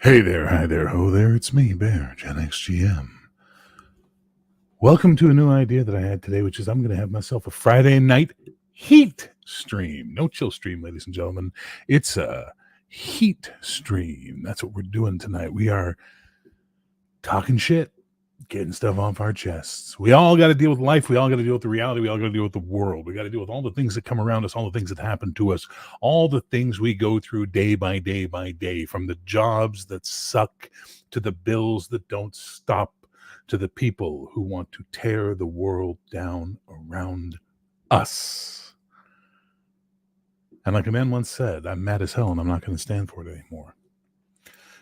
Hey there, hi there, ho there, it's me, Bear, Gen X GM. Welcome to a new idea that I had today, which is I'm going to have myself a Friday night heat stream. No chill stream, ladies and gentlemen. It's a heat stream. That's what we're doing tonight. We are talking shit, getting stuff off our chests. We all got to deal with life. We all got to deal with the reality. We all got to deal with the world. We got to deal with all the things that come around us, all the things that happen to us, all the things we go through day by day by day, from the jobs that suck to the bills that don't stop to the people who want to tear the world down around us. And like a man once said, I'm mad as hell and I'm not going to stand for it anymore.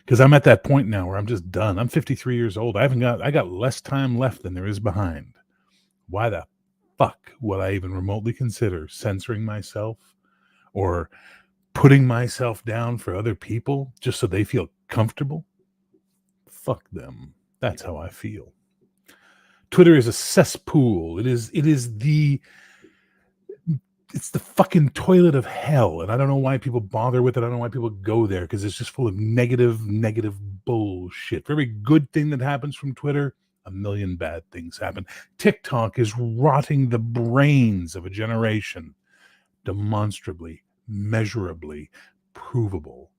Because I'm at that point now where I'm just done. I'm 53 years old. I got less time left than there is behind. Why the fuck would I even remotely consider censoring myself or putting myself down for other people just so they feel comfortable? Fuck them. That's how I feel. Twitter is a cesspool. It's the fucking toilet of hell. And I don't know why people bother with it. I don't know why people go there, because it's just full of negative bullshit. For every good thing that happens from Twitter, a million bad things happen. TikTok is rotting the brains of a generation. Demonstrably, measurably, provable.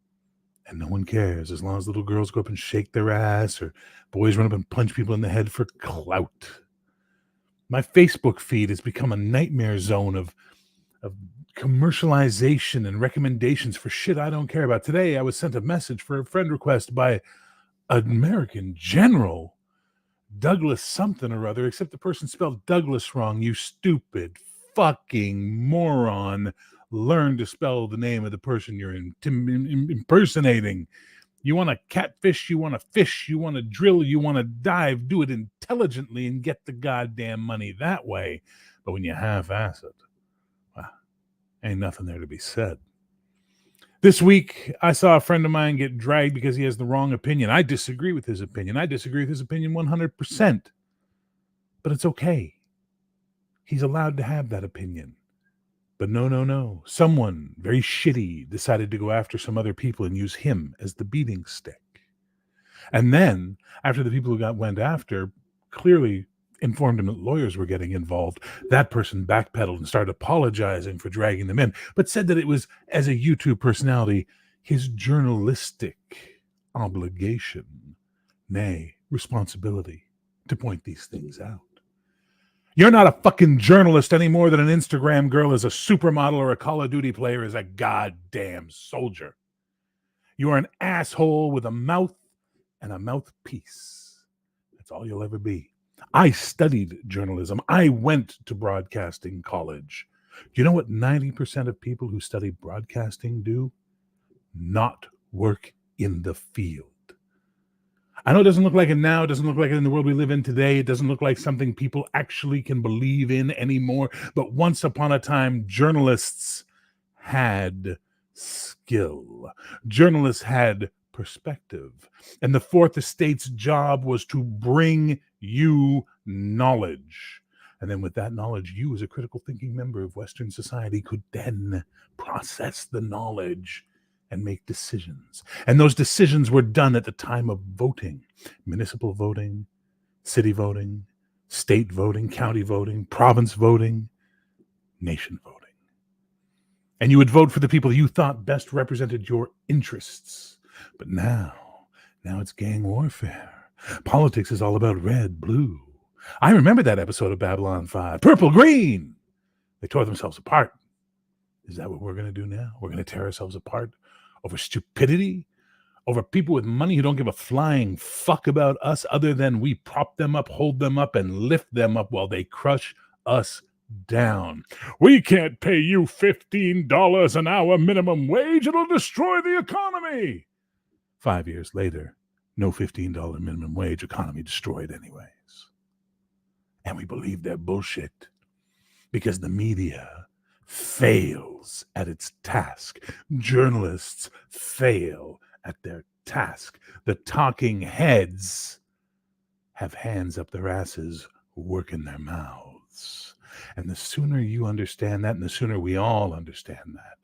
And no one cares as long as little girls go up and shake their ass or boys run up and punch people in the head for clout. My Facebook feed has become a nightmare zone of commercialization and recommendations for shit I don't care about. Today, I was sent a message for a friend request by an American general, Douglas something or other, except the person spelled Douglas wrong. You stupid fucking moron. Learn to spell the name of the person you're impersonating. You want to catfish, you want to fish, you want to drill, you want to dive, do it intelligently and get the goddamn money that way. But when you half-ass it, well, ain't nothing there to be said. This week, I saw a friend of mine get dragged because he has the wrong opinion. I disagree with his opinion. 100%. But it's okay. He's allowed to have that opinion. But no. Someone very shitty decided to go after some other people and use him as the beating stick. And then, after the people who went after clearly informed him that lawyers were getting involved, that person backpedaled and started apologizing for dragging them in, but said that it was, as a YouTube personality, his journalistic obligation, nay, responsibility, to point these things out. You're not a fucking journalist any more than an Instagram girl is a supermodel or a Call of Duty player is a goddamn soldier. You are an asshole with a mouth and a mouthpiece. That's all you'll ever be. I studied journalism. I went to broadcasting college. Do you know what 90% of people who study broadcasting do? Not work in the field. I know it doesn't look like it now. It doesn't look like it in the world we live in today. It doesn't look like something people actually can believe in anymore. But once upon a time, journalists had skill. Journalists had perspective. And the Fourth Estate's job was to bring you knowledge. And then with that knowledge, you as a critical thinking member of Western society could then process the knowledge and make decisions. And those decisions were done at the time of voting. Municipal voting, city voting, state voting, county voting, province voting, nation voting. And you would vote for the people you thought best represented your interests. But now it's gang warfare. Politics is all about red, blue. I remember that episode of Babylon 5. Purple, green. They tore themselves apart. Is that what we're going to do now? We're going to tear ourselves apart over stupidity? Over people with money who don't give a flying fuck about us other than we prop them up, hold them up, and lift them up while they crush us down. We can't pay you $15 an hour minimum wage. It'll destroy the economy. 5 years later, no $15 minimum wage, economy destroyed anyways. And we believe their bullshit because the media fails at its task. Journalists fail at their task. The talking heads have hands up their asses, working their mouths. And the sooner you understand that, and the sooner we all understand that,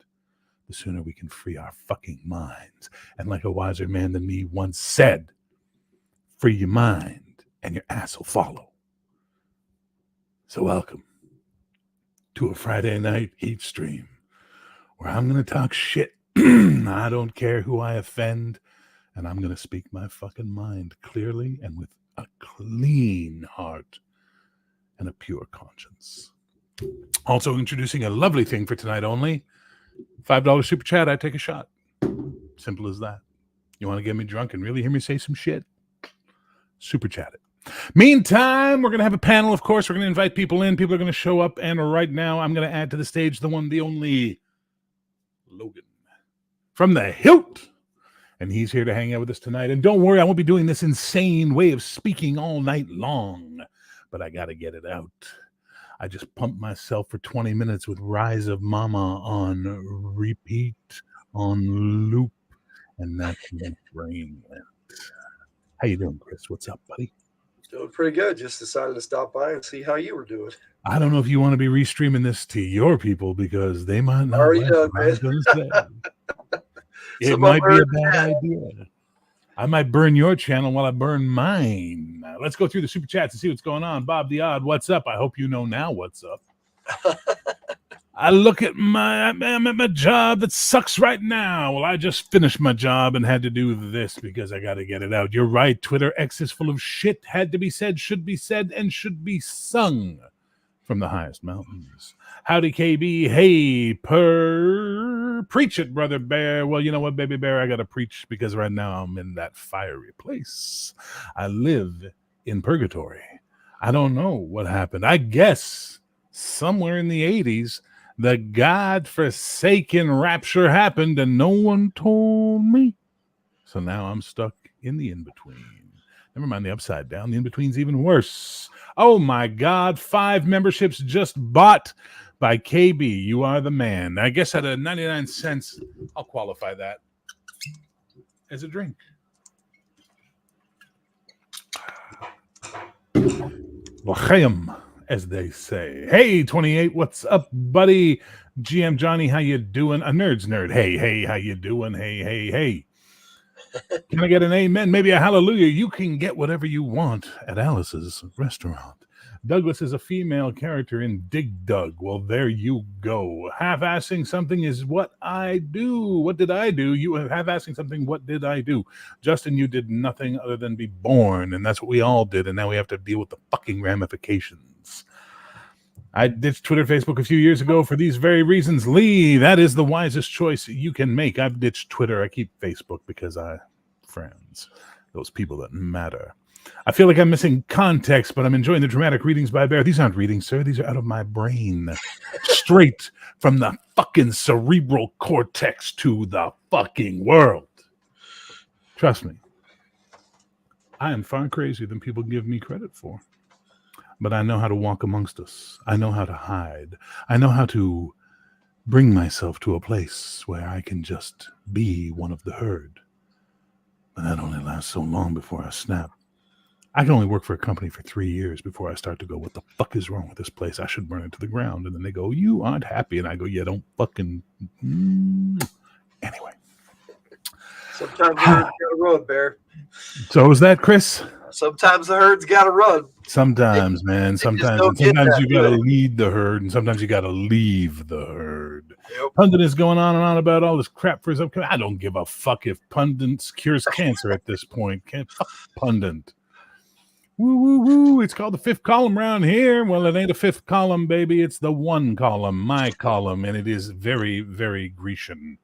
the sooner we can free our fucking minds. And like a wiser man than me once said, free your mind and your ass will follow. So welcome to a Friday night Heat Stream where I'm going to talk shit. I don't care who I offend, and I'm going to speak my fucking mind clearly and with a clean heart and a pure conscience. Also introducing a lovely thing for tonight only. $5 super chat, I take a shot. Simple as that. You want to get me drunk and really hear me say some shit? Super chat it. Meantime, we're going to have a panel, of course. We're going to invite people in. People are going to show up. And right now, I'm going to add to the stage the one, the only Logan from the Hilt. And he's here to hang out with us tonight. And don't worry, I won't be doing this insane way of speaking all night long. But I got to get it out. I just pumped myself for 20 minutes with Rise of Mama on repeat, on loop, and that's my brain went. How you doing, Chris? What's up, buddy? Doing pretty good. Just decided to stop by and see how you were doing. I don't know if you want to be restreaming this to your people because they might not. Already done, man. It might be a bad idea. I might burn your channel while I burn mine. Let's go through the super chats and see what's going on. Bob the Odd, what's up? I hope you know now what's up. I look at I'm at my job that sucks right now. Well, I just finished my job and had to do this because I got to get it out. You're right. Twitter X is full of shit. Had to be said, and should be sung from the highest mountains. Howdy, KB. Hey, preach it, brother bear. Well, you know what, baby bear? I got to preach because right now I'm in that fiery place. I live in purgatory. I don't know what happened. I guess somewhere in the 80s, the God-forsaken rapture happened and no one told me. So now I'm stuck in the in-between. Never mind the upside down. The in-between's even worse. Oh my God, 5 memberships just bought by KB. You are the man. I guess at a 99 cents, I'll qualify that as a drink. L'chaim, as they say. Hey, 28, what's up, buddy? GM Johnny, how you doing? A nerd's nerd. Hey, how you doing? Hey. Can I get an amen? Maybe a hallelujah. You can get whatever you want at Alice's restaurant. Douglas is a female character in Dig Dug. Well, there you go. Half-assing something is what I do. What did I do? You half-assing something, what did I do? Justin, you did nothing other than be born, and that's what we all did, and now we have to deal with the fucking ramifications. I ditched Twitter, Facebook a few years ago for these very reasons. Lee, that is the wisest choice you can make. I've ditched Twitter. I keep Facebook because friends, those people that matter. I feel like I'm missing context, but I'm enjoying the dramatic readings by Bear. These aren't readings, sir. These are out of my brain. Straight from the fucking cerebral cortex to the fucking world. Trust me. I am far crazier than people give me credit for. But I know how to walk amongst us. I know how to hide. I know how to bring myself to a place where I can just be one of the herd. But that only lasts so long before I snap. I can only work for a company for 3 years before I start to go, what the fuck is wrong with this place? I should burn it to the ground. And then they go, you aren't happy. And I go, yeah, don't fucking... Anyway. Sometimes the herd's got to run, Bear. So is that, Chris? Sometimes the herd's got to run. Sometimes, man. Sometimes you got to lead the herd, and sometimes you got to leave the herd. Yep. Pundit is going on and on about all this crap for his upcoming. I don't give a fuck if Pundit cures cancer at this point. Can't fuck Pundit. Woo. It's called the 5th column around here. Well, it ain't a 5th column, baby. It's the 1 column, my column, and it is very, very Grecian.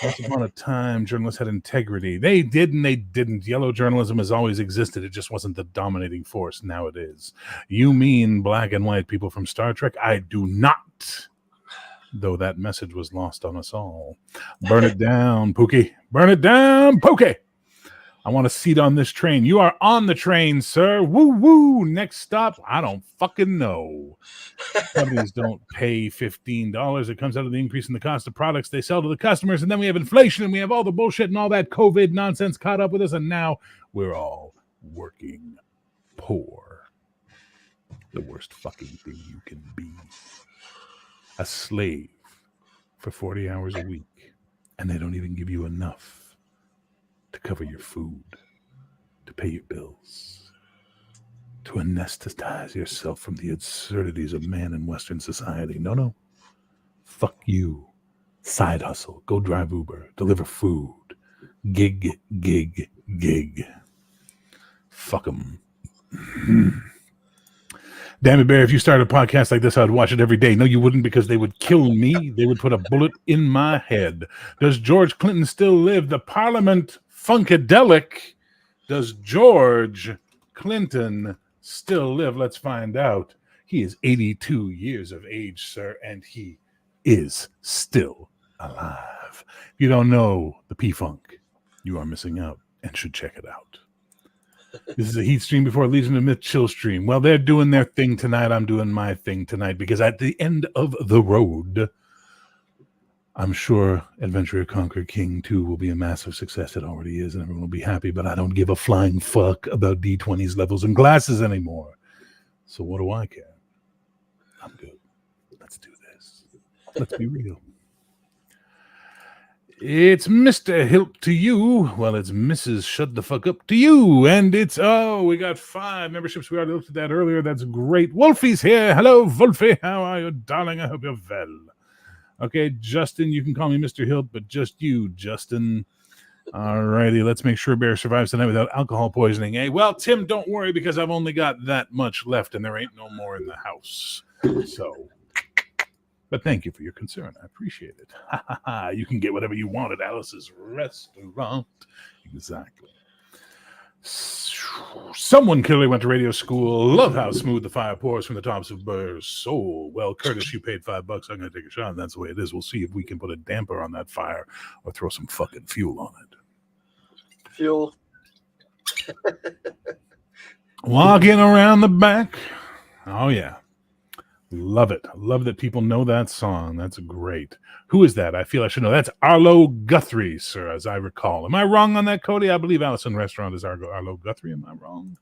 Once upon a time, journalists had integrity. They did and they didn't. Yellow journalism has always existed. It just wasn't the dominating force. Now it is. You mean black and white people from Star Trek? I do not. Though that message was lost on us all. Burn it down, Pookie. Burn it down, Pookie. I want a seat on this train. You are on the train, sir. Woo. Next stop, I don't fucking know. Companies don't pay $15. It comes out of the increase in the cost of products they sell to the customers. And then we have inflation and we have all the bullshit and all that COVID nonsense caught up with us. And now we're all working poor. The worst fucking thing you can be. A slave for 40 hours a week. and they don't even give you enough to cover your food, to pay your bills, to anesthetize yourself from the absurdities of man in Western society. No. Fuck you. Side hustle. Go drive Uber. Deliver food. Gig. Fuck them. Damn it, Bear, if you started a podcast like this, I'd watch it every day. No, you wouldn't, because they would kill me. They would put a bullet in my head. Does George Clinton still live? The Parliament Funkadelic. Does George Clinton still live? Let's find out. He is 82 years of age, sir, and he is still alive. If you don't know the P-Funk, you are missing out and should check it out. This is a heat stream before Legion of Myth chill stream. Well, they're doing their thing tonight. I'm doing my thing tonight, because at the end of the road, I'm sure Adventure of Conquer King 2 will be a massive success. It already is, and everyone will be happy, but I don't give a flying fuck about D20's levels and glasses anymore. So what do I care? I'm good. Let's do this. Let's be real. It's Mr. Hilt to you. Well, it's Mrs. Shut the Fuck Up to you. And it's, we got 5 memberships. We already looked at that earlier. That's great. Wolfie's here. Hello, Wolfie. How are you, darling? I hope you're well. Okay, Justin, you can call me Mr. Hilt, but just you, Justin. All righty, let's make sure Bear survives tonight without alcohol poisoning, eh? Well, Tim, don't worry, because I've only got that much left, and there ain't no more in the house. So... But thank you for your concern. I appreciate it. You can get whatever you want at Alice's restaurant. Exactly. Someone clearly went to radio school. Love how smooth the fire pours from the tops of Burr's soul. Well, Curtis, you paid $5. I'm going to take a shot, and that's the way it is. We'll see if we can put a damper on that fire or throw some fucking fuel on it. Fuel. Walking around the back. Oh, yeah. Love it. Love that people know that song. That's great. Who is that? I feel I should know. That's Arlo Guthrie, sir, as I recall. Am I wrong on that, Cody? I believe Allison Restaurant is Arlo Guthrie. Am I wrong?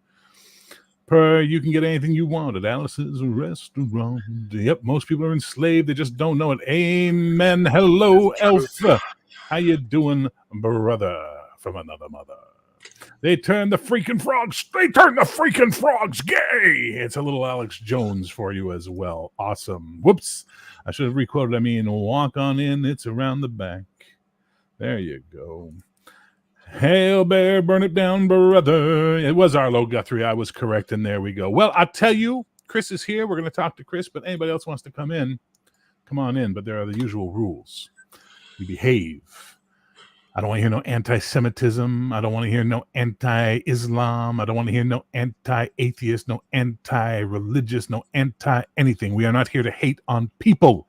You can get anything you want at Alice's Restaurant. Yep, most people are enslaved. They just don't know it. Amen. Hello, Elsa. How you doing, brother from another mother? They turned the freaking frogs gay. It's a little Alex Jones for you as well. Awesome. Whoops. I should have requoted. I mean, walk on in. It's around the back. There you go. Hail Bear, burn it down, brother. It was Arlo Guthrie. I was correct, and there we go. Well, I'll tell you, Chris is here. We're going to talk to Chris, but anybody else wants to come in, come on in. But there are the usual rules. You behave. I don't want to hear no anti-Semitism. I don't want to hear no anti-Islam. I don't want to hear no anti-atheist, no anti-religious, no anti-anything. We are not here to hate on people.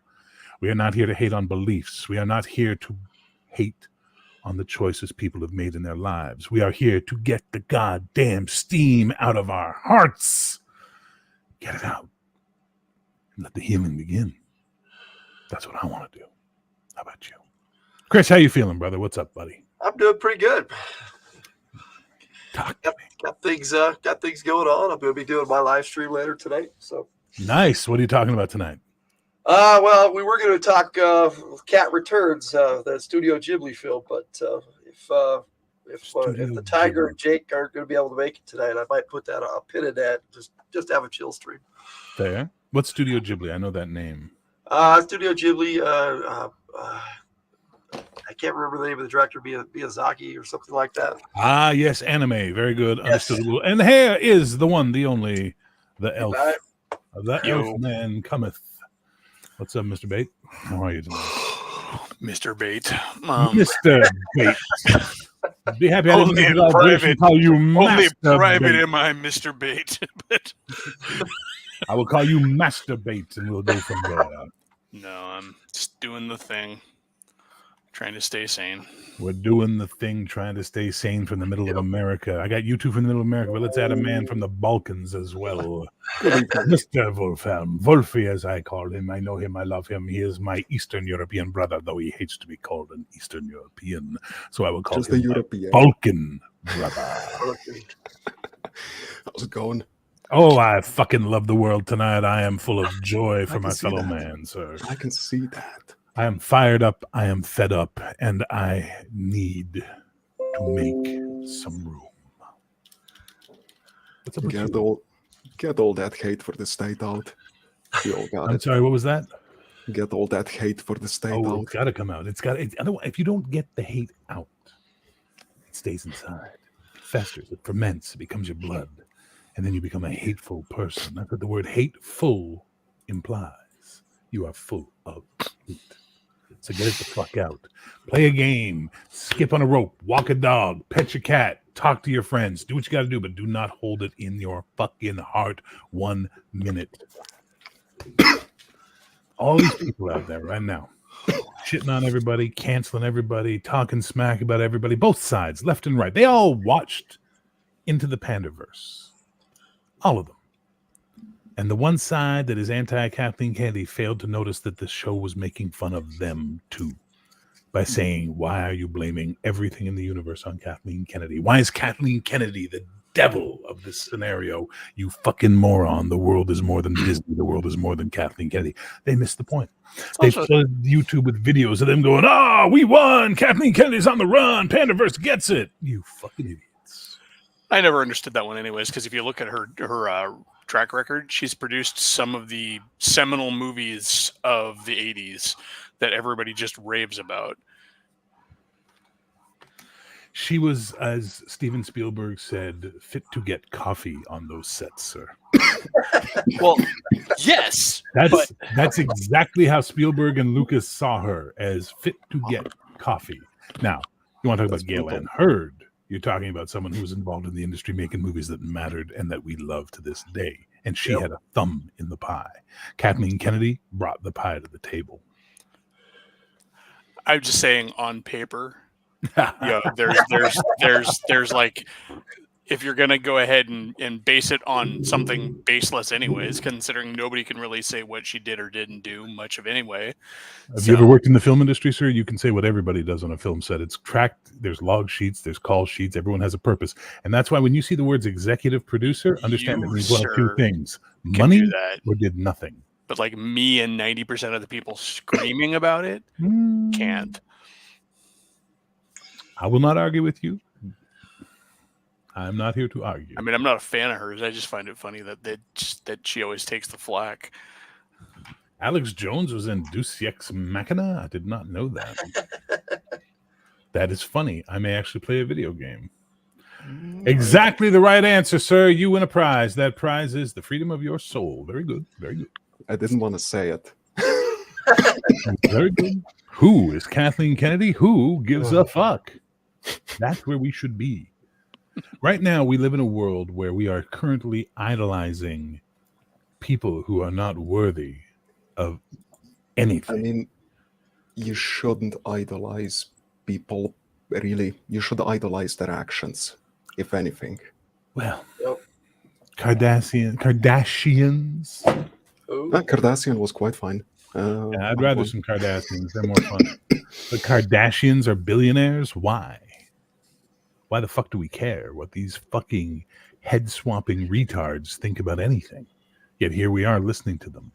We are not here to hate on beliefs. We are not here to hate on the choices people have made in their lives. We are here to get the goddamn steam out of our hearts. Get it out. And let the healing begin. That's what I want to do. How about you? Chris, how you feeling, brother? What's up, buddy? I'm doing pretty good. Talk to me. Got things going on. I'm going to be doing my live stream later tonight. So nice. What are you talking about tonight? Well, we were going to talk Cat Returns, the Studio Ghibli film, but if the Tiger and Jake aren't going to be able to make it tonight, I might put that a pin in that. Just have a chill stream. Fair. What's Studio Ghibli? I know that name. Studio Ghibli. I can't remember the name of the director, Miyazaki or something like that. Ah, yes, anime. Very good. Yes. Understood. And here is the one, the only, the elf. The elf man cometh. What's up, Mr. Bate? How are you tonight? Mr. Bate. Mr. Bate. Be happy I didn't only in private. Call you only private Bate. am I Mr. Bate. But I will call you Master Bate, and we'll go from there. No, I'm just doing the thing. Trying to stay sane. We're doing the thing, trying to stay sane from the middle of America. I got you two from the middle of America, but let's add a man from the Balkans as well. Mr. Wolfhelm. Wolfie, as I call him. I know him. I love him. He is my Eastern European brother, though he hates to be called an Eastern European. So I will call him a Balkan brother. How's it going? Oh, I fucking love the world tonight. I am full of joy for my fellow man, sir. I can see that. I am fired up. I am fed up, and I need to make some room. What's up with you? Get all that hate for the state out. We all got I'm it. sorry. What was that? Get all that hate for the state Oh, out. it's got to come out. It's got. Otherwise, if you don't get the hate out, it stays inside. It festers. It ferments. It becomes your blood, and then you become a hateful person. That's what the word hateful implies. You are full of hate. So get it the fuck out. Play a game. Skip on a rope. Walk a dog. Pet your cat. Talk to your friends. Do what you got to do, but do not hold it in your fucking heart 1 minute. All these people out there right now, shitting on everybody, canceling everybody, talking smack about everybody, both sides, left and right. They all watched Into the Pandaverse. All of them. And the one side that is anti-Kathleen Kennedy failed to notice that the show was making fun of them too by saying, why are you blaming everything in the universe on Kathleen Kennedy? Why is Kathleen Kennedy the devil of this scenario? You fucking moron. The world is more than Disney. The world is more than Kathleen Kennedy. They missed the point. They flooded YouTube with videos of them going, we won. Kathleen Kennedy's on the run. Pandaverse gets it. You fucking idiots. I never understood that one anyways, because if you look at her track record, she's produced some of the seminal movies of the 80s that everybody just raves about. She was, as Steven Spielberg said, fit to get coffee on those sets, sir. Well, yes. That's exactly how Spielberg and Lucas saw her, as fit to get coffee. Now, you want to talk about Gail Ann Hurd. You're talking about someone who was involved in the industry making movies that mattered and that we love to this day. And she had a thumb in the pie. Kathleen Kennedy brought the pie to the table. I'm just saying, on paper, there's like, if you're gonna go ahead and base it on something baseless anyways, considering nobody can really say what she did or didn't do much of anyway. Have you ever worked in the film industry, sir? You can say what everybody does on a film set. It's tracked. There's log sheets. There's call sheets. Everyone has a purpose. And that's why when you see the words executive producer, understand that means one of two things. Money or did nothing. But like me and 90% of the people screaming about it can't. I will not argue with you. I'm not here to argue. I mean, I'm not a fan of hers. I just find it funny that she always takes the flack. Alex Jones was in Deus Ex Machina. I did not know that. That is funny. I may actually play a video game. Exactly the right answer, sir. You win a prize. That prize is the freedom of your soul. Very good. Very good. I didn't want to say it. Very good. Who is Kathleen Kennedy? Who gives a fuck? That's where we should be. Right now, we live in a world where we are currently idolizing people who are not worthy of anything. I mean, you shouldn't idolize people, really. You should idolize their actions, if anything. Well, Kardashians. Kardashian was quite fine. I'd rather some Kardashians. They're more fun. But Kardashians are billionaires? Why? Why the fuck do we care what these fucking head-swapping retards think about anything? Yet here we are listening to them.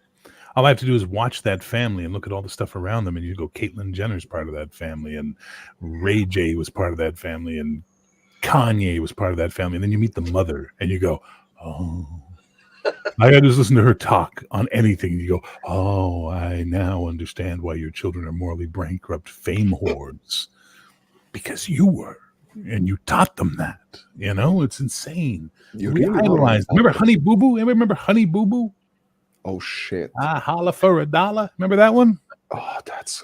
All I have to do is watch that family and look at all the stuff around them, and you go, Caitlyn Jenner's part of that family, and Ray J was part of that family, and Kanye was part of that family, and then you meet the mother, and you go, oh. I got to just listen to her talk on anything, and you go, oh, I now understand why your children are morally bankrupt fame whores. Because you were. And you taught them that, it's insane. We idolized. Remember Honey Boo Boo? Anybody remember Honey Boo Boo? Oh shit! Holla for a dollar. Remember that one? Oh, that's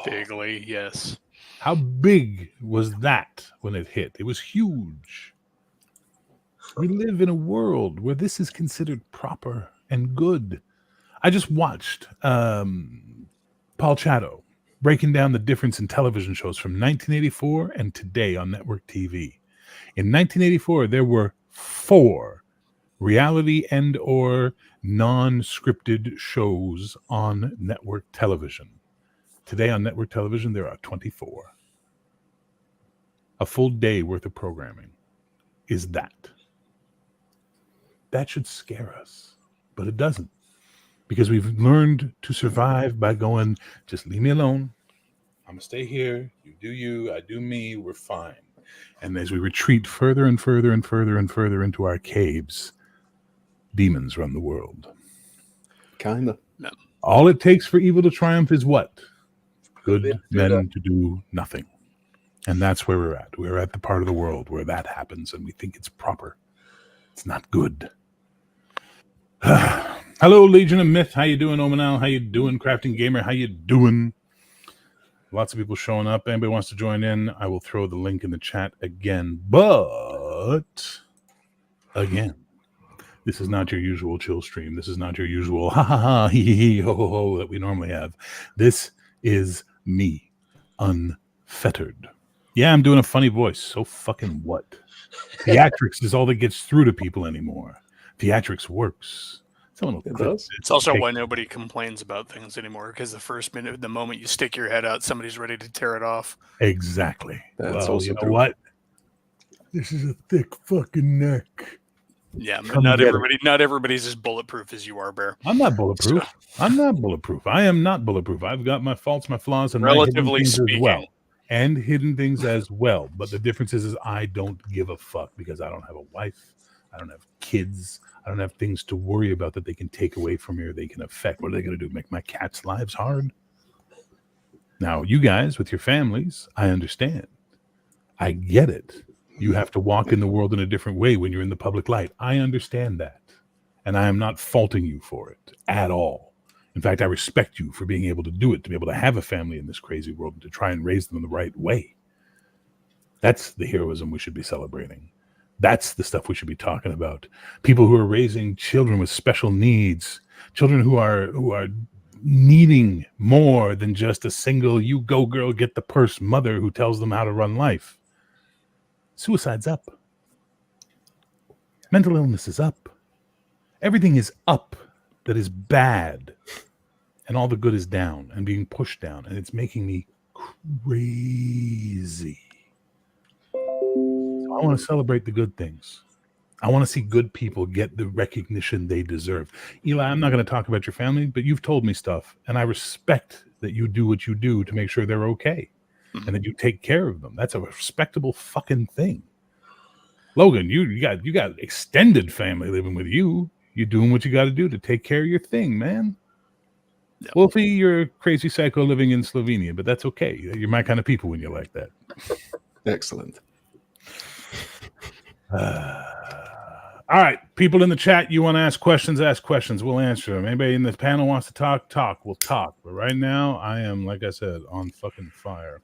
Vaguely, yes. How big was that when it hit? It was huge. We live in a world where this is considered proper and good. I just watched Paul Chato breaking down the difference in television shows from 1984 and today on network TV. In 1984, there were 4 reality and or non-scripted shows on network television. Today on network television, there are 24. A full day worth of programming is that. That should scare us, but it doesn't. because we've learned to survive by going, just leave me alone. I'm going to stay here. You do you. I do me. We're fine. And as we retreat further and further and further and further into our caves, demons run the world. Kinda. No. All it takes for evil to triumph is what? Good Yeah, men to do nothing. And that's where we're at. We're at the part of the world where that happens, and we think it's proper. It's not good. Hello, Legion of Myth. How you doing, Omanal? How you doing, Crafting Gamer? How you doing? Lots of people showing up. Anybody wants to join in, I will throw the link in the chat again. But, again, this is not your usual chill stream. This is not your usual ha ha ha, hee hee hee, ho ho ho that we normally have. This is me, unfettered. Yeah, I'm doing a funny voice. So fucking what? Theatrics is all that gets through to people anymore. Theatrics works. Someone will It clip does. It's also Hey. why nobody complains about things anymore, because the moment you stick your head out, somebody's ready to tear it off. Exactly. That's Well, also you know true. what? This is a thick fucking neck. Yeah, but Come not get it. everybody's as bulletproof as you are, Bear. I'm not bulletproof. I'm not bulletproof. I am not bulletproof. I've got my faults, my flaws, and my hidden Relatively things as well. speaking. And hidden things as well. But the difference is I don't give a fuck because I don't have a wife. I don't have kids. I don't have things to worry about that they can take away from me or they can affect. What are they going to do? Make my cats' lives hard? Now, you guys with your families, I understand. I get it. You have to walk in the world in a different way when you're in the public light. I understand that. And I am not faulting you for it at all. In fact, I respect you for being able to do it, to be able to have a family in this crazy world and to try and raise them in the right way. That's the heroism we should be celebrating. That's the stuff we should be talking about. People who are raising children with special needs, children who are needing more than just a single "you go girl, get the purse" mother who tells them how to run life. Suicide's up. Mental illness is up. Everything is up that is bad, and all the good is down and being pushed down, and it's making me crazy. So I want to celebrate the good things. I want to see good people get the recognition they deserve. Eli, I'm not going to talk about your family, but you've told me stuff, and I respect that you do what you do to make sure they're okay and that you take care of them. That's a respectable fucking thing. Logan, you got extended family living with you. You're doing what you got to do to take care of your thing, man. Yeah. Wolfie, you're a crazy psycho living in Slovenia, but that's okay. You're my kind of people when you're like that. Excellent. All right, people in the chat, you want to ask questions, we'll answer them. Anybody in the panel wants to talk, we'll talk. But right now, I am, like I said, on fucking fire.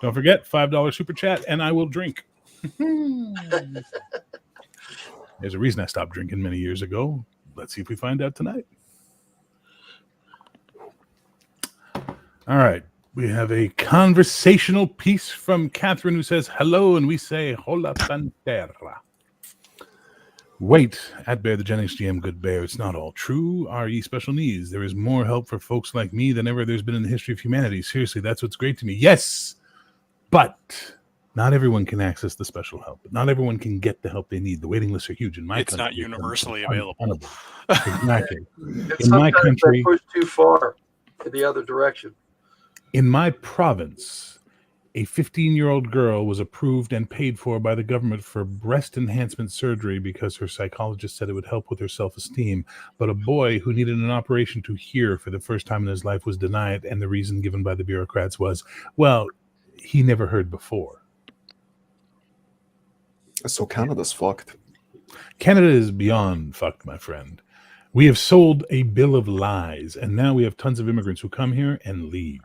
Don't forget, $5 super chat, and I will drink. There's a reason I stopped drinking many years ago. Let's see if we find out tonight. All right. We have a conversational piece from Catherine who says hello, and we say hola pantera. Wait, at Bear the Jennings GM, good Bear. It's not all true. RE special needs. There is more help for folks like me than ever there's been in the history of humanity. Seriously, that's what's great to me. Yes, but not everyone can access the special help. Not everyone can get the help they need. The waiting lists are huge. In my It's country, not universally available. untenable. Exactly. And In my sometimes they country, push too far in the other direction. in my province, a 15-year-old girl was approved and paid for by the government for breast enhancement surgery because her psychologist said it would help with her self-esteem. But a boy who needed an operation to hear for the first time in his life was denied, and the reason given by the bureaucrats was, well, he never heard before. So Canada's fucked. Canada is beyond fucked, my friend. We have sold a bill of lies, and now we have tons of immigrants who come here and leave.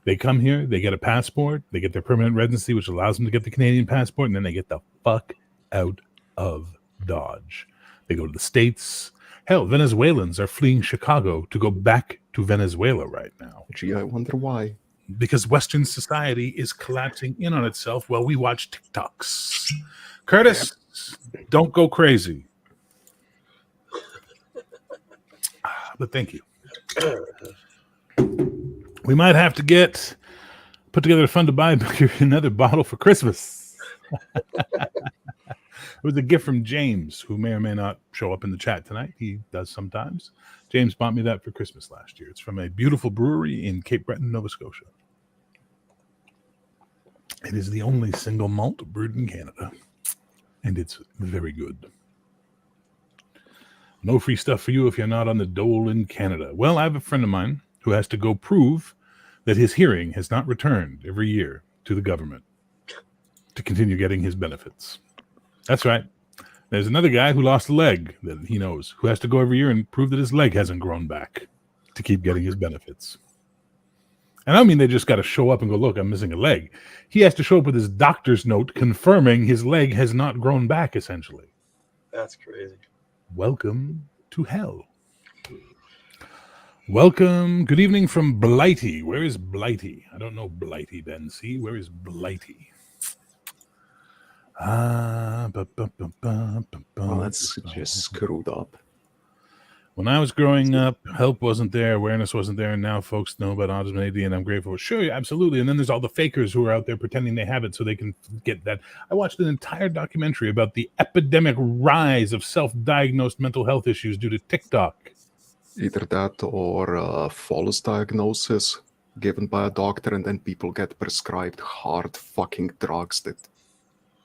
They come here, they get a passport, they get their permanent residency, which allows them to get the Canadian passport, and then they get the fuck out of Dodge. They go to the States. Hell, Venezuelans are fleeing Chicago to go back to Venezuela right now Gee, I wonder why. because Western society is collapsing in on itself while we watch TikToks. Curtis, don't go crazy. But thank you. We might have to put together a fund to buy another bottle for Christmas. It was a gift from James, who may or may not show up in the chat tonight. He does sometimes. James bought me that for Christmas last year. It's from a beautiful brewery in Cape Breton, Nova Scotia. It is the only single malt brewed in Canada, and it's very good. No free stuff for you if you're not on the dole in Canada. Well, I have a friend of mine who has to go prove that his hearing has not returned every year to the government to continue getting his benefits. That's right. There's another guy who lost a leg that he knows, who has to go every year and prove that his leg hasn't grown back to keep getting his benefits. And I don't mean they just got to show up and go, look, I'm missing a leg. He has to show up with his doctor's note confirming his leg has not grown back, essentially. That's crazy. Welcome to hell. Welcome. Good evening from Blighty. Where is Blighty? I don't know Blighty, Ben C. Where is Blighty? Well, that's just screwed up. When I was growing up, help wasn't there, awareness wasn't there, and now folks know about autism and AD, and I'm grateful. Sure, absolutely. And then there's all the fakers who are out there pretending they have it so they can get that. I watched an entire documentary about the epidemic rise of self-diagnosed mental health issues due to TikTok. Either that or false diagnosis given by a doctor, and then people get prescribed hard fucking drugs that...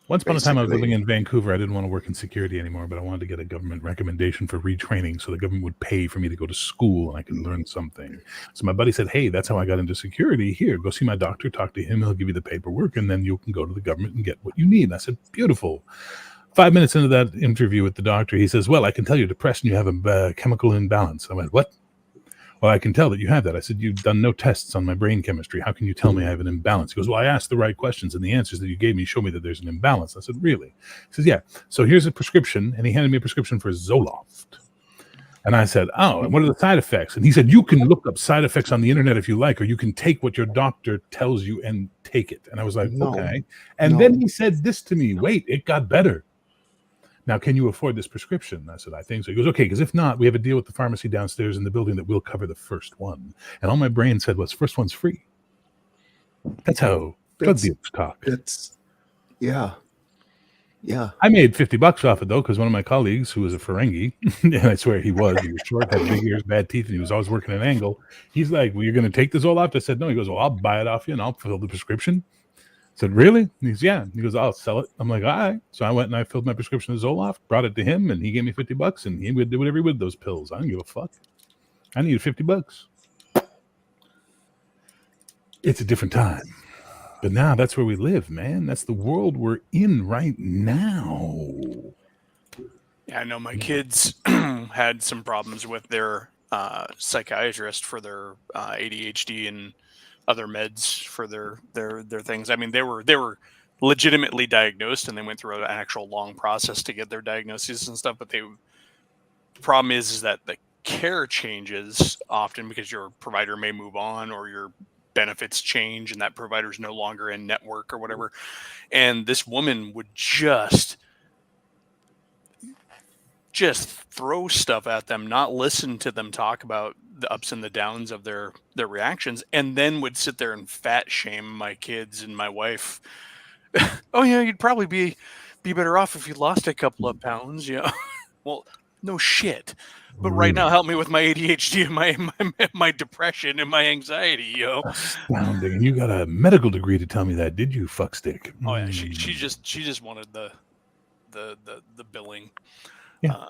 Once upon a time, I was living in Vancouver. I didn't want to work in security anymore, but I wanted to get a government recommendation for retraining so the government would pay for me to go to school and I could learn something. So my buddy said, hey, that's how I got into security. Here, go see my doctor, talk to him. He'll give you the paperwork, and then you can go to the government and get what you need. And I said, beautiful. 5 minutes into that interview with the doctor, he says, well, I can tell you're depressed and you have a chemical imbalance. I went, what? Well, I can tell that you have that. I said, you've done no tests on my brain chemistry. How can you tell me I have an imbalance? He goes, well, I asked the right questions, and the answers that you gave me show me that there's an imbalance. I said, really? He says, yeah. So here's a prescription, and he handed me a prescription for Zoloft. And I said, oh, and what are the side effects? And he said, you can look up side effects on the internet if you like, or you can take what your doctor tells you and take it. And I was like, okay. And then he said this to me, wait, it got better. Now, can you afford this prescription? I said, I think so. He goes, okay, because if not, we have a deal with the pharmacy downstairs in the building that will cover the first one. And all my brain said was, first one's free. That's how drug dealers talk. Yeah. I made $50 off it, though, because one of my colleagues, who was a Ferengi, and I swear he was short, had big ears, bad teeth, and he was always working at an angle. He's like, well, you're going to take this all off? I said, no. He goes, well, I'll buy it off you, and I'll fill the prescription. I said, really? And he's, yeah. He goes, I'll sell it. I'm like, all right. So I went and I filled my prescription of Zoloft, brought it to him, and he gave me $50, and he would do whatever he would with those pills. I don't give a fuck. I needed $50. It's a different time. But now that's where we live, man. That's the world we're in right now. Yeah, I know my kids had some problems with their psychiatrist for their ADHD and other meds for their things. I mean, they were legitimately diagnosed, and they went through an actual long process to get their diagnoses and stuff. But the problem is that the care changes often because your provider may move on or your benefits change and that provider's no longer in network or whatever. And this woman would just throw stuff at them, not listen to them talk about the ups and the downs of their reactions, and then would sit there and fat shame my kids and my wife. Oh yeah, you'd probably be better off if you lost a couple of pounds. Yeah. Well, no shit. But right now, help me with my ADHD and my depression and my anxiety, yo. Astounding. And you got a medical degree to tell me that, did you, fuckstick? Oh yeah, she just wanted the billing. Yeah.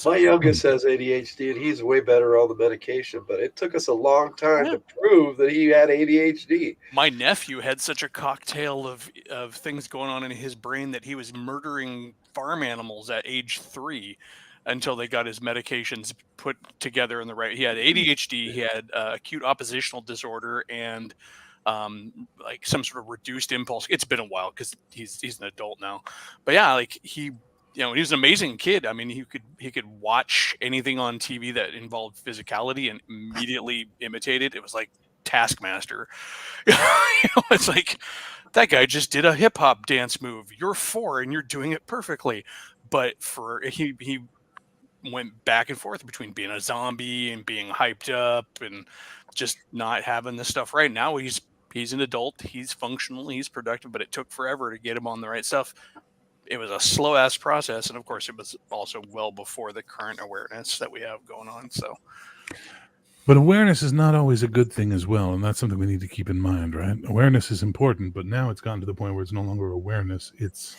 My youngest has ADHD, and he's way better on the medication, but it took us a long time to prove that he had ADHD. My nephew had such a cocktail of things going on in his brain that he was murdering farm animals at age 3 until they got his medications put together in the right. He had ADHD, he had acute oppositional disorder, and like some sort of reduced impulse. It's been a while because he's an adult now, but yeah, like he was an amazing kid. I mean, he could watch anything on TV that involved physicality and immediately imitate it. It was like Taskmaster. It's like, that guy just did a hip hop dance move. You're 4 and you're doing it perfectly. But he went back and forth between being a zombie and being hyped up and just not having this stuff right. Now he's an adult. He's functional. He's productive. But it took forever to get him on the right stuff. it was a slow ass process, and of course, it was also well before the current awareness that we have going on. So, But awareness is not always a good thing as well, and that's something we need to keep in mind, right? Awareness is important, but now it's gotten to the point where it's no longer awareness; it's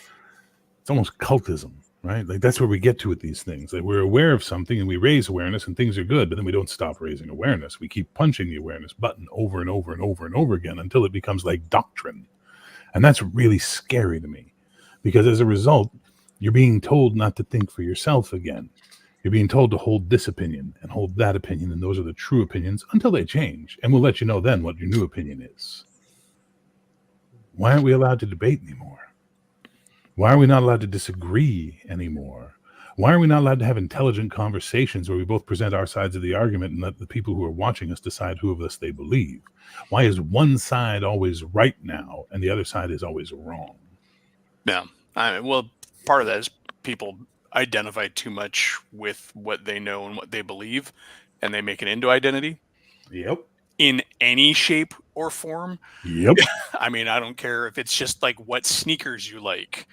almost cultism, right? Like that's where we get to with these things. Like we're aware of something and we raise awareness, and things are good, but then we don't stop raising awareness. We keep punching the awareness button over and over and over and over again until it becomes like doctrine, and that's really scary to me, because as a result, you're being told not to think for yourself again. You're being told to hold this opinion and hold that opinion, and those are the true opinions until they change. And we'll let you know then what your new opinion is. Why aren't we allowed to debate anymore? Why are we not allowed to disagree anymore? Why are we not allowed to have intelligent conversations where we both present our sides of the argument and let the people who are watching us decide who of us they believe? Why is one side always right now and the other side is always wrong? yeah. Well, part of that is people identify too much with what they know and what they believe, and they make it into identity Yep. in any shape or form. Yep. I mean, I don't care if it's just like what sneakers you like.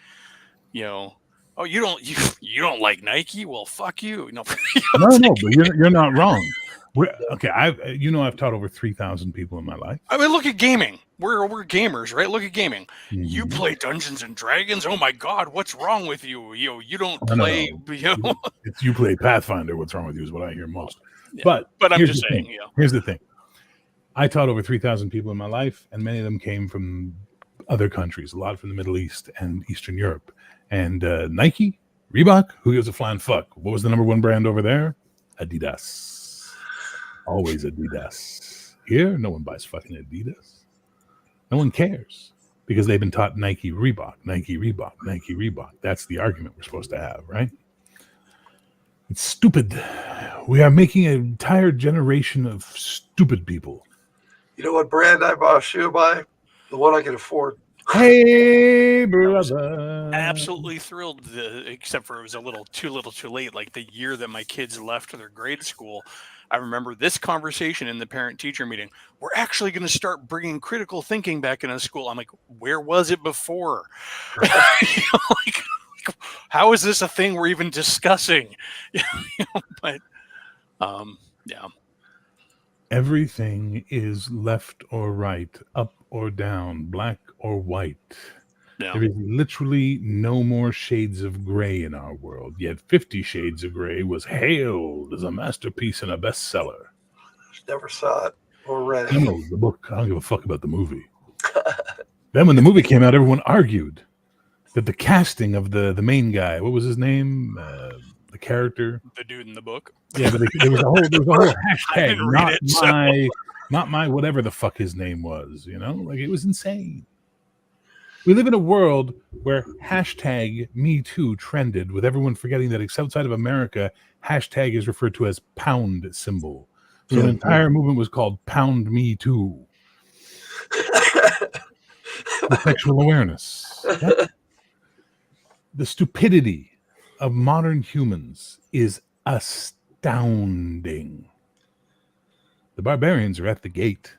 Oh, you don't like Nike? Well, fuck you. No, but you're not wrong. Okay, I've taught over 3,000 people in my life. I mean, look at gaming. We're gamers, right? Look at gaming. Mm-hmm. You play Dungeons and Dragons. Oh my God, what's wrong with you? You don't I know. play. It's you play Pathfinder. What's wrong with you is what I hear most. Yeah, But I'm here's just the saying. thing. Here's the thing. I taught over 3,000 people in my life, and many of them came from other countries, a lot from the Middle East and Eastern Europe. And Nike, Reebok, who gives a flying fuck? What was the number one brand over there? Adidas. Always Adidas. Here, no one buys fucking Adidas. No one cares because they've been taught Nike, Reebok, Nike, Reebok, Nike, Reebok. That's the argument we're supposed to have, right? It's stupid. We are making an entire generation of stupid people. You know what brand I bought a shoe by? The one I can afford. Hey, brother. Absolutely thrilled, except for it was too little too late. Like the year that my kids left their grade school, I remember this conversation in the parent-teacher meeting. We're actually going to start bringing critical thinking back into school. I'm like, where was it before? How is this a thing we're even discussing? But yeah. Everything is left or right, up or down, black or white. Yeah. There is literally no more shades of gray in our world. Yet 50 Shades of Grey was hailed as a masterpiece and a bestseller. Never saw it or read I it. know the book. I don't give a fuck about the movie. Then when the movie came out, everyone argued that the casting of the main guy, what was his name? The character? The dude in the book. Yeah, but there was a whole I hashtag, didn't read it, not my whatever the fuck his name was, like it was insane. We live in a world where hashtag Me Too trended, with everyone forgetting that outside of America, hashtag is referred to as pound symbol. So an entire movement was called Pound Me Too. Sexual awareness. The stupidity of modern humans is astounding. The barbarians are at the gate,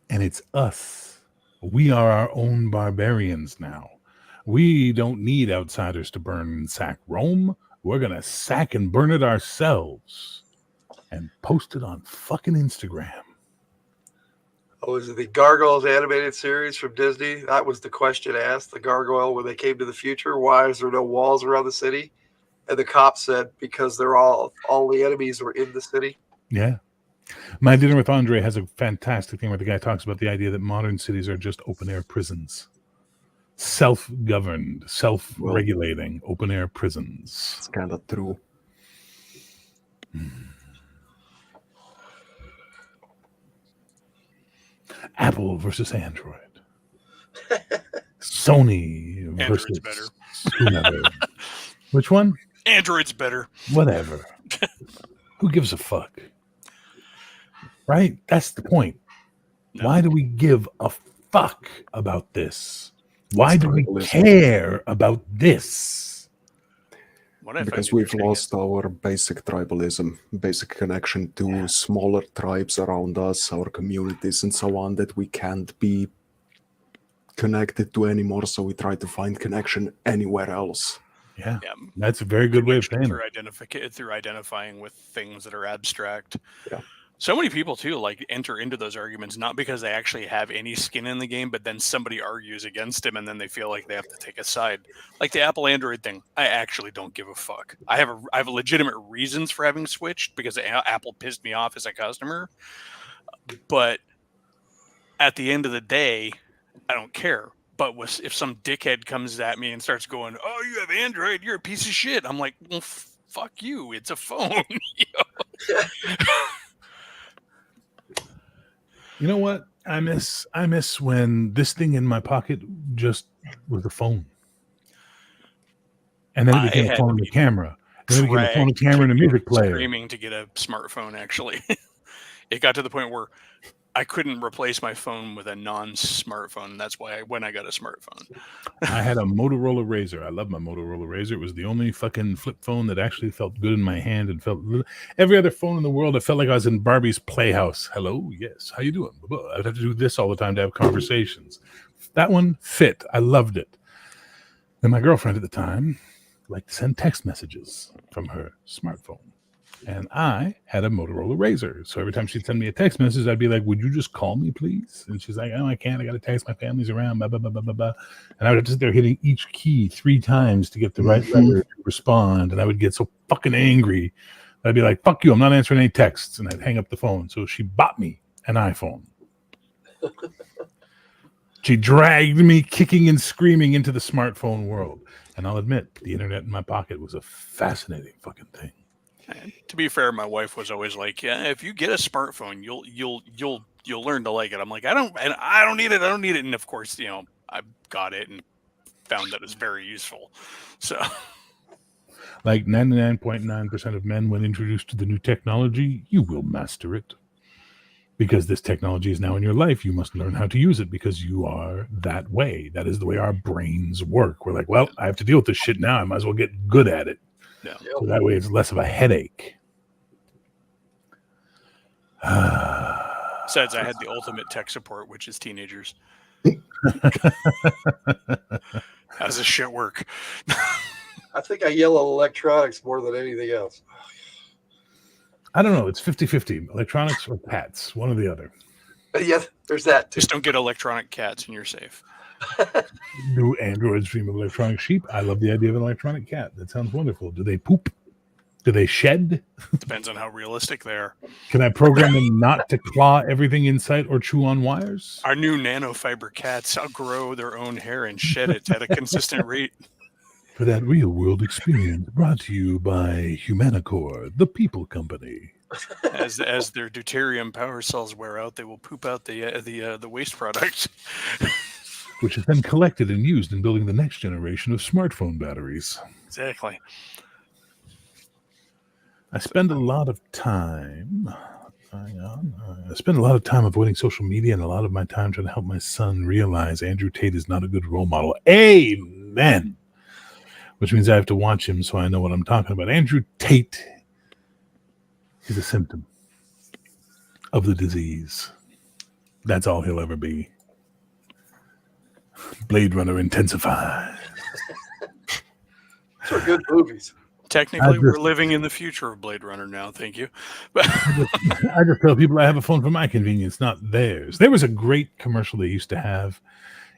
and it's us. We are our own barbarians now. We don't need outsiders to burn and sack Rome. We're going to sack and burn it ourselves and post it on fucking Instagram. Oh, is it the Gargoyles animated series from Disney? That was the question asked. The gargoyle, when they came to the future, why is there no walls around the city? And the cop said, because they're all the enemies were in the city. Yeah. My Dinner with Andre has a fantastic thing where the guy talks about the idea that modern cities are just open-air prisons. Self-governed, self-regulating open-air prisons. It's kind of true. Apple versus Android. Sony Android's versus better. whomever. Which one? Android's better. Whatever. Who gives a fuck? Right? That's the point. No. Why do we give a fuck about this? Why do we care about this? Because we've lost our basic tribalism, basic connection to smaller tribes around us, our communities, and so on, that we can't be connected to anymore, so we try to find connection anywhere else. Yeah, Yeah, that's a very good way of saying through it. through identifying with things that are abstract. Yeah. So many people too like enter into those arguments not because they actually have any skin in the game, but then somebody argues against him, and then they feel like they have to take a side. Like the Apple Android thing, I actually don't give a fuck. I have legitimate reasons for having switched because Apple pissed me off as a customer, but at the end of the day, I don't care. But if some dickhead comes at me and starts going, "Oh, you have Android, you're a piece of shit," I'm like, "Well, fuck you. It's a phone." You know what? I miss when this thing in my pocket just was a phone. And then it became a phone and a camera. And then it became a phone, a camera, and a music player. Screaming to get a smartphone, actually. It got to the point where I couldn't replace my phone with a non-smartphone. That's why when I got a smartphone. I had a Motorola Razr. I love my Motorola Razr. It was the only fucking flip phone that actually felt good in my hand and felt every other phone in the world. I felt like I was in Barbie's playhouse. Hello, yes, how you doing? I'd have to do this all the time to have conversations. That one fit. I loved it. And my girlfriend at the time liked to send text messages from her smartphone. And I had a Motorola Razr. So every time she'd send me a text message, I'd be like, "Would you just call me, please?" And she's like, "Oh, I can't. I got to text. My family's around, blah, blah, blah, blah, blah, blah." And I would have to sit there hitting each key 3 times to get the right letter to respond. And I would get so fucking angry. I'd be like, "Fuck you. I'm not answering any texts." And I'd hang up the phone. So she bought me an iPhone. She dragged me kicking and screaming into the smartphone world. And I'll admit, the internet in my pocket was a fascinating fucking thing. And to be fair, my wife was always like, "Yeah, if you get a smartphone, you'll learn to like it." I'm like, I don't need it. I don't need it. And of course, I got it and found that it was very useful. So, like 99.9% of men, when introduced to the new technology, you will master it. Because this technology is now in your life, you must learn how to use it because you are that way. That is the way our brains work. We're like, well, I have to deal with this shit now. I might as well get good at it. yeah. So that way it's less of a headache. Besides, I had the ultimate tech support, which is teenagers. How does this shit work? I think I yell at electronics more than anything else. I don't know. It's 50-50. Electronics or cats. One or the other. Yeah, there's that too. Just don't get electronic cats and you're safe. Do androids dream of electronic sheep? I love the idea of an electronic cat. That sounds wonderful. Do they poop? Do they shed? Depends on how realistic they are. Can I program them not to claw everything in sight or chew on wires? Our new nanofiber cats outgrow their own hair and shed it at a consistent rate. For that real-world experience, brought to you by Humanicore, the people company. As their deuterium power cells wear out, they will poop out the waste product. Which is then collected and used in building the next generation of smartphone batteries. Exactly. I spend a lot of time. I spend a lot of time avoiding social media and a lot of my time trying to help my son realize Andrew Tate is not a good role model. Amen. Which means I have to watch him so I know what I'm talking about. Andrew Tate is a symptom of the disease. That's all he'll ever be. Blade Runner intensifies. Those are good movies. Technically, we're living in the future of Blade Runner now. Thank you. I just tell people I have a phone for my convenience, not theirs. There was a great commercial they used to have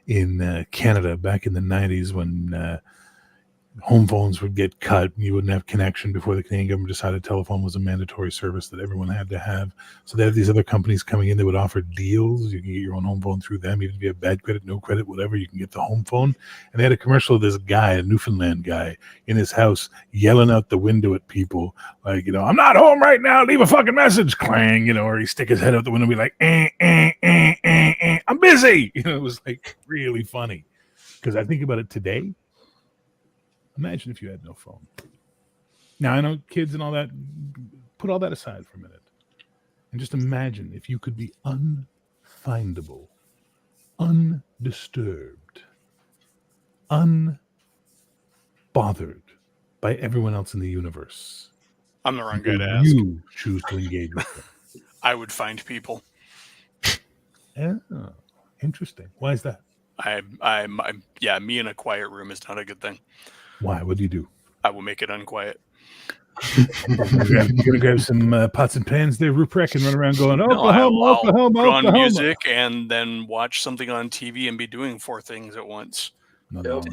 in Canada back in the 90s when home phones would get cut and you wouldn't have connection before the Canadian government decided telephone was a mandatory service that everyone had to have. So they have these other companies coming in that would offer deals. You can get your own home phone through them. Even if you have bad credit, no credit, whatever, you can get the home phone. And they had a commercial of this guy, a Newfoundland guy, in his house yelling out the window at people like, "I'm not home right now. Leave a fucking message." Clang, or he'd stick his head out the window and be like, "I'm busy." It was like really funny. Because I think about it today. Imagine if you had no phone. Now, I know kids and all that, put all that aside for a minute. And just imagine if you could be unfindable, undisturbed, unbothered by everyone else in the universe. I'm the wrong guy to ask. You choose to engage with them. I would find people. Yeah, interesting. Why is that? Me in a quiet room is not a good thing. Why? What do you do? I will make it unquiet. You're gonna grab some pots and pans there, Ruprecht, and run around going, Oklahoma, I'll Oklahoma, put on Oklahoma. music and then watch something on TV and be doing 4 things at once.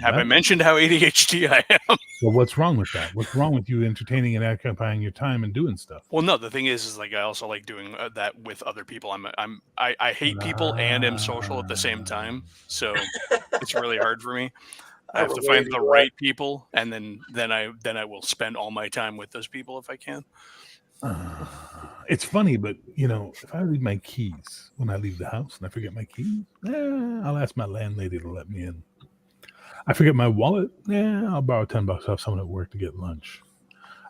Have I mentioned how ADHD I am? Well, what's wrong with that? What's wrong with you entertaining and occupying your time and doing stuff? Well, no. The thing is like I also like doing that with other people. I hate people and am social at the same time, so it's really hard for me. I have to find the right people, and then I will spend all my time with those people if I can. It's funny, but if I leave my keys when I leave the house and I forget my keys, I'll ask my landlady to let me in. I forget my wallet, I'll borrow $10 off someone at work to get lunch.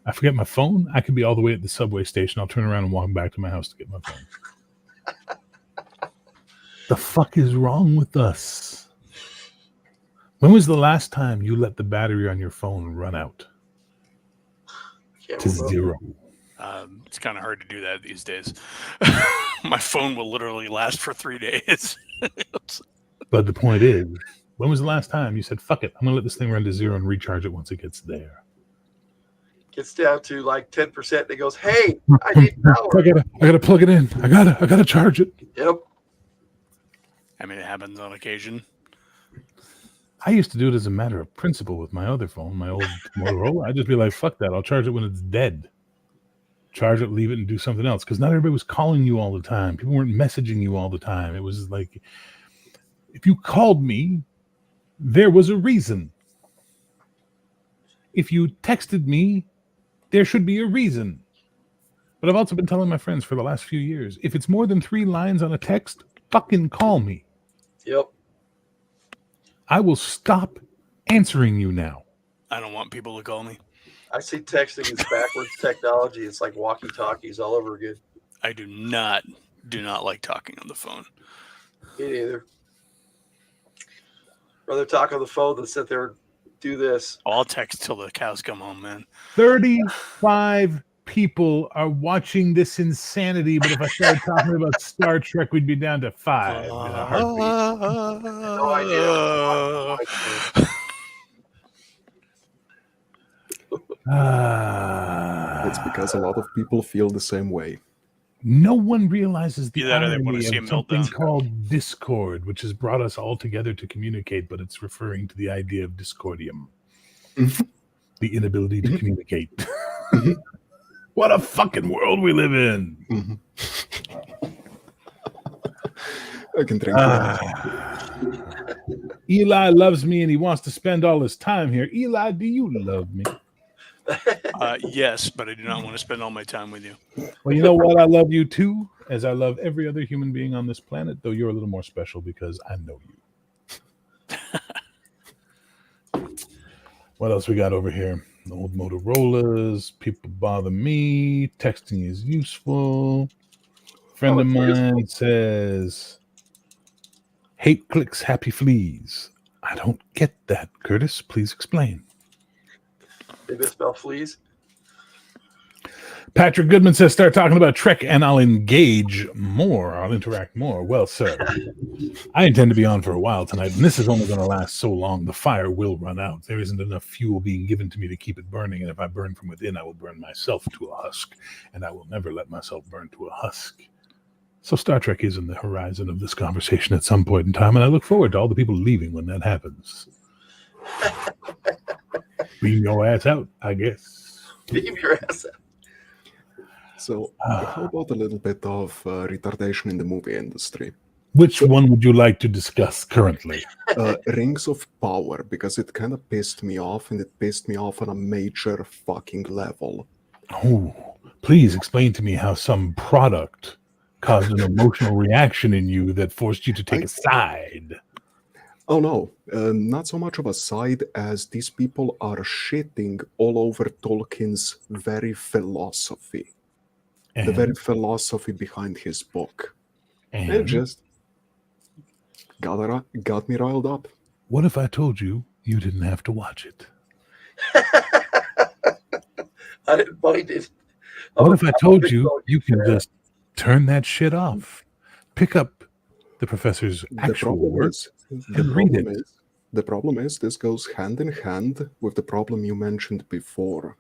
I forget my phone, I could be all the way at the subway station. I'll turn around and walk back to my house to get my phone. The fuck is wrong with us? When was the last time you let the battery on your phone run out to zero? It's kind of hard to do that these days. My phone will literally last for 3 days. But the point is, when was the last time you said, fuck it, I'm going to let this thing run to zero and recharge it once it gets there? Gets down to like 10%. And it goes, hey, I need power. I gotta plug it in. I gotta charge it. Yep. I mean, it happens on occasion. I used to do it as a matter of principle with my other phone, my old Motorola. I'd just be like, fuck that. I'll charge it when it's dead. Charge it, leave it, and do something else. Because not everybody was calling you all the time. People weren't messaging you all the time. It was like, if you called me, there was a reason. If you texted me, there should be a reason. But I've also been telling my friends for the last few years, if it's more than 3 lines on a text, fucking call me. Yep. I will stop answering you now. I don't want people to call me. I see texting is backwards technology. It's like walkie-talkies all over again. I do not like talking on the phone. Me neither. Rather talk on the phone than sit there and do this. I'll text till the cows come home, man. 35 people are watching this insanity, but if I started talking about Star Trek, we'd be down to 5 in a heartbeat. No idea. It's because a lot of people feel the same way. No one realizes the Either they want to irony see of a something meltdown. called Discord, which has brought us all together to communicate, but it's referring to the idea of discordium, the inability to communicate. What a fucking world we live in. I can drink Eli loves me and he wants to spend all his time here. Eli, do you love me? Yes, but I do not want to spend all my time with you. Well, you know what? I love you too, as I love every other human being on this planet, though you're a little more special because I know you. What else we got over here? Old Motorola's, people bother me, texting is useful. Friend of mine says, hate clicks, happy fleas. I don't get that, Curtis. Please explain. They misspell fleas. Patrick Goodman says, start talking about Trek and I'll engage more. I'll interact more. Well, sir, I intend to be on for a while tonight, and this is only going to last so long. The fire will run out. There isn't enough fuel being given to me to keep it burning, and if I burn from within, I will burn myself to a husk, and I will never let myself burn to a husk. So Star Trek is in the horizon of this conversation at some point in time, and I look forward to all the people leaving when that happens. Beam your ass out, I guess. Beam your ass out. So, how about a little bit of retardation in the movie industry? Which one would you like to discuss currently? Rings of Power, because it kind of pissed me off, and it pissed me off on a major fucking level. Oh, please explain to me how some product caused an emotional reaction in you that forced you to take a side. Oh no, not so much of a side as these people are shitting all over Tolkien's very philosophy. And, the very philosophy behind his book. and It just got me riled up. what if I told you you didn't have to watch it? I didn't mind it. What if I told you you can just turn that shit off? Pick up the professor's The actual problem work is, The problem is this goes hand in hand with the problem you mentioned before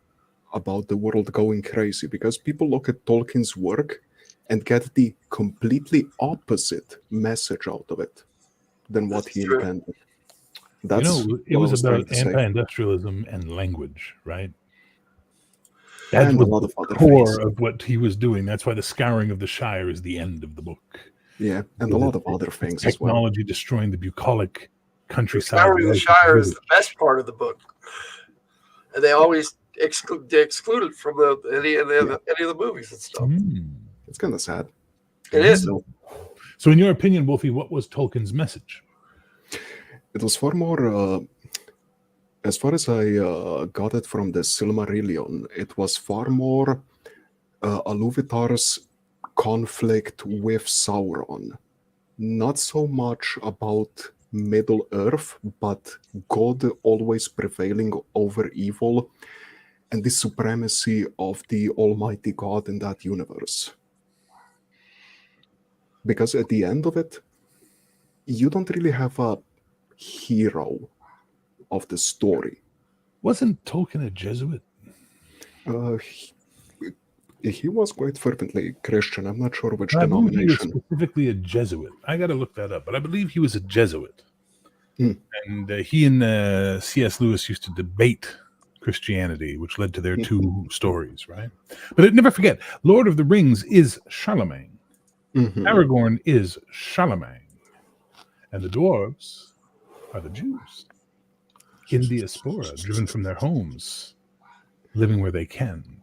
about the world going crazy, because people look at Tolkien's work and get the completely opposite message out of it than what he intended. That's it what I was trying about to say. anti-industrialism and language, right? That's And what a lot the of other core things. of what he was doing. That's why the Scouring of the Shire is the end of the book. Yeah, and a lot of other things as well. Technology destroying the bucolic The countryside. Scouring of the Shire is the best part of the book, and they always exclude it from any of the movies and stuff. It's kind of sad. It is. So, in your opinion, Wolfie, what was Tolkien's message? It was far more, as far as I got it from the Silmarillion, it was far more Iluvatar's conflict with Sauron. Not so much about Middle Earth, but God always prevailing over evil and the supremacy of the Almighty God in that universe. Because at the end of it, you don't really have a hero of the story. Wasn't Tolkien a Jesuit? He was quite fervently Christian. I'm not sure which I believe he was denomination. specifically a Jesuit. I got to look that up, but I believe he was a Jesuit. Hmm. And he and C.S. Lewis used to debate Christianity, which led to their two stories, right? But never forget, Lord of the Rings is Charlemagne. Aragorn is Charlemagne. And the dwarves are the Jews in diaspora, driven from their homes, living where they can.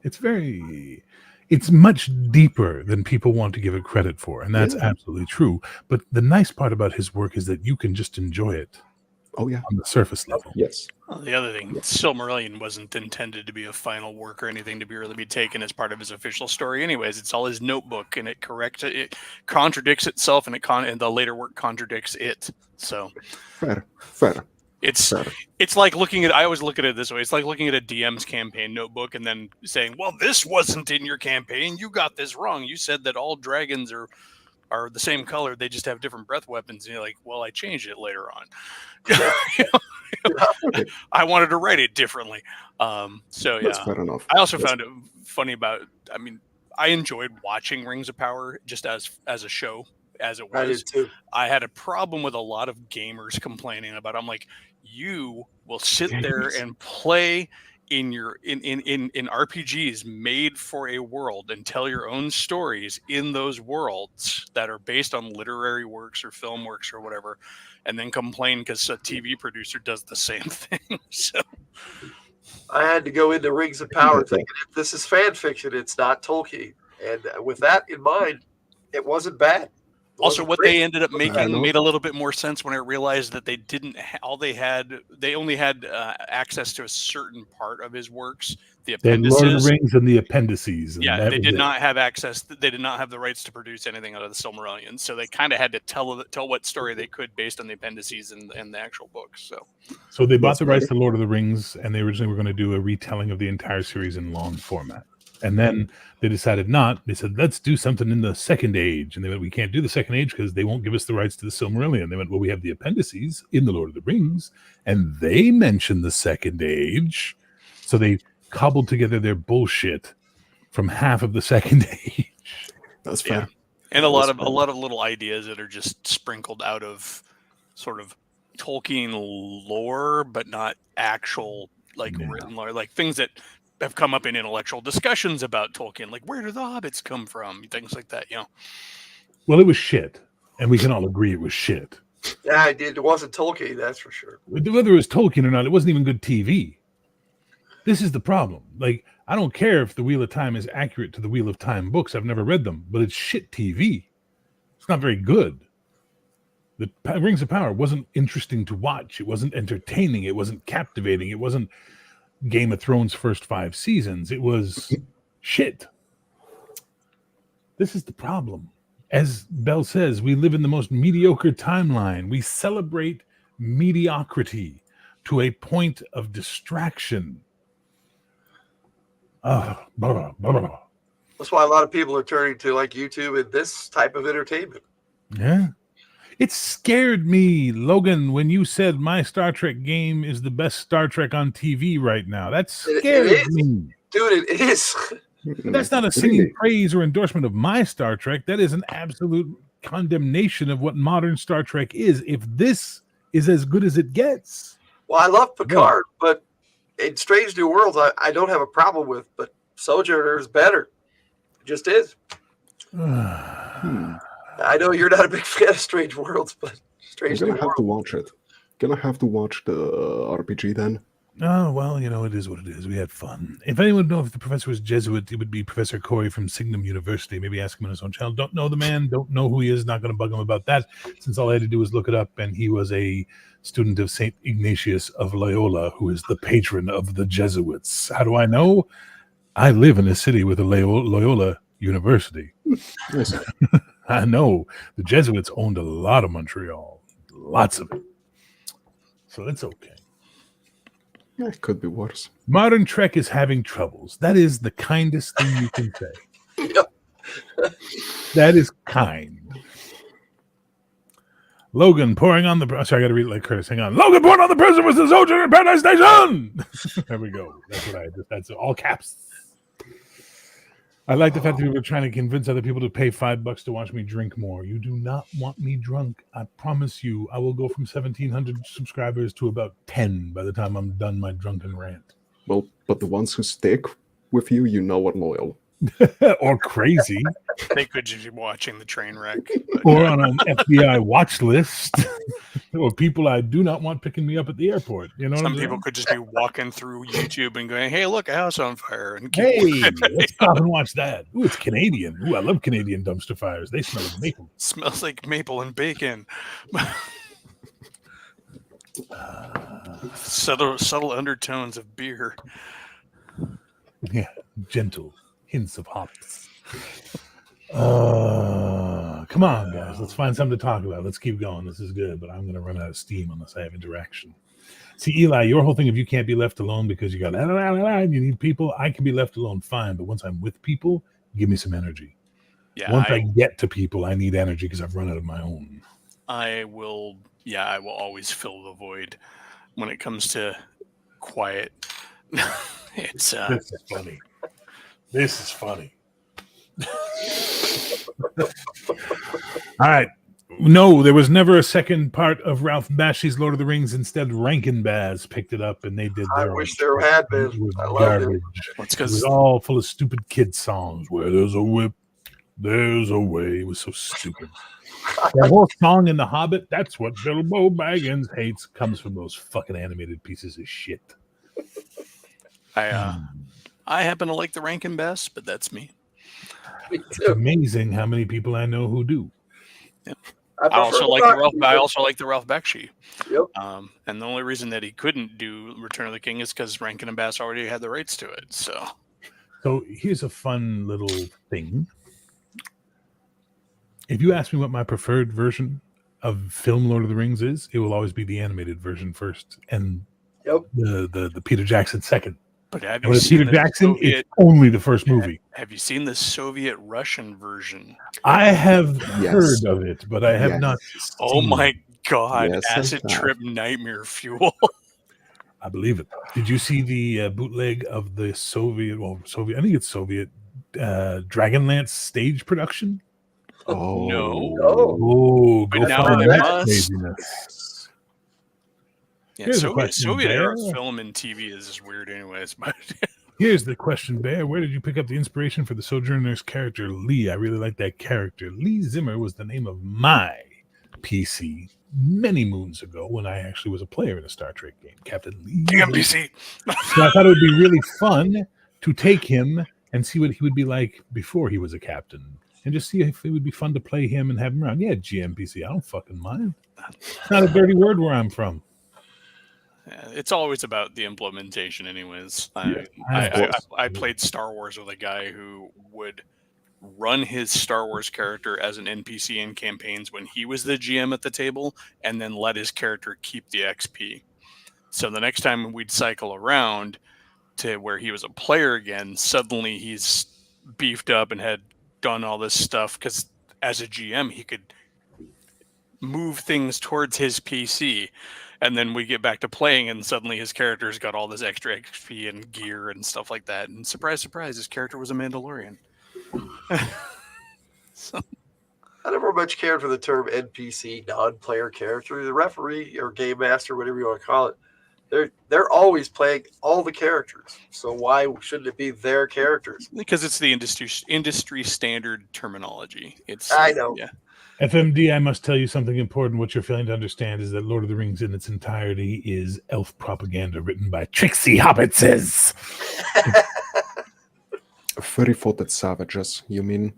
It's much deeper than people want to give it credit for, and that's absolutely true. But the nice part about his work is that you can just enjoy it. Oh yeah, on the surface level. Yes. Well, the other thing, Silmarillion wasn't intended to be a final work or anything to really be taken as part of his official story. Anyways, it's all his notebook, and it contradicts itself, and and the later work contradicts it. So fair. It's like looking at. I always look at it this way. It's like looking at a DM's campaign notebook and then saying, "Well, this wasn't in your campaign. You got this wrong. You said that all dragons are the same color. They just have different breath weapons." And you're like, "Well, I changed it later on. I wanted to write it differently." So That's fair enough. I also found it funny about. I mean, I enjoyed watching Rings of Power just as a show. As it was, I did too. I had a problem with a lot of gamers complaining about. I'm like, you will sit there and play in RPGs made for a world and tell your own stories in those worlds that are based on literary works or film works or whatever, and then complain because a TV producer does the same thing. So I had to go into Rings of Power thinking, if this is fan fiction, it's not Tolkien. And with that in mind, it wasn't bad. Also, what they ended up making made a little bit more sense when I realized that they didn't. They only had access to a certain part of his works, the appendices. Lord of the Rings and the appendices. Yeah, they did not have access. They did not have the rights to produce anything out of the Silmarillion, so they kind of had to tell what story they could based on the appendices and the actual books. So they bought the rights to Lord of the Rings, and they originally were going to do a retelling of the entire series in long format. And then they decided not. They said, let's do something in the Second Age. And they went, we can't do the Second Age because they won't give us the rights to the Silmarillion. They went, well, we have the appendices in the Lord of the Rings, and they mention the Second Age. So they cobbled together their bullshit from half of the Second Age. That's fair. Yeah. And a lot of little ideas that are just sprinkled out of sort of Tolkien lore, but not actual written lore, like things that have come up in intellectual discussions about Tolkien, like where do the hobbits come from, things like that. Well, it was shit, and we can all agree it was shit. Yeah, it wasn't Tolkien, that's for sure. Whether it was Tolkien or not, it wasn't even good TV. This is the problem. Like, I don't care if the Wheel of Time is accurate to the Wheel of Time books. I've never read them, but it's shit TV. It's not very good. The Rings of Power wasn't interesting to watch. It wasn't entertaining. It wasn't captivating. It wasn't Game of Thrones' first 5 seasons. It was shit. This is the problem. As Bell says, we live in the most mediocre timeline. We celebrate mediocrity to a point of distraction. Blah, blah, blah. That's why a lot of people are turning to like YouTube and this type of entertainment. Yeah. It scared me, Logan, when you said my Star Trek game is the best Star Trek on TV right now. That scared is. me. Dude, it is. But that's not a singing praise or endorsement of my Star Trek. That is an absolute condemnation of what modern Star Trek is. If this is as good as it gets. Well, I love Picard, but in Strange New Worlds, I don't have a problem with, but Sojourner is better. It just is. I know you're not a big fan of Strange Worlds, but Strange New I'm gonna have to Worlds. watch it. Gonna have to watch the RPG then. Oh, well, it is what it is. We had fun. If anyone would know if the professor was Jesuit, it would be Professor Corey from Signum University. Maybe ask him on his own channel. Don't know the man, don't know who he is, not going to bug him about that, since all I had to do was look it up, and he was a student of St. Ignatius of Loyola, who is the patron of the Jesuits. How do I know? I live in a city with a Loyola University. Yes. I know the Jesuits owned a lot of Montreal, lots of it. So it's okay. It could be worse. Modern Trek is having troubles. That is the kindest thing you can say. Yep. That is kind. Logan pouring on the... Sorry, I got to read it like Curtis. Hang on. Logan pouring on the prison was the soldier in Paradise Station! There we go. That's what I did. That's all caps. I like the fact that people are trying to convince other people to pay $5 to watch me drink more. You do not want me drunk. I promise you, I will go from 1,700 subscribers to about 10 by the time I'm done my drunken rant. Well, but the ones who stick with you, are loyal. Or crazy. They could just be watching the train wreck. Or on an FBI watch list. Or people I do not want picking me up at the airport. You know, Some people could just be walking through YouTube and going, "Hey, look, a house on fire!" And Hey, let's stop and watch that. Ooh, it's Canadian. Ooh, I love Canadian dumpster fires. They smell like maple. Smells like maple and bacon. Subtle undertones of beer. Yeah, gentle hints of hops. Come on, guys. Let's find something to talk about. Let's keep going. This is good, but I'm going to run out of steam unless I have interaction. See, Eli, your whole thing of you can't be left alone because you got and you need people. I can be left alone, fine, but once I'm with people, give me some energy. Yeah, Once I get to people, I need energy because I've run out of my own. I will always fill the void when it comes to quiet. It's This is funny. This is funny. All right. No, there was never a second part of Ralph Bakshi's Lord of the Rings. Instead, Rankin Bass picked it up and they did I their own wish there shit. had been. It was I loved garbage. it. It's It was because all full of stupid kid songs. Where there's a whip, there's a way. It was so stupid. That whole song in The Hobbit, that's what Bilbo Baggins hates, comes from those fucking animated pieces of shit. I happen to like the Rankin Bass, but that's me. Me It's too. amazing how many people I know who do. I also like the Ralph Bakshi. Yep. And the only reason that he couldn't do Return of the King is because Rankin and Bass already had the rights to it. So here's a fun little thing. If you ask me what my preferred version of film Lord of the Rings is, it will always be the animated version first, and Yep. the Peter Jackson second. but have And you with seen Peter the Jackson, Soviet, it's only the first movie. have you seen the Soviet Russian version? I have Yes. heard of it, but I have Yes. not. Oh seen my it. god, Yes, I acid have. trip nightmare fuel. I believe it. Did you see the bootleg of the Soviet? I think it's Soviet Dragonlance stage production. Oh. No. Oh, go But now find I that must. craziness. Yeah, Here's a question, Soviet era Bear. film and TV is just weird anyways, but Here's the question, Bear. Where did you pick up the inspiration for the Sojourner's character, Lee? I really like that character. Lee Zimmer was the name of my PC many moons ago when I actually was a player in a Star Trek game, Captain Lee. TMBC. So I thought it would be really fun to take him and see what he would be like before he was a captain. And just see if it would be fun to play him and have him around. Yeah, GMPC. I don't fucking mind. It's not a dirty word where I'm from. Yeah, it's always about the implementation, anyways. Yeah, I played Star Wars with a guy who would run his Star Wars character as an NPC in campaigns when he was the GM at the table, and then let his character keep the XP. So the next time we'd cycle around to where he was a player again, suddenly he's beefed up and had done all this stuff because as a GM he could move things towards his PC. And then we get back to playing, and suddenly his character's got all this extra XP and gear and stuff like that. And surprise, surprise, his character was a Mandalorian. So, I never much cared for the term NPC, non-player character. The referee or game master, whatever you want to call it, they're always playing all the characters. So why shouldn't it be their characters? because it's the industry standard terminology. I know. Yeah. FMD, I must tell you something important. What you're failing to understand is that Lord of the Rings in its entirety is elf propaganda written by tricksy hobbitses. Furry-footed savages, you mean?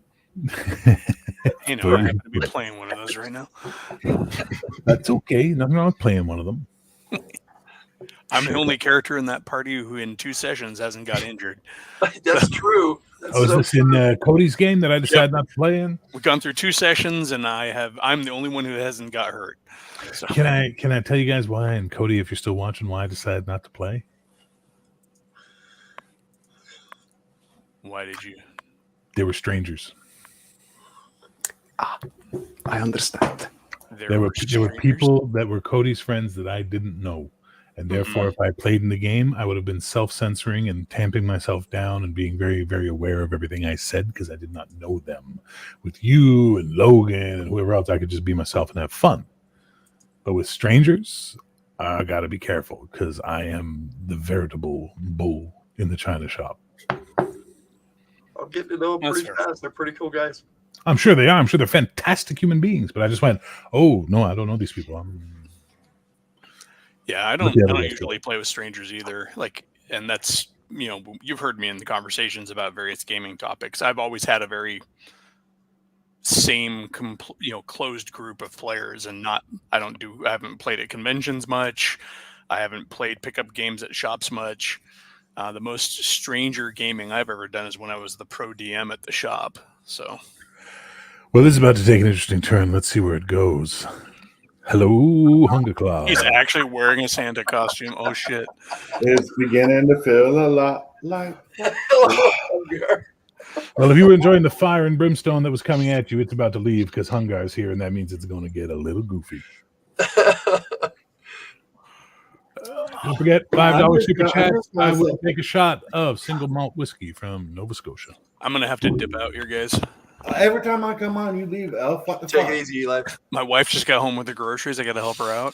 You know, I happen to be playing one of those right now. That's okay. Nothing wrong with playing one of them. I'm the only character in that party who in 2 sessions hasn't got injured. That's true. That's Oh, is this in Cody's game that I decided not to play in? We've gone through 2 sessions, and I'm the only one who hasn't got hurt. So Can I tell you guys why? And Cody, if you're still watching, why I decided not to play? why did you? They were strangers. I understand. There were people that were Cody's friends that I didn't know. And therefore, if I played in the game, I would have been self-censoring and tamping myself down and being very, very aware of everything I said because I did not know them. With you and Logan and whoever else, I could just be myself and have fun. But with strangers, I got to be careful because I am the veritable bull in the china shop. I'm getting to know them pretty fast. They're pretty cool guys. I'm sure they are. I'm sure they're fantastic human beings. But I just went, oh, no, I don't know these people. Yeah, I don't usually play with strangers either. And that's, you've heard me in the conversations about various gaming topics. I've always had a very same, closed group of players, and I haven't played at conventions much. I haven't played pickup games at shops much. The most stranger gaming I've ever done is when I was the pro DM at the shop. So, well, this is about to take an interesting turn. Let's see where it goes. Hello, Hunger Claw. He's actually wearing a Santa costume. Oh, shit. It's beginning to feel a lot like... Well, if you were enjoying the fire and brimstone that was coming at you, it's about to leave because Hungar is here, and that means it's going to get a little goofy. Don't forget, $5 super chat. I will take a shot of single malt whiskey from Nova Scotia. I'm going to have to dip out here, guys. Every time I come on, you leave, Elf. What the Take fuck? it easy, Eli. My wife just got home with the groceries. I got to help her out.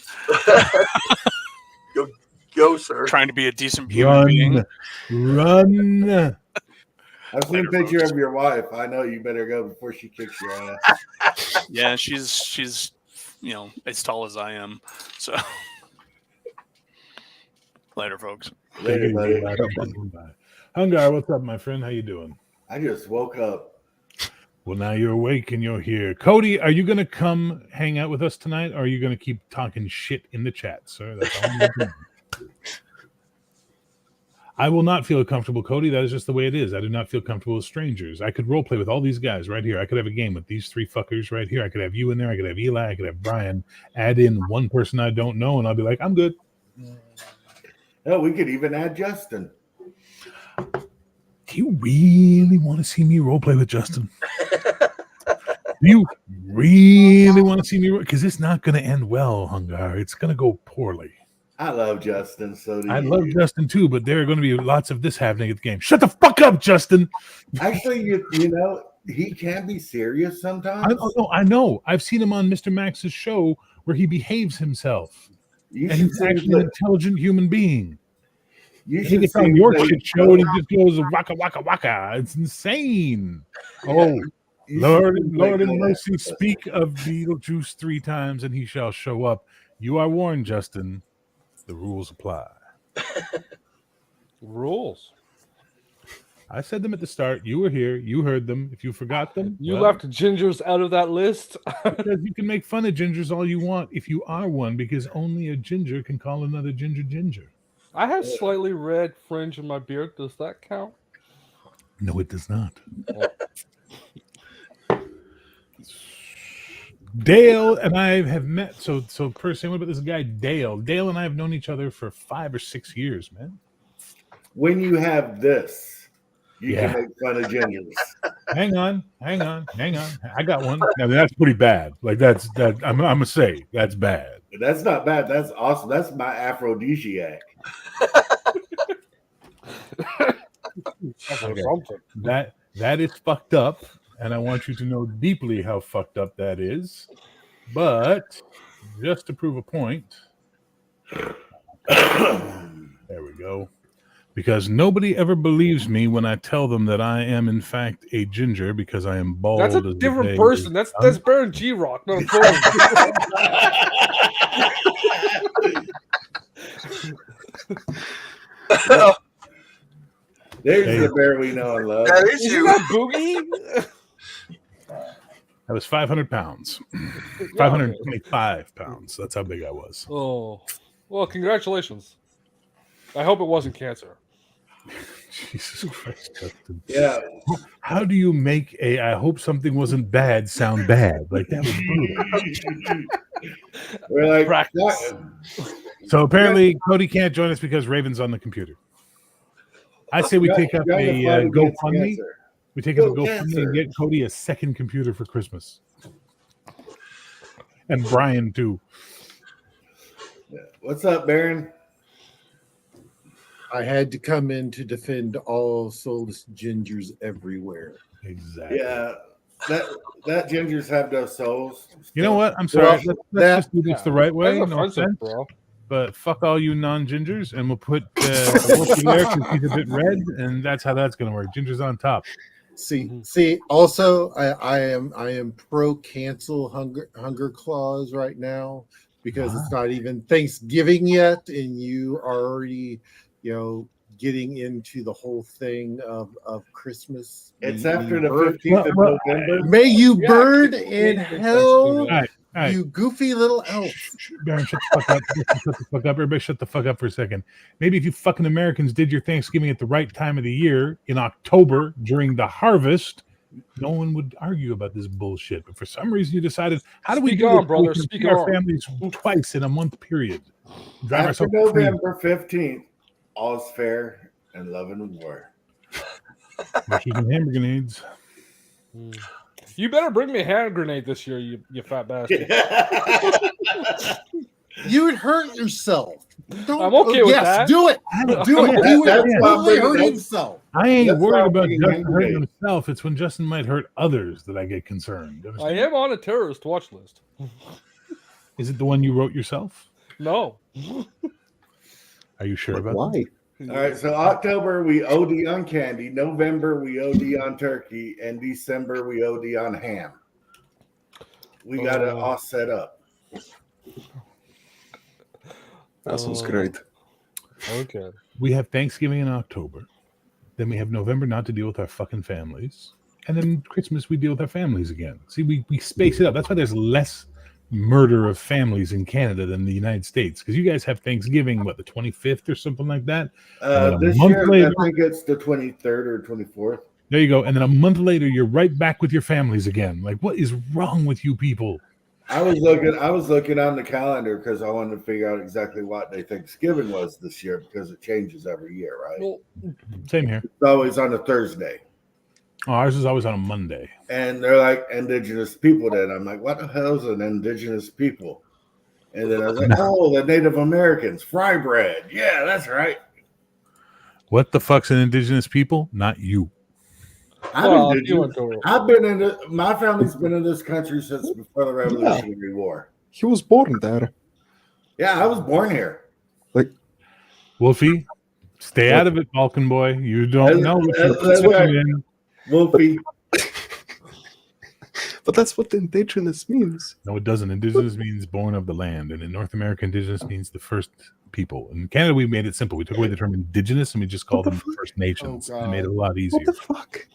Go, sir. Trying to be a decent human being. Run. I've seen a picture of your wife. I know you better go before she kicks your ass. Yeah, she's as tall as I am. So later, folks. Later, buddy. Hungar, what's up, my friend? How you doing? I just woke up. Well, now you're awake and you're here. Cody, are you going to come hang out with us tonight, or are you going to keep talking shit in the chat, sir? That's all I'm doing. I will not feel comfortable, Cody. That is just the way it is. I do not feel comfortable with strangers. I could roleplay with all these guys right here. I could have a game with these 3 fuckers right here. I could have you in there. I could have Eli. I could have Brian. Add in one person I don't know, and I'll be like, I'm good. Oh, we could even add Justin. Do you really want to see me roleplay with Justin? Do you really want to see me? Because it's not going to end well, Hungar. It's going to go poorly. I love Justin. So do I you. love Justin too, but there are going to be lots of this happening at the game. Shut the fuck up, Justin. Actually, you know, he can be serious sometimes. I know. I've seen him on Mr. Max's show where he behaves himself. You And should he's see actually an the- intelligent human being. You He should gets see on your the- shit show and he just goes waka waka waka. It's insane. Oh, You Lord, should see Lord in the- mercy, speak of Beetlejuice 3 times and he shall show up. You are warned, Justin. The rules apply. Rules. I said them at the start. You were here. You heard them. If you forgot them, You well, left gingers out of that list. because you can make fun of gingers all you want if you are one, because only a ginger can call another ginger ginger. I have slightly red fringe in my beard. Does that count? No, it does not. Dale and I have met. So personally, what about this guy Dale? Dale and I have known each other for 5 or 6 years, man. When you have this, you Yeah. can make fun of gingers. hang on. I got one. Now that's pretty bad. Like that. I'm gonna say that's bad. That's not bad. That's awesome. That's my aphrodisiac. That's Okay. something. That is fucked up, and I want you to know deeply how fucked up that is. But just to prove a point, there we go. Because nobody ever believes me when I tell them that I am in fact a ginger because I am bald. That's a as the different day person. is That's done. Baron G Rock, not a Conan. There's Hey. the bear we know and love. That is Isn't you. that Boogie? I was 500 pounds, Yeah, okay. 525 pounds. That's how big I was. Oh, well, congratulations. I hope it wasn't cancer. Jesus Christ, Justin. Yeah. How do you make a I hope something wasn't bad sound bad? Like that was brutal. We're like, Practice. So apparently Cody can't join us because Raven's on the computer. I say we take up trying to a fight against GoFundMe. cancer. We take up a Go GoFundMe and cancer. get Cody a second computer for Christmas. And Brian too. What's up, Baron? I had to come in to defend all soulless gingers everywhere. Exactly. Yeah. That gingers have no souls. You know what? I'm sorry. Well, let's that- just do this the right way. That's No offensive, offense. bro. But fuck all you non-gingers, and we'll put Wolfie there because he's a bit red, and that's how that's going to work. Ginger's on top. See. Also, I am pro cancel hunger clause right now because it's not even Thanksgiving yet, and you are already, getting into the whole thing of Christmas. It's You after the burn- 15th of Well, November. May you Yeah, burn it's in Thanksgiving. hell, All right. you goofy little elf. Baron, shut the fuck up. Shut the fuck up. Everybody shut the fuck up for a second. Maybe if you fucking Americans did your Thanksgiving at the right time of the year, in October, during the harvest, no one would argue about this bullshit. But for some reason, you decided, how do we Speak do on, this? brother, We can speak see our on. families twice in a month period. Drive After ourselves crazy. November 15th, all's fair and love and war. We're shooting hand grenades. You better bring me a hand grenade this year, you fat bastard. You would hurt yourself. Don't, I'm okay with yes, that. do it. Do it. Yeah, He would that's why I'm totally bringing hurt that- himself. I ain't That's why worried I'm about bringing Justin hand hurting grenade. himself. It's when Justin might hurt others that I get concerned. I Understand? am on a terrorist watch list. Is it the one you wrote yourself? No. Are you sure But about that? why? All right, so October we OD on candy, November we OD on turkey, and December we OD on ham. We got it all set up. That sounds Oh. great. Okay. We have Thanksgiving in October. Then we have November not to deal with our fucking families. And then Christmas we deal with our families again. See, we space it out. That's why there's less murder of families in Canada than the United States. Because you guys have Thanksgiving, what, the 25th or something like that? And then a This month year, later- I think it's the 23rd or 24th. There you go. And then a month later, you're right back with your families again. Like, what is wrong with you people? I was looking on the calendar because I wanted to figure out exactly what day Thanksgiving was this year because it changes every year, right? Well, Same here. It's always on a Thursday. Oh, ours is always on a Monday. And they're like Indigenous people then. I'm like, what the hell is an Indigenous people? And then I was like, oh, the Native Americans, fry bread. Yeah, that's right. What the fuck's an indigenous people? Not you. I'm well, you indigenous. went to I've been in my family's been in this country since before the Revolutionary War. He was born there. Yeah, I was born here. Wolfie, stay out of it, Balkan boy. You don't know what you're That's right. putting in. Wolfie. But that's what indigenous means. No, it doesn't. Indigenous means born of the land. And in North America, indigenous means the first people. In Canada, we made it simple. We took away the term indigenous and we just called What the them First Nations. Oh, and made it a lot easier. What the fuck?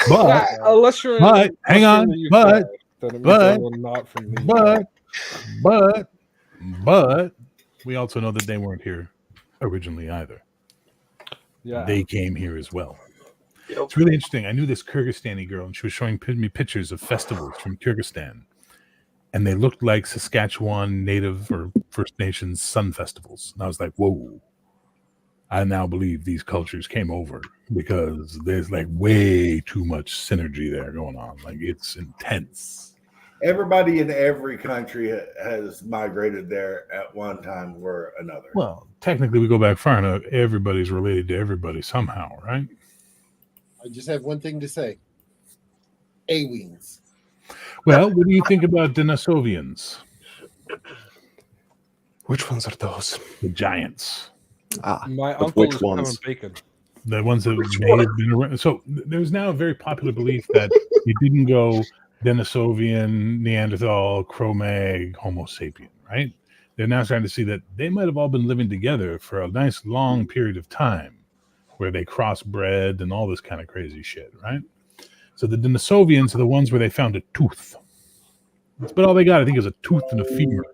But, yeah, unless you're in but, hang on, the UK, but, then it means but, they will not from the but, we also know that they weren't here originally either. yeah. They came here as well. Yep. It's really interesting. I knew this Kyrgyzstani girl, and she was showing me pictures of festivals from Kyrgyzstan, and they looked like Saskatchewan Native or First Nations sun festivals. And I was like, "Whoa, I now believe these cultures came over because there's like way too much synergy there going on. Like it's intense. Everybody in every country has migrated there at one time or another. Well, technically, we go back far enough. Everybody's related to everybody somehow, right? I just have one thing to say. A-Wings. Well, what do you think about Denisovians? Which ones are those? The giants. My But uncle which is ones? Kevin Bacon. The ones that may have been around. So there's now a very popular belief that you didn't go Denisovian, Neanderthal, Cro-Mag, Homo sapien, right? They're now starting to see that they might have all been living together for a nice long period of time where they crossbred and all this kind of crazy shit, right? So the Denisovians are the ones where they found a tooth. That's about all they got, I think, is a tooth and a femur.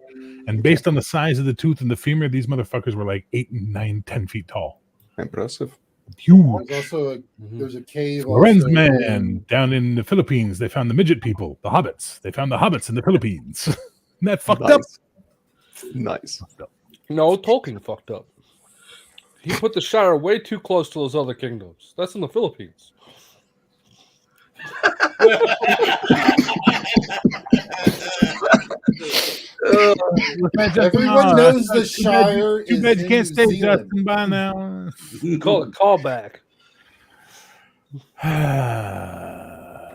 And based on the size of the tooth and the femur, these motherfuckers were like 8, 9, 10 feet tall. Impressive. Huge. There's also there's a cave. Lorenz also man down in the Philippines, they found the midget people, the hobbits. They found the hobbits in the Philippines. Isn't that fucked up? Nice. No, Tolkien fucked up. He put the Shire way too close to those other kingdoms. That's in the Philippines. Everyone knows the Shire Too is bad you in can't New stay Zealand. Justin by now. Call it callback.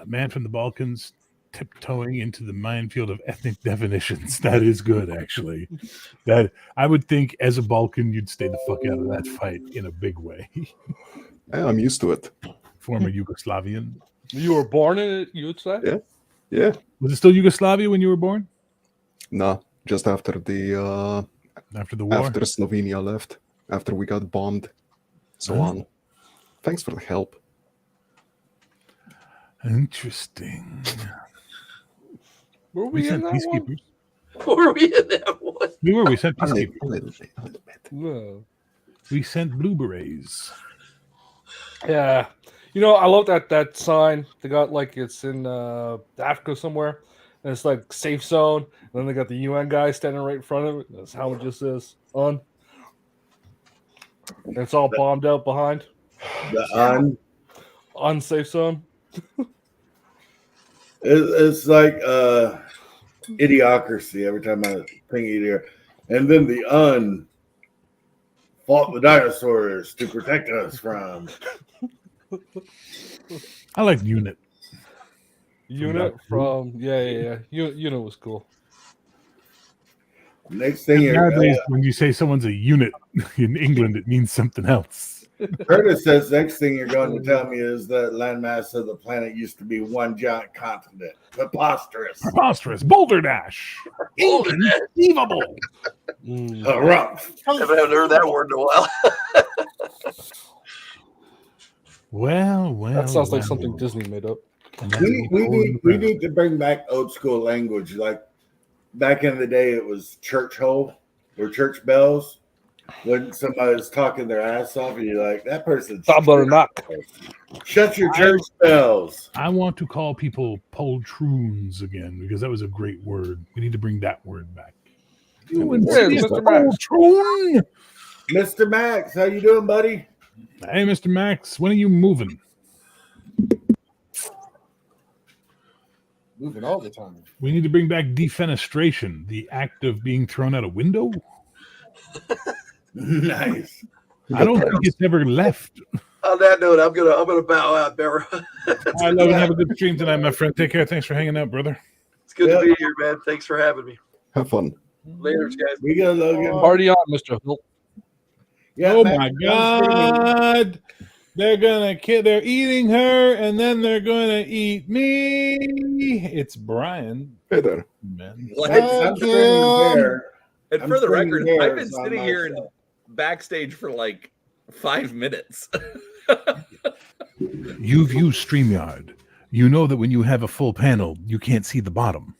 Man from the Balkans tiptoeing into the minefield of ethnic definitions. That is good, actually. That I would think as a Balkan, you'd stay the fuck out of that fight in a big way. Yeah, I'm used to it. Former Yugoslavian. You were born in it, you would say? Yeah. Yeah. Was it still Yugoslavia when you were born? No, just after the After the war? after Slovenia left, after we got bombed, so Oh. on. Thanks for the help. Interesting. Were We we in sent that one? peacekeepers. Were we in that one? We sent A little, peacekeepers. a little bit. No. We sent blue berets. Yeah. You know, I love that sign. They got like it's in Africa somewhere. And it's like safe zone. And then they got the UN guy standing right in front of it. That's how it just is on. And it's all bombed out behind. The Unsafe zone. it's like idiocracy every time I think idiot. And then the fought the dinosaurs to protect us from. I like unit. Unit from yeah. Unit was cool. Next thing you Nowadays, when you say someone's a unit in England, it means something else. Curtis says next thing you're going to tell me is that landmass of the planet used to be one giant continent. Preposterous. Preposterous. Boulder Dash. Inconceivable. Rough. I haven't heard that word in a while. Well. That sounds like something Disney made up. We need to bring back old school language. Like back in the day, it was church hole or church bells. When somebody's talking their ass off, and you're like, that person's Stop or knock. shut your church bells. I want to call people poltroons again because that was a great word. We need to bring that word back. Hey, Mr. Max. Poltroon. Mr. Max, how you doing, buddy? Hey, Mr. Max, when are you moving? Moving all the time. We need to bring back defenestration, the act of being thrown out a window. Nice. I don't think it's ever left. On that note, I'm gonna bow out, Barrow. I love and have a good stream tonight, my friend. Take care. Thanks for hanging out, brother. It's good to be here, man. Thanks for having me. Have fun. Later, guys. We got Logan. Party on, Mr. Hill. Yeah, Oh Max, my I'm streaming. God! They're gonna kill. They're eating her, and then they're gonna eat me. It's Brian, Hey there. man. What? I'm streaming there. And I'm for the streaming record, there I've been on sitting my here in stuff. backstage for like 5 minutes. You've used StreamYard. You know that when you have a full panel, you can't see the bottom.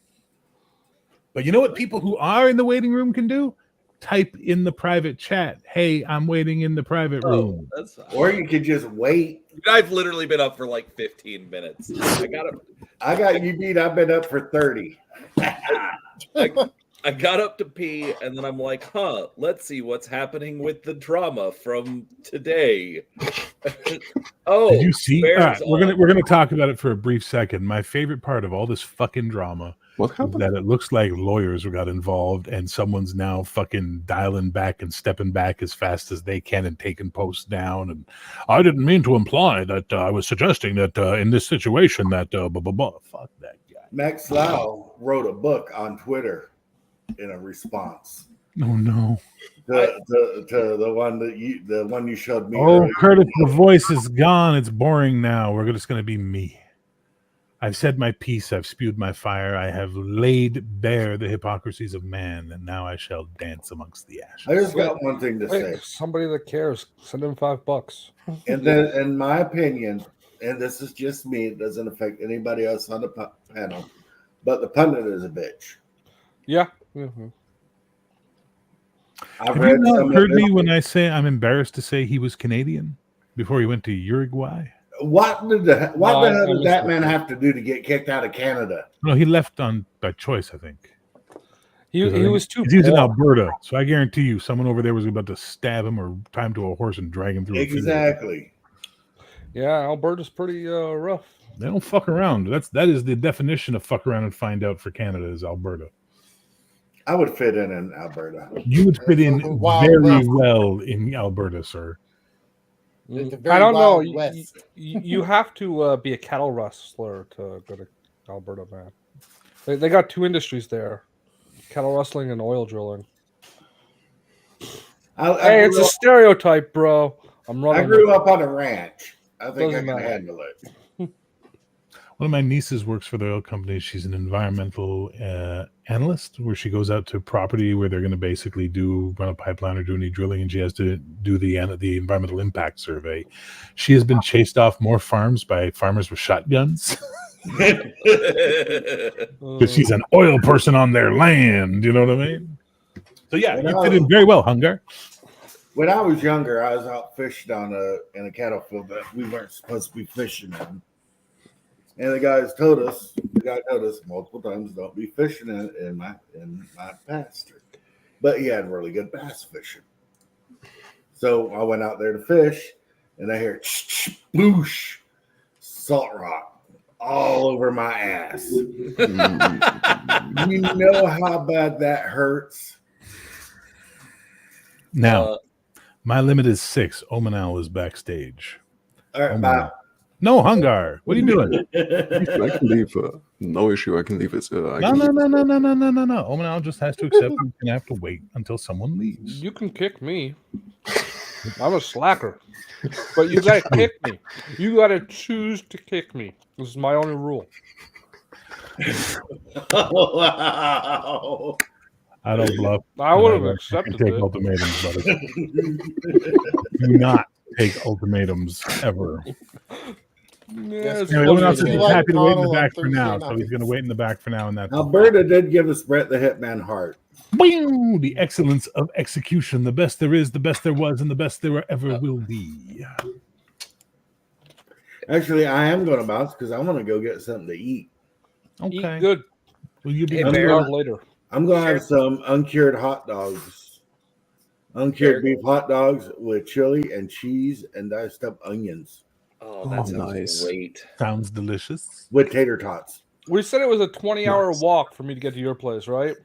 But you know what people who are in the waiting room can do? Type in the private chat, hey, I'm waiting in the private Oh, room. that's fine. Or you could just wait. I've literally been up for like 15 minutes. I got you beat. I've been up for 30. I got up to pee, and then I'm like, huh, let's see what's happening with the drama from today. Oh, Did you see? All right, Bears we're gonna talk about it for a brief second. My favorite part of all this fucking drama What is happened? that it looks like lawyers got involved, and someone's now fucking dialing back and stepping back as fast as they can and taking posts down. And I didn't mean to imply that I was suggesting that in this situation that blah blah blah. Fuck that guy. Max Lau wrote a book on Twitter in a response Oh no. to the one you showed me. Oh, earlier. Curtis, the voice is gone. It's boring now. We're just going to be me. I've said my piece. I've spewed my fire. I have laid bare the hypocrisies of man, and now I shall dance amongst the ashes. I just got one thing to say. Hey, somebody that cares, send him $5. And then, in my opinion, and this is just me, it doesn't affect anybody else on the panel, but the pundit is a bitch. Yeah. Mhm. I've Have you read not some heard of me it. when I say I'm embarrassed to say he was Canadian before he went to Uruguay? What No, the hell I did that missed man it. have to do to get kicked out of Canada? No, he left on by choice, I think. He 'Cause I he think was too he's in poor. Alberta, so I guarantee you, someone over there was about to stab him or tie him to a horse and drag him through. A field. Exactly. Yeah, Alberta's pretty rough. They don't fuck around. That is the definition of fuck around and find out for Canada is Alberta. I would fit in Alberta. You would fit in Wild very West. well in Alberta, sir. It's a very I don't know. Wild You, West. you have to be a cattle rustler to go to Alberta, man. They got two industries there: cattle rustling and oil drilling. Hey, it's a stereotype, bro. I'm I running. grew with up on a ranch. I think Doesn't I can matter. handle it. One of my nieces works for the oil company. She's an environmental analyst, where she goes out to property where they're going to basically run a pipeline or do any drilling, and she has to do the environmental impact survey. She has been chased off more farms by farmers with shotguns it. because she's an oil person on their land. You know what I mean? So yeah, you fit in very well, Hungar. When I was younger, I was out fishing in a cattle field that we weren't supposed to be fishing in. And the guy told us multiple times, don't be fishing in my pasture. But he had really good bass fishing. So I went out there to fish, and I hear sploosh, salt rock all over my ass. You know how bad that hurts? Now, my limit is 6. Omanal is backstage. All right, Oh, bye. No, Hungar. What are you doing? I can leave. No issue. I can leave it. No. Omanal just has to accept he's gonna have to wait until someone leaves. You can kick me. I'm a slacker, but you gotta kick me. You gotta choose to kick me. This is my only rule. Wow. I don't bluff. I would have I accepted take it. ultimatums, buddy. Do not take ultimatums ever. Yeah, it's Anyway, what Omanal you says do. he's like happy to wait in the Connell on back for Thursday now, so night. he's going to wait in the back for now, and that's Alberta did give us Brett the Hitman Hart. Boing! The excellence of execution, the best there is, the best there was, and the best there ever will be. Actually, I am going to bounce because I want to go get something to eat. Eat Okay. good. Will you be Hey, I'm Bear. out later. I'm going to have some uncured hot dogs. Uncured beef hot dogs with chili and cheese and diced up onions Oh, that Oh, sounds nice. great. Sounds delicious. with tater tots. We said it was a 20-hour Nice. walk for me to get to your place, right?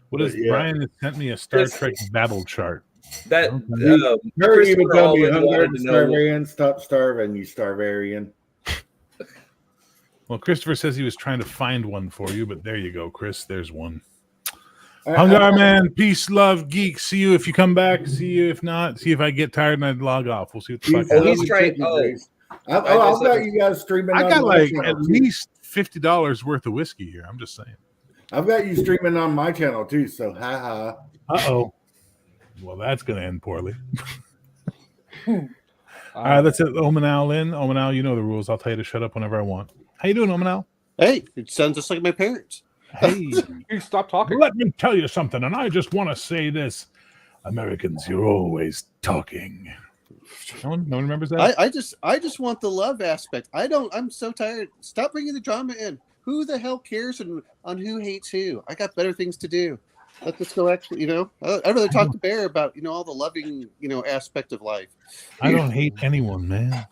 What is Yeah. Brian has sent me a Star This- Trek Babel chart. That Okay. Her even Christopher told me always hunger wanted and to know. starvarian, stop starving, you starvarian. Well, Christopher says he was trying to find one for you, but there you go, Chris. There's one. I- Hungar man, peace, love, geek. See you if you come back. See you if not. See if I get tired and I log off. We'll see what the fuck He's Oh, happens. he's trying- oh. I've got you guys streaming. I on got my like channel, at too. least $50 worth of whiskey here. I'm just saying. I've got you streaming on my channel too. So haha. Uh-oh. Well, that's going to end poorly. All right, let's hit Omanal in. Omanal, you know the rules. I'll tell you to shut up whenever I want. How you doing, Omanal? Hey, it sounds just like my parents. Hey, You stop talking. let me tell you something, and I just want to say this. Americans, you're always talking. No one remembers that. I just want the love aspect. I'm so tired. Stop bringing the drama in. Who the hell cares on who hates who? I got better things to do. Let this go. Actually, I'd rather talk to Bear about all the loving aspect of life. I don't hate anyone, man.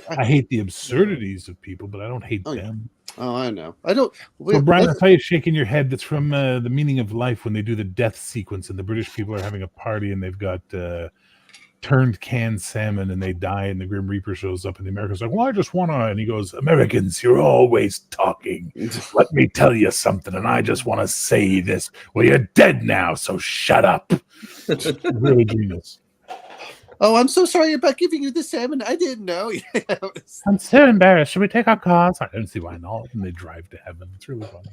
I hate the absurdities of people, but I don't hate Oh, yeah. them. Oh, I know. I don't. So, Brian, I saw you shaking your head. That's from The Meaning of Life when they do the death sequence and the British people are having a party and they've got turned canned salmon and they die and the Grim Reaper shows up and the Americans like, well, I just want to. And he goes, Americans, you're always talking. Let me tell you something. And I just want to say this. Well, you're dead now, so shut up. It's really genius. Oh, I'm so sorry about giving you the salmon. I didn't know. I'm so embarrassed. Should we take our cars? I don't see why not. And they drive to heaven. It's really funny.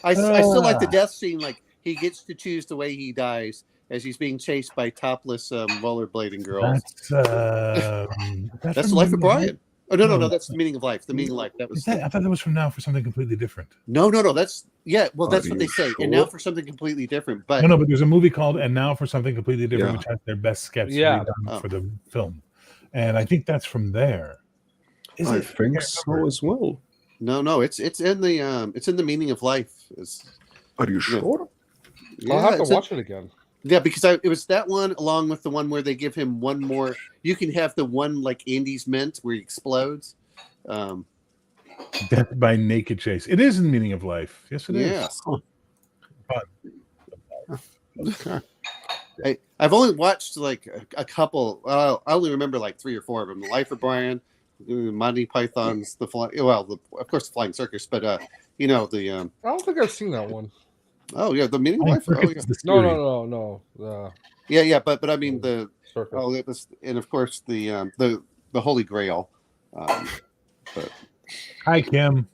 I still like the death scene. Like he gets to choose the way he dies as he's being chased by topless rollerblading girls. That's the life of Brian. Oh no, that's The Meaning of Life. The Meaning of Life. That was. I thought that was from Now for Something Completely Different. No. That's Well, that's Are what they you say. sure? And now for something completely different. But No, but there's a movie called And Now for Something Completely Different, Yeah. which has their best sketch Yeah. redone for the film. And I think that's from there. Is I it? think can't so remember. as well. no, it's in the Meaning of Life. Are you sure? I'll have it's to in- watch it again. Yeah, because it was that one along with the one where they give him one more. You can have the one like Andy's Mint where he explodes. Death by Naked Chase. It is in The Meaning of Life. Yes, it is. Yes. Fun. I've only watched like a couple. I only remember like 3 or 4 of them: The Life of Brian, Monty Python's of course, the Flying Circus. But I don't think I've seen that one. The Meaning of Flying Life. Oh, Circus yeah. is the No. series. Yeah. But I mean the Circus. it was, and of course the Holy Grail. Hi, Kim.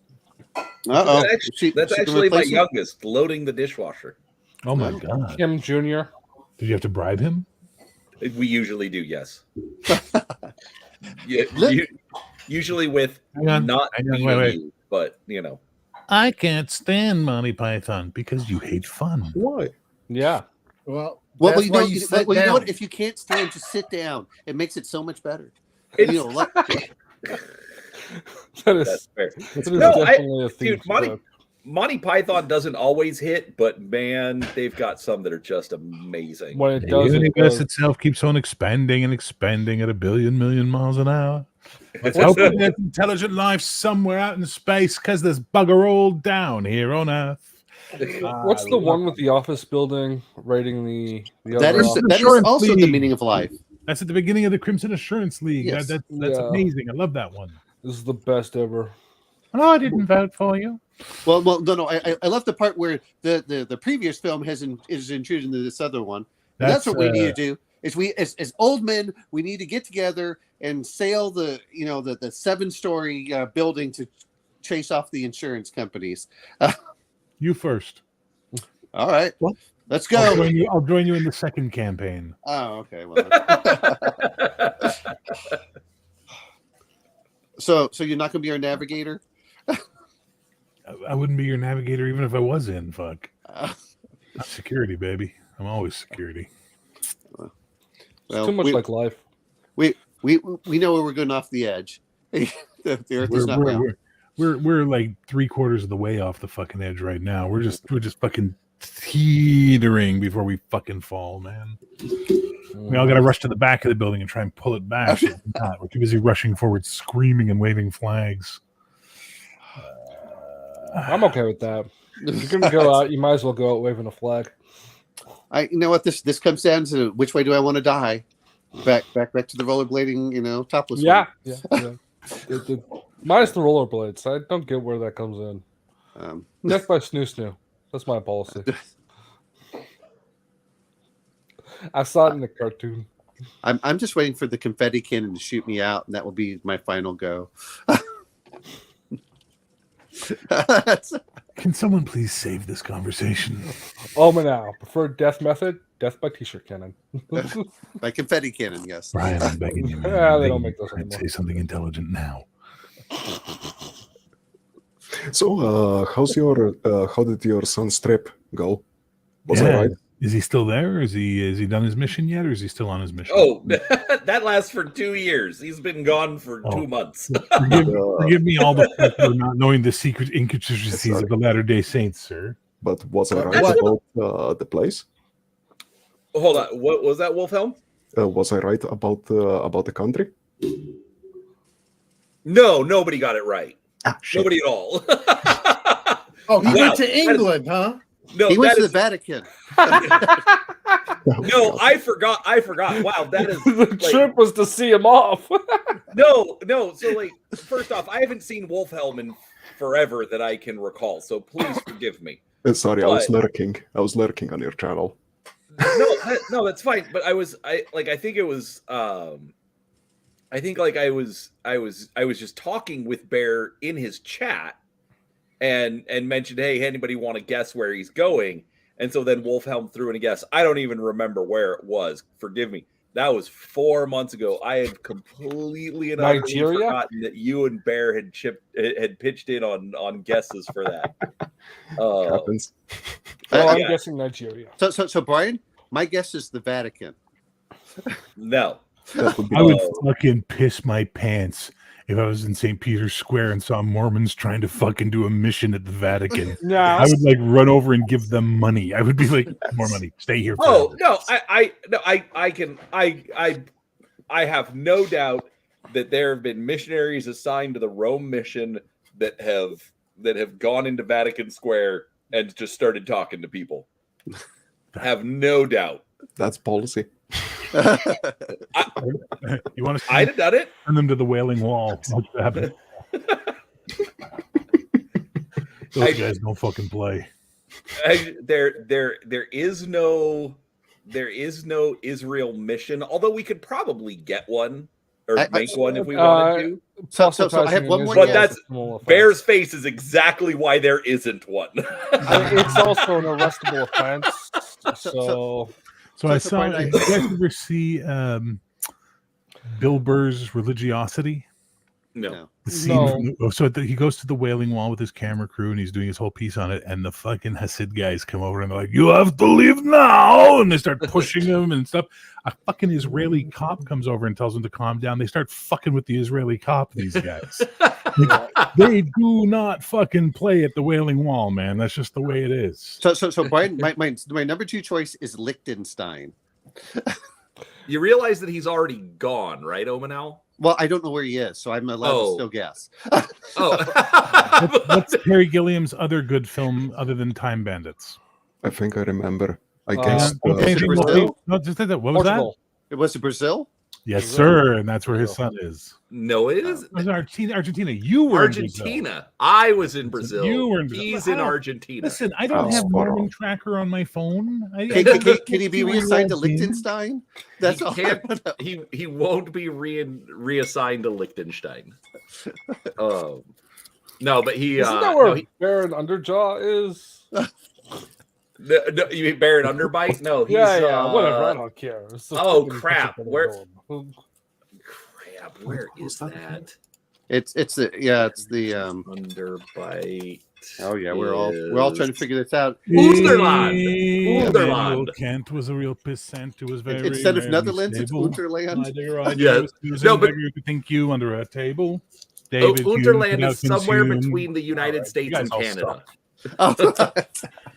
That's actually my youngest loading the dishwasher. Oh, my God. Kim Jr. Did you have to bribe him? We usually do, yes. Usually with Hang on, not hang on, beating wait. you, but I can't stand Monty Python because you hate fun. Why? Yeah. Well, Well, that's you why know, you you sit know down. what? If you can't stand, just sit down. It makes it so much better. it's, That is, that's fair. that is No, definitely a theme. Dude, Monty Python doesn't always hit, but man, they've got some that are just amazing. when it The does, it universe does. itself keeps on expanding and expanding at a billion million miles an hour. Let's hope that there's intelligent life somewhere out in space because there's bugger all down here on Earth. What's the one with the office building rating the That other is office? Insurance also the League. Meaning of Life. That's at the beginning of the Crimson Assurance League. Yes. That's Yeah. amazing. I love that one. This is the best ever. Oh, I didn't vote for you. Well, no. I love the part where the previous film is intruded into this other one. And that's what we need to do. Is we as old men, we need to get together and sail the 7-story building to chase off the insurance companies. You first. All right, What? let's I'll go. join you in the second campaign. Oh, okay. Well, so you're not going to be our navigator? I wouldn't be your navigator even if I was in. Fuck. Uh, Security, baby. I'm always security. It's well, too much like life. we know where we're going off the edge. the Earth is not round. We're like 3/4 of the way off the fucking edge right now. We're just fucking teetering before we fucking fall, man. We all got to rush to the back of the building and try and pull it back. We're too busy rushing forward, screaming and waving flags. I'm okay with that. If you're gonna go out, you might as well go out waving a flag. You know what? This comes down to which way do I want to die? Back to the rollerblading, topless. Yeah. Minus the rollerblades. I don't get where that comes in. one. Death by snoo. That's my policy. I saw it in the cartoon. I'm just waiting for the confetti cannon to shoot me out, and that will be my final go. Can someone please save this conversation? Now preferred death method: death by t-shirt cannon. My confetti cannon, yes. Brian, I'm begging you, man. Yeah, I'm they don't begging make those you. anymore. Say something intelligent now. So, how did your son's trip go? Was it right? Is he still there? Is he done his mission yet, or is he still on his mission? Oh, that lasts for 2 years. He's been gone for 2 months. Forgive me all the fuck for not knowing the secret intricacies of the Latter-day Saints, sir. But was I right about the place? Hold on. What was that, Wilhelm? Was I right about the country? No, nobody got it right. Shit. Nobody at all. Oh, he Wow. went to England, huh? No, He went that to the is- Vatican. No, I forgot. Wow, that is The like, trip was to see him off. no. So like, first off, I haven't seen Wilhelm in forever that I can recall. So please forgive me. Sorry, I was But- lurking. I was lurking on your channel. No, that's fine. But I think it was. I think like I was just talking with Bear in his chat, and mentioned, hey, anybody want to guess where he's going? And so then Wilhelm threw in a guess. I don't even remember where it was. Forgive me. That was 4 months ago. I had completely and utterly Nigeria? forgotten that you and Bear had pitched in on guesses for that. Happens. Oh, I'm yeah. guessing Nigeria. So Brian, my guess is the Vatican. No. That would be I would Oh. fucking piss my pants if I was in St. Peter's Square and saw Mormons trying to fucking do a mission at the Vatican. Nah, I would like run over and give them money. I would be like, more money, stay here. Oh forever." I have no doubt that there have been missionaries assigned to the Rome mission that have gone into Vatican Square and just started talking to people. Have no doubt. That's policy. You want to I'd have done it. send them to the Wailing Wall? Watch what happens. Those guys don't fucking play. There is no Israel mission, although we could probably get one or make one if we wanted to. So I have one more But guess. that's Bear's face is exactly why there isn't one. It's also an arrestable offense. So I So saw. Brian, Did you guys ever see Bill Burr's Religiosity? No. The scene he goes to the Wailing Wall with his camera crew and he's doing his whole piece on it, and the fucking Hasid guys come over and they're like, "You have to leave now," and they start pushing him and stuff. A fucking Israeli cop comes over and tells him to calm down. They start fucking with the Israeli cop. These guys, they do not fucking play at the Wailing Wall, man. That's just the way it is. So Brian, my number 2 choice is Liechtenstein. You realize that he's already gone, right, Omanal? Well, I don't know where he is, so I'm allowed to still guess. What's Terry Gilliam's other good film other than Time Bandits? I think I remember. I guess. Brazil? No, just that. What was Portugal. It was Brazil. that? Yes, sir. And that's where his son is. No, it is It was Argentina. You were in Brazil. Argentina. I was in Brazil. You were in Brazil. He's I in don't- Argentina. Listen, I don't Oh, have spot Mormon on. Tracker on my phone. Can he be You reassigned to logged in? Liechtenstein? That's He all. can't. He won't be reassigned to Liechtenstein. No, but he. Isn't that where Baron Underjaw is? No, you mean Baron Underbite? No, he's, Yeah, whatever. I don't care. It's just oh, fucking crap. picture Where- of the Crap, where is that? It's the Underbite. Oh yeah, we're all trying to figure this out. Unterland. Emmanuel Kant was a real pissant. It was very Instead of very Netherlands, it's stable. Unterland. My dear, I Yeah. was using No, but- beggar to think you under a table. Oh, David Hume Unterland without is somewhere consume. between the United Alright, States you and guys all Canada.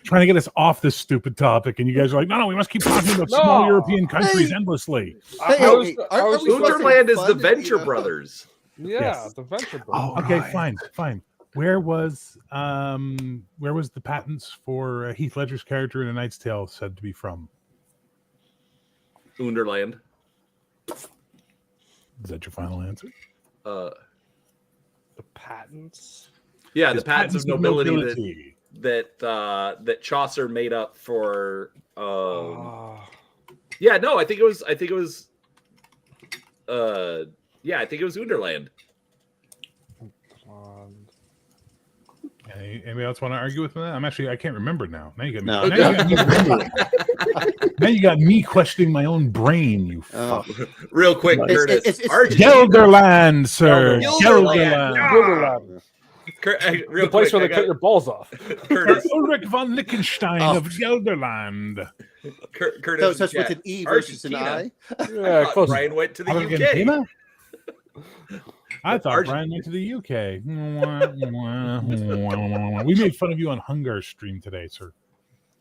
Trying to get us off this stupid topic, and you guys are like, no, we must keep talking about No. small European countries Hey. endlessly. I Hey, was- hey, I aren't was we supposed to Unterland is the fund, Venture you know? Brothers. Yeah, Yes. the Venture Oh, Brothers. okay, fine. Where was the patents for Heath Ledger's character in A Knight's Tale said to be from? Underland. Is that your final answer? Uh, The patents. yeah, His the patents of nobility, nobility. that Chaucer made up for. Ah, Yeah, no, I think it was. Yeah, I think it was Underland. Anybody else want to argue with me? I can't remember now. Now you got me. No. Now you got me questioning my own brain. You Oh. fuck. Real quick, It's- Curtis. it's- Argentina. Gelderland, sir. Gelderland. Gelderland. Gilderland. Real The place quick, where they cut your balls off. Curtis. Ulrich von Liechtenstein Oh. of Gelderland. Curtis So it's with an E versus an I. Yeah, close. Brian went to the UK. Argentina? I thought Argent- Brian went to the UK. We made fun of you on Hungar stream today, sir.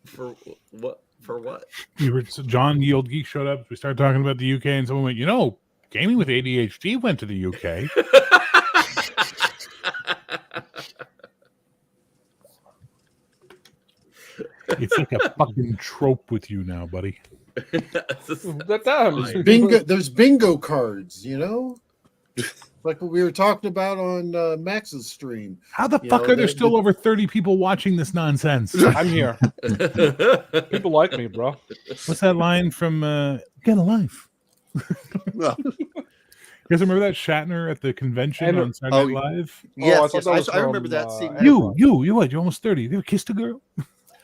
For what? For what? John Yield Geek showed up. We started talking about the UK, and someone went, gaming with ADHD went to the UK. It's like a fucking trope with you now, buddy. That time. Bingo. There's bingo cards. Like what we were talking about on Max's stream. How the You fuck know, are there the- still over 30 people watching this nonsense? I'm here. People like me, bro. What's that line from Get a Life? Well, You guys remember that Shatner at the convention And- on Saturday Night Live? yes, I thought that was I remember from, that scene. You what? You're almost 30. You ever kissed a girl?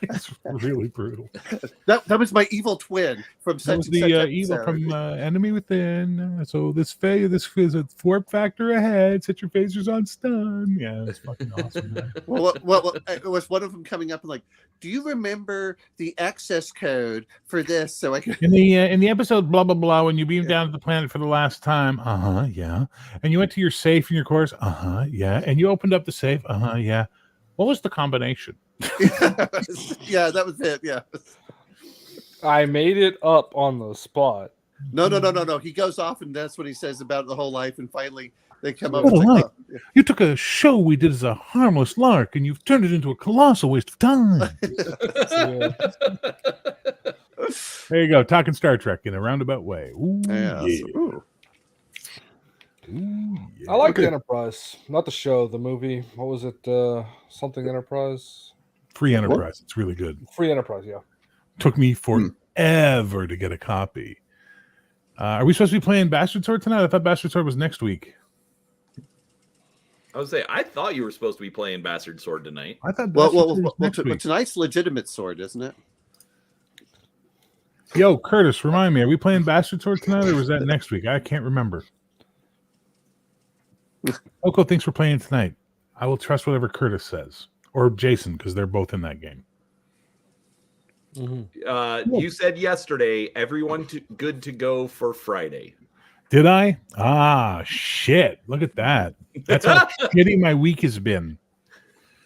That's really brutal. That was my evil twin from That such was and such the evil episode. from Enemy Within. So this is a warp factor ahead. Set your phasers on stun. Yeah, it's fucking awesome. Man. Well, it was one of them coming up and like, do you remember the access code for this? So I could. In the episode blah blah blah, when you beamed down to the planet for the last time, yeah, and you went to your safe in your course, yeah, and you opened up the safe, yeah. What was the combination? Yeah, that was it. Yeah. I made it up on the spot. No. He goes off and that's what he says about the whole life. And finally they come up What and a like, life. You took a show we did as a harmless lark, and you've turned it into a colossal waste of time. Yeah. There you go, talking Star Trek in a roundabout way. Ooh, yeah. yeah. Ooh. Ooh, yeah. I like Okay. the Enterprise, not the show, the movie. What was it? Something Enterprise? Free Enterprise. It's really good. Free Enterprise, yeah. Took me forever to get a copy. Are we supposed to be playing Bastard Sword tonight? I thought Bastard Sword was next week. I would say I thought you were supposed to be playing Bastard Sword tonight. I thought Bastard Sword was next But week. tonight's legitimate sword, isn't it? Yo, Curtis, remind me, are we playing Bastard Sword tonight, or was that next week? I can't remember. Oko thinks we're playing tonight. I will trust whatever Curtis says. Or Jason, because they're both in that game. You said yesterday everyone good to go for Friday. Did I? Shit. Look at that. That's how shitty my week has been.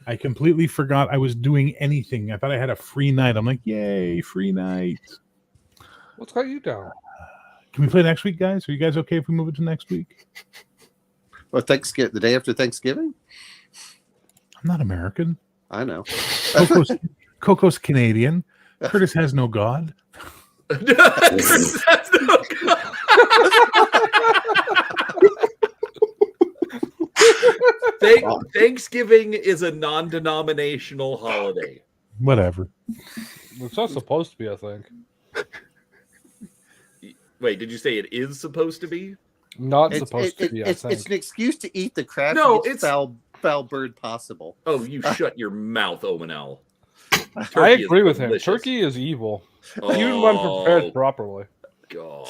I completely forgot I was doing anything. I thought I had a free night. I'm like, yay, free night. What's got you down? Can we play next week, guys? Are you guys okay if we move it to next week? Or Thanksgiving, the day after Thanksgiving? I'm not American. I know. Coco's Canadian. Curtis has no God. Thanksgiving is a non-denominational holiday. Whatever. It's not supposed to be, I think. Wait, did you say it is supposed to be? Not supposed to be, I It's think. an excuse to eat the crappiest No, it's- foul bird possible. Oh, you shut your mouth, Omanel. I agree with him. Turkey is evil. Even when Oh, prepared properly. God.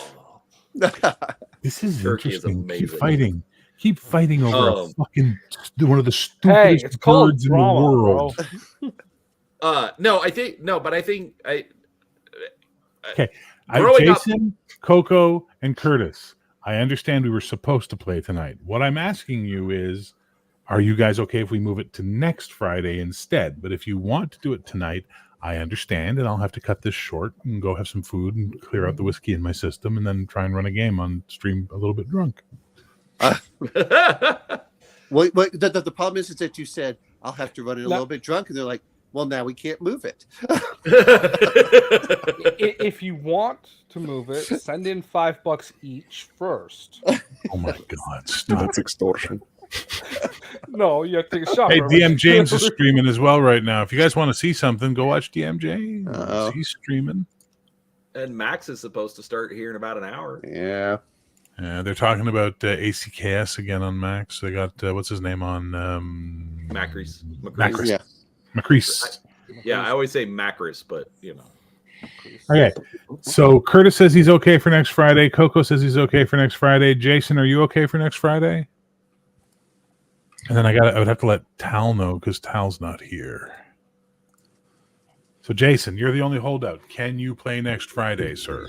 This is Turkey is interesting. amazing. Keep fighting. Keep fighting over a fucking one of the Hey, stupidest it's called birds in drama, the world. bro. No, I think Okay, growing up- Jason, Coco, and Curtis. I understand we were supposed to play tonight. What I'm asking you is, are you guys okay if we move it to next Friday instead? But if you want to do it tonight, I understand, and I'll have to cut this short and go have some food and clear out the whiskey in my system, and then try and run a game on stream a little bit drunk. Well, the problem is that you said I'll have to run it a little bit drunk, and they're like, "Well, now we can't move it." If you want to move it, send in $5 each first. Oh my God! Stop. That's extortion. No, you have to take a shot. Hey, bro. DM James is streaming as well right now. If you guys want to see something, go watch DM James. Uh-oh. He's streaming. and Max is supposed to start here in about an hour. Yeah. They're talking about ACKS again on Max. They got what's his name on Macris. Macris. Yeah. Macris. Yeah, I always say Macris, but you know. Okay, so Curtis says he's okay for next Friday. Coco says he's okay for next Friday. Jason, are you okay for next Friday? And then I would have to let Tal know because Tal's not here. So Jason, you're the only holdout. Can you play next Friday, sir?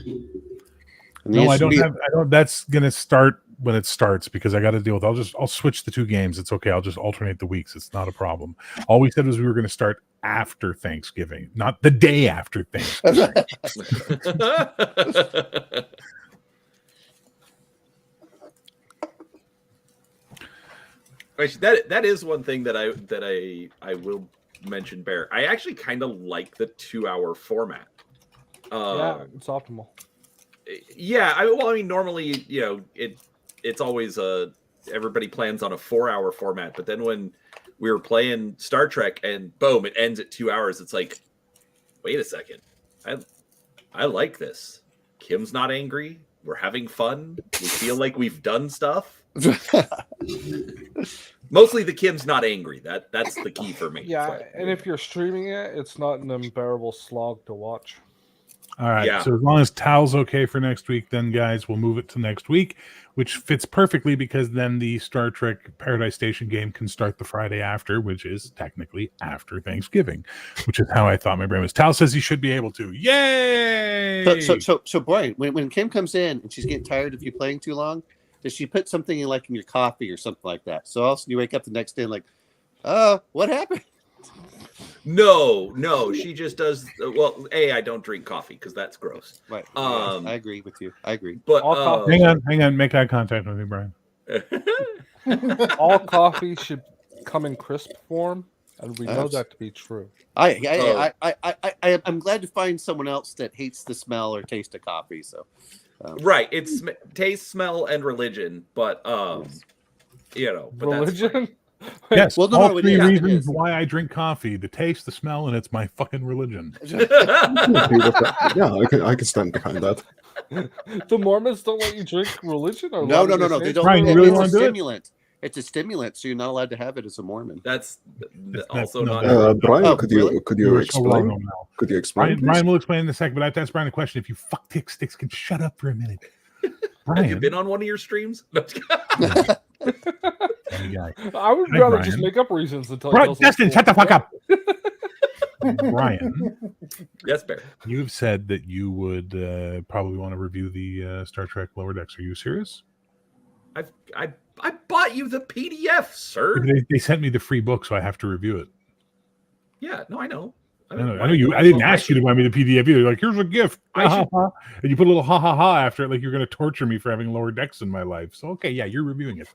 No, I don't have. I don't. That's gonna start when it starts because I got to deal with. I'll switch the 2 games. It's okay. I'll just alternate the weeks. It's not a problem. All we said was we were going to start after Thanksgiving, not the day after Thanksgiving. That is one thing that I will mention, Bear. I actually kind of like the 2-hour format. Yeah, it's optimal. Yeah, I mean, normally, it's always everybody plans on a 4-hour format, but then when we were playing Star Trek and boom, it ends at 2 hours, it's like, wait a second, I like this. Kim's not angry. We're having fun. We feel like we've done stuff. Mostly the Kim's not angry. That's the key for me. Yeah, so. And if you're streaming it, it's not an unbearable slog to watch. All right. Yeah. So as long as Tal's okay for next week, then guys, we'll move it to next week, which fits perfectly because then the Star Trek Paradise Station game can start the Friday after, which is technically after Thanksgiving, which is how I thought my brain was. Tal says he should be able to. Yay! So Brian, when Kim comes in and she's getting tired of you playing too long, does she put something in your coffee or something like that? So also you wake up the next day and what happened? No, she just does. Well, I don't drink coffee because that's gross. Right. I agree with you. I agree. But hang on. Make eye contact with me, Brian. All coffee should come in crisp form, and we know that to be true. I'm glad to find someone else that hates the smell or taste of coffee. So, right, it's taste, smell, and religion. But but religion. Yes, well, all 3 reasons why I drink coffee: the taste, the smell, and it's my fucking religion. Yeah, I can stand behind that. The Mormons don't let you drink religion? Or no. They don't. Brian, you really want to do stimulant. It's a stimulant, so you're not allowed to have it as a Mormon. That's also not. Brian, could you You're explain? so wrong. Could you explain? Brian will explain in a second, but I have to ask Brian a question. If you fuck sticks, can shut up for a minute. Brian, have you been on one of your streams? I would rather just make up reasons until Justin, shut the fuck up. Brian, yes, Bear. You've said that you would probably want to review the Star Trek Lower Decks. Are you serious? I bought you the PDF, sir. They sent me the free book, so I have to review it. Yeah, no, I know. I know you. I didn't ask you to buy me the PDF either. Like, here's a gift, and you put a little ha ha ha after it, like you're going to torture me for having Lower Decks in my life. So okay, yeah, you're reviewing it.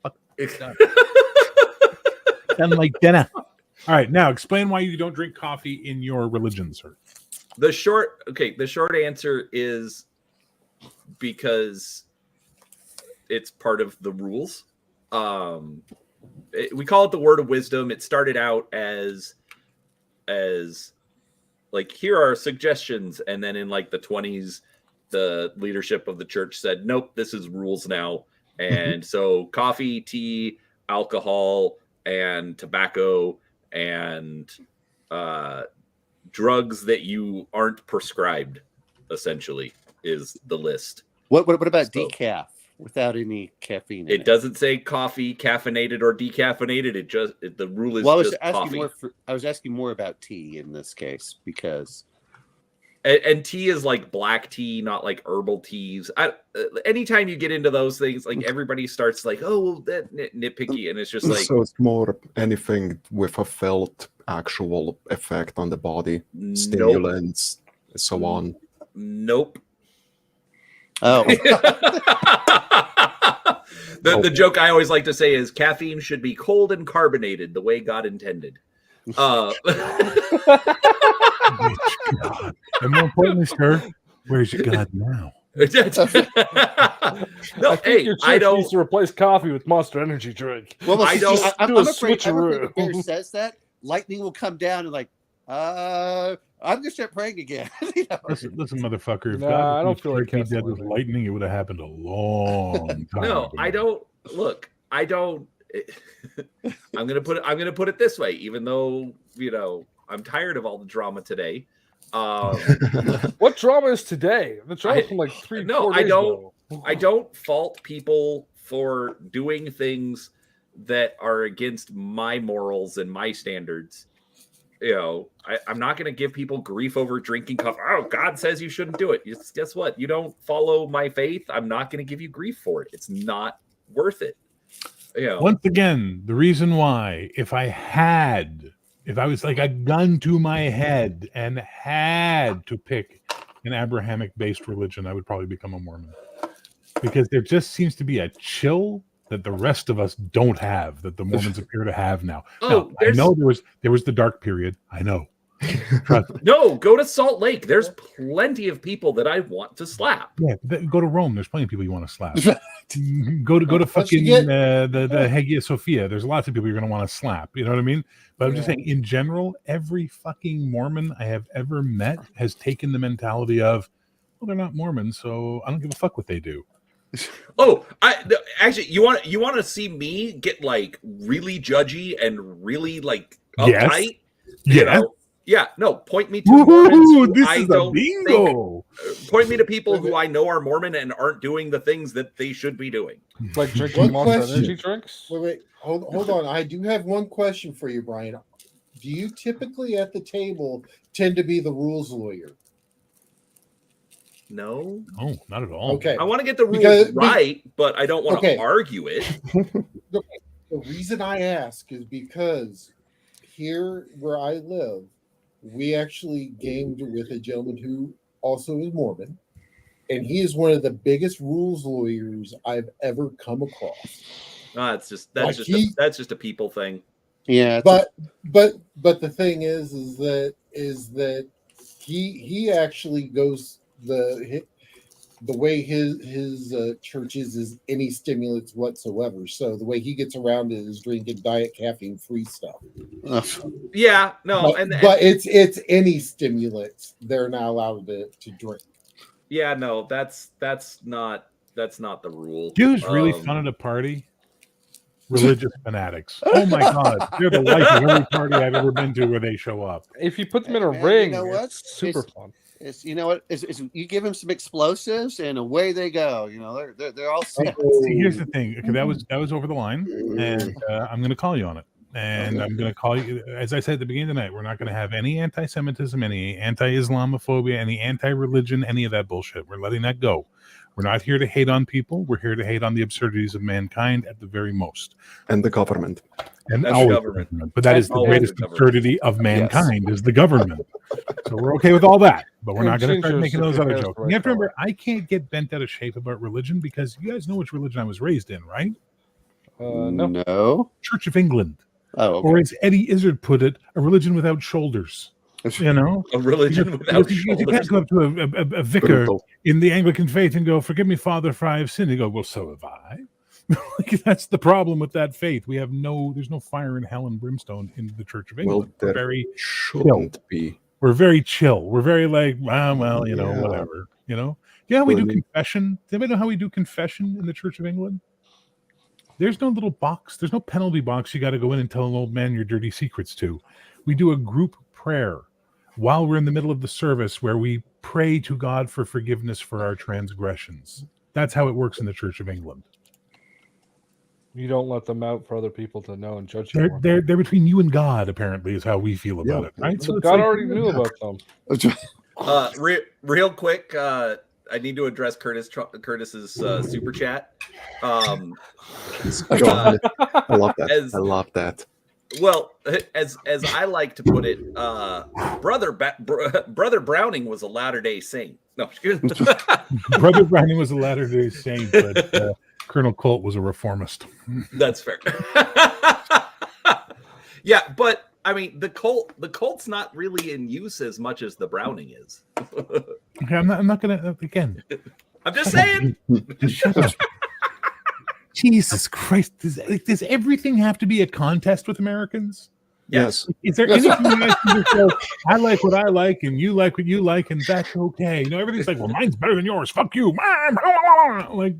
Done like dinner. All right, now explain why you don't drink coffee in your religion, sir. The short answer is because it's part of the rules. We call it the word of wisdom. It started out as like, here are suggestions, and then in like the 20s, the leadership of the church said, nope, this is rules now. And so coffee, tea, alcohol, and tobacco, and drugs that you aren't prescribed, essentially, is the list. What about decaf without any caffeine? It doesn't say coffee, caffeinated or decaffeinated. The rule is just coffee. I was asking more about tea in this case because. And tea is like black tea, not like herbal teas. Anytime you get into those things, like everybody starts like, oh, well, that nitpicky, and it's just like. So it's more anything with a felt actual effect on the body, stimulants, so on. Nope. Oh. The joke I always like to say is caffeine should be cold and carbonated the way God intended. God. And more importantly, sir, where's your God now? No, I think your church needs to replace coffee with Monster Energy drink. Well, I'm afraid if Bear says that, lightning will come down and like, I'm gonna start praying again. Listen, motherfucker. If I don't feel like he dead with lightning, it would have happened a long time. No, I don't. Look, I don't. I'm gonna put it this way. Even though I'm tired of all the drama today. What drama is today? The drama from like 3-4 days ago. I don't fault people for doing things that are against my morals and my standards, I'm not going to give people grief over drinking coffee. Oh, God says you shouldn't do it. Guess what? You don't follow my faith. I'm not going to give you grief for it. It's not worth it. Once again, the reason why, if I was like a gun to my head and had to pick an Abrahamic-based religion, I would probably become a Mormon. Because there just seems to be a chill that the rest of us don't have, that the Mormons appear to have now. Now, I know there was the dark period. I know. No, go to Salt Lake. There's plenty of people that I want to slap. Yeah, go to Rome. There's plenty of people you want to slap. go to fucking the Hagia Sophia. There's lots of people you're going to want to slap. You know what I mean? But I'm just saying, in general, every fucking Mormon I have ever met has taken the mentality of, well, they're not Mormons, so I don't give a fuck what they do. Oh, actually, you want to see me get like really judgy and really like uptight? Yes. Yeah, no. Point me to Mormons who I don't bingo. Point me to people who I know are Mormon and aren't doing the things that they should be doing, like drinking Monster Energy drinks. Wait, hold on. I do have one question for you, Brian. Do you typically at the table tend to be the rules lawyer? No, not at all. Okay, I want to get the rules right, but I don't want to argue it. The reason I ask is because here where I live, we actually gamed with a gentleman who also is Mormon, and he is one of the biggest rules lawyers I've ever come across. That's just a people thing. Yeah, but the thing is that he actually goes the way his church is any stimulants whatsoever. So the way he gets around it is drinking diet caffeine free stuff. Yeah, no, but it's any stimulants they're not allowed to drink. Yeah, no, that's not the rule. Who's really fun at a party? Religious fanatics. Oh my god, they're the life of every party I've ever been to where they show up. If you put them in a ring, it's super fun. It's you give them some explosives and away they go. They're all set. See, here's the thing. Okay, that was over the line, and I'm going to call you on it. And I'm going to call you, as I said at the beginning of the night, we're not going to have any anti-Semitism, any anti-Islamophobia, any anti-religion, any of that bullshit. We're letting that go. We're not here to hate on people. We're here to hate on the absurdities of mankind at the very most. And the government. And our government. But that is the greatest absurdity of mankind, is the government. So we're okay with all that. But we're not going to start making those other jokes. You have to remember, I can't get bent out of shape about religion because you guys know which religion I was raised in, right? No. Church of England. Oh, okay. Or as Eddie Izzard put it, a religion without shoulders. A religion without shoulders. You can't go up to a vicar in the Anglican faith and go, "Forgive me, Father, for I have sinned." You go, "Well, so have I." That's the problem with that faith. There's no fire in hell and brimstone in the Church of England. Well, we're very shouldn't be. We're very chill. We're very like, whatever. Yeah, we do confession. Does anybody know how we do confession in the Church of England? There's no little box. There's no penalty box you got to go in and tell an old man your dirty secrets to. We do a group prayer while we're in the middle of the service where we pray to God for forgiveness for our transgressions. That's how it works in the Church of England. You don't let them out for other people to know and judge you. They're between you and God, apparently, is how we feel about it, right? So God already knew about them. Real quick, I need to address Curtis's super chat. I love that. I love that. Well, as I like to put it, Brother Browning was a Latter-day Saint. No, Brother Browning was a Latter-day Saint, but Colonel Colt was a reformist. That's fair. Yeah, but I mean, the Colt's not really in use as much as the Browning is. Okay, I'm not gonna again. I'm just saying. Shut up. Jesus Christ! Does everything have to be a contest with Americans? Yes. Is there anything you guys can just go, I like what I like and you like what you like and that's okay? Everything's like, well, mine's better than yours. Fuck you. Like,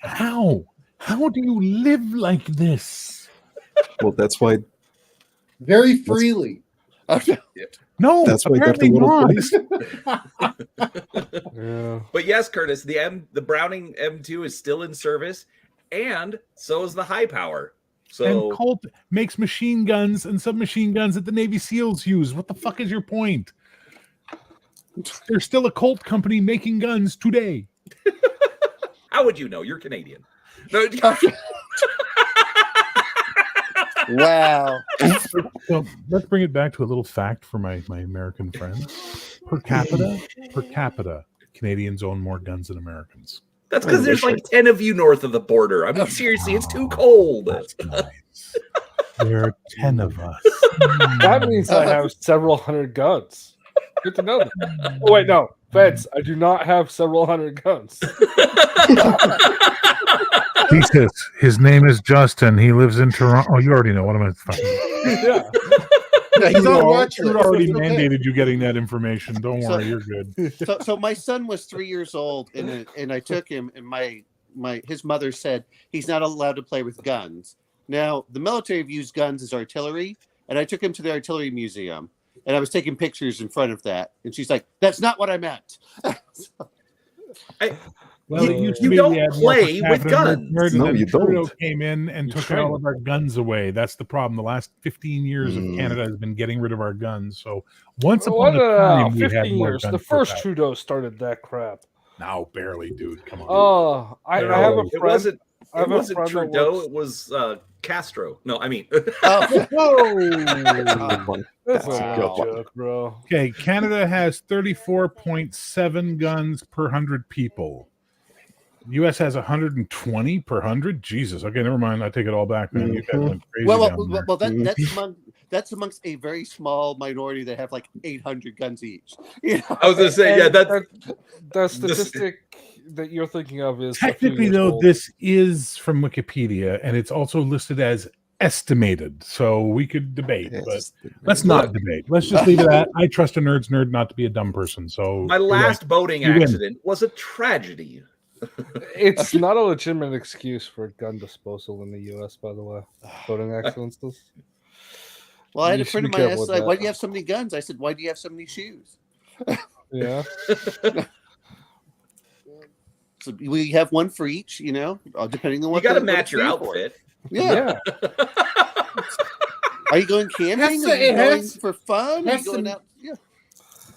how do you live like this? Well, that's why. Very freely. No, that's why apparently not. Yeah. But yes, Curtis, the Browning M2 is still in service, and so is the high power. So And Colt makes machine guns and submachine guns that the Navy SEALs use. What the fuck is your point? There's still a Colt company making guns today. how would you know? You're Canadian. No, Wow. So let's bring it back to a little fact for my American friends. Per capita, Canadians own more guns than Americans. that's because there's like 10 of you north of the border. I mean, seriously, it's too cold. That's nice. There are 10 of us. That means I have several hundred guns. Good to know that. Oh, wait, no. Feds, I do not have several hundred guns. Jesus, his name is Justin. He lives in Toronto. Oh, you already know. What am I fucking? Yeah. Yeah, he's on watch We'd list. already It's okay. mandated you getting that information. Don't So- worry, you're good. So my son was 3 years old, and I took him, and his mother said he's not allowed to play with guns. Now the military views guns as artillery, and I took him to the artillery museum, and I was taking pictures in front of that, and she's like, "That's not what I meant." Well, it used to you be don't we had more play per with capita guns. nerd, and No, then you Trudeau don't. came in and You took train. all of our guns away. That's the problem. The last 15 years of Canada has been getting rid of our guns. So once upon a time, we had 15 more years. guns The per first capita. Trudeau started that crap. No, barely, dude. Come on. Oh, I have a it friend. wasn't. I It have a wasn't friend that Trudeau. works- It was Castro. No, I mean, Oh, Whoa! That's Wow. a good joke, bro. Okay, Canada has 34.7 guns per 100 people. U.S. has 120 per 100. Jesus. Okay, never mind. I take it all back, man. You guys went crazy well, down there. that's amongst a very small minority that have like 800 guns each. You know? I was gonna say, yeah, And that's the statistic that you're thinking of is a few Technically, years though, old. this is from Wikipedia, and it's also listed as estimated. So we could debate, but let's not debate. Let's just leave it at I trust a nerd's nerd not to be a dumb person. So my last boating You win. accident was a tragedy. It's not a legitimate excuse for gun disposal in the U.S. By the way, voting accidents. Well, I had You a friend should of be mine careful ask, with like, "Why that. do you have so many guns?" I said, "Why do you have so many shoes?" Yeah. So we have one for each, you know, depending on You what. got to what match it's your made for. outfit. Yeah. Are you going camping? Has Are to- you it going has- for fun? Are has you going to- out? Yeah.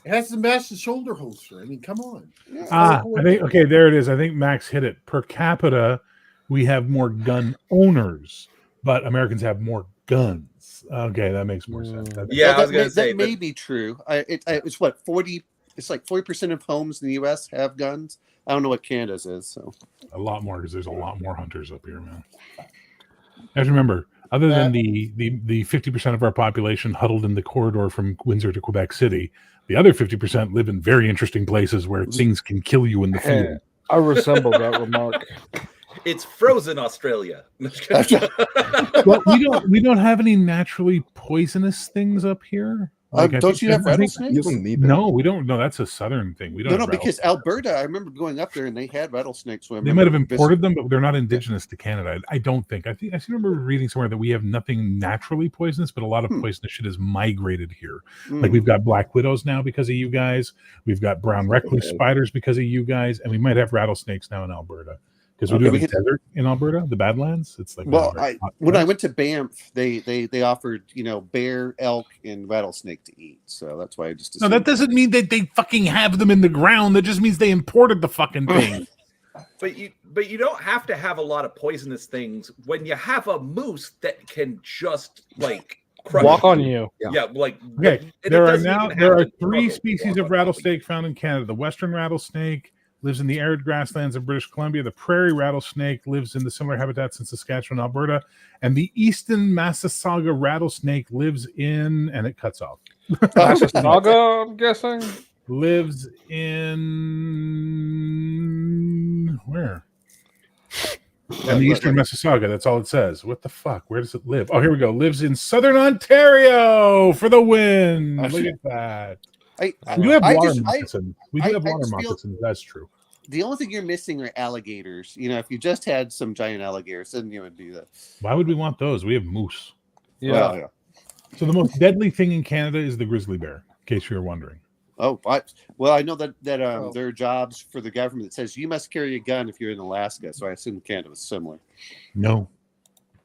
It has to match the shoulder holster. I mean, come on. I think okay, there it is. I think Max hit it. Per capita, we have more gun owners, but Americans have more guns. Okay, that makes more sense. That- Yeah, I was that gonna may, say, that may but- be true. It's what 40. It's like 40% of homes in the U.S. have guns. I don't know what Canada's is. So a lot more because there's a lot more hunters up here, man. I have to remember, other than the 50% of our population huddled in the corridor from Windsor to Quebec City, the other 50% live in very interesting places where things can kill you in the Hey, field. I resemble that remark. It's frozen Australia. Well, we don't have any naturally poisonous things up here. I don't think- you have I think- rattlesnakes? You don't need them. No, we don't. No, that's a southern thing. We don't. No, have because rattlesnakes. Alberta, I remember going up there and they had rattlesnakes. They might have imported them, but they're not indigenous to Canada. I don't think. I remember reading somewhere that we have nothing naturally poisonous, but a lot of poisonous shit has migrated here. Like we've got black widows now because of you guys. We've got brown recluse spiders because of you guys, and we might have rattlesnakes now in Alberta because we do have a desert in Alberta, the Badlands. It's like Well, very hot when I place. went to Banff, they offered bear, elk, and rattlesnake to eat. So that's why I just No, that doesn't mean that they fucking have them in the ground. That just means they imported the fucking thing. But you don't have to have a lot of poisonous things when you have a moose that can just like crush Walk you. on you. Yeah, like Okay, and it there are doesn't now even there have are to 3 struggle. species of rattlesnake found in Canada. The western rattlesnake lives in the arid grasslands of British Columbia. The prairie rattlesnake lives in the similar habitats in Saskatchewan, Alberta, and the eastern Massasauga rattlesnake lives in, and it cuts off. Mississauga, I'm guessing. Lives in where? And the eastern Mississauga. That's all it says. What the fuck? Where does it live? Oh, here we go. Lives in southern Ontario for the win. Look at that. We do have water moccasins. We do have water moccasins. That's true. The only thing you're missing are alligators. If you just had some giant alligators, then you would do that. Why would we want those? We have moose. Yeah. Well, yeah. So the most deadly thing in Canada is the grizzly bear, in case you're wondering. Oh, well, I know that there are jobs for the government that says you must carry a gun if you're in Alaska. So I assume Canada was similar. No.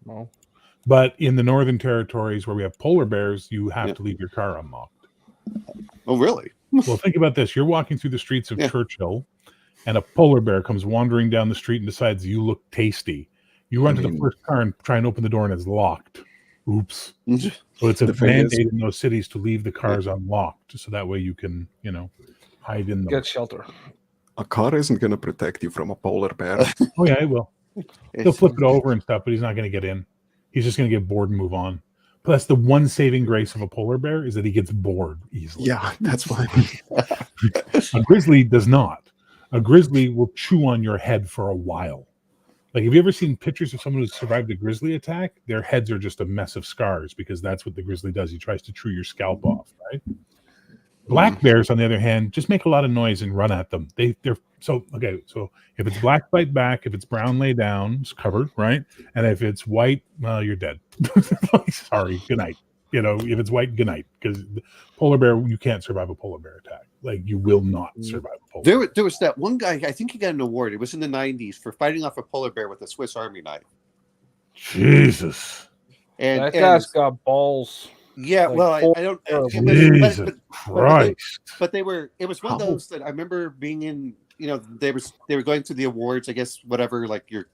No. But in the Northern Territories where we have polar bears, you have to leave your car unlocked. Oh, really? Well, think about this. You're walking through the streets of Churchill, and a polar bear comes wandering down the street and decides you look tasty. You run to the first car and try and open the door, and it's locked. Oops. So it's a mandate in those cities to leave the cars unlocked, so that way you can, hide in them. Get shelter. A car isn't going to protect you from a polar bear. Oh, yeah, it will. He'll flip it over and stuff, but he's not going to get in. He's just going to get bored and move on. But that's the one saving grace of a polar bear, is that he gets bored easily. Yeah, that's why. A grizzly does not. A grizzly will chew on your head for a while. Like, have you ever seen pictures of someone who's survived a grizzly attack? Their heads are just a mess of scars because that's what the grizzly does. He tries to chew your scalp off, right? Black bears, on the other hand, just make a lot of noise and run at them. They're so if it's black, fight back. If it's brown, lay down. It's covered, right? And if it's white, well, you're dead. Sorry, good night. If it's white, good night. Because polar bear, you can't survive a polar bear attack. Like, you will not survive a polar bear. There was that one guy, I think he got an award. It was in the 90s for fighting off a polar bear with a Swiss Army knife. Jesus. And that guy's got balls. Yeah, like, well, I don't. Jesus Christ! But it was one of those that I remember being in. They were going through the awards, I guess, whatever, like your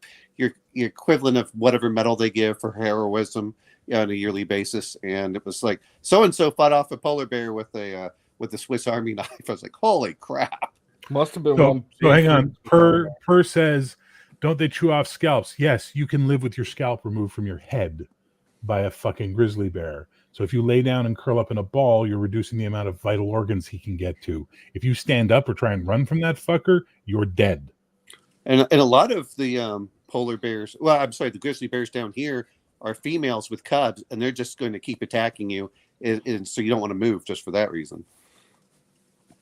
equivalent of whatever medal they give for heroism on a yearly basis, and it was like so and so fought off a polar bear with a Swiss Army knife. I was like, holy crap! Must have been one. So hang on. Per says, don't they chew off scalps? Yes, you can live with your scalp removed from your head by a fucking grizzly bear. So if you lay down and curl up in a ball, you're reducing the amount of vital organs he can get to. If you stand up or try and run from that fucker, you're dead. And a lot of the polar bears, the grizzly bears down here are females with cubs, and they're just going to keep attacking you, and so you don't want to move just for that reason.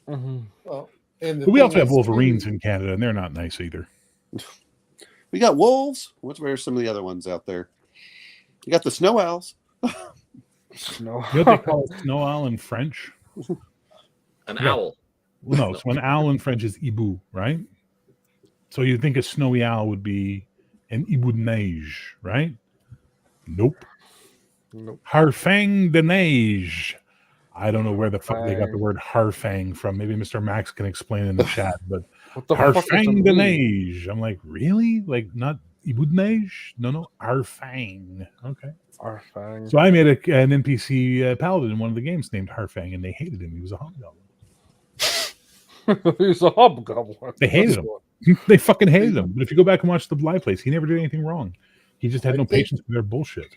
Mm-hmm. Well, but we also have wolverines in Canada, and they're not nice either. We got wolves. Where are some of the other ones out there? You got the snow owls. Snow. You know what they call a snow owl in French? An owl. Well, no, so an owl in French is hibou, right? So you'd think a snowy owl would be an hibou de neige, right? Nope. Harfang de neige. I don't know where the fuck they got the word harfang from. Maybe Mr. Max can explain in the chat, but harfang de neige. I'm like, really? Like, not hibou de neige? No, harfang. Okay. Harfang. So I made an NPC paladin in one of the games named Harfang, and they hated him. He was a hobgoblin. He was a hobgoblin. They hated him. They fucking hated him. But if you go back and watch the live plays, he never did anything wrong. He just had no patience for their bullshit.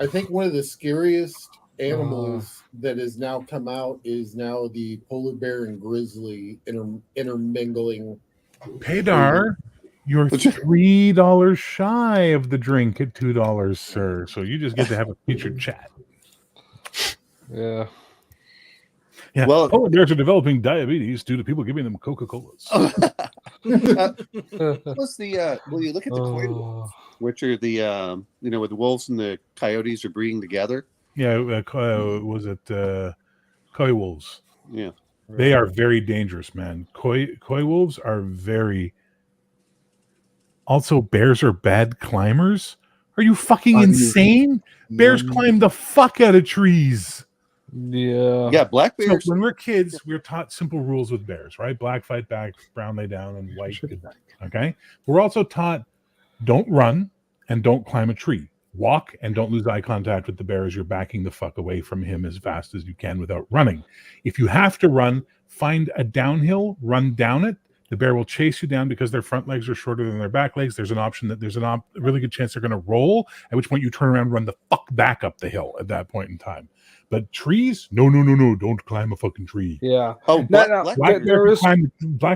I think one of the scariest animals that has now come out is now the polar bear and grizzly intermingling. Paydar, you're $3 shy of the drink at $2, sir. So you just get to have a featured chat. Yeah. Yeah. Well, polar bears are developing diabetes due to people giving them Coca-Colas. Plus you look at the koi wolves, which are the where the wolves and the coyotes are breeding together. Yeah, was it koi wolves? Yeah, they are very dangerous, man. Koi wolves are very. Also, bears are bad climbers. Are you fucking insane? Bears climb the fuck out of trees. Yeah. Black bears. So when we're kids, we're taught simple rules with bears, right? Black fight back, brown lay down, and white good night. Okay. We're also taught don't run and don't climb a tree. Walk and don't lose eye contact with the bear as you're backing the fuck away from him as fast as you can without running. If you have to run, find a downhill, run down it. The bear will chase you down because their front legs are shorter than their back legs. There's an option that there's a really good chance they're going to roll, at which point you turn around and run the fuck back up the hill at that point in time. But trees, no, don't climb a fucking tree. Yeah. Oh, Black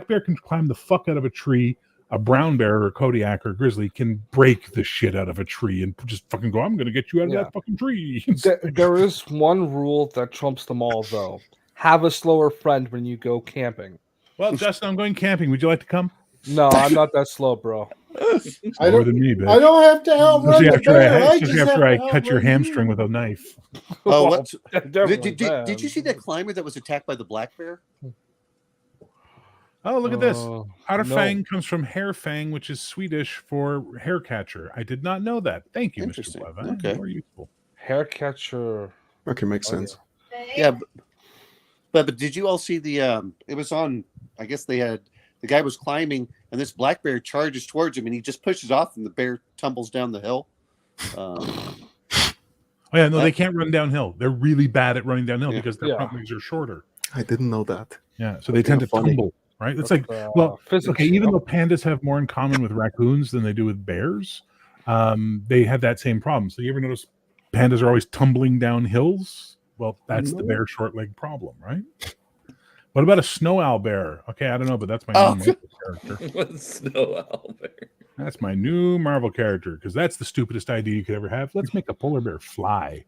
bear can climb the fuck out of a tree. A brown bear or a Kodiak or a grizzly can break the shit out of a tree and just fucking go, I'm going to get you out of that fucking tree. There is one rule that trumps them all, though. Have a slower friend when you go camping. Well, Justin, I'm going camping. Would you like to come? No, I'm not that slow, bro. I More don't. than me, bitch. I don't have to outrun Especially the after bear. I, I especially just after I have to cut your outrun you. hamstring with a knife. Oh, what? Definitely Did you see that climber that was attacked by the black bear? Oh, look at this. Powder no. Fang comes from hair fang, which is Swedish for hair catcher. I did not know that. Thank you, Mr. Interesting. Pleva. Okay. More useful. Hair catcher. Okay, makes Okay. sense. Yeah, but did you all see the? It was on. I guess they had the guy was climbing, and this black bear charges towards him, and he just pushes off, and the bear tumbles down the hill. Oh yeah, no, That- they can't run downhill. They're really bad at running downhill Yeah. because their Yeah. front legs are shorter. I didn't know that. Yeah, so they Okay, tend to funny. tumble. Right? It's like, well, physics. okay, even though pandas have more in common with raccoons than they do with bears, they have that same problem. So you ever notice pandas are always tumbling down hills? Well, that's the No. bear short leg problem, right? What about a snow owl bear? Okay, I don't know, but that's my Oh. new Marvel character. What's Snow Owl Bear? That's my new Marvel character because that's the stupidest idea you could ever have. Let's make a polar bear fly.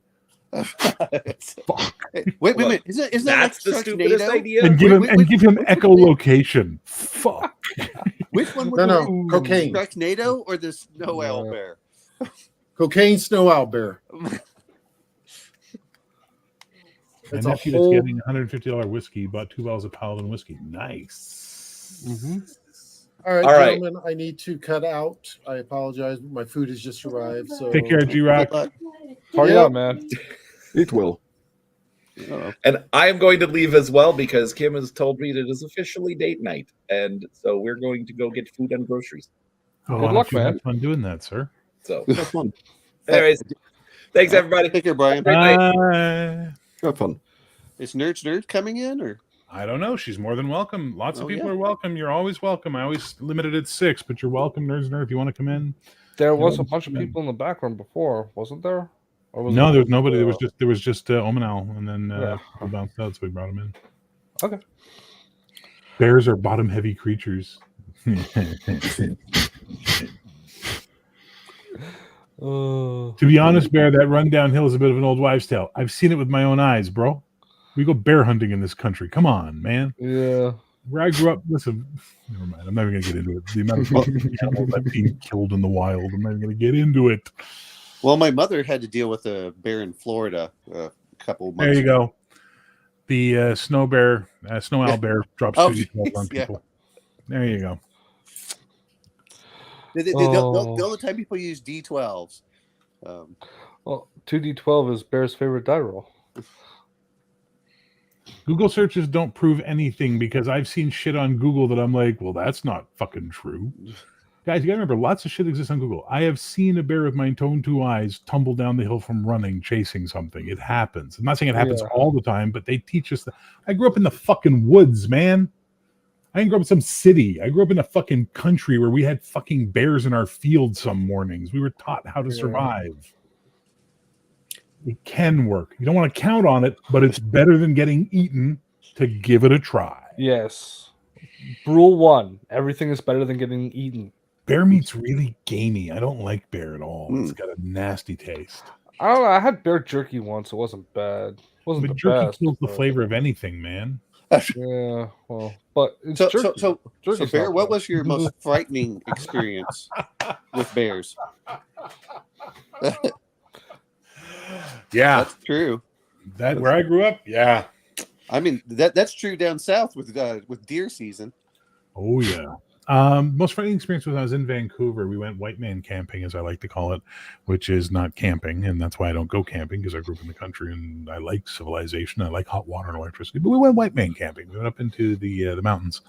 Fuck. Wait, isn't that like That's the stupidest Sharknado? idea. And give him wait, and give him which echolocation. Fuck. Which one would No, you no, cocaine. Sharknado or the snow owl Yeah. bear? Cocaine snow owl bear. My It's a nephew whole- that's getting $150 whiskey, bought 2 bottles of Paladin whiskey. Nice. All right, All right. gentlemen, I need to cut out. I apologize. My food has just arrived. So Take care, G-Rock. Party Yep. on, man. It will. And I am going to leave as well because Kim has told me that it is officially date night, and so we're going to go get food and groceries. Oh, Good why don't luck, you have man. fun doing that, sir. So, Have fun. anyways, thanks everybody. Take care, Brian. Great night. Bye. Have fun. Is Nerd coming in or? I don't know. She's more than welcome. Lots of Oh, people yeah. are welcome. You're always welcome. I always limited at 6, but you're welcome, Nerds. If you want to come in. There was a Yeah. bunch of people in the background before, wasn't there? Or was No, it- there was nobody. There was just Omenal, and then Yeah. we bounced out, so we brought him in. Okay. Bears are bottom-heavy creatures. To be honest, Bear, that run downhill is a bit of an old wives' tale. I've seen it with my own eyes, bro. We go bear hunting in this country. Come on, man. Yeah. Where I grew up, listen, never mind. I'm never going to get into it. The amount of animals that are being killed in the wild, I'm not going to get into it. Well, my mother had to deal with a bear in Florida a couple months There you ago. go. The snow owl bear drops Oh, 2d12 on yeah. people. There you go. The Oh. only time people use D12s. Well, 2d12 is Bear's favorite die roll. Google searches don't prove anything because I've seen shit on Google that I'm like, well, that's not fucking true. Guys, you gotta remember, lots of shit exists on Google. I have seen a bear with my own 2 eyes tumble down the hill from running, chasing something. It happens. I'm not saying it happens Yeah. all the time, but they teach us that. I grew up in the fucking woods, man. I didn't grow up in some city. I grew up in a fucking country where we had fucking bears in our field some mornings. We were taught how to Yeah. survive. It can work. You don't want to count on it, but it's better than getting eaten to give it a try. Yes. Rule 1: everything is better than getting eaten. Bear meat's really gamey. I don't like bear at all. Mm. It's got a nasty taste. I don't know. I had bear jerky once. It wasn't bad. Wasn't But the jerky best. kills the but- flavor of anything, man. Yeah. Well, but it's So, jerky. so Jerky's Bear, not what bad. was your most frightening experience with bears? Yeah, That's true. that where I grew up. Yeah. I mean, that's true down south with deer season. Oh yeah. Most frightening experience was when I was in Vancouver. We went white man camping, as I like to call it, which is not camping, and that's why I don't go camping because I grew up in the country and I like civilization. I like hot water and electricity. But we went white man camping. We went up into the mountains,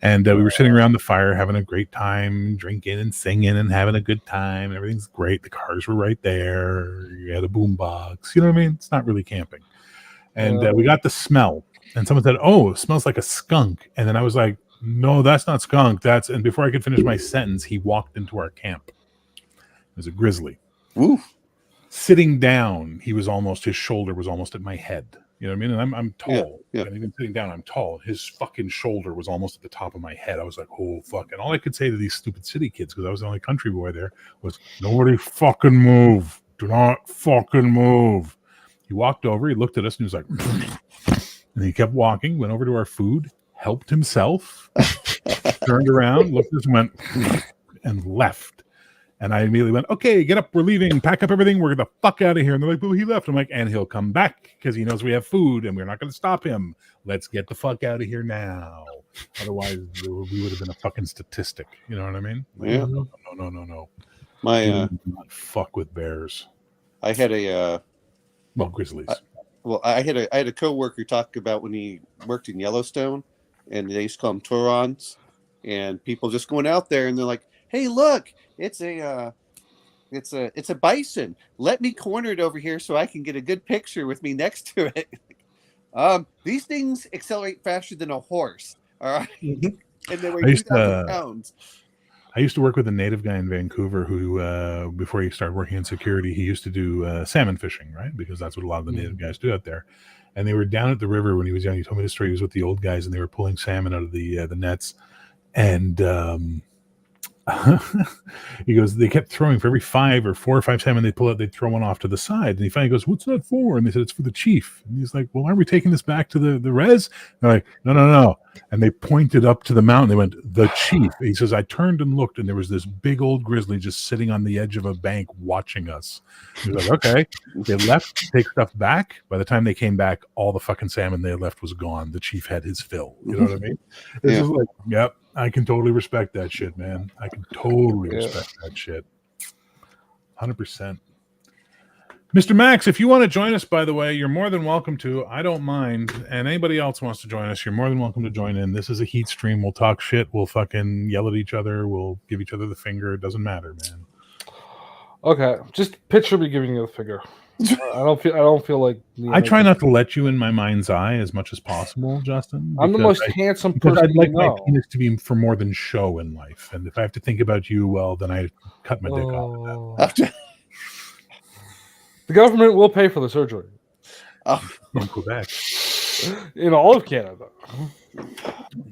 and we were sitting around the fire having a great time, drinking and singing and having a good time. Everything's great. The cars were right there. You had a boom box. You know what I mean? It's not really camping. And we got the smell, and someone said, "Oh, it smells like a skunk," and then I was like, "No, that's not skunk. That's..." And before I could finish my sentence, he walked into our camp. It was a grizzly. Woo. Sitting down, his shoulder was almost at my head. You know what I mean? And I'm tall. Yeah. And even sitting down, I'm tall. His fucking shoulder was almost at the top of my head. I was like, oh, fuck. And all I could say to these stupid city kids, because I was the only country boy there, was, nobody fucking move. Do not fucking move. He walked over, he looked at us, and he was like, and he kept walking, went over to our food, helped himself, turned around, looked at us, and went, and left. And I immediately went, okay, get up, we're leaving, pack up everything, we're the fuck out of here. And they're like, well, he left. I'm like, and he'll come back because he knows we have food and we're not going to stop him. Let's get the fuck out of here now. Otherwise, we would have been a fucking statistic. You know what I mean? Like, Yeah. No. My Do not fuck with bears. I had a Well, grizzlies. I had a coworker talk about when he worked in Yellowstone, and they used to call them Turons, and people just going out there and they're like, "Hey, look, it's a bison. Let me corner it over here so I can get a good picture with me next to it." These things accelerate faster than a horse. All right, and they weigh 2,000 pounds. I used to work with a native guy in Vancouver who, before he started working in security, he used to do salmon fishing, right? Because that's what a lot of the native guys do out there. And they were down at the river when he was young. He told me the story. He was with the old guys, and they were pulling salmon out of the nets. And he goes, they kept throwing for every 4 or 5 salmon they pull out, they'd throw one off to the side. And he finally goes, what's that for? And they said, it's for the chief. And he's like, well, aren't we taking this back to the res? And they're like, no. And they pointed up to the mountain. They went, the chief. He says, I turned and looked, and there was this big old grizzly just sitting on the edge of a bank watching us. He was like, okay. They left to take stuff back. By the time they came back, all the fucking salmon they left was gone. The chief had his fill. You know what I mean? This is like, yep. I can totally respect that shit, man. I can totally respect that shit. 100%. Mr. Max, if you want to join us, by the way, you're more than welcome to. I don't mind. And anybody else wants to join us, you're more than welcome to join in. This is a heat stream. We'll talk shit. We'll fucking yell at each other. We'll give each other the finger. It doesn't matter, man. Okay, just picture me giving you the finger. I don't feel like I try not to let you in my mind's eye as much as possible, Justin. I'm the most handsome person. I'd like my know. penis to be for more than show in life, and if I have to think about you, well, then I cut my dick off. The government will pay for the surgery. In Quebec, in all of Canada.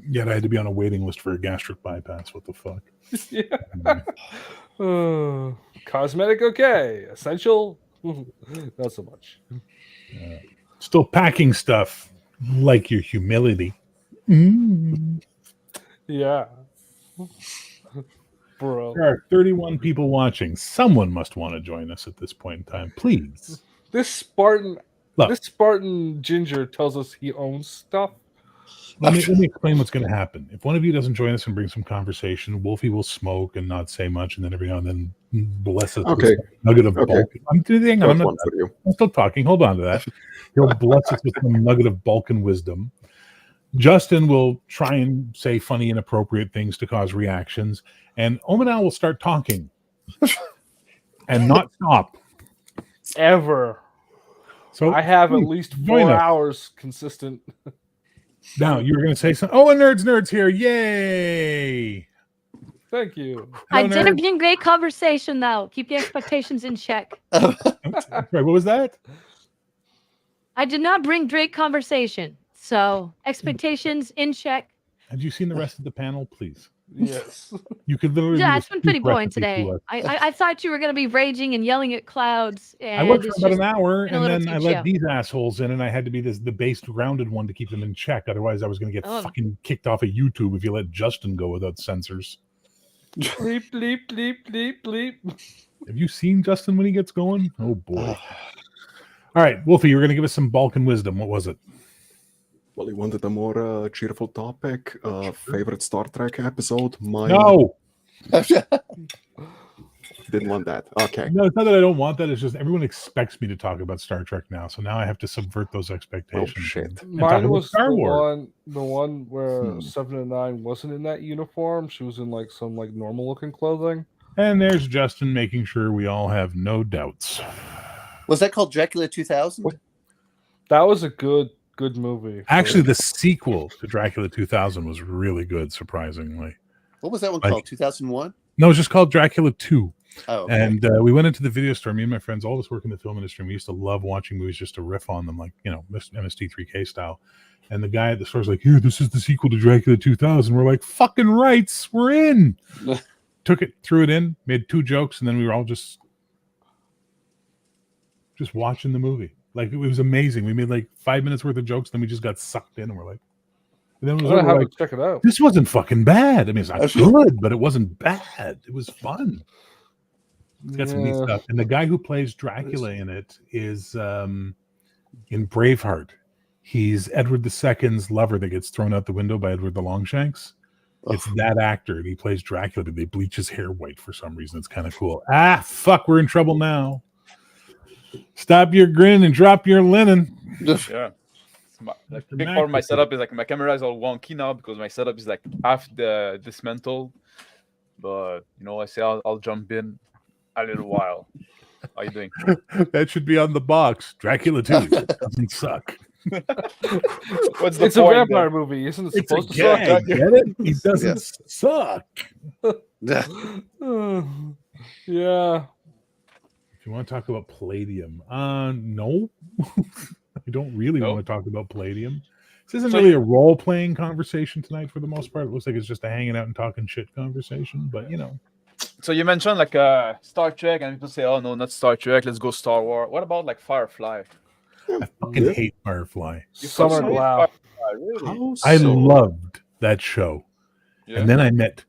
Yet I had to be on a waiting list for a gastric bypass. What the fuck? Yeah. Cosmetic, okay. Essential. Not so much. Still packing stuff like your humility. Yeah. Bro. There are 31 people watching. Someone must want to join us at this point in time. Please. This Spartan ginger tells us he owns stuff. Let me explain what's going to happen. If one of you doesn't join us and bring some conversation, Wolfie will smoke and not say much, and then every now and then bless us with a nugget of Balkan. I'm still talking. Hold on to that. He'll bless us with some nugget of Balkan wisdom. Justin will try and say funny, inappropriate things to cause reactions, and Omanal will start talking and not stop. Ever. So I have at least 4 hours consistent. Now, you were going to say something. Oh, a Nerds here. Yay. Thank you. I didn't bring great conversation, though. Keep the expectations in check. Right, what was that? I did not bring great conversation. So, expectations in check. Have you seen the rest of the panel, please? Yes. You could literally. Yeah, it's been pretty boring today. I thought you were going to be raging and yelling at clouds. And I worked for about an hour, and then I let show. these assholes in, and I had to be the base grounded one to keep them in check. Otherwise, I was going to get fucking kicked off of YouTube if you let Justin go without censors. Bleep, bleep, bleep, bleep, bleep. Have you seen Justin when he gets going? Oh, boy. All right, Wolfie, you were going to give us some Balkan wisdom. What was it? Well, you wanted a more cheerful topic. Favorite Star Trek episode? No! Didn't want that. Okay. No, it's not that I don't want that. It's just everyone expects me to talk about Star Trek now. So now I have to subvert those expectations. Oh, shit. Mine was Star Wars. The one where 7 and 9 wasn't in that uniform. She was in like some like normal looking clothing. And there's Justin making sure we all have no doubts. Was that called Dracula 2000? That was a good movie. Actually, the sequel to Dracula 2000 was really good, surprisingly. What was that one called? 2001? No, it was just called Dracula 2. Oh, okay. And we went into the video store. Me and my friends, all of us work in the film industry. And we used to love watching movies just to riff on them, like, you know, MST3K style. And the guy at the store's like, here, this is the sequel to Dracula 2000. We're like, fucking rights, we're in. Took it, threw it in, made 2 jokes, and then we were all just watching the movie. Like, it was amazing. We made like 5 minutes worth of jokes, then we just got sucked in, and we're like, And then it I'm was gonna over have like, to check it out. this wasn't fucking bad. I mean, it's not good, but it wasn't bad. It was fun. It's got some neat Yeah. stuff. And the guy who plays Dracula in it is in Braveheart. He's Edward II's lover that gets thrown out the window by Edward the Longshanks. It's that actor, and he plays Dracula, but they bleach his hair white for some reason. It's kind of cool. Ah, fuck, we're in trouble now. Stop your grin and drop your linen. Yeah. Like big part of my setup is like my camera is all wonky now because my setup is like half the dismantled. But I say I'll jump in a little while. How you doing? That should be on the box. Dracula 2 doesn't suck. What's the It's point a vampire then? movie, isn't it It's a supposed to suck? gag, get it? He doesn't suck. Yeah. If you want to talk about Palladium, no. I don't really No? want to talk about Palladium. This isn't So really a role-playing conversation tonight for the most part. It looks like it's just a hanging out and talking shit conversation, but So you mentioned like Star Trek, and people say, "Oh no, not Star Trek. Let's go Star Wars." What about like Firefly? I fucking hate Firefly. Summer fucking hate Glau. Firefly, really? I loved that show. Yeah. And then I met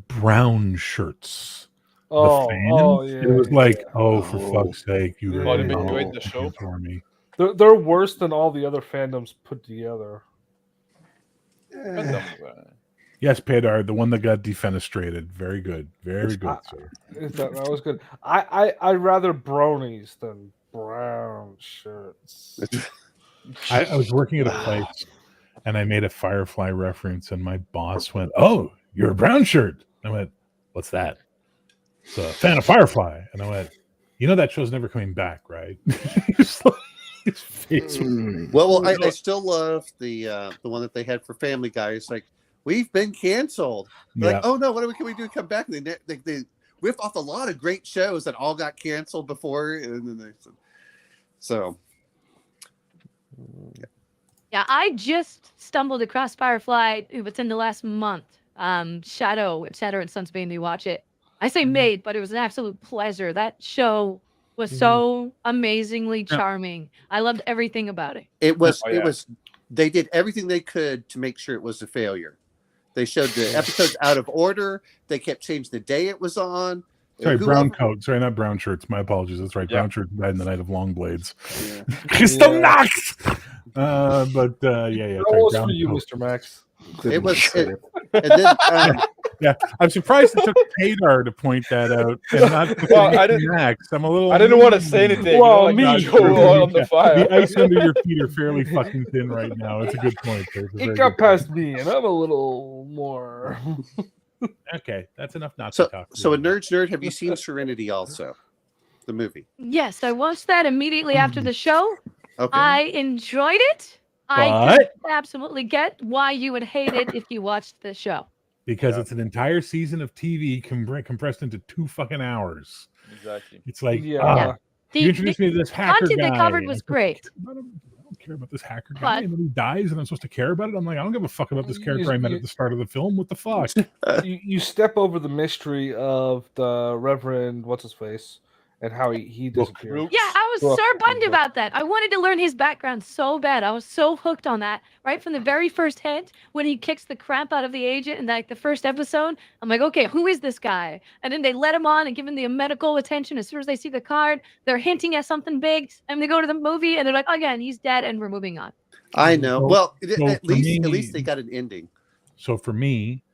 Brown Shirts. Oh, the fans. oh, yeah. It was like, yeah. oh, for fuck's sake, you Yeah. guys Oh, you are hate the show? for me. They're worse than all the other fandoms put together. Yes, Pedar, the one that got defenestrated. Very good. Very good, sir. That was good. I rather bronies than brown shirts. I was working at a place and I made a Firefly reference, and my boss went, "Oh, you're a brown shirt." I went, "What's that?" "It's a fan of Firefly." And I went, "That show's never coming back, right?" His face was- Well, I still love the one that they had for Family Guy. It's like, we've been canceled. They're like, Yeah. oh no, what can we do to come back? And they ripped off a lot of great shows that all got canceled before, and then they Yeah, I just stumbled across Firefly within the last month. Shadow, etc. and Sons made me watch it. I say made, but it was an absolute pleasure. That show was so amazingly charming. I loved everything about it. it was Oh, yeah. it was. They did everything they could to make sure it was a failure. They showed the episodes out of order. They kept changing the day it was on. Sorry, Whoever- brown coat. Sorry, not brown shirts. My apologies. That's right. Yeah. Brown shirts died in the night of long blades. Yeah. Crystal Yeah. Max. But yeah. How sorry, was brown for you, coat. Mr. Max? It was, and then Yeah, I'm surprised it took Hadar to point that out and not Well, I didn't- Max. I'm a little. I didn't want to say anything. Well, like, me. not throw oil on the fire. The ice under your feet are fairly fucking thin right now. It's a good point. Chris. It's a very It got good point. past me, and I'm a little more. Okay, that's enough not so to talk. so a nerd. Have you seen Serenity also, the movie? Yes, I watched that immediately after the show. Okay. I enjoyed it. I But- didn't absolutely get why you would hate it if you watched the show. because it's an entire season of TV compressed into 2 fucking hours. Exactly. It's like, Yeah. ah, The, you introduced me to this hacker content guy. they covered was I don't great. care about him. I don't care about this hacker guy, But- and then he dies, and I'm supposed to care about it. I'm like, I don't give a fuck about this character I met at the start of the film. What the fuck? you step over the mystery of the Reverend what's his face and how he disappeared. Yeah, I was Brooke. so bummed about that. I wanted to learn his background so bad. I was so hooked on that right from the very first hint when he kicks the crap out of the agent in like the first episode. I'm like, okay, who is this guy? And then they let him on and give him the medical attention. As soon as they see the card, they're hinting at something big, and they go to the movie and they're like, again, he's dead, and we're moving on. I know. So- Well, so at for least me- they got an ending. So for me,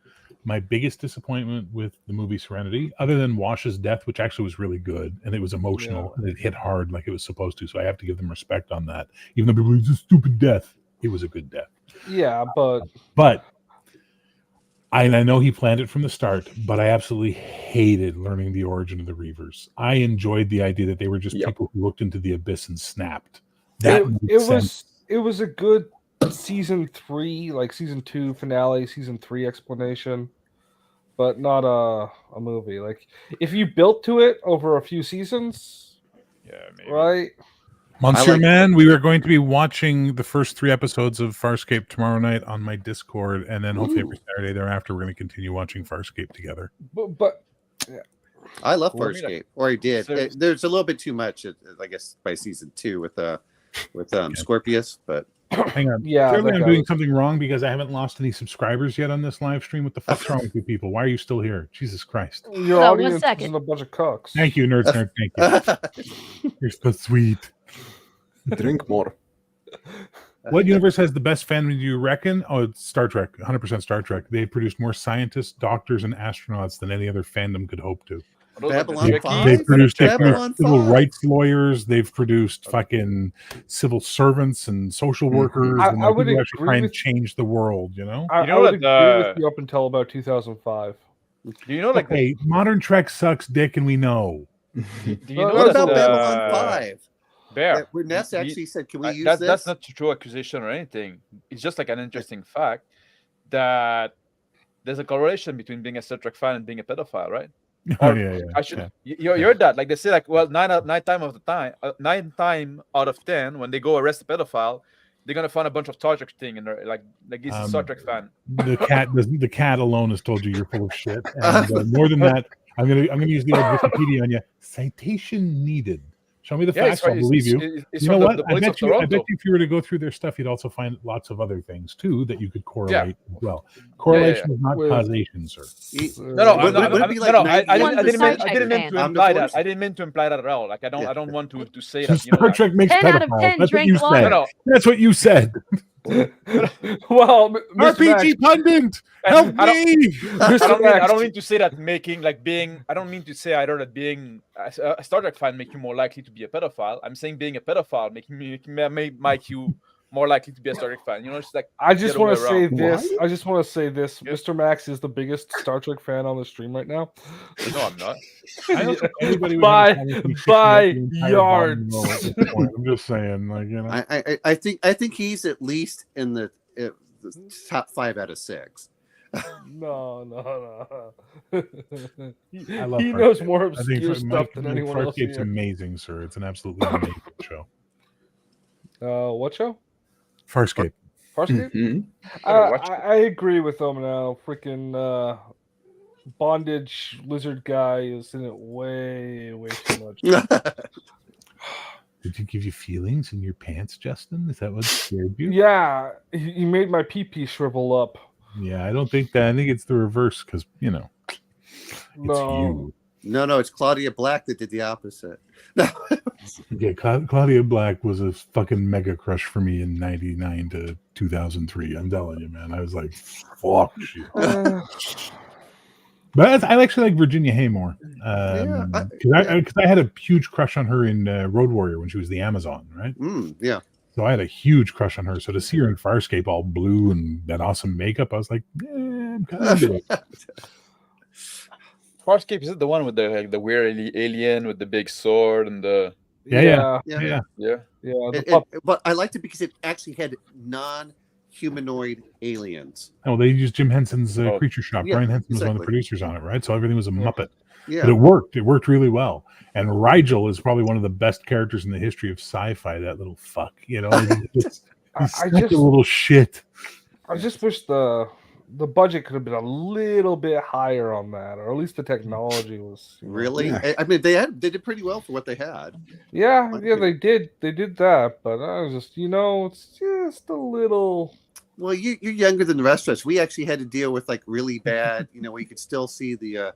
my biggest disappointment with the movie Serenity, other than Wash's death, which actually was really good and it was emotional and it hit hard like it was supposed to, so I have to give them respect on that. Even though people it's a stupid death, it was a good death. Yeah, but But I know he planned it from the start, but I absolutely hated learning the origin of the Reavers. I enjoyed the idea that they were just Yep. people who looked into the abyss and snapped. That made it sense. was a good season 3, like season 2 finale, season 3 explanation, but not a movie. Like if you built to it over a few seasons, Yeah, maybe. right? Monsieur like- Man, we are going to be watching the first 3 episodes of Farscape tomorrow night on my Discord, and then hopefully every Saturday thereafter, we're going to continue watching Farscape together. But I love Well, I mean, Farscape, or I did. there's- There's a little bit too much, I guess, by season 2 with Scorpius, but Hang on. Yeah, Clearly that I'm guy doing was- something wrong because I haven't lost any subscribers yet on this live stream. What the fuck's wrong with you people? Why are you still here? Jesus Christ. Your Hold on, one audience second. isn't a bunch of cooks. Thank you, nerds. Nerd. Thank you. You're so sweet. Drink more. What universe has the best fandom, do you reckon? Oh, it's Star Trek. 100% Star Trek. They produced more scientists, doctors, and astronauts than any other fandom could hope to. Babylon They've 5? produced Babylon civil 5? rights lawyers. They've produced fucking civil servants and social workers. I and like would people who actually agree try and with- change the world, you know? I You know would that, agree with you up until about 2005. Do you know like Okay, modern Trek sucks dick, and we know. do you know What that, about Babylon 5? Bear? Where Ness you- actually said, "Can we use that's, this?" That's not a true accusation or anything. It's just like an interesting fact that there's a correlation between being a Star Trek fan and being a pedophile, right? Oh, Or yeah, I should. yeah. You heard that? Like they say, like, well, 9 time out of 10, when they go arrest a pedophile, they're gonna find a bunch of Star Trek thing, and they're like he's a Star Trek fan. The cat alone has told you you're full of shit. And more than that, I'm gonna use the old Wikipedia on you. Citation needed. Show me the Yeah, facts. it's right. I'll believe you. It's You know from what? the I police bet of you. I bet Toronto. you if you were to go through their stuff, you'd also find lots of other things too that you could correlate as well. Yeah. Correlation is not With- causation, sir. No, Would it be like I 98% didn't mean to imply that. omnivores? I didn't mean to imply that at all. Like I don't Yeah. want to say So that. You know, Star that. Trek makes 10 out of pedophiles. 10 That's what drank you water. said. No, That's what you said. Well, Mr. RPG pundit, And help I don't- me! I don't mean to say that making like being. I don't mean to say either that being a Star Trek fan make you more likely to be a pedophile. I'm saying being a pedophile may make you more likely to be a Star Trek fan. You know, it's like I just the want other to way say around. this. I just want to say this. Mr. Max is the biggest Star Trek fan on the stream right now. No, I'm not. I don't think anybody would By- have a problem with me by kicking out the entire yards. bottom row at this point. I'm just saying, like, you know. I think he's at least in the top 5 out of 6. No. he I love he knows Farscape. more I think obscure stuff than anyone else Farscape's here. amazing, sir. It's an absolutely amazing show. What show? Farscape. Farscape? Mhm. I agree with them now. Freaking bondage lizard guy is in it way too much. Did he give you feelings in your pants, Justin? Is that what scared you? Yeah, he made my pee shrivel up. Yeah, I don't think that. I think it's the reverse because, you know, it's No. No, it's Claudia Black that did the opposite. No. you. Okay, Claudia Black was a fucking mega crush for me in 99 to 2003. I'm telling you, man. I was like, fuck shit. But I actually like Virginia Haymore. Because I had a huge crush on her in Road Warrior when she was the Amazon, right? Yeah. So I had a huge crush on her. So to see her in Farscape all blue and that awesome makeup, I was like, I'm kind of into it. Farscape, is it the one with the weird alien with the big sword and the Yeah. But I liked it because it actually had non-humanoid aliens. Oh, they used Jim Henson's Oh. Creature Shop. Yeah, Brian Henson was one of the exactly. producers on it, right? So everything was a Muppet. Yeah. But it worked. It worked really well. And Rigel is probably one of the best characters in the history of sci-fi. That little fuck, you know, he's such a little shit. I just wish the budget could have been a little bit higher on that, or at least the technology was Really? Yeah. I mean, they did pretty well for what they had. Yeah, they did that, but I was just, it's just a little. Well, you're younger than the rest of us. We actually had to deal with like really bad, where you could still see the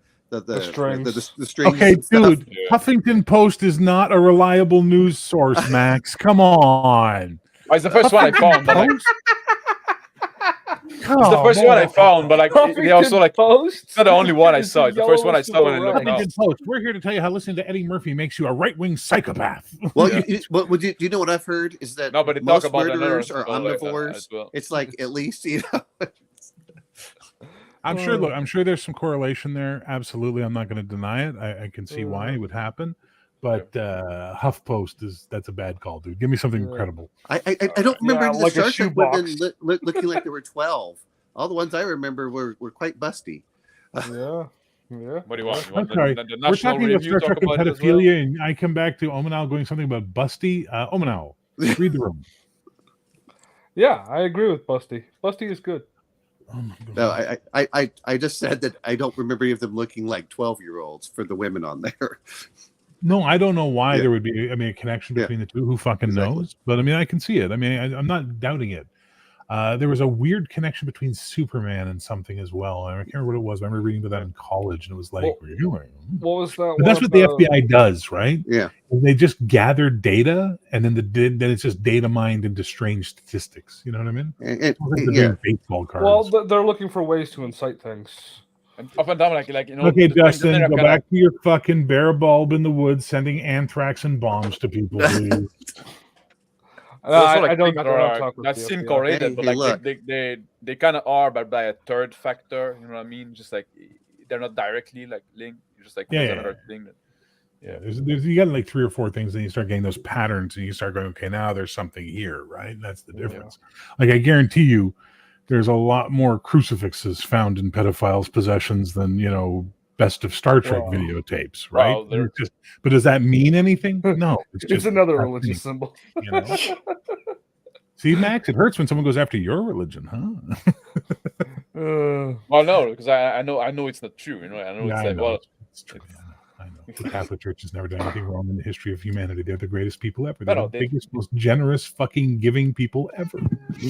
strings. the strings. Okay, and stuff. dude, Huffington Post is not a reliable news source, Max. Come on. Oh, it's the first one I found, but like, Come it's the first one I on. found, but like they also like Post? it's not the only one I It's saw. It's the first one I saw when I yellow looked up. Huffington Post. We're here to tell you how listening to Eddie Murphy makes you a right-wing psychopath. Well, Yeah. you know what I've heard is that No, but it talk most about another murderers are people like that omnivores. as well. It's like at least I'm sure. Look, I'm sure there's some correlation there. Absolutely, I'm not going to deny it. I can see why it would happen, but HuffPost that's a bad call, dude. Give me something credible. I don't remember Yeah, any of like the a Star Trek women shoebox. looking like they were 12. All the ones I remember were quite busty. Yeah. What do you want? You I'm want sorry. the We're National talking about Review Star talk Trek and about it as well? pedophilia, and I come back to Omanal going something about Busty. Omanal, read the room. Yeah, I agree with Busty. Busty is good. Oh my No, God. I just said that I don't remember any of them looking like 12-year-olds for the women on there. No, I don't know why Yeah. there would be. I mean, a connection Yeah. between the two. Who fucking Exactly. knows? But I mean, I can see it. I mean, I'm not doubting it. There was a weird connection between Superman and something as well. I can't remember what it was. I remember reading about that in college, and it was like, Well, really? What was that? But that's one what the about- FBI does, right? Yeah. They just gather data, and then it's just data mined into strange statistics. You know what I mean? And, It's like they're yeah. doing baseball cards. Well, they're looking for ways to incite things. And up and down, like you know. Okay, the things Justin, that are go kinda- back to your fucking bare bulb in the woods, sending anthrax and bombs to people, please. Also, I like, don't things that are talk with not the seem FBI. correlated, but Hey, like look. they kind of are, but by a third factor. You know what I mean? Just like they're not directly like linked. You're just like Yeah, there's yeah, another thing. That, Yeah, there's you got like 3 or 4 things, and you start getting those patterns, and you start going, okay, now there's something here, right? And that's the difference. Like I guarantee you, there's a lot more crucifixes found in pedophiles' possessions than best of Star Trek Well, videotapes, right? well, they're- But does that mean anything? No, it's It's just another happening, religious symbol. you know? See, Max, it hurts when someone goes after your religion, huh? well, no, because I know it's not true. You know, I know Yeah, it's I like know. well, It's true. I know. The Catholic Church has never done anything wrong in the history of humanity. They're the greatest people ever. They're No, the they- biggest, most generous, fucking giving people ever.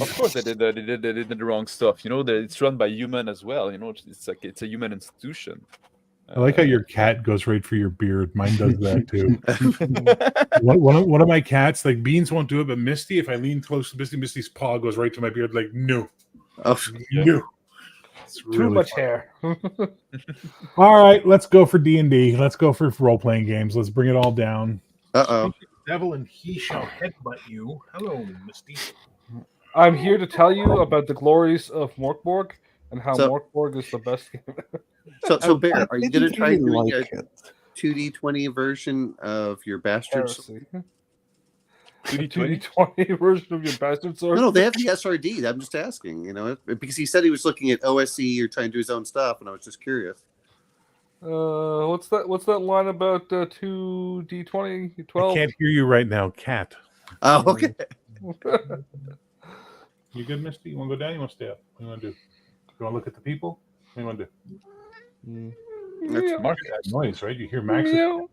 of course they did the wrong stuff. You know, it's run by human as well. You know, it's like it's a human institution. I like how your cat goes right for your beard. Mine does that too. one of my cats, like Beans won't do it, but Misty, if I lean close to Misty's paw goes right to my beard. Like no, Oh, no. It's Too really much fun. hair. All right, let's go for D&D. Let's go for role playing games. Let's bring it all down. uh-oh. Devil and he shall headbutt you. Hello, Misty. I'm here to tell you about the glories of Morkborg and how So- Morkborg is the best game. So Bear, are you going to try didn't doing like a it. 2D20 version of your bastard sword? Heresy. 2D20? 20 version of your bastard sword. No, they have the SRD. I'm just asking, because he said he was looking at OSE or trying to do his own stuff, and I was just curious. What's that line about 2D20 I 12? can't hear you right now, cat. Oh, okay. You good, Misty? You want to go down? You want to stay up? What do you want to do? You want to look at the people? What do you want to do? That's Mark. That noise, right? You hear Max? Meow.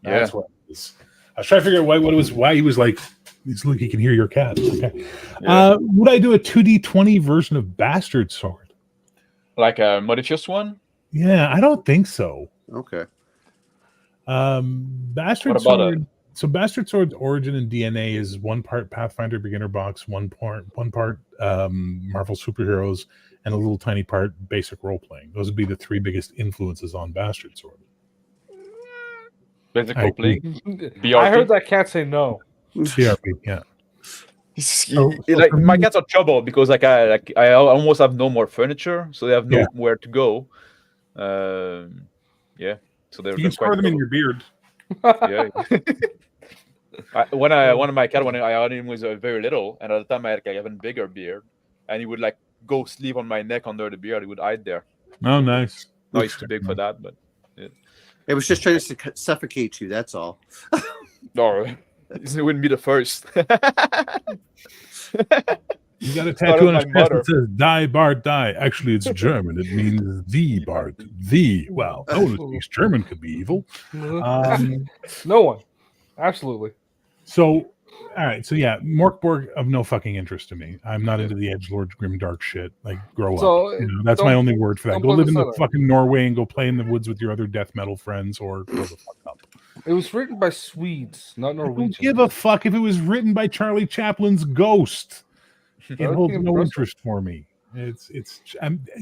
That's what it is. I was trying to figure out why he was like, look, he can hear your cat. Okay. Yeah. Would I do a 2D20 version of Bastard Sword? Like a Modifius one? Yeah, I don't think so. Okay. Bastard What about Sword. So Bastard Sword's origin and DNA is 1 part Pathfinder Beginner Box, 1 part Marvel superheroes, and a little tiny part basic role playing. Those would be the 3 biggest influences on Bastard Sword. Basic I role playing. BRP? I heard that cat say no. CRP, yeah. Like my cats are trouble because I almost have no more furniture, so they have Yeah. nowhere to go. Yeah, so they're You can store them in your beard. yeah. One of my cat when I had him was very little, and at the time I had like, a bigger beard, and he would like go sleep on my neck under the beard. He would hide there. Oh, nice. Now he's too big for that, but It was just trying to suffocate you. That's all. no, it wouldn't be the first. You got a Started tattoo on with his my chest mother. that says "Die Bart Die." Actually, it's German. It means "the Bart." The well, no one thinks German could be evil. No one. Absolutely. So, all right. So yeah, Morkborg of no fucking interest to me. I'm not into the edgelord grimdark shit. Like, grow So, up. That's my don't- only word for that. don't Go put live this in the out. fucking Norway and go play in the woods with your other death metal friends, or grow the fuck up. It was written by Swedes, not I don't Norwegians. give a fuck if it was written by Charlie Chaplin's Ghost. It That would holds be no impressive. interest for me. It's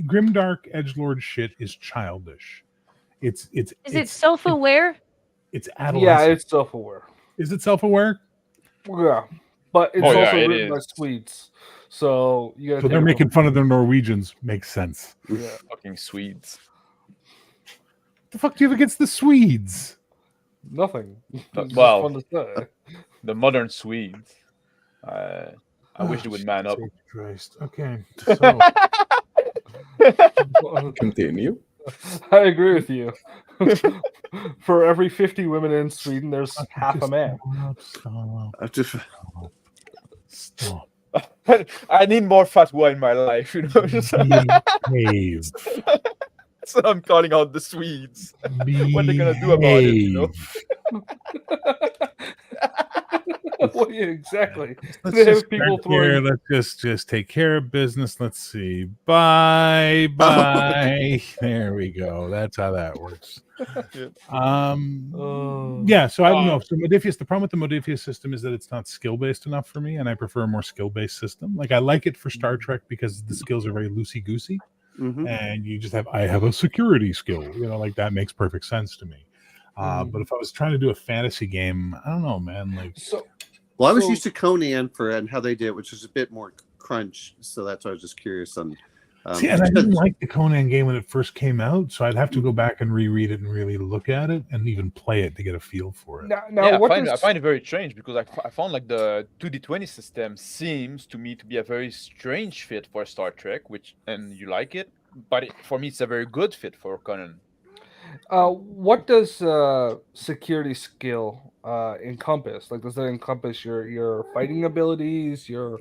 grimdark edgelord shit is childish. It's Is it self-aware? it's Yeah, adolescent. it's self-aware. Is it self-aware? Yeah, but it's Oh, yeah, also it written by is. Swedes, so you got. So they're making fun of the Norwegians. Makes sense. Yeah. Fucking Swedes. The fuck do you have against the Swedes? Nothing. It's just well, fun to say. The modern Swedes. I wish they would man up. Jesus Christ. Okay. So Continue. I agree with you. For every 50 women in Sweden, there's half a man. Stop. I just, Stop. I need more fatwa in my life, you know. Behave. So I'm calling out the Swedes. What are they gonna do about it, you know? Well, yeah, exactly. Let's They have just people start here. throwing. Let's just take care of business. Let's see. Bye. There we go. That's how that works. Yeah. So I don't know. So Modifius, the problem with the Modifius system is that it's not skill based enough for me, and I prefer a more skill based system. Like I like it for Star Trek because the skills are very loosey goosey, and you just I have a security skill. Like that makes perfect sense to me. But if I was trying to do a fantasy game, I don't know, man. Like Well, I was used to Conan and how they did it, which was a bit more crunch. So that's why I was just curious on. See, and I didn't like the Conan game when it first came out, so I'd have to go back and reread it and really look at it and even play it to get a feel for it. I find it very strange because I found like the 2D20 system seems to me to be a very strange fit for Star Trek, and you like it, but for me it's a very good fit for Conan. What does security skill encompass? Like, does that encompass your fighting abilities, your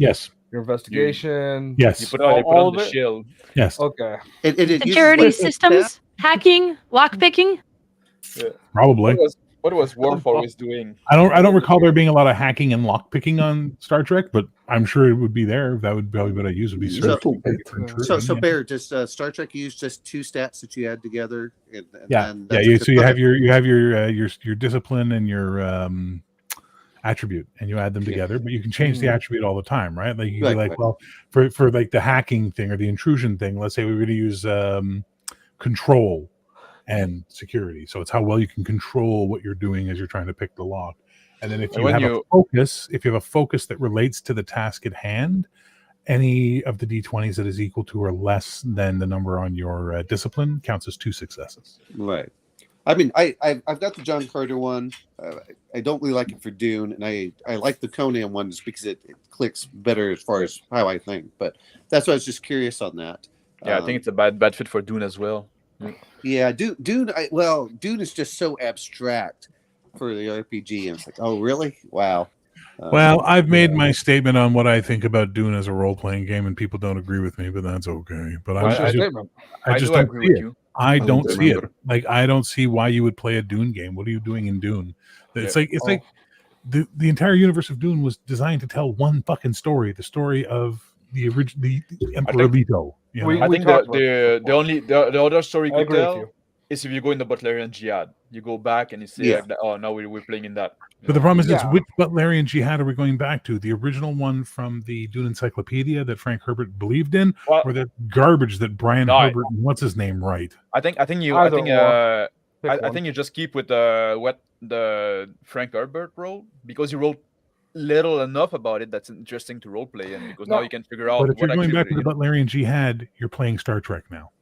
investigation? Yes. You put on the shield. Yes. Okay. Security systems, hacking, lockpicking. Yeah. Probably. What was Worf always doing? I don't recall there being a lot of hacking and lockpicking on Star Trek, but I'm sure it would be there. That would probably what I use would be search. So Bear, does Star Trek use just two stats that you add together? And So you have your discipline and your attribute, and you add them together. But you can change the attribute all the time, right? Like you can be like, well, for like the hacking thing or the intrusion thing, let's say we were going to use control and security. So it's how well you can control what you're doing as you're trying to pick the lock. And then if you have a focus that relates to the task at hand, any of the D20s that is equal to or less than the number on your discipline counts as 2 successes. Right. I mean, I've got the John Carter one. I don't really like it for Dune, and I like the Conan one just because it clicks better as far as how I think. But that's why I was just curious on that. Yeah, I think it's a bad fit for Dune as well. Yeah, Dune. Dune is just so abstract for the RPG, and it's like, oh, really? Wow. Well, I've made my statement on what I think about Dune as a role-playing game, and people don't agree with me, but that's okay. But I just don't see it. I don't see it. Like, I don't see why you would play a Dune game. What are you doing in Dune? It's like the entire universe of Dune was designed to tell one fucking story, the story of the Emperor Leto. I think the other story you could tell is if you go in the Butlerian Jihad. You go back and you say, now we're playing in that. But the problem is, which Butlerian Jihad are we going back to? The original one from the Dune Encyclopedia that Frank Herbert believed in, or the garbage that Brian Herbert and what's his name write? I think you just keep with what the Frank Herbert wrote, because you wrote little enough about it that's interesting to roleplay, and because now you can figure out. But if you're going back to the Butlerian Jihad, you're playing Star Trek now.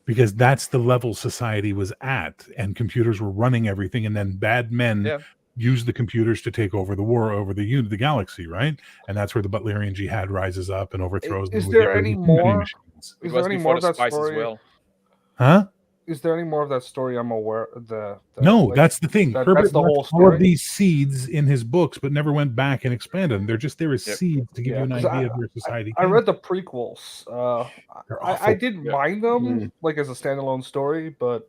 Because that's the level society was at, and computers were running everything, and then bad men used the computers to take over the war over the galaxy, right? And that's where the Butlerian Jihad rises up and overthrows. Is there any more? Is there any more of that story? As well. Huh? Is there any more of that story? I'm aware. That's the thing. Herbert that's the whole story. All of these seeds in his books, but never went back and expanded them. They're just there as seeds to give you an idea of where society. I read the prequels. I didn't mind them like as a standalone story, but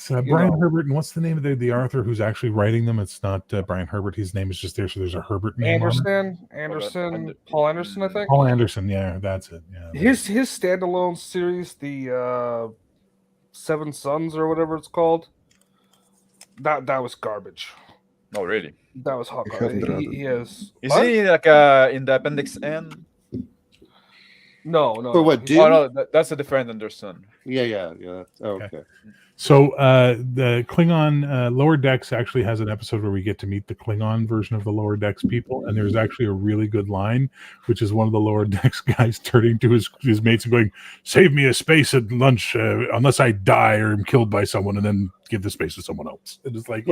Brian Herbert, and what's the name of the author who's actually writing them? It's not Brian Herbert. His name is just there, so there's a Herbert name. Paul Anderson, I think. Paul Anderson, yeah, that's it. Yeah, his standalone series, the Seven Sons or whatever it's called. That was garbage. Oh, really? That was hot garbage. He is. Is he like in the Appendix N? No. For what? Dune? Oh no, that's a different Anderson. Yeah. Oh, okay. So the Klingon Lower Decks actually has an episode where we get to meet the Klingon version of the Lower Decks people, and there's actually a really good line, which is one of the Lower Decks guys turning to his mates and going, "Save me a space at lunch, unless I die or am killed by someone, and then give the space to someone else." And it's like,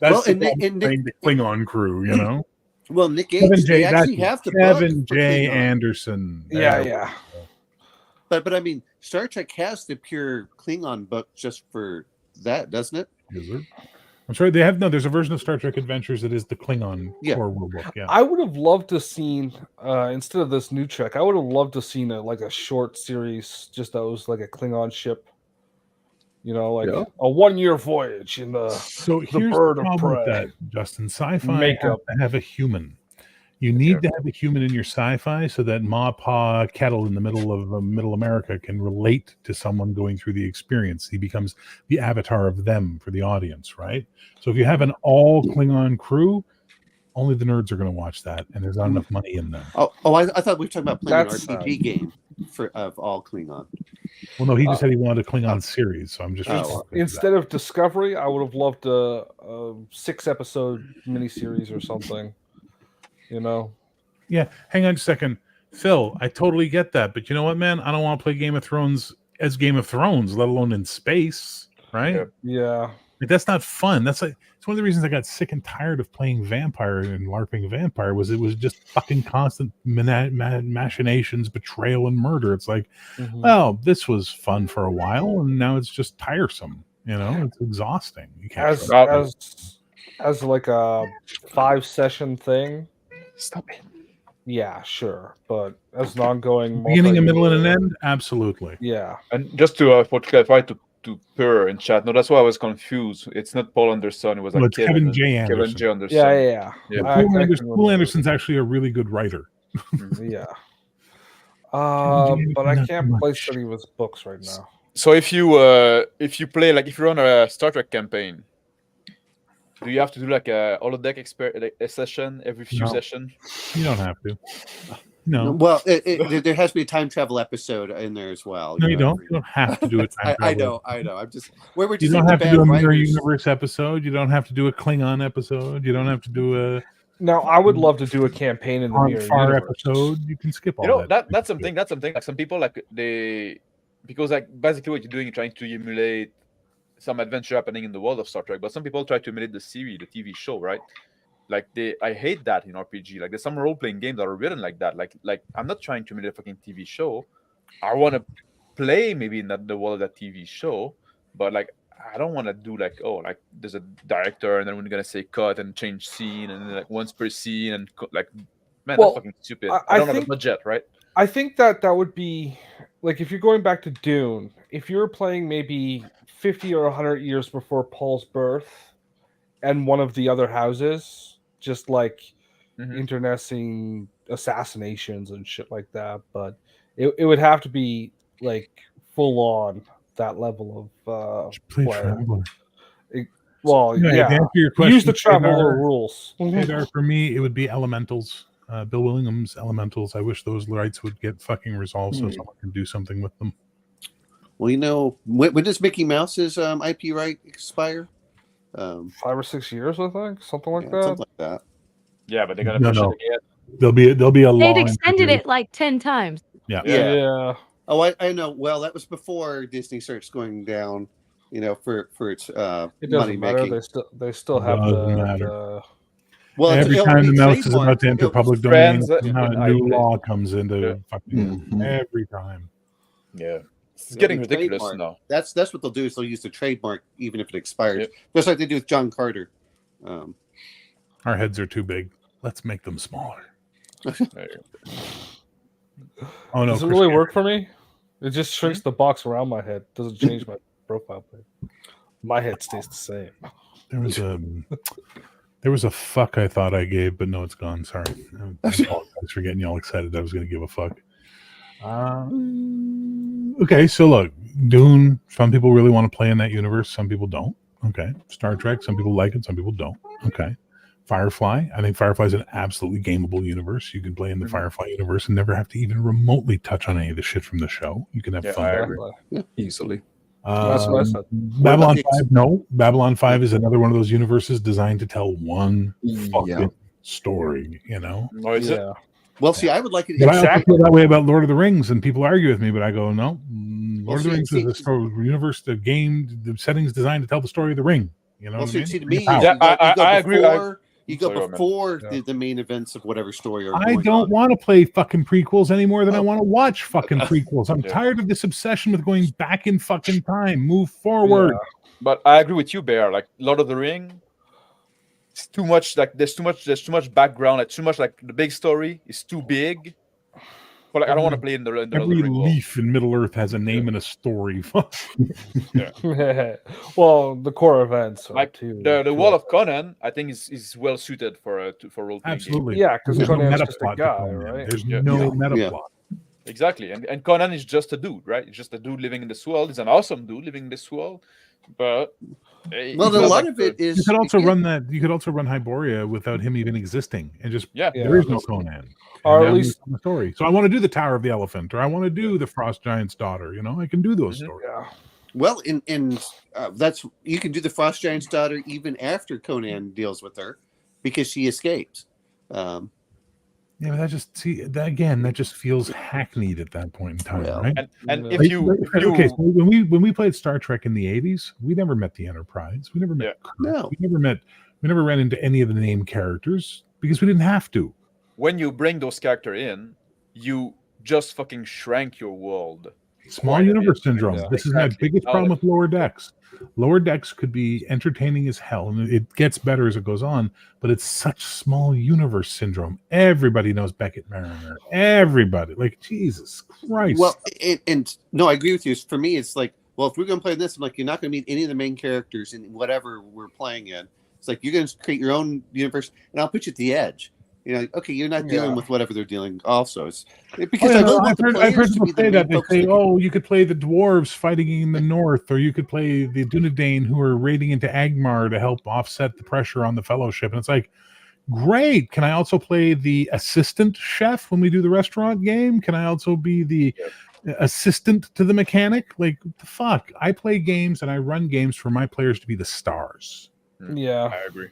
that's the Klingon crew, you know. Well, Nick Cage, they actually have the Kevin J. Anderson. Yeah. But I mean, Star Trek has the pure Klingon book just for that, doesn't it? Is it? I'm sorry, they have there's a version of Star Trek Adventures that is the Klingon core rule book. Yeah. I would have loved to seen instead of this new Trek, I would have loved to seen a short series just that was like a Klingon ship. You know, like Yeah. a 1-year voyage in the So the here's bird the of problem with prey. that, Justin. Sci-fi Makeup. has to have a human. You need to have a human in your sci-fi so that Ma Pa Kettle in the middle of Middle America can relate to someone going through the experience. He becomes the avatar of them for the audience, right? So if you have an all Klingon crew, only the nerds are going to watch that, and there's not enough money in them. I thought we were talking about playing an That's RPG game of all Klingon. Well, no, he just said he wanted a Klingon series, so I'm just Instead of Discovery, I would have loved a 6-episode miniseries or something. You know? Yeah, hang on a second. Phil, I totally get that, but you know what, man? I don't want to play Game of Thrones as Game of Thrones, let alone in space, right? Yeah. Like, that's not fun. That's like it's one of the reasons I got sick and tired of playing Vampire and LARPing Vampire was it was just fucking constant machinations, betrayal, and murder. It's like, well, this was fun for a while, and now it's just tiresome. You know, it's exhausting. You can't As like a 5-session thing. Stop it. Yeah, sure, but as an ongoing beginning, a middle, and an end, absolutely. Yeah, and just to clarify to Per in chat, no, that's why I was confused. It's not Paul Anderson. It was like No, it's Kevin J. Anderson. Kevin J. Anderson. Yeah. Paul Anderson's actually a really good writer. Yeah. But I can't place any of his books right now. So if you play like if you're on a Star Trek campaign, do you have to do like a holodeck a session every few sessions? You don't have to. No. Well, there has to be a time travel episode in there as well. No, you don't. You don't have to do it. I know. I'm just where we're just. You don't have to do a Mirror Universe episode. You don't have to do a Klingon episode. You don't have to do a. Now, I would love to do a campaign in the Mirror Universe episode. You can skip all that. That's something. That's something. Like some people because like basically what you're doing, you're trying to emulate some adventure happening in the world of Star Trek, but some people try to emulate the series, the TV show, right? Like I hate that in RPG. Like there's some role-playing games that are written like that. Like I'm not trying to emulate a fucking TV show. I want to play maybe in the world of that TV show, but like I don't want to do like there's a director and then we're gonna say cut and change scene and then, like once per scene and like man, that's fucking stupid. I don't have a budget, right? I think that would be like if you're going back to Dune, if you're playing maybe 50 or 100 years before Paul's birth and one of the other houses, just like internecine assassinations and shit like that, but it would have to be like full on that level of play play. Traveler. Well, To yeah. answer your question, Use the Traveler rules. Hagar, for me, it would be Elementals. Bill Williams Elementals. I wish those rights would get fucking resolved so someone can do something with them. Well, you know, when does Mickey Mouse's IP right expire? 5 or 6 years, I think, something like that. Something like that. Yeah, but they're gonna push it again. There'll be a long. They'd extended it like 10 times. Yeah. Oh, I know. Well, that was before Disney starts going down. You know, for its It money doesn't matter. making. They still have the Well, every it'll time be the mouse is trademarked. about to enter It'll- public domain, Friends, somehow a I new play. law comes into fucking every time. Yeah. It's it'll getting be ridiculous trademarked. now. That's what they'll do is they'll use the trademark even if it expires. Yep. Just like they do with John Carter. Our heads are too big. Let's make them smaller. Oh no! Does it Chris really Gamer. work for me? It just shrinks the box around my head. Doesn't change my profile pic. My head stays the same. There was a fuck I thought I gave, but no, it's gone. Sorry. I apologize for getting y'all excited. I was going to give a fuck. Okay, so look, Dune. Some people really want to play in that universe. Some people don't. Okay. Star Trek. Some people like it. Some people don't. Okay. Firefly. I think Firefly is an absolutely gameable universe. You can play in the Firefly universe and never have to even remotely touch on any of the shit from the show. You can have fun. Easily. That's what I said. Babylon 5, no. Babylon 5 is another one of those universes designed to tell one fucking story, you know? Oh, is it? Well, see, I would like it But I also feel that way about Lord of the Rings, and people argue with me, but I go, no. Lord of the Rings is a story, universe, the game, the setting's designed to tell the story of the ring. You know Well, what I mean? see, to me, I agree. You go before the main events of whatever story. I don't want to play fucking prequels any more than I want to watch fucking prequels. I'm tired of this obsession with going back in fucking time. Move forward. Yeah. But I agree with you, Bear. Like Lord of the Ring, it's too much. Like there's too much background. Like too much. Like the big story is too big. But like, I don't want to play in the Every Elden Ring world. leaf in Middle Earth has a name and a story. Well, the core events are Like too. the Wall of Conan, I think is well suited for role playing. Absolutely. Yeah, because There's no Conan's meta just a plot to guy, Conan. right? There's Yeah. no Yeah. meta Yeah. plot. Exactly, and Conan is just a dude, right? He's just a dude living in this world. He's an awesome dude living in this world, but Well, a lot of it You is. could also yeah, run that. You could also run Hyboria without him even existing, and just yeah. Yeah. there is no Conan. Or And at now least- there's no story. So I want to do the Tower of the Elephant, or I want to do the Frost Giant's daughter. You know, I can do those Mhm. stories. Yeah. Well, that's you can do the Frost Giant's daughter even after Conan deals with her because she escapes. Yeah, but that just feels hackneyed at that point in time, Well, right? And Yeah. if Like, you okay, so when we played Star Trek in the 80s, we never met the Enterprise. We never met Kirk. No. We never ran into any of the named characters because we didn't have to. when you bring those characters in, you just fucking shrank your world. Small Quite a universe bit. syndrome. Yeah. This is my Exactly. biggest Oh, problem with Lower Decks. Lower Decks could be entertaining as hell, and it gets better as it goes on, but it's such small universe syndrome. Everybody knows Beckett Mariner. Everybody. Like, Jesus Christ. Well, and no, I agree with you. For me, it's like, well, if we're going to play this, I'm like, you're not going to meet any of the main characters in whatever we're playing in. It's like you're going to create your own universe, and I'll put you at the edge. You know, okay, you're not dealing Yeah. with whatever they're dealing. Also, it's Oh, because yeah, I don't want I've the heard players to people be the say main that. They folks say, that- oh, you could play the dwarves fighting in the north, or you could play the Dunedain who are raiding into Agmar to help offset the pressure on the Fellowship. And it's like, great. Can I also play the assistant chef when we do the restaurant game? Can I also be the assistant to the mechanic? Like, what the fuck? I play games and I run games for my players to be the stars. Yeah. I agree.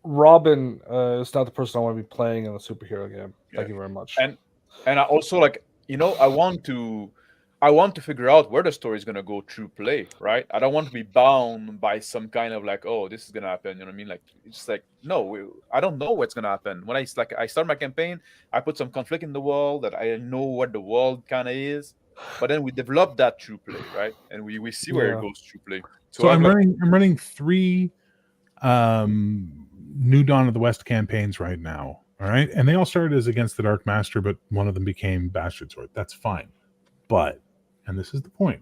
Robin is not the person I want to be playing in a superhero game. Thank Yeah. you very much. And I also like, I want to figure out where the story is gonna go through play, right? I don't want to be bound by some kind of like, oh, this is gonna happen. You know what I mean? Like, it's just like, no, I don't know what's gonna happen. When I start my campaign, I put some conflict in the world that I know what the world kind of is, but then we develop that through play, right? And we see where Yeah. it goes through play. So I'm like, running 3 New Dawn of the West campaigns right now. All right. And they all started as Against the Dark Master, but one of them became Bastard Sword. That's fine. But, and this is the point,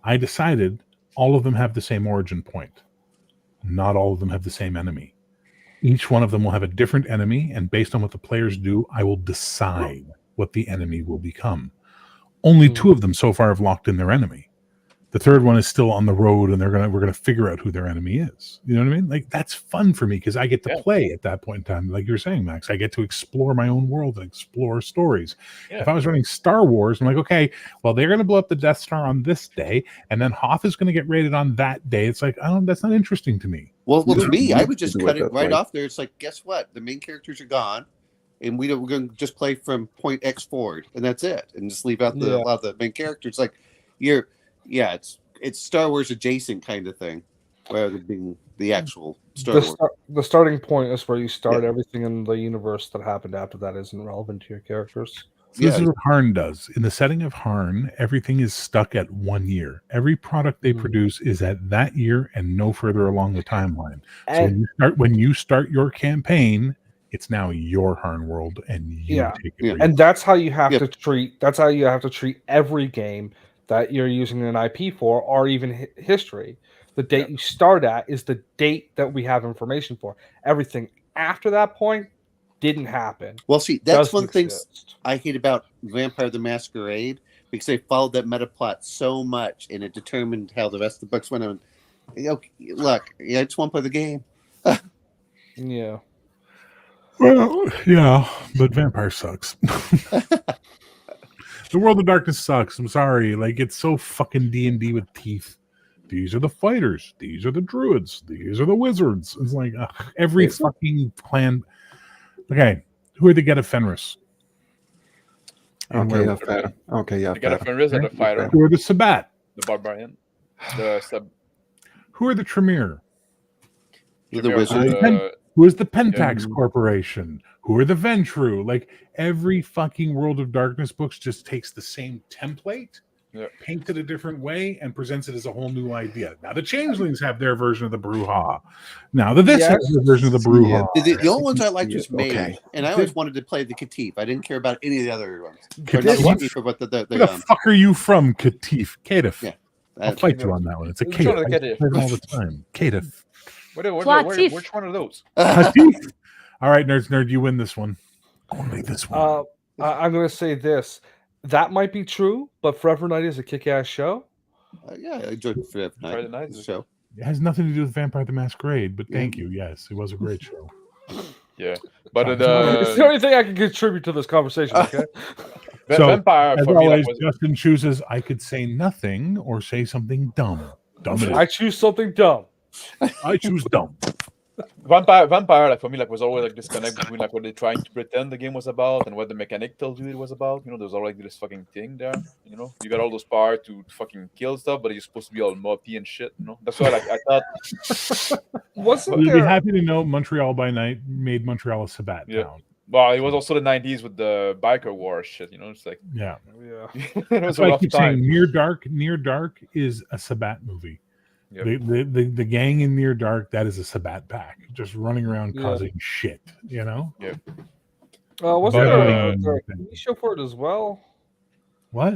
I decided all of them have the same origin point. Not all of them have the same enemy. Each one of them will have a different enemy, and based on what the players do, I will decide what the enemy will become. Only 2 of them so far have locked in their enemy. The third one is still on the road, and we're gonna figure out who their enemy is. You know what I mean? Like, that's fun for me because I get to Yeah. play at that point in time. Like you're saying, Max, I get to explore my own world and explore stories. Yeah. If I was running Star Wars, I'm like, okay, well, they're gonna blow up the Death Star on this day, and then Hoth is gonna get raided on that day. It's like, oh, that's not interesting to me. Well, to Yeah. me, I would You just do it cut it that right way. off there. It's like, guess what? The main characters are gone, and we're going to just play from point X forward, and that's it, and just leave out Yeah. a lot of the main characters. Like, it's Star Wars adjacent kind of thing, rather than being the actual Star Wars. The starting point is where you start. Everything in the universe that happened after that isn't relevant to your characters. So this Yeah. is what Harn does. In the setting of Harn, everything is stuck at 1 year. Every product they Mhm. produce is at that year and no further along the timeline. So And when you start your campaign, it's now your Harn world, and you Yeah. take it. Yeah. where you and that's how you have Yep. to treat. That's how you have to treat every game that you're using an IP for, or even history. The date you start at is the date that we have information for. Everything after that point didn't happen. Well, see, that's Doesn't one thing exist. I hate about Vampire the Masquerade because they followed that meta plot so much, and it determined how the rest of the books went on. Okay, look, I just want to play the game. Yeah. Well, yeah, but Vampire sucks. The World of Darkness sucks. I'm sorry. Like, it's so fucking D&D with teeth. These are the fighters. These are the druids. These are the wizards. It's like every fucking clan. Okay, who are the Get of Fenris? And Okay, yeah, where- fair. Okay, yeah, you got a fair. Fenris and a fighter, Who are the Sabbat? the barbarian, the sub. Who are the Tremere? The wizard. Who is the Pentax Corporation? Who are the Ventru? Like, every fucking World of Darkness books just takes the same template paints it a different way, and presents it as a whole new idea. Now the Changelings have their version of the brouhaha. Now the This has their version of the brouhaha. The only ones I liked was Maid, Okay. and I always wanted to play the Katif. I didn't care about any of the other ones. Or not Katif? Katif, but Where the fuck are you from, Katif? Katif. Yeah. I'll fight you on that one. It's a Which one Katif. of the I say it all the time. Katif. Which one of those? Katif. All right, nerd, you win this one. Only this one. I'm going to say this. That might be true, but Forever Night is a kick-ass show. Yeah, I enjoyed Forever Friday Night. Night. Show. It has nothing to do with Vampire the Masquerade, but thank you. Yes, it was a great show. Yeah, but It's the only thing I can contribute to this conversation. Okay. So, Vampire as for me, always, like, was, Justin chooses I could say nothing or say something dumb. Dumb it is. I choose something dumb. I choose dumb. Vampire, like for me, like was always like disconnect between like what they're trying to pretend the game was about and what the mechanic tells you it was about. You know, there's already this fucking thing there. You know, you got all those power to fucking kill stuff, but you're supposed to be all moppy and shit. You know, that's why like I thought. Wasn't You'd be there? happy to know Montreal by Night made Montreal a Sabbat town. Well, it was also the '90s with the biker war shit. You know, it's like Yeah. Yeah. it That's was a why I rough keep time. saying Near Dark is a Sabbat movie. Yep. The gang in Near Dark, that is a Sabbat pack, just running around Yeah. causing shit, you know? Yeah. Wasn't But, there a TV show for it as well? What?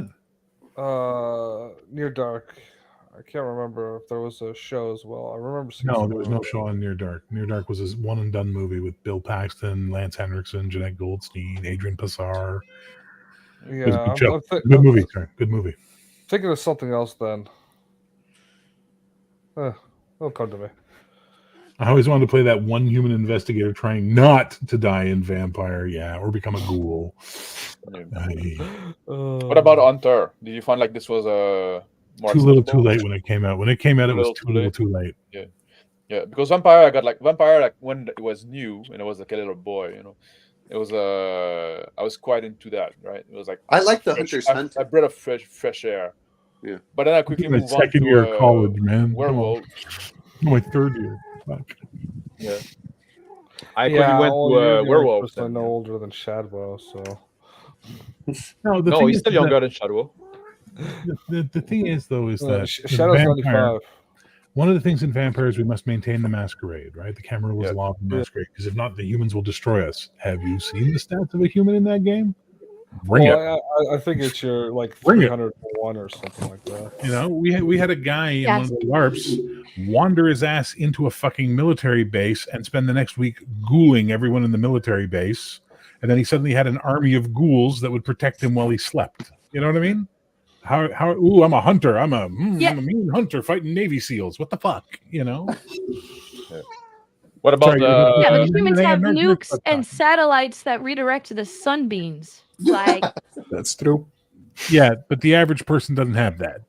Near Dark. I can't remember if there was a show as well. I remember seeing. No, there was no show on Near Dark. Near Dark was a one and done movie with Bill Paxton, Lance Henriksen, Jeanette Goldstein, Adrian Passar. It was a Yeah, good show. I'm Good movie, sorry. Good movie. thinking of something else then. It'll come to me. I always wanted to play that one human investigator trying not to die in Vampire, or become a ghoul. What about Hunter? Did you find like this was a more Too little, too acceptable? late when it came out. When it came out, it was too little, too late. Yeah, because Vampire, I got like Vampire, like when it was new and it was like a little boy, you know, it was I was quite into that, right? It was like I like the fresh- Hunter's a- Hunt. a breath of fresh air. Yeah, but then I quickly My move on second to year of college, man. Werewolf. My third year. Fuck. Yeah, I quickly went to Werewolf. I'm no older than Shadwell, so. No, No, thing he's is still that- younger than Shadow. The thing is, though, is that Shadow's Vampire- 95. One of the things in Vampire is we must maintain the masquerade, right? The camera was law of the masquerade, because if not, the humans will destroy us. Have you seen the stats of a human in that game? Bring it. I think it's your like Bring it. 301 or something like that. You know, we had a guy in one of the LARPs wander his ass into a fucking military base and spend the next week ghouling everyone in the military base, and then he suddenly had an army of ghouls that would protect him while he slept. You know what I mean? How? Ooh, I'm a hunter. I'm a mean hunter fighting Navy SEAls. What the fuck? You know? What about Yeah, but uh, humans they have have nukes and satellites that redirect the sunbeams. Like, That's true. Yeah, but the average person doesn't have that.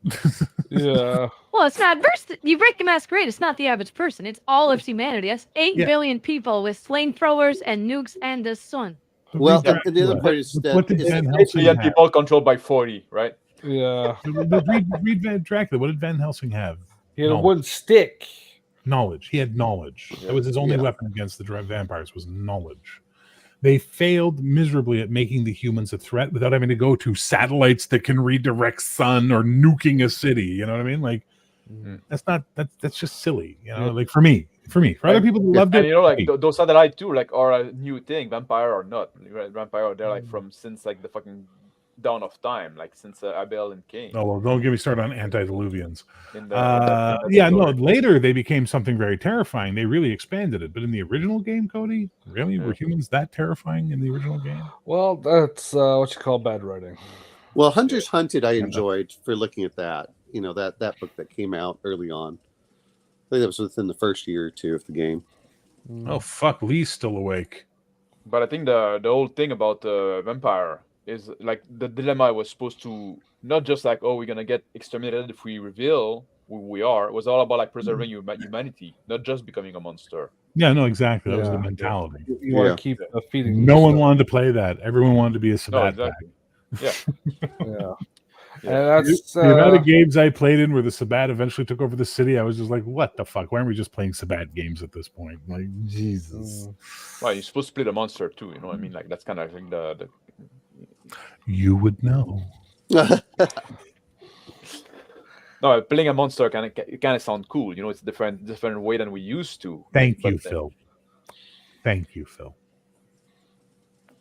Yeah. well, it's not you break the masquerade. It's not the average person. It's all of humanity. That's 8 billion people with flamethrowers and nukes and the sun. Well, and the other part is that What did is- Van 8 Helsing million have? people controlled by 40, right? Yeah. Read Van Dracula. What did Van Helsing have? He had a Knowledge. wooden stick. Knowledge. He had knowledge. That was his only Yeah. weapon against the vampires was knowledge. They failed miserably at making the humans a threat without having to go to satellites that can redirect sun or nuking a city. You know what I mean? Like that's just silly. You know, like for me, for other people who loved it. And you know, like great. those satellite too, like are a new thing. Vampire or not, right? Vampire, they're like from since like the fucking dawn of time, like since Abel and Cain. Oh well, don't get me started on antediluvians. In the No. Later they became something very terrifying. They really expanded it, but in the original game, Cody, really were humans that terrifying in the original game? Well, that's what you call bad writing. Well, Hunter's Hunted, I enjoyed for looking at that. You know, that book that came out early on. I think that was within the first year or two of the game. Oh fuck, Lee's still awake. But I think the whole thing about Vampire is like the dilemma was supposed to not just like, oh, we're gonna get exterminated if we reveal who we are. It was all about like preserving humanity, not just becoming a monster. Yeah, no, exactly. That was the Yeah. mentality. You want to keep feeding. No one wanted to play that. Everyone wanted to be a No, Sabbat exactly. Yeah. Yeah. Yeah. And that's the amount of games I played in where the Sabbat eventually took over the city, I was just like, what the fuck? Why aren't we just playing Sabbat games at this point? Like, Jesus. Well, you're supposed to play the monster too, you know what I mean? Like that's kind of like the You would know. No, playing a monster kind of sound cool. You know, it's a different way than we used to. Thank you, But, Phil. Thank you, Phil.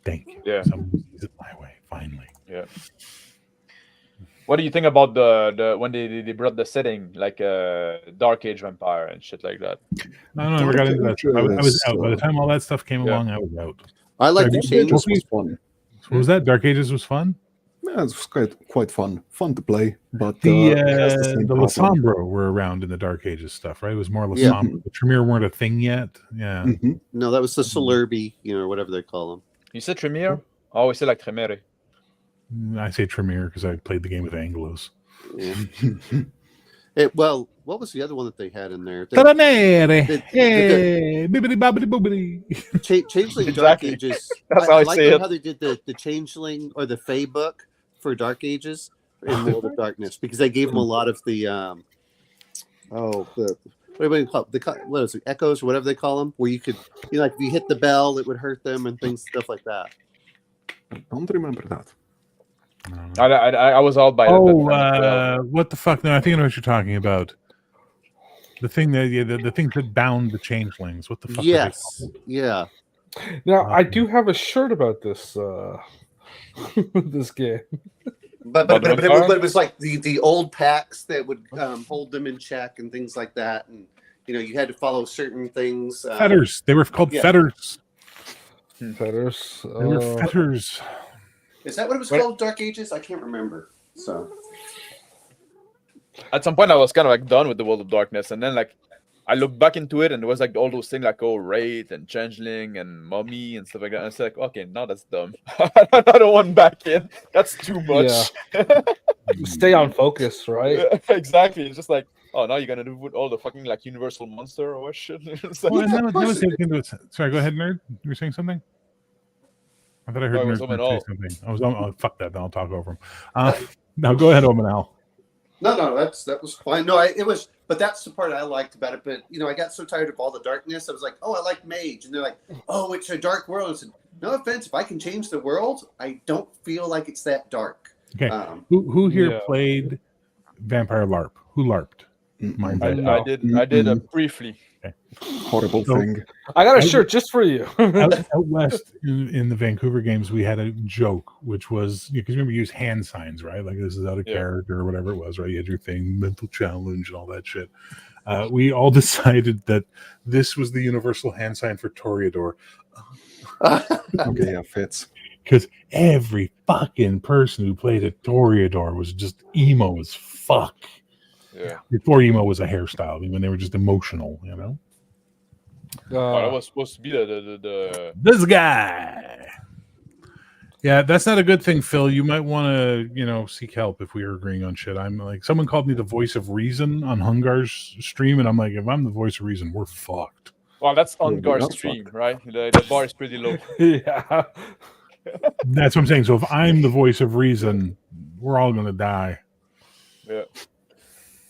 Thank you. Yeah. Someone sees it my way, finally. Yeah. What do you think about the when they brought the setting like Dark Age vampire and shit like that? No, I never got into that. I was out. By the time all that stuff came along, I was out. I like Sorry, the changes. was fun. What was that? Dark Ages was fun? Yeah, it was quite fun to play. But The it has the same problem. Lasombra were around in the Dark Ages stuff, right? It was more Yeah. Lasombra. The Tremere weren't a thing yet. Yeah. Mhm. No, that was the Celerbi, or whatever they call them. You said Tremere? I always say like Tremere. I say Tremere because I played the game with Anglos. Yeah. Well, what was the other one that they had in there? Tremere. the- Hey, bibbidi bobbidi boobidi. Changeling Dark Exactly. Ages. That's how I like say it. how they did the Changeling or the Fey book for Dark Ages in World of Darkness, because they gave them a lot of the what do you call it? What is it, echoes or whatever they call them, where you could like if you hit the bell it would hurt them and stuff like that. Don't remember that. I was out by What the fuck? No, I think I know what you're talking about. The thing the thing that bound the changelings. What the fuck? Yes, yeah. Now I do have a shirt about this this game. But it was like the old packs that would hold them in check and things like that, and you had to follow certain things. Fetters. They were called fetters. Fetters. They were fetters. Is that what it was called? Dark Ages? I can't remember. So at some point I was kind of like done with the World of Darkness, and then like I looked back into it and there was like all those things like Wraith and Changeling and Mummy and stuff like that. And I was like, okay, now that's dumb. I don't want back in. That's too much. Yeah. Stay on focus, right? Exactly. It's just like, oh, now you're gonna do with all the fucking like Universal Monster or what shit. It's like, Well, that was the thing that was- sorry, go ahead, nerd. You were saying something? I thought I heard No, it was nerd Omenal. say something. Oh, fuck that. Then I'll talk over him. Now go ahead, Omenal. no, that was fine. No, it was, but that's the part I liked about it. But I got so tired of all the darkness. I was like, oh, I like Mage, and they're like, oh, it's a dark world. I said, no offense, if I can change the world, I don't feel like it's that dark. Okay. Who here played Vampire LARP? Who LARPed? I did briefly. Okay. Horrible thing. I got a shirt just for you. out west in the Vancouver games, we had a joke, which was because remember you use hand signs, right? Like this is out of character or whatever it was, right? You had your thing, mental challenge, and all that shit. We all decided that this was the universal hand sign for Toreador. Okay, yeah, fits. Because every fucking person who played a Toreador was just emo as fuck. Yeah. Before emo was a hairstyle, when they were just emotional, That was supposed to be the this guy. Yeah, that's not a good thing, Phil. You might want to, seek help if we are agreeing on shit. I'm like, someone called me the voice of reason on Hungar's stream, and I'm like, if I'm the voice of reason, we're fucked. Well, that's on we're Gar's not stream, right? The bar is pretty low. Yeah. That's what I'm saying. So if I'm the voice of reason, we're all gonna die. Yeah.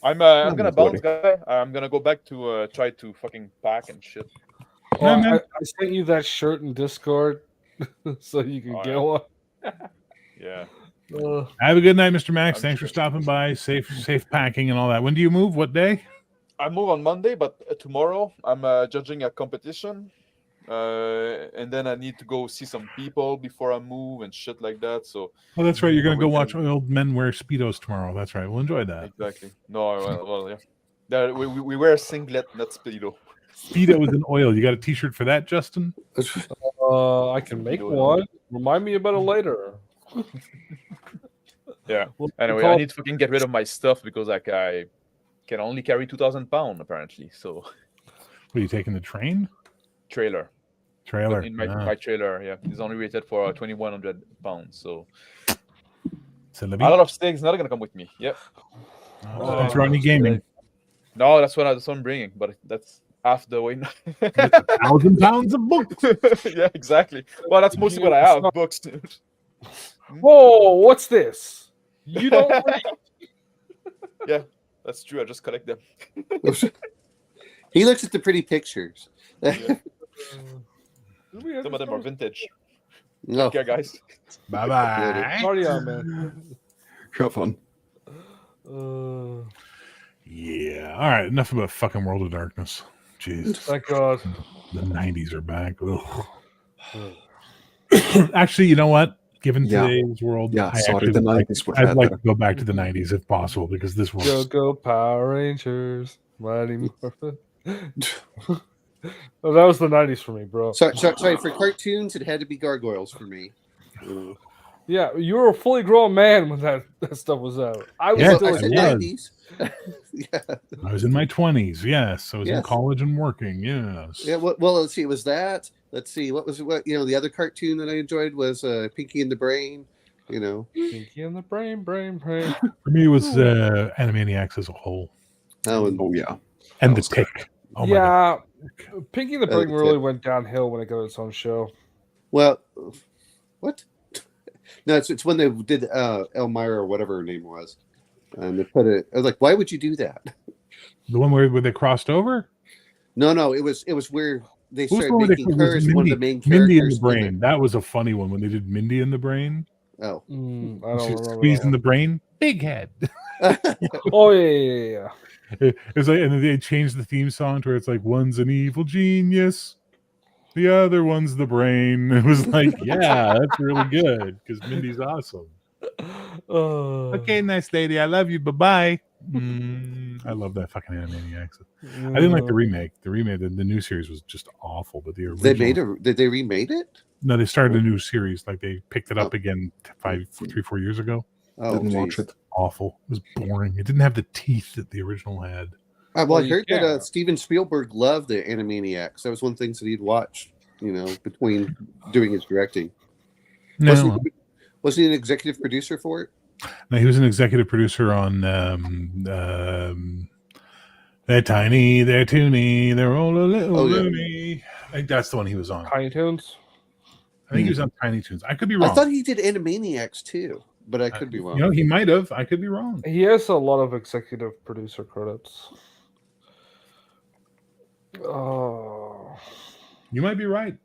I'm gonna bounce, guy. I'm gonna go back to try to fucking pack and shit. Well, I sent you that shirt in Discord so you can get one. Yeah. Have a good night, Mr. Max. Thanks for stopping by. Safe packing and all that. When do you move? What day? I move on Monday, but tomorrow I'm judging a competition, and then I need to go see some people before I move and shit like that. So. Oh, that's right. You're gonna go watch old men wear speedos tomorrow. That's right. We'll enjoy that. Exactly. No, well, yeah. We wear a singlet, not speedo. Speedo is in oil. You got a T-shirt for that, Justin? I can make one. Remind me about it later. Yeah. Anyway, I need to fucking get rid of my stuff because like I can only carry 2,000 pounds apparently. So. Are you taking the train? Trailer. Trailer. In my trailer, yeah, it's only rated for 2,100 pounds. So. A lot of things not gonna come with me. Yep. That's Rodney Gaming. No, that's what I'm bringing, but that's half the way. 1,000 pounds of books. Yeah, exactly. Well, that's mostly what I have. Books, dude. Whoa, what's this? You don't read. Yeah, that's true. I just collect them. He looks at the pretty pictures. Yeah. Some of them are vintage. No. Okay, guys. Bye-bye. Party on, man. Have fun. Yeah. All right. Enough about fucking World of Darkness. Jesus. Thank God. The 90s are back. Actually, you know what? Given Yeah. today's world, Yeah, I sorry, actually the would like, 90s were I'd like to better. go back to the 90s if possible because this Go was go Power Rangers, Mighty Morphin. Oh, that was the 90s for me, bro. Sorry, for cartoons, it had to be Gargoyles for me. Yeah, you were a fully grown man when that stuff was out. I was Yes, still I a said yeah. kid. 90s. Yeah. I was in my 20s. Yes, I was in Yes. college and working. Yes. Yeah, well, let's see. It was that. Let's see. What the other cartoon that I enjoyed was Pinky and the Brain. Pinky and the brain. For me, it was Animaniacs as a whole, Oh, and Oh yeah. and That the was good. Tick. Oh my god. Yeah, Pinky and the Oh, Brain really Tick. went downhill when it got its own show. well, what? No, it's when they did Elmira or whatever her name was, and they put it. I was like, why would you do that? The one where they crossed over. No, it was where they What was started the one where making was her as one of the main characters. Mindy and the in Brain. That was a funny one when they did Mindy and the Brain. Oh, I don't remember. Squeezing the brain. Big head. Oh yeah. It's like, and then they changed the theme song to where it's like one's an evil genius, the other one's the brain. It was like, yeah, that's really good because Mindy's awesome. Okay, nice lady. I love you. Bye bye. I love that fucking Animaniacs. I didn't like the remake. The new series was just awful. But the original, Did they remade it? No, they started a new series. Like they picked it up again 3-4 years ago. Oh, Didn't watch geez. it. Awful. It was boring. It didn't have the teeth that the original had. Well, I you heard can. that Steven Spielberg loved the Animaniacs. That was one of the things that he'd watch, between doing his directing. No, Was he an executive producer for it? no, he was an executive producer on They're Tiny, They're Toony, They're All a Little Oh, yeah. Loony. I think that's the one he was on. Tiny Toons. I think he was on Tiny Toons. I could be wrong. I thought he did Animaniacs too, but I could be wrong. He might have. I could be wrong. He has a lot of executive producer credits. Oh, You might be right.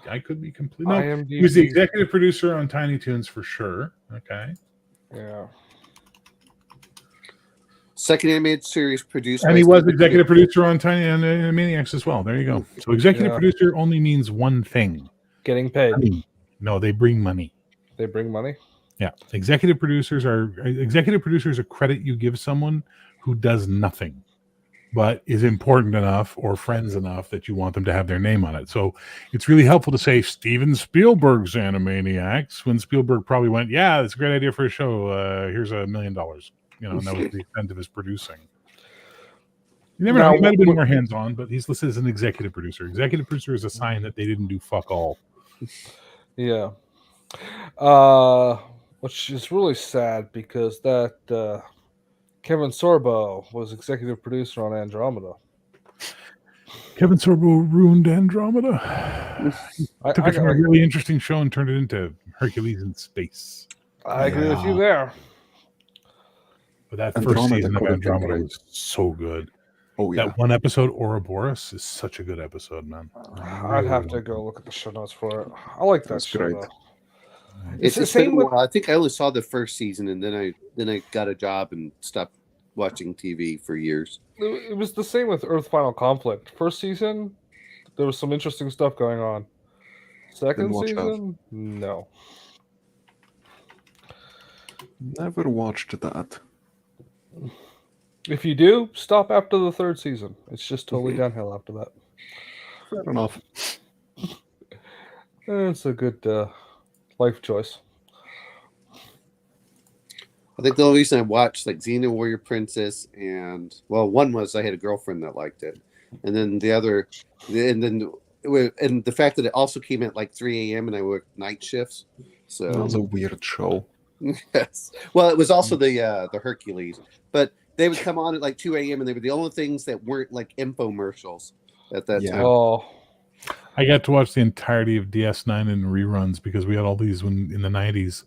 I could be completely. No, IMDb. he was the executive producer on Tiny Toons for sure. Okay. Yeah. Second animated series produced, And by he was Steven executive Spielberg. producer on Tiny Animaniacs as well. There you go. So executive Yeah. producer only means one thing. Getting paid. Money. No, they bring money. They bring money. Yeah. Executive producers are a credit you give someone who does nothing, but is important enough or friends enough that you want them to have their name on it. So it's really helpful to say Steven Spielberg's Animaniacs when Spielberg probably went, yeah, that's a great idea for a show. Here's $1 million. And that was the extent of his producing. You never know. Now, He might have been what- more hands-on, but he's listed as an executive producer. Executive producer is a sign that they didn't do fuck all. Yeah. Which is really sad because that Kevin Sorbo was executive producer on Andromeda. Kevin Sorbo ruined Andromeda. I Took it from a really interesting show and turned it into Hercules in space. agree with you there. But that first Andromeda season of could have been Andromeda great. was so good. Oh yeah. That one episode, Ouroboros, is such a good episode, man. I'd have to go look at the show notes for it. I like that That's show. great. Though. It's the the same. same with- I think I only saw the first season, and then I got a job and stopped watching TV for years. It was the same with Earth Final Conflict. First season, there was some interesting stuff going on. Second Didn't watch that. season, no. Never watched that. If you do, stop after the third season. It's just totally downhill after that. Fair enough. It's a good life choice. I think the only reason I watched like Xena Warrior Princess and one was I had a girlfriend that liked it, and then the other, and the fact that it also came at like 3 a.m. and I worked night shifts. So That was a weird show. yes. Well, it was also the Hercules, but they would come on at like 2 a.m. and they were the only things that weren't like infomercials at that Yeah. time. Oh, I got to watch the entirety of DS9 in reruns because we had all these in the 90s.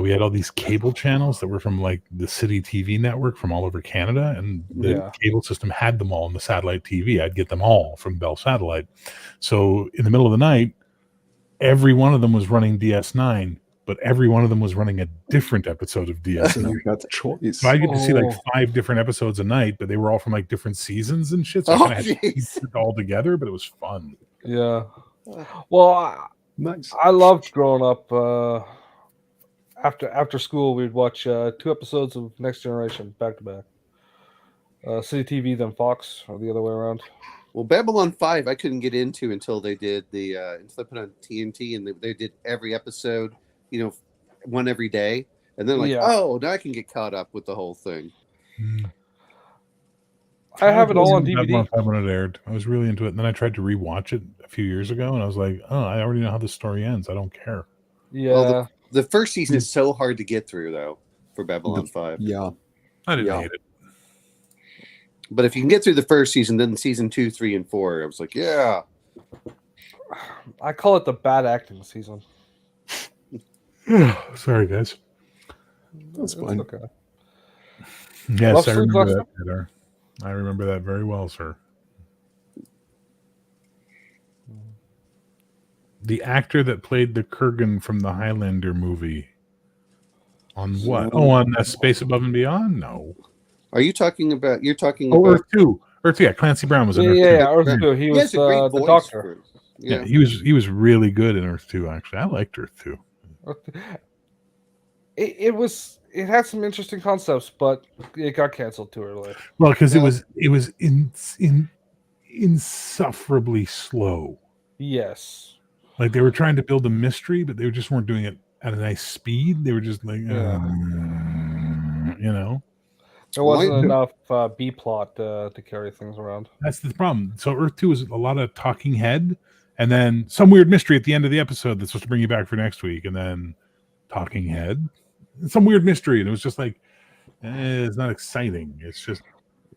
We had all these cable channels that were from like the City TV network from all over Canada, and the Yeah. cable system had them all on the satellite TV. I'd get them all from Bell Satellite. So in the middle of the night, every one of them was running DS9 but every one of them was running a different episode of So DS9. you had choice. So I get to see like Oh. 5 different episodes a night, but they were all from like different seasons and shit. So I Oh, kind of had to piece jeez. it all together, but it was fun. Yeah. Well, Nice. I loved growing up. After school, we'd watch 2 episodes of Next Generation back to back. City TV, then Fox, or the other way around. Well, Babylon 5, I couldn't get into until they did until they put on TNT and they did every episode, one every day. And then Yeah. oh, now I can get caught up with the whole thing. I have it was all on into Babylon DVD. 5 when it aired. I was really into it. And then I tried to rewatch it a few years ago, and I was like, oh, I already know how the story ends. I don't care. Yeah. Well, the first season is so hard to get through, though, for Babylon 5. Yeah. I didn't Yeah. hate it. But if you can get through the first season, then season 2, 3, and 4, I was like, yeah. I call it the bad acting season. Sorry, guys. That's It's fine. okay. Yes, Love I Street remember Left- that, Peter. I remember that very well, sir. The actor that played the Kurgan from the Highlander movie. On what? Oh, on Space Above and Beyond? No. Are you talking about? You're talking Oh, about. Earth 2. Earth 2, yeah. Clancy Brown was in Earth 2. Earth 2. He He was has a great the voice doctor. for- Yeah, he was really good in Earth 2, actually. I liked Earth 2. It had some interesting concepts, but it got canceled too early. Well, because Yeah. it was insufferably slow. Yes. Like they were trying to build a mystery, but they just weren't doing it at a nice speed. They were just like, you know. There wasn't enough B plot to carry things around. That's the problem. So Earth 2 is a lot of talking head, and then some weird mystery at the end of the episode that's supposed to bring you back for next week, and then talking head, and some weird mystery, and it was just like, it's not exciting. It's just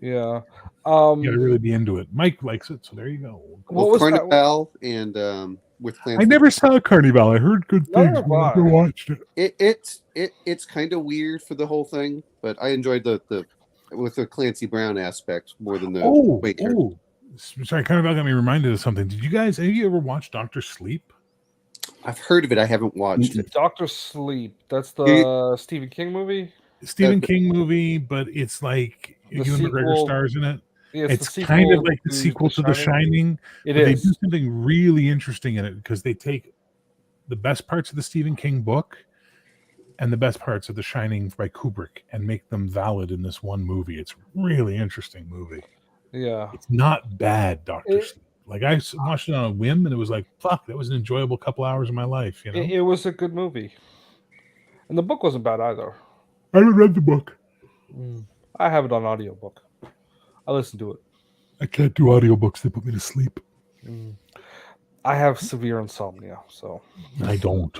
Yeah. you got to really be into it. Mike likes it, so there you go. What was that? Carnival and with Clancy. I never saw Carnival. I heard good things. Neither but I have never I. watched it. It's kind of weird for the whole thing, but I enjoyed the with the Clancy Brown aspect more than the Waker. Sorry, Carnival got me reminded of something. Did you guys? Have you ever watched Doctor Sleep? I've heard of it. I haven't watched it. Doctor Sleep. That's the Stephen King movie. Stephen King movie, but it's like The Ewan McGregor sequel- stars in it. Yeah, It's the kind of sequel like the sequel to The Shining. It but is. They do something really interesting in it because they take the best parts of the Stephen King book and the best parts of The Shining by Kubrick and make them valid in this one movie. It's a really interesting movie. Yeah. It's not bad, Doctor It- Sleep. Like I watched it on a whim and it was like, fuck, that was an enjoyable couple hours of my life. You know, It was a good movie. And the book wasn't bad either. I haven't read the book. I have it on audiobook. I listen to it. I can't do audiobooks. They put me to sleep. I have severe insomnia, so I don't.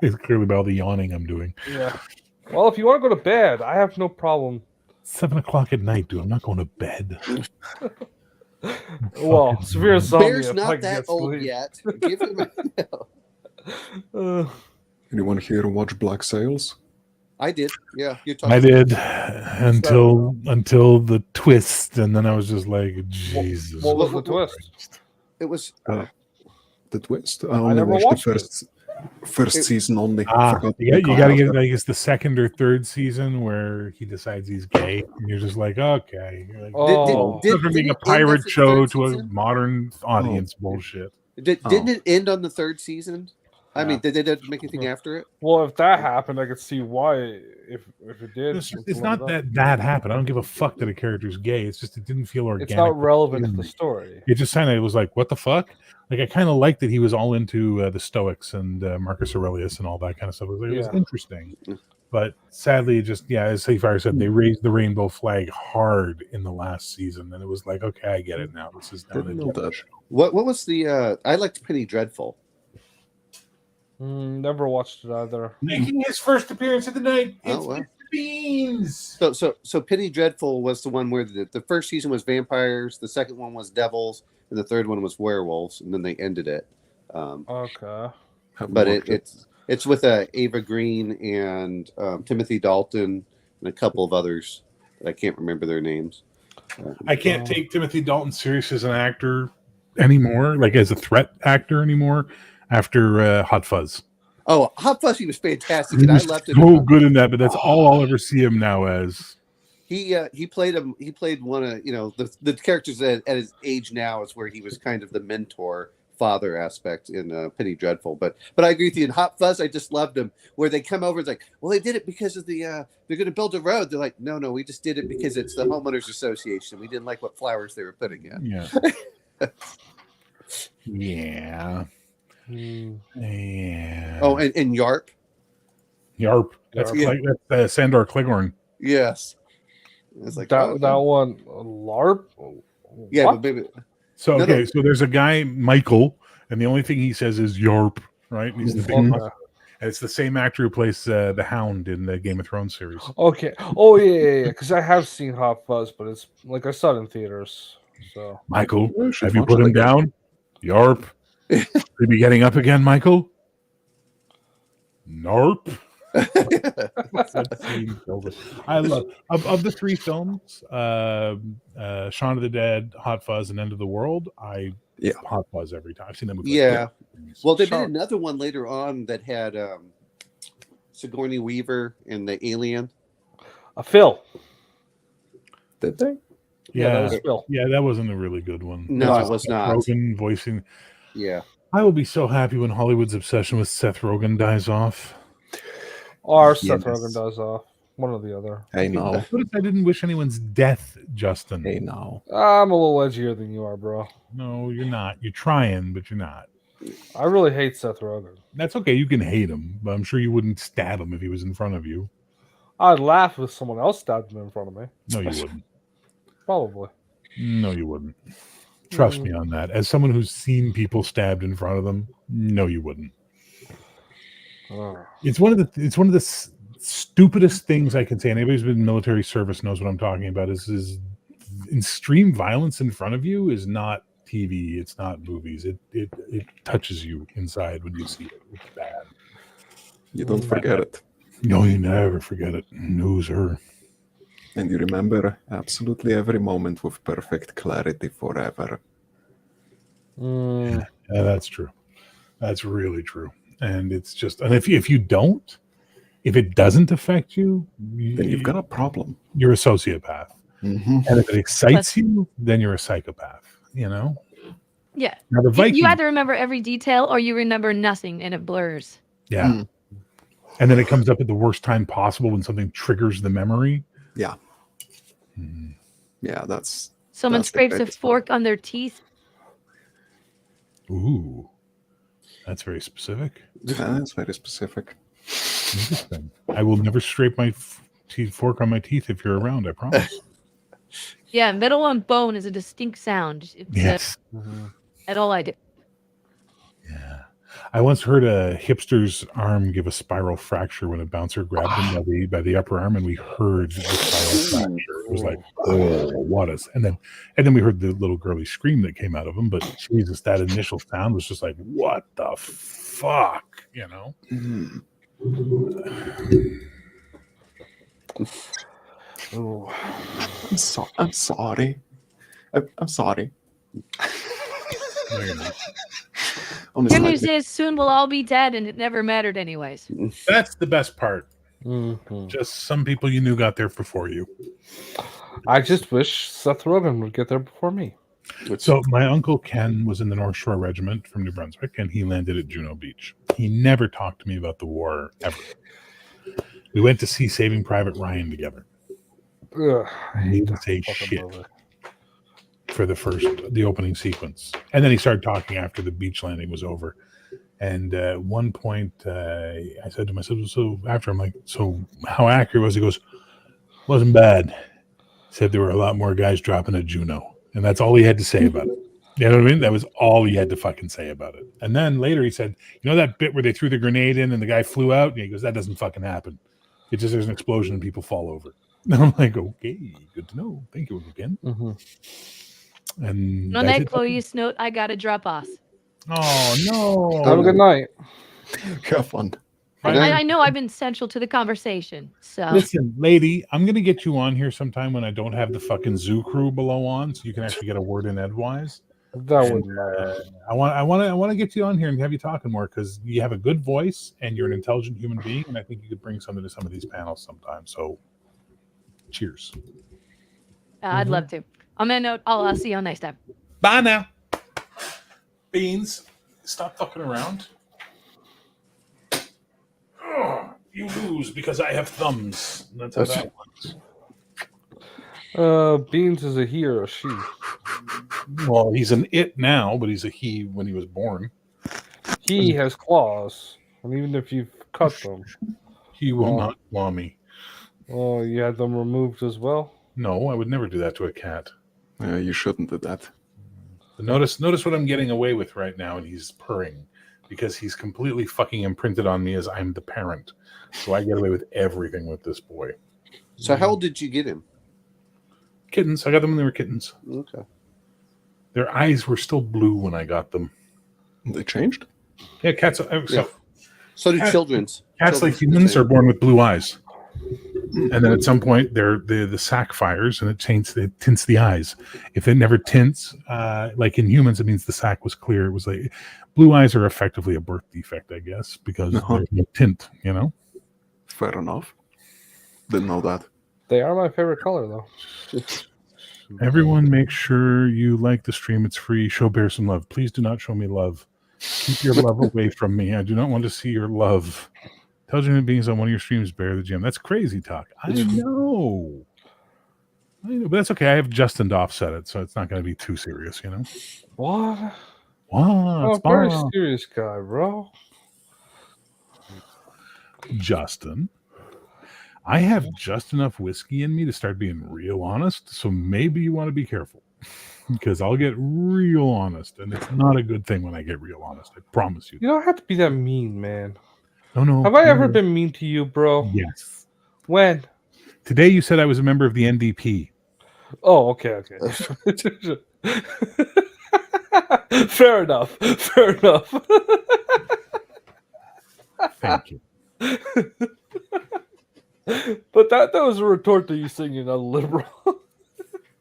It's clearly by all the yawning I'm doing. yeah. Well, if you want to go to bed, I have no problem. 7 o'clock at night, dude. I'm not going to bed. Well, severe insomnia. Bear's if I not can that get old sleep. yet. Give him. Anyone here watch Black Sails? I did. Yeah, you're talking. I did until the twist, and then I was just like, Jesus. What was the twist? It was. The twist? I only never watched the watched first season only. Forgot you to got to look get after. like it's the second or third season where he decides he's gay, and you're just like, okay. You're like, Oh. Did, from being a didn't it end pirate after the show third to a season? modern audience bullshit. Didn't it end on the third season? I mean, did they make anything after it? Well, if that happened, I could see why. If it did, It's not that happened. I don't give a fuck that a character's gay. It's just it didn't feel organic. It's not relevant to the story. It just kind of was like, what the fuck? Like I kind of liked that he was all into the Stoics and Marcus Aurelius and all that kind of stuff. It was Yeah. interesting, but sadly, it just as Sayfire said, they raised the rainbow flag hard in the last season, and it was like, okay, I get it now. This is Didn't know that. What was the? I liked Penny Dreadful. Never watched it either. Making his first appearance of the night. Oh, well. Mr. Beans. So Penny Dreadful was the one where the first season was vampires, the second one was devils, and the third one was werewolves, and then they ended it. Okay. But it's with Ava Green and Timothy Dalton and a couple of others that I can't remember their names. I can't take Timothy Dalton serious as an actor anymore, like as a threat actor anymore. After Hot Fuzz, Oh, Hot Fuzzy was fantastic, He and I was loved it. so good in that, but that's all I'll ever see him now as. He played him. He played one of the characters at his age now is where he was kind of the mentor father aspect in Penny Dreadful. But I agree with you. In Hot Fuzz, I just loved him. Where they come over, it's like, well, they did it because of the they're going to build a road. They're like, no, we just did it because it's the homeowners association. We didn't like what flowers they were putting in. Yeah. Yeah. Yeah. Oh, and Yarp. Yarp. That's Sandor Cleghorn. Yes. It's like that one, LARP. Yeah, What? but maybe. So No, okay, no. so there's a guy, Michael, and the only thing he says is Yarp, right? And he's the big Okay. muscle. And it's the same actor who plays the Hound in the Game of Thrones series. Okay. Oh yeah. Because I have seen Hot Fuzz, but it's like I saw it in theaters. So Michael, You should have you watch put it him again. down? Yarp. Should be getting up again, Michael? Narp. That scene killed it. I love of the three films, Shaun of the Dead, Hot Fuzz, and End of the World. Hot Fuzz every time. I've seen that movie. Yeah. Well, they Sure. did another one later on that had Sigourney Weaver and the alien. Phil. Did they? Yeah, that Yeah, was Phil. yeah, that wasn't a really good one. No, That's it was Seth not. Rogen voicing. Yeah. I will be so happy when Hollywood's obsession with Seth Rogen dies off. Or Seth Yes. Rogen does off. One or the other. Hey now. Notice I didn't wish anyone's death, Justin. Hey now. I'm a little edgier than you are, bro. No, you're not. You're trying, but you're not. I really hate Seth Rogen. That's okay. You can hate him, but I'm sure you wouldn't stab him if he was in front of you. I'd laugh if someone else stabbed him in front of me. No, you wouldn't. Probably. No, you wouldn't. Trust me on that. As someone who's seen people stabbed in front of them, no, you wouldn't. It's one of the stupidest things I can say. Anybody who's been in military service knows what I'm talking about. Is extreme violence in front of you is not TV. It's not movies. It touches you inside when you see it. It's bad. You don't forget it. No, you never forget it. No, sir. And you remember absolutely every moment with perfect clarity forever. Yeah, that's true. That's really true. And it's just, and if you don't, if it doesn't affect you, Then you've got a problem. you're a sociopath. Mm-hmm. And if it excites you, then you're a psychopath. You know. Yeah. Now the Viking. You either remember every detail or you remember nothing and it blurs. Yeah. Mm. And then it comes up at the worst time possible when something triggers the memory. Yeah. Mhm. Yeah, that's Someone That's the scrapes a greatest fork on their teeth. Ooh, that's very specific. very specific. Interesting. I will never scrape my fork on my teeth if you're around. I promise. Yeah, middle on bone is a distinct sound. It's, Yes. at all I do. Yeah. I once heard a hipster's arm give a spiral fracture when a bouncer grabbed him by the upper arm, and we heard the spiral fracture. It was like, oh, what is? And then we heard the little girly scream that came out of him. But Jesus, that initial sound was just like, what the fuck, you know? Mm. Ooh. I'm sorry. I'm sorry. No, you're not. Honestly, Good news is soon we'll all be dead and it never mattered anyways. That's the best part. Mhm. Just some people you knew got there before you. I just wish Seth Rogen would get there before me. So my uncle Ken was in the North Shore Regiment from New Brunswick, and he landed at Juno Beach. He never talked to me about the war ever. We went to see Saving Private Ryan together. Ugh, I He hate didn't that say fucking shit movie. for the opening sequence, and then he started talking after the beach landing was over. And at one point, I said to myself, "So after I'm like, so how accurate was?" He goes, "Wasn't bad." Said there were a lot more guys dropping at Juno, and that's all he had to say about it. You know what I mean? That was all he had to fucking say about it. And then later he said, "You know that bit where they threw the grenade in and the guy flew out?" And he goes, "That doesn't fucking happen. It just there's an explosion and people fall over." And I'm like, "Okay, good to know. Thank you again." Mhm. And On that's that it. Chloe's note, I gotta drop off. Oh no! Have a good night. have fun. I know I've been central to the conversation, so Listen, lady, I'm gonna get you on here sometime when I don't have the fucking zoo crew below on, so you can actually get a word in edgewise. That wouldn't matter. I want to get you on here and have you talking more because you have a good voice and you're an intelligent human being, and I think you could bring something to some of these panels sometime. So, cheers. I'd love to. On that note, I'll see you on next time. Bye now. Beans, stop fucking around. Oh, you lose because I have thumbs. That's how that works. Beans is a he or a she? Well, he's an it now, but he's a he when he was born. He has claws, and even if you've cut them, he will not claw me. Oh, you had them removed as well? No, I would never do that to a cat. You shouldn't do that. But notice what I'm getting away with right now, and he's purring because he's completely fucking imprinted on me as I'm the parent. So I get away with everything with this boy. So how old did you get him? Kittens. I got them when they were kittens. Okay. Their eyes were still blue when I got them. They changed? Yeah, cats. So do children's. Cats, like humans, are born with blue eyes, and then at some point, the sac fires and it tints the eyes. If it never tints, like in humans, it means the sac was clear. It was like blue eyes are effectively a birth defect, I guess, because there's no tint. You know. Fair enough. Didn't know that. They are my favorite color, though. Everyone, make sure you like the stream. It's free. Show Bear some love. Please do not show me love. Keep your love away from me. I do not want to see your love. Tell human beings on one of your streams, Bear the Gym. That's crazy talk. I know, but that's okay. I have Justin to offset it, so it's not going to be too serious, you know. What? What? Oh, very serious guy, bro. Justin, I have just enough whiskey in me to start being real honest. So maybe you want to be careful because I'll get real honest, and it's not a good thing when I get real honest. I promise you. You don't have to be that mean, man. No. Have I ever been mean to you, bro? Yes. When? Today you said I was a member of the NDP. Oh, okay. Fair enough. Thank you. But that was a retort to you saying you're not a liberal.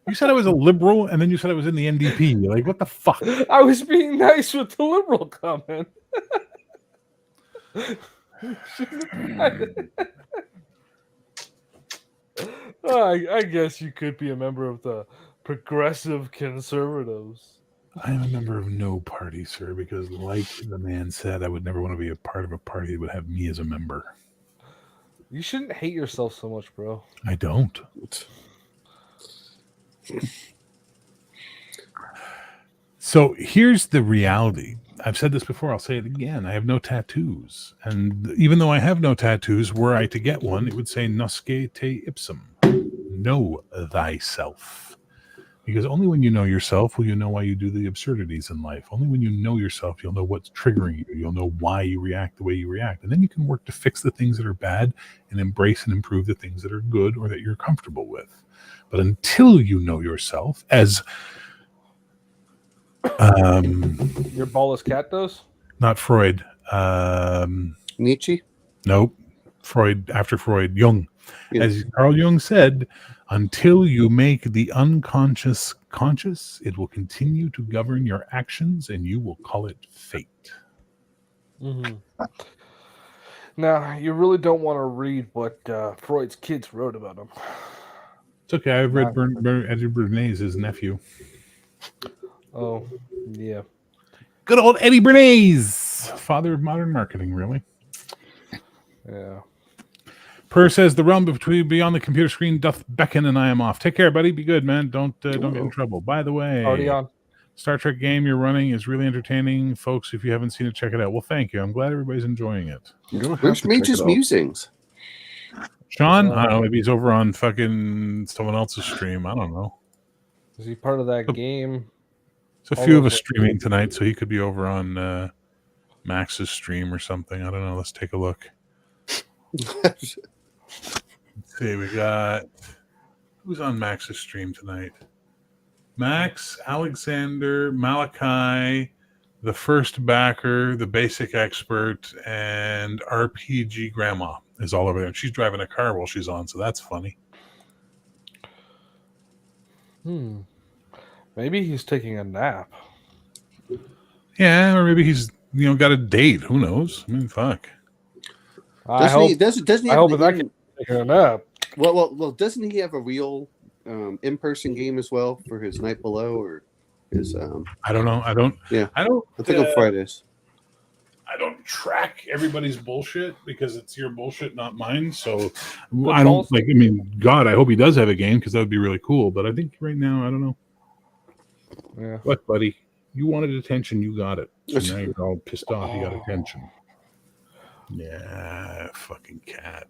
You said I was a liberal, and then you said I was in the NDP. Like, what the fuck? I was being nice with the liberal comment. I guess you could be a member of the progressive conservatives. I am a member of no party, sir, because like the man said, I would never want to be a part of a party that would have me as a member. You shouldn't hate yourself so much, bro. I don't. So here's the reality. I've said this before. I'll say it again. I have no tattoos. And even though I have no tattoos, were I to get one, it would say Nosce te ipsum. Know thyself. Because only when you know yourself will you know why you do the absurdities in life. Only when you know yourself, you'll know what's triggering you. You'll know why you react the way you react. And then you can work to fix the things that are bad and embrace and improve the things that are good or that you're comfortable with. But until you know yourself, as your ballless cat does? Not Freud. Nietzsche? Nope. Freud, after Freud, Jung. Yeah. As Carl Jung said, until you make the unconscious conscious, it will continue to govern your actions and you will call it fate. Mm-hmm. Now, you really don't want to read what Freud's kids wrote about him. It's okay. I've read Eddie Bernays, his nephew. Oh, yeah. Good old Eddie Bernays, father of modern marketing, really. Yeah. Per says the realm between beyond the computer screen doth beckon, and I am off. Take care, buddy. Be good, man. Don't get in trouble. By the way, already on. Star Trek game you're running is really entertaining, folks. If you haven't seen it, check it out. Well, thank you. I'm glad everybody's enjoying it. Where's Mage's Musings? Sean, I don't know. Maybe he's over on fucking someone else's stream. I don't know. Is he part of that game? There's a few of us streaming tonight, so he could be over on Max's stream or something. I don't know. Let's take a look. Let's see, we got who's on Max's stream tonight? Max, Alexander, Malachi, the first backer, the basic expert, and RPG Grandma is all over there. She's driving a car while she's on, so that's funny. Maybe he's taking a nap. Yeah, or maybe he's got a date. Who knows? I mean, fuck. I hope. Doesn't he I have hope the that can taking a nap. well, doesn't he have a real in-person game as well for his Night Below or his I don't know. I don't. Yeah. I don't. I think on Fridays. I don't track everybody's bullshit because it's your bullshit, not mine. So But I don't also- like. I mean, God, I hope he does have a game because that would be really cool. But I think right now, I don't know. Yeah. What, buddy? You wanted attention, you got it. So now you're all pissed off. You got attention. Yeah, fucking cat.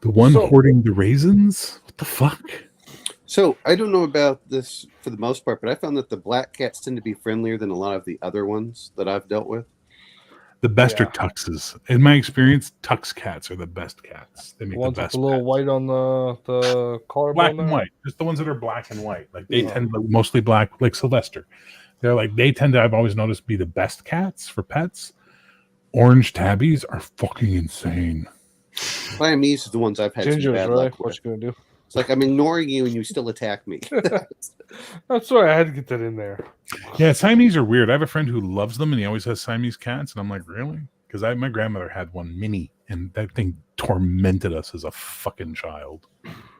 The one So- hoarding the raisins. What the fuck? So I don't know about this for the most part, but I found that the black cats tend to be friendlier than a lot of the other ones that I've dealt with. The best Yeah. are tuxes. In my experience, tux cats are the best cats. They make Ones the with best. the little pets. white on the collarbone. Black and there? white. Just the ones that are black and white. Like they Yeah. tend to mostly black, like Sylvester. They tend to, I've always noticed, be the best cats for pets. Orange tabbies are fucking insane. Siamese is the ones I've had some Gingers, bad right? luck What with. you gonna do? It's like I'm ignoring you and you still attack me. That's why I had to get that in there. Yeah, Siamese are weird. I have a friend who loves them and he always has Siamese cats. And I'm like, really? Because my grandmother had one, Minnie, and that thing tormented us as a fucking child.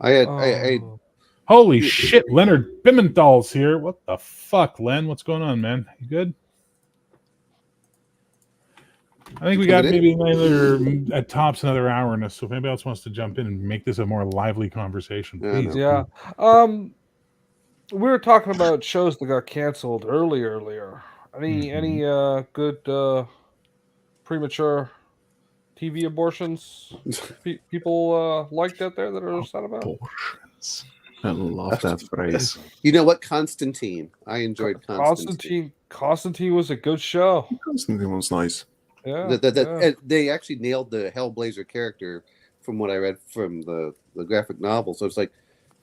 I Oh. Holy shit, Leonard Pimenthal's here. What the fuck, Len? What's going on, man? You good? I think we got maybe another, at tops, another hour in us. So if anybody else wants to jump in and make this a more lively conversation, please. Yeah. We were talking about shows that got canceled earlier. Any good premature TV abortions people liked out there that are sad about? Abortions. I love that phrase. You know what? Constantine. I enjoyed Constantine. Constantine was a good show. Constantine was nice. Yeah, They actually nailed the Hellblazer character from what I read from the graphic novel. So it's like,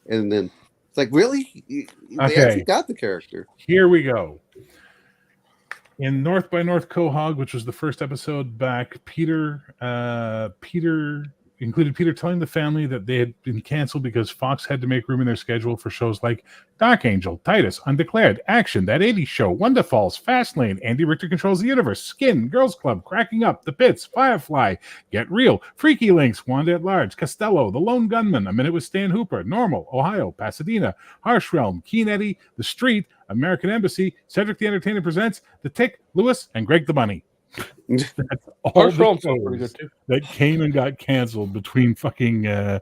and then it's like, really? They actually got the character. Here we go. In North by North Quahog, which was the first episode back, Peter included Peter telling the family that they had been canceled because Fox had to make room in their schedule for shows like Dark Angel, Titus, Undeclared, Action, That 80s Show, Wonder Falls, Fastlane, Andy Richter Controls the Universe, Skin, Girls Club, Cracking Up, The Pits, Firefly, Get Real, Freaky Links, Wanda at Large, Costello, The Lone Gunman, A Minute with Stan Hooper, Normal, Ohio, Pasadena, Harsh Realm, Keen Eddie, The Street, American Embassy, Cedric the Entertainer Presents, The Tick, Lewis, and Greg the Bunny. That's all Harsh the Realm's pretty good shows too. that came and got canceled between fucking the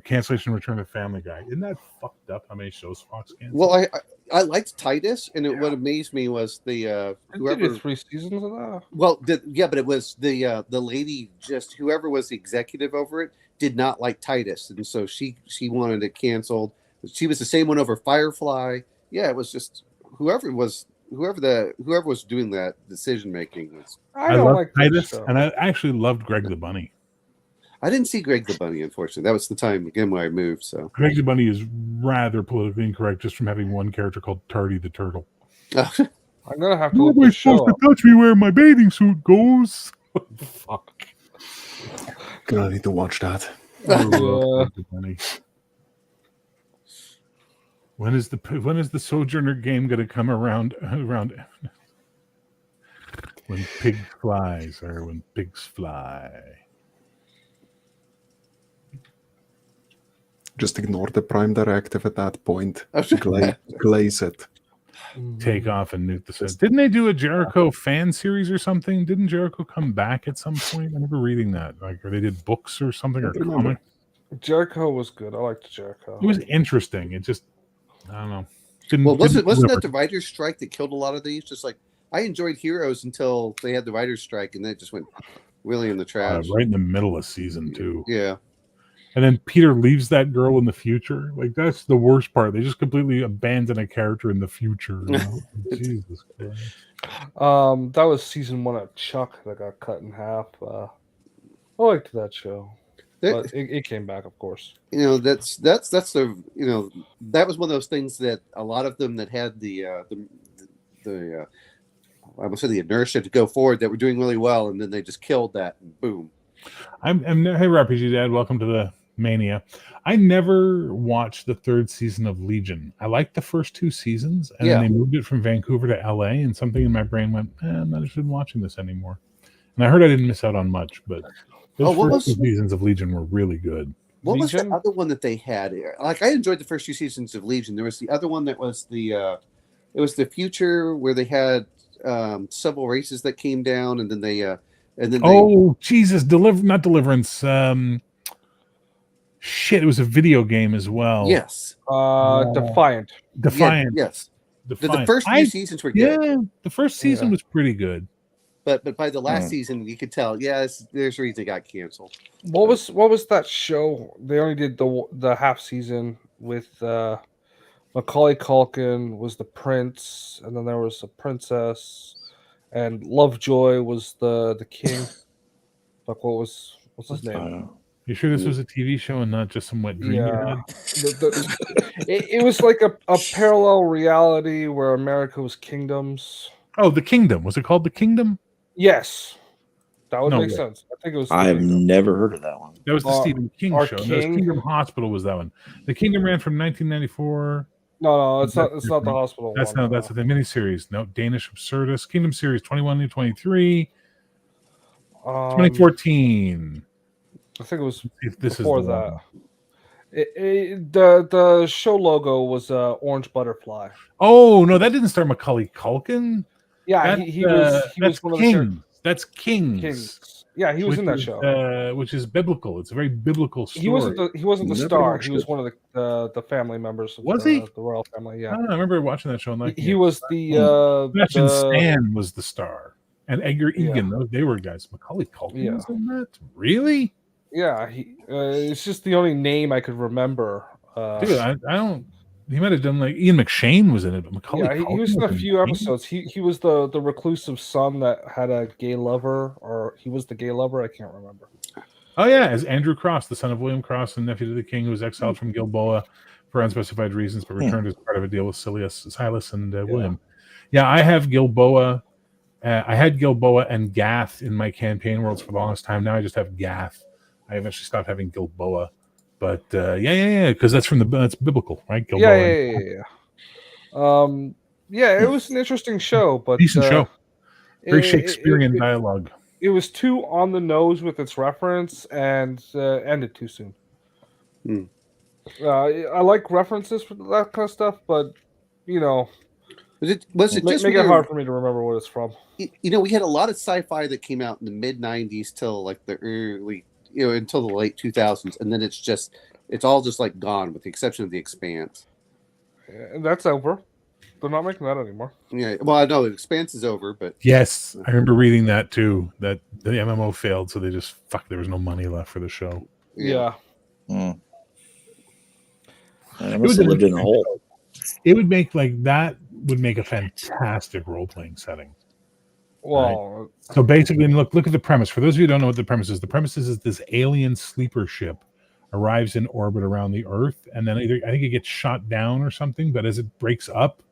cancellation and Return of the Family Guy. Isn't that fucked up? How many shows Fox canceled? Well, I liked Titus, and what amazed me was the Whoever 3 seasons of that. Well, but it was the lady, just whoever was the executive over it, did not like Titus, and so she wanted it canceled. She was the same one over Firefly. Yeah, it was just whoever was doing that decision making was. I love Titus, and I actually loved Greg the Bunny. I didn't see Greg the Bunny, unfortunately. That was the time again when I moved. So Greg the Bunny is rather politically incorrect just from having one character called Tardy the Turtle. I'm gonna have to look Nobody's this show supposed up. to touch me where my bathing suit goes. What the fuck? Gonna need to watch that. I love Greg the Bunny. When is the Sojourner game going to come around? When pig flies, or when pigs fly. Just ignore the Prime Directive at that point. Glaze it. Take off and nuke the set. Didn't they do a Jericho fan series or something? Didn't Jericho come back at some point? I remember reading that. Or they did books or something, or comic. Jericho was good. I liked Jericho. It was interesting. It just, I don't know. Wasn't that the writer's strike that killed a lot of these? Just like I enjoyed Heroes until they had the writer's strike, and then it just went really in the trash. Right in the middle of season 2. Yeah. And then Peter leaves that girl in the future. Like, that's the worst part. They just completely abandon a character in the future. You know? Jesus Christ. That was season 1 of Chuck that got cut in half. I liked that show. But it came back, of course. That's the that was one of those things that a lot of them that had the I would say the inertia to go forward that were doing really well, and then they just killed that and boom. Hey, RPG Dad, welcome to Mania. I never watched the third season of Legion. I liked the first 2 seasons, and then they moved it from Vancouver to LA, and something in my brain went, I'm not interested in watching this anymore. And I heard I didn't miss out on much, but those first 2 seasons of Legion were really good. What was the other one that they had? Like, I enjoyed the first 2 seasons of Legion. There was the other one that was it was the future where they had several races that came down, and then Jesus, not Deliverance. Shit, it was a video game as well. Yes. Defiant. Defiant. Yeah, yes. Defiant. The first few seasons were good. Yeah, the first season was pretty good. But by the last season, you could tell, there's a reason it got canceled. What was that show? They only did the half season with Macaulay Culkin was the prince, and then there was a princess, and Lovejoy was the king. Like, what's his name? You sure this was a TV show and not just some wet dream? Yeah. It was like a parallel reality where America was kingdoms. Oh, The Kingdom. Was it called The Kingdom? Yes. That would make sense. I think it was. I've never heard of that one. That was the Stephen King show. That was Kingdom Hospital was that one. The Kingdom ran from 1994. No, it's not. It's not the hospital. That's the miniseries. No, Danish Absurdist. Kingdom series 21 to 23. 2014. I think it was this before is that. The show logo was Orange Butterfly. Oh no, that didn't start Macaulay Culkin. Yeah, he was one of Kings. That's Kings. Yeah, he was in that show, which is biblical. It's a very biblical story. He wasn't the star. He was one of the family members. Of the royal family? Yeah, I remember watching that show. And he was the Sebastian Stan was the star, and Edgar Egan. They were guys. Macaulay Culkin was in that. Really? Yeah, it's just the only name I could remember. Dude, I don't. He might have done like Ian McShane was in it, but Macaulay. He was in a few episodes. He was the reclusive son that had a gay lover, or he was the gay lover. I can't remember. Oh yeah, as Andrew Cross, the son of William Cross and nephew to the king, who was exiled from Gilboa for unspecified reasons, but returned as part of a deal with Silas and William. Yeah, I have Gilboa. I had Gilboa and Gath in my campaign worlds for the longest time. Now I just have Gath. I eventually stopped having Gilboa, but because that's that's biblical, right? Gilboa. Yeah. It was an interesting show, but decent show. Very Shakespearean dialogue. It was too on the nose with its reference and ended too soon. I like references for that kind of stuff, but was it just make it hard for me to remember what it's from. We had a lot of sci-fi that came out in the mid '90s till like the early. Until the late 2000s, and then it's all just like gone, with the exception of The Expanse. And that's over. They're not making that anymore. Yeah, well, I know The Expanse is over, but yes, I remember reading that too. That the MMO failed, so they just there was no money left for the show. Yeah. I must have lived in a hole. It would make a fantastic role-playing setting. Well, right? So basically, look at the premise. For those of you who don't know what the premise is this alien sleeper ship arrives in orbit around the Earth, and then I think it gets shot down or something. But as it breaks up,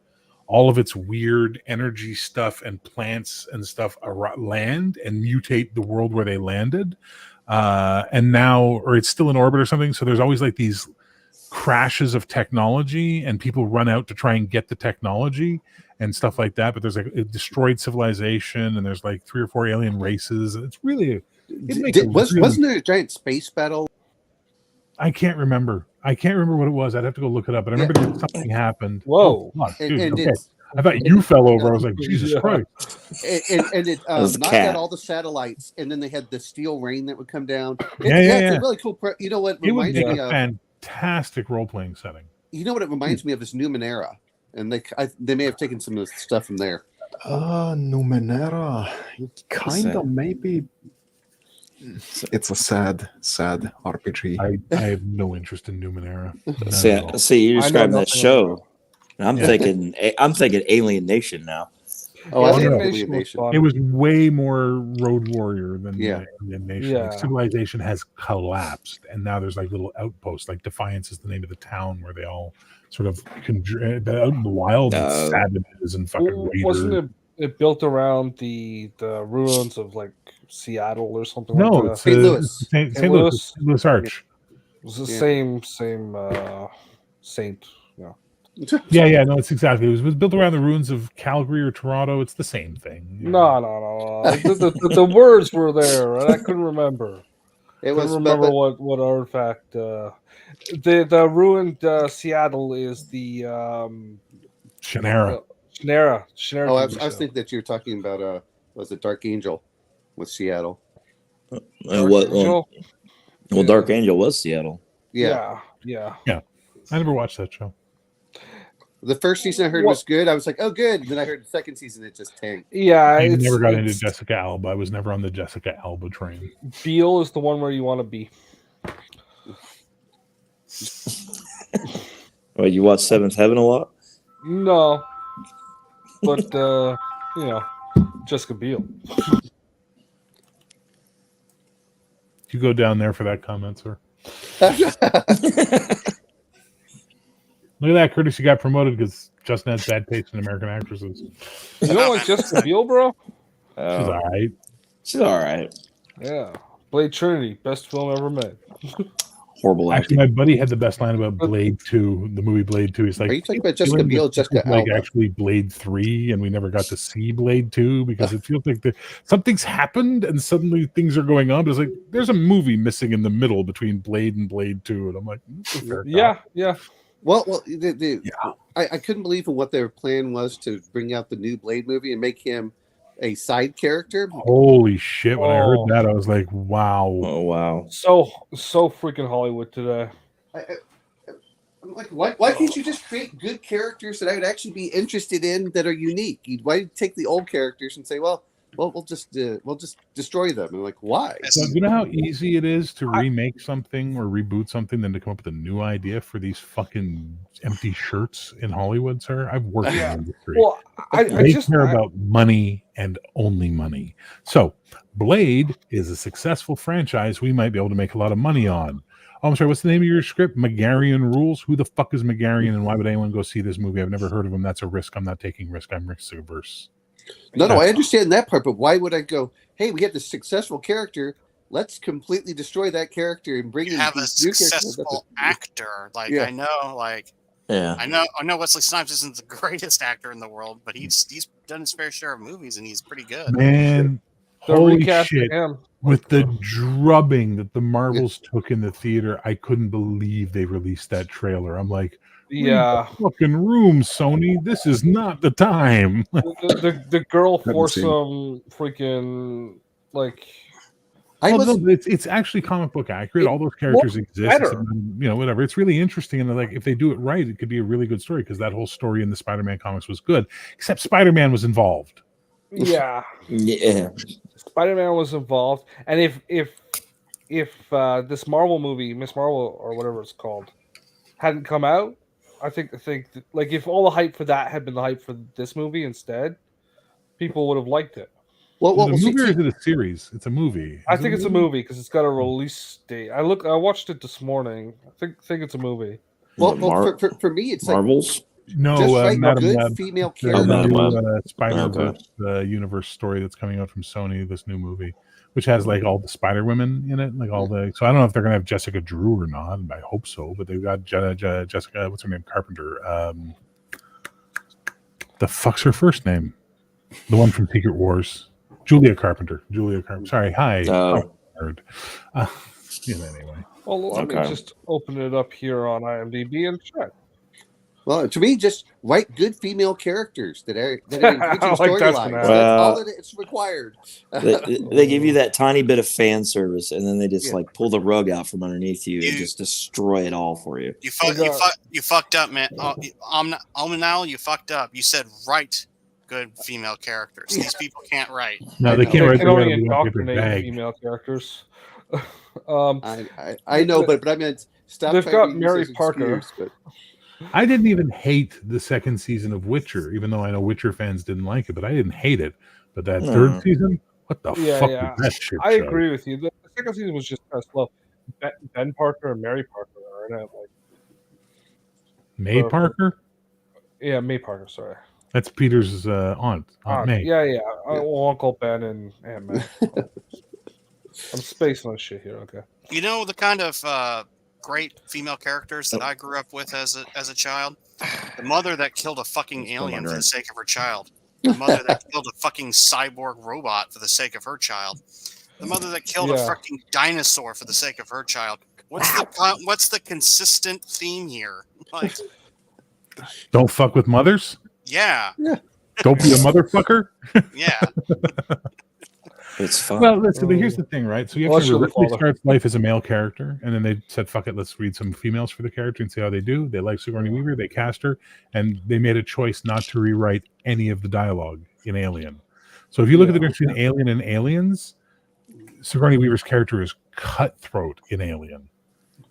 all of its weird energy stuff and plants and stuff land and mutate the world where they landed. And now, or it's still in orbit or something. So there's always like these crashes of technology, and people run out to try and get the technology and stuff like that. But there's like a destroyed civilization, and there's like 3 or 4 alien races. It's really wasn't there a giant space battle? I can't remember what it was. I'd have to go look it up. But I remember that something happened. Whoa! Oh, dude, I thought you fell over. I was like, Jesus Christ! And it knocked out all the satellites, and then they had the steel rain that would come down. It's a really cool. You know what? It would make a fantastic role-playing setting. You know what it reminds me of is Numenera, and they may have taken some of the stuff from there. Numenera, kind of maybe. It's a sad RPG. I have no interest in Numenera. See, you're describing that show. I'm thinking Alien Nation now. Alien Nation. It was way more Road Warrior than Alien Nation. Yeah. Like, civilization has collapsed, and now there's like little outposts. Like Defiance is the name of the town where they all sort of out in the wild, savages and fucking raiders. Wasn't it built around the ruins of like Seattle or something? No, like it's that? St. Louis Arch. It's the Yeah. same saint. Yeah, no, it's exactly. It was built around the ruins of Calgary or Toronto. It's the same thing. No. The words were there, and I couldn't remember. It Couldn't was remember what artifact. The ruined Seattle is the Shannara. Shannara. Oh, I was thinking that you were talking about was it Dark Angel with Seattle? And what? Well, Dark Angel was Seattle. Yeah. I never watched that show. The first season I heard was good. I was like, oh, good. And then I heard the second season, it just tanked. Yeah, I never got into Jessica Alba. I was never on the Jessica Alba train. Beale is the one where you want to be. Well, you watch Seventh Heaven a lot? No, but Jessica Biel. You go down there for that comment, sir. Look at that, Curtis. You got promoted because Justin has bad taste in American actresses. You don't like Jessica Biel, bro? She's all right. She's all right. Yeah. Blade Trinity, best film ever made. Horrible Actually, my buddy had the best line about Blade 2, the movie Blade 2. He's like, Are you talking about Jessica Biel, Jessica like Alba? actually Blade 3, and we never got to see Blade 2 because it feels like something's happened and suddenly things are going on. But it's like there's a movie missing in the middle between Blade and Blade 2, and I'm like, yeah. Well, I couldn't believe in what their plan was to bring out the new Blade movie and make him a side character. Holy shit! When I heard that, I was like, wow. Oh wow. So freaking Hollywood today. I'm like, why can't you just create good characters that I would actually be interested in that are unique? Why take the old characters and say, well, we'll just destroy them? And I'm like, why? So, you know how easy it is to remake something or reboot something than to come up with a new idea for these fucking empty shirts in Hollywood, sir? I've worked in the industry. Well, they care about money and only money. So, Blade is a successful franchise we might be able to make a lot of money on. Oh, I'm sorry, what's the name of your script? Megarian Rules? Who the fuck is Megarian and why would anyone go see this movie? I've never heard of him. That's a risk. I'm not taking risk. I'm risk averse. No, I understand that part, but why would I go, hey, we have this successable character, let's completely destroy that character and bring in have a these new characters? successful actor. Like Yeah. I know Wesley Snipes isn't the greatest actor in the world, but he's done his fair share of movies and he's pretty good. Man, They're holy recasting shit. him. With the drubbing that the Marvels took in the theater, I couldn't believe they released that trailer. I'm like, Yeah. read the fucking room, Sony. This is not the time. The girl Haven't for seen some freaking like. It's actually comic book accurate. All those characters exist. better. Whatever. It's really interesting, and like if they do it right, it could be a really good story because that whole story in the Spider-Man comics was good. Except Spider-Man was involved. Yeah. Yeah. Spider-Man was involved, and if this Marvel movie, Miss Marvel or whatever it's called, hadn't come out, I think like if all the hype for that had been the hype for this movie instead, people would have liked it. Is it a movie or is it a series? It's a movie. I think it's a movie because it's got a release date. I watched it this morning. I think it's a movie. Well, for me, it's Marvels. No, just like Madam good Web. female There's a character. new Spider-Verse universe story that's coming out from Sony. This new movie, which has like all the Spider Women in it, like all the. So I don't know if they're gonna have Jessica Drew or not. I hope so, but they've got Jessica. What's her name? Carpenter. The fuck's her first name? The one from Secret Wars. Julia Carpenter. Sorry. Hi. Nerd. Anyway. Well, let me just open it up here on IMDb and check. Well, to me, just write good female characters that are engaging like storylines. That's all that it's required. They give you that tiny bit of fan service, and then they just like pull the rug out from underneath you and just destroy it all for you. You fucked up, man. Omnal, you fucked up. You said write good female characters. These people can't write. No, they can't write. They can only indoctrinate female characters. I know, but I meant stop. They've trying to got use Mary this Parker. excuse, I didn't even hate the second season of Witcher, even though I know Witcher fans didn't like it, but I didn't hate it. But that third season, what the fuck was that shit? I show? agree with you. The second season was just kind of slow. Ben Parker and Mary Parker are in it. Like May Parker? Yeah, May Parker. Sorry. That's Peter's aunt May. Yeah. Well, Uncle Ben and Aunt May. I'm spacing on shit here. Okay. You know the kind of great female characters that I grew up with as a child. The mother that killed a fucking alien for the sake of her child. The mother that killed a fucking cyborg robot for the sake of her child. The mother that killed a fucking dinosaur for the sake of her child. What's the consistent theme here? Like, Don't fuck with mothers. yeah. Don't be a motherfucker. Yeah. It's fun. Well, but here's the thing, right? So you have Unless to you're the remember, Ripley father. starts life as a male character, and then they said, "Fuck it, let's read some females for the character and see how they do." They like Sigourney Weaver, they cast her, and they made a choice not to rewrite any of the dialogue in Alien. So if you look at the difference between Alien and Aliens, Sigourney Weaver's character is cutthroat in Alien.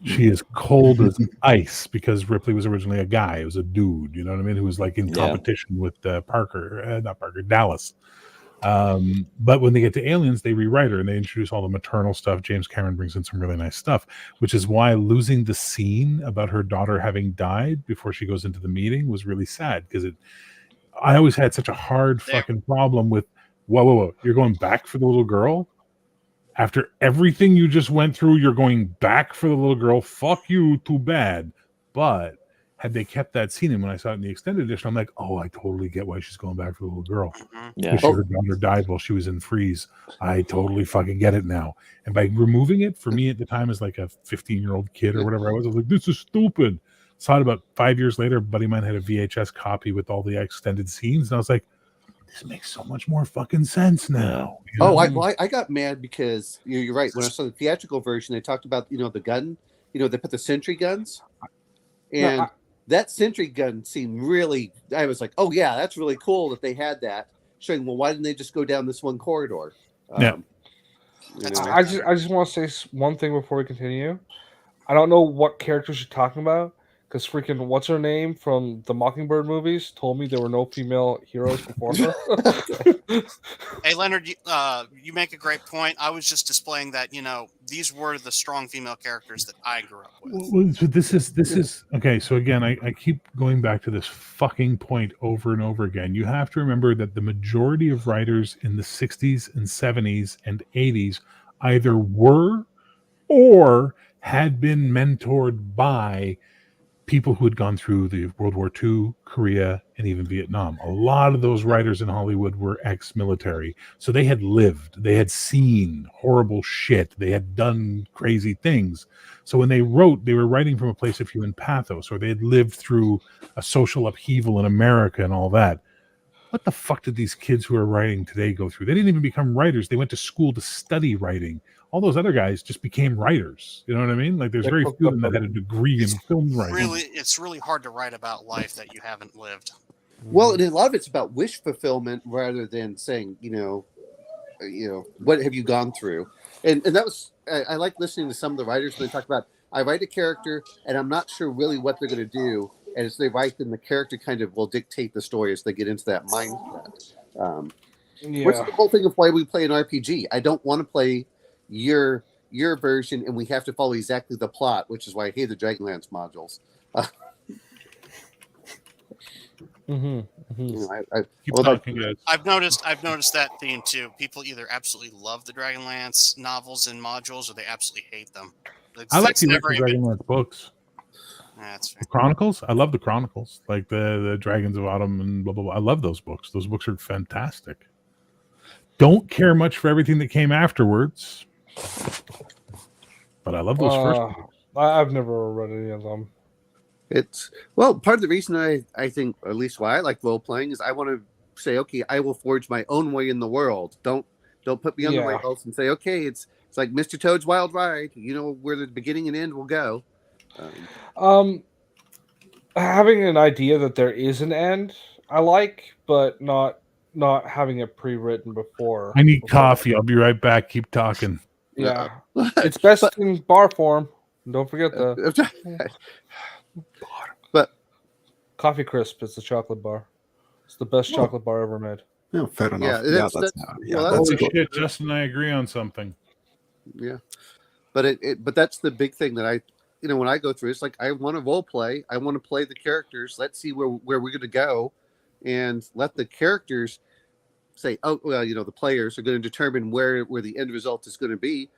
She is cold as ice because Ripley was originally a guy. It was a dude, you know what I mean? Who was like in competition with not Parker, Dallas. But when they get to Aliens, they rewrite her and they introduce all the maternal stuff. James Cameron brings in some really nice stuff, which is why losing the scene about her daughter having died before she goes into the meeting was really sad, because I always had such a hard fucking problem with, whoa, you're going back for the little girl? After everything you just went through, you're going back for the little girl? Fuck you, too bad. But had they kept that scene, and when I saw it in the extended edition, I'm like, oh, I totally get why she's going back for the little girl. Yeah. Because her daughter died while she was in freeze. I totally fucking get it now. And by removing it, for me at the time as like a 15-year-old kid or whatever I was like, this is stupid. Saw it about 5 years later. A buddy of mine had a VHS copy with all the extended scenes, and I was like, this makes so much more fucking sense now. You know? I got mad because you're right. When I saw the theatrical version, they talked about the gun. They put the sentry guns, and that sentry gun seemed really. I was like, oh yeah, that's really cool that they had that. Showing, well, why didn't they just go down this one corridor? I just want to say one thing before we continue. I don't know what characters you're talking about, because freaking what's her name from the Mockingbird movies told me there were no female heroes before her. Hey, Leonard, you make a great point. I was just displaying that, these were the strong female characters that I grew up with. Well, so this is okay. So again, I keep going back to this fucking point over and over again. You have to remember that the majority of writers in the 60s and 70s and 80s either were or had been mentored by people who had gone through the World War II, Korea, and even Vietnam. A lot of those writers in Hollywood were ex-military. So they had lived, they had seen horrible shit, they had done crazy things. So when they wrote, they were writing from a place of human pathos, or they had lived through a social upheaval in America and all that. What the fuck did these kids who are writing today go through? They didn't even become writers. They went to school to study writing. All those other guys just became writers. You know what I mean? Like there's very few of them that had a degree in film writing. It's really hard to write about life that you haven't lived. Well, and a lot of it's about wish fulfillment rather than saying, what have you gone through? And that was I like listening to some of the writers when they talk about, I write a character and I'm not sure really what they're going to do. And as they write, then the character kind of will dictate the story as they get into that mindset. What's the whole thing of why we play an RPG? I don't want to play your version and we have to follow exactly the plot, which is why I hate the Dragonlance modules. I've noticed that theme too. People either absolutely love the Dragonlance novels and modules, or they absolutely hate them. I like the Dragonlance books. That's fair. The Chronicles. I love the Chronicles, like the Dragons of Autumn and blah blah blah. I love those books. Those books are fantastic. Don't care much for everything that came afterwards, but I love those first books. I've never read any of them. Part of the reason I think, at least why I like role playing, is I want to say, okay, I will forge my own way in the world. Don't put me on the rails and say, okay, it's like Mr. Toad's Wild Ride. You know where the beginning and end will go. Having an idea that there is an end, I like, but not having it pre-written before. I need coffee. I'll be right back. Keep talking. Yeah, it's best in bar form. Don't forget that. But Coffee Crisp is the chocolate bar. It's the best chocolate bar ever made. Yeah, fair enough. Holy shit, Justin and I agree on something. Yeah, but that's the big thing that I, when I go through, it's like I want to role play. I want to play the characters. Let's see where we're going to go, and let the characters say, oh well, the players are going to determine where the end result is going to be.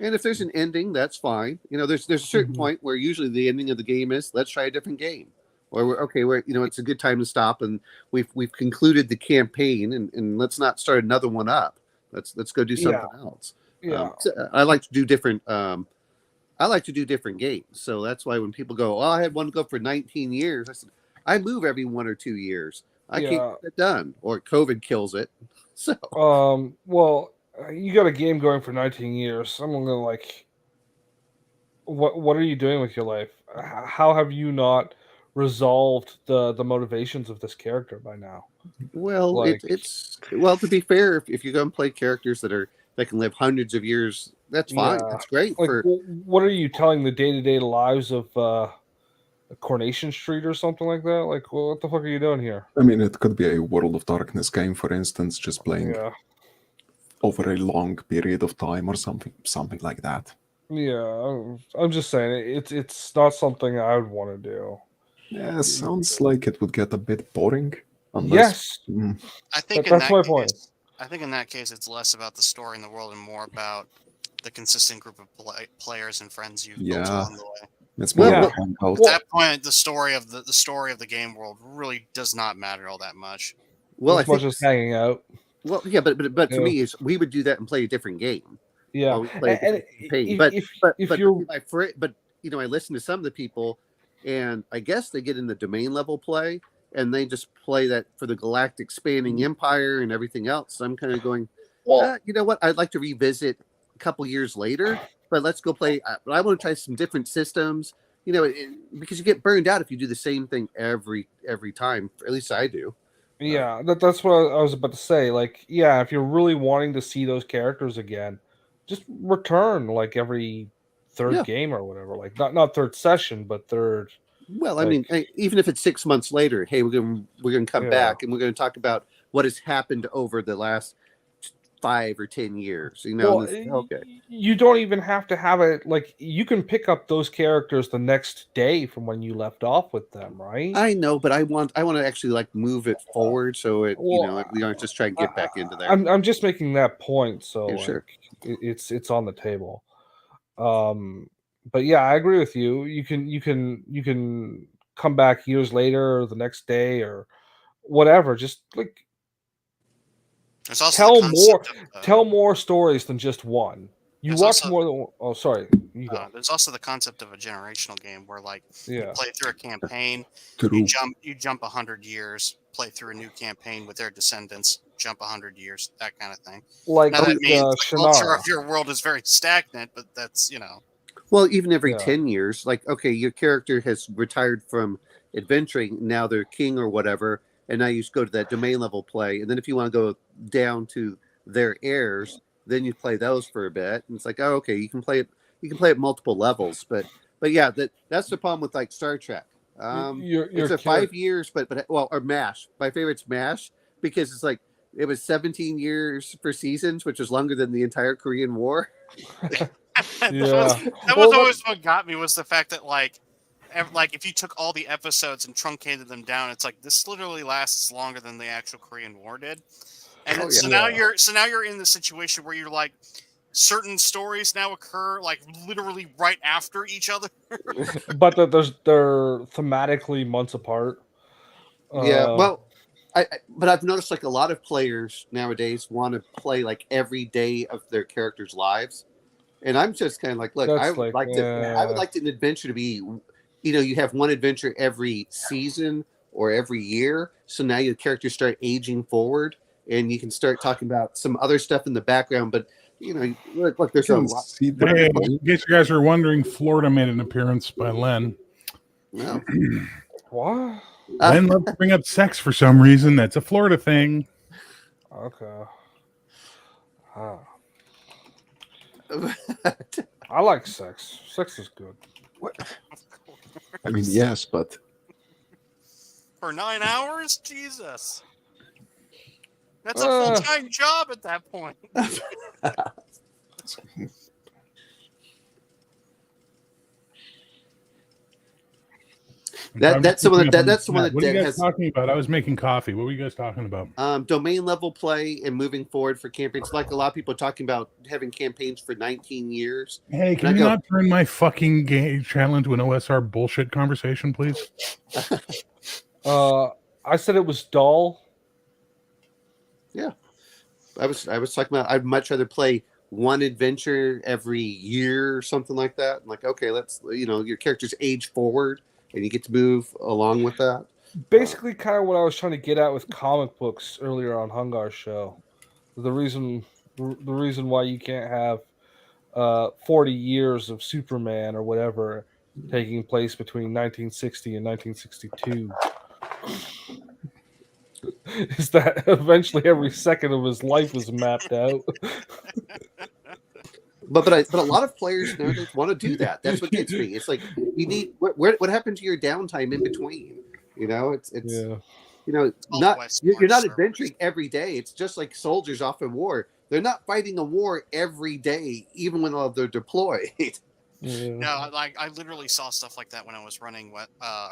And if there's an ending, that's fine. There's a certain Mhm. point where usually the ending of the game is let's try a different game, or we're it's a good time to stop and we've concluded the campaign and let's not start another one up. Let's go do something else. Yeah. I like to do different. I like to do different games, so that's why when people go, "Oh, I had one go for 19 years," I said, "I move every 1 or 2 years. I Yeah. can't get it done, or COVID kills it." So Well, you got a game going for 19 years. I'm gonna like, what are you doing with your life? How have you not resolved the motivations of this character by now? Well, Like, it's to be fair, if you're going to play characters that can live hundreds of years, that's fine. yeah, That's great like, for. what are you telling the day-to-day lives of Coronation Street or something like that? Like, well, what the fuck are you doing here? I mean, it could be a World of Darkness game, for instance, just playing Yeah, over a long period of time or something like that. yeah. I'm just saying it's not something I would want to do. Yeah, sounds like it would get a bit boring. Yes, I think that's my point. I think in that case, it's less about the story in the world and more about the consistent group of players and friends you've built Yeah. along the way. It's more Yeah. of a hangout. At that point, the story of the game world really does not matter all that much. Well, I as much think. as hanging out. Well, yeah, but for Yeah. me, is we would do that and play a different game. Yeah, While we play a and different campaign. if, But if you're I listen to some of the people, and I guess they get in the domain level play, and they just play that for the galactic spanning empire and everything else. So I'm kind of going, you know what? I'd like to revisit a couple years later, but let's go play. I want to try some different systems. Because you get burned out if you do the same thing every time. At least I do. Yeah, that's what I was about to say. Like, yeah, if you're really wanting to see those characters again, just return like every third Yeah. game or whatever. Like, not third session, but third. Well, I mean, even if it's 6 months later, hey, we're gonna come Yeah. back and we're gonna talk about what has happened over the last 5 or 10 years. Okay. You don't even have to have it. Like, you can pick up those characters the next day from when you left off with them, right? I know, but I want to actually like move it forward so Well, we don't just try and get back into there. I'm just making that point. So Yeah, sure. like, it's on the table. But yeah, I agree with you. You can come back years later or the next day or whatever. Just like There's also the concept tell more stories than just one. You There's watch also- more than. Oh, sorry. You go. there's also the concept of a generational game where, like, you Yeah. play through a campaign, True. you jump 100 years, play through a new campaign with their descendants, jump 100 years, that kind of thing. Like Now that means the culture Shannara. of your world is very stagnant, but that's Well, even every Yeah. 10 years, like, okay, your character has retired from adventuring, now they're king or whatever, and now you just go to that domain level play. And then if you want to go down to their heirs, then you play those for a bit. And it's like, oh, okay, you can play at multiple levels. But yeah, that's the problem with like Star Trek. Your It's a 5 years, or MASH. My favorite's MASH because it's like it was 17 years for seasons, which is longer than the entire Korean War. that was always what got me, was the fact that like if you took all the episodes and truncated them down, it's like this literally lasts longer than the actual Korean War did. And so now you're in the situation where you're like, certain stories now occur like literally right after each other. But they're thematically months apart. Yeah, well, but I've noticed like a lot of players nowadays want to play like every day of their characters' lives, and I'm just kind of like, look, I would like an adventure to be, you have one adventure every season or every year, so now your characters start aging forward, and you can start talking about some other stuff in the background, but. Look, there's a lot. Hey, in case you guys are wondering, Florida made an appearance by Len. No. What? Len loves to bring up sex for some reason. That's a Florida thing. Okay. I like sex. Sex is good. I mean, yes, but For 9 hours? Jesus. That's a full-time job at that point. That's the one that's the one that What are you guys has talking about? I was making coffee. What were you guys talking about? domain level play and moving forward for campaigns. Like a lot of people are talking about having campaigns for 19 years. Hey, can you not turn my fucking channel into an OSR bullshit conversation, please? I said it was dull. Yeah, I was talking about. I'd much rather play one adventure every year or something like that. I'm like, okay, let's your characters age forward and you get to move along with that. Basically, kind of what I was trying to get at with comic books earlier on Hungar's show. The reason why you can't have 40 years of Superman or whatever taking place between 1960 and 1962 is that eventually every second of his life was mapped out. But a lot of players nowadays want to do that. That's what gets me. It's like you need what happened to your downtime in between? It's you're not adventuring every day. It's just like soldiers off in war. They're not fighting a war every day, even when they're deployed. No, like I literally saw stuff like that when I was running a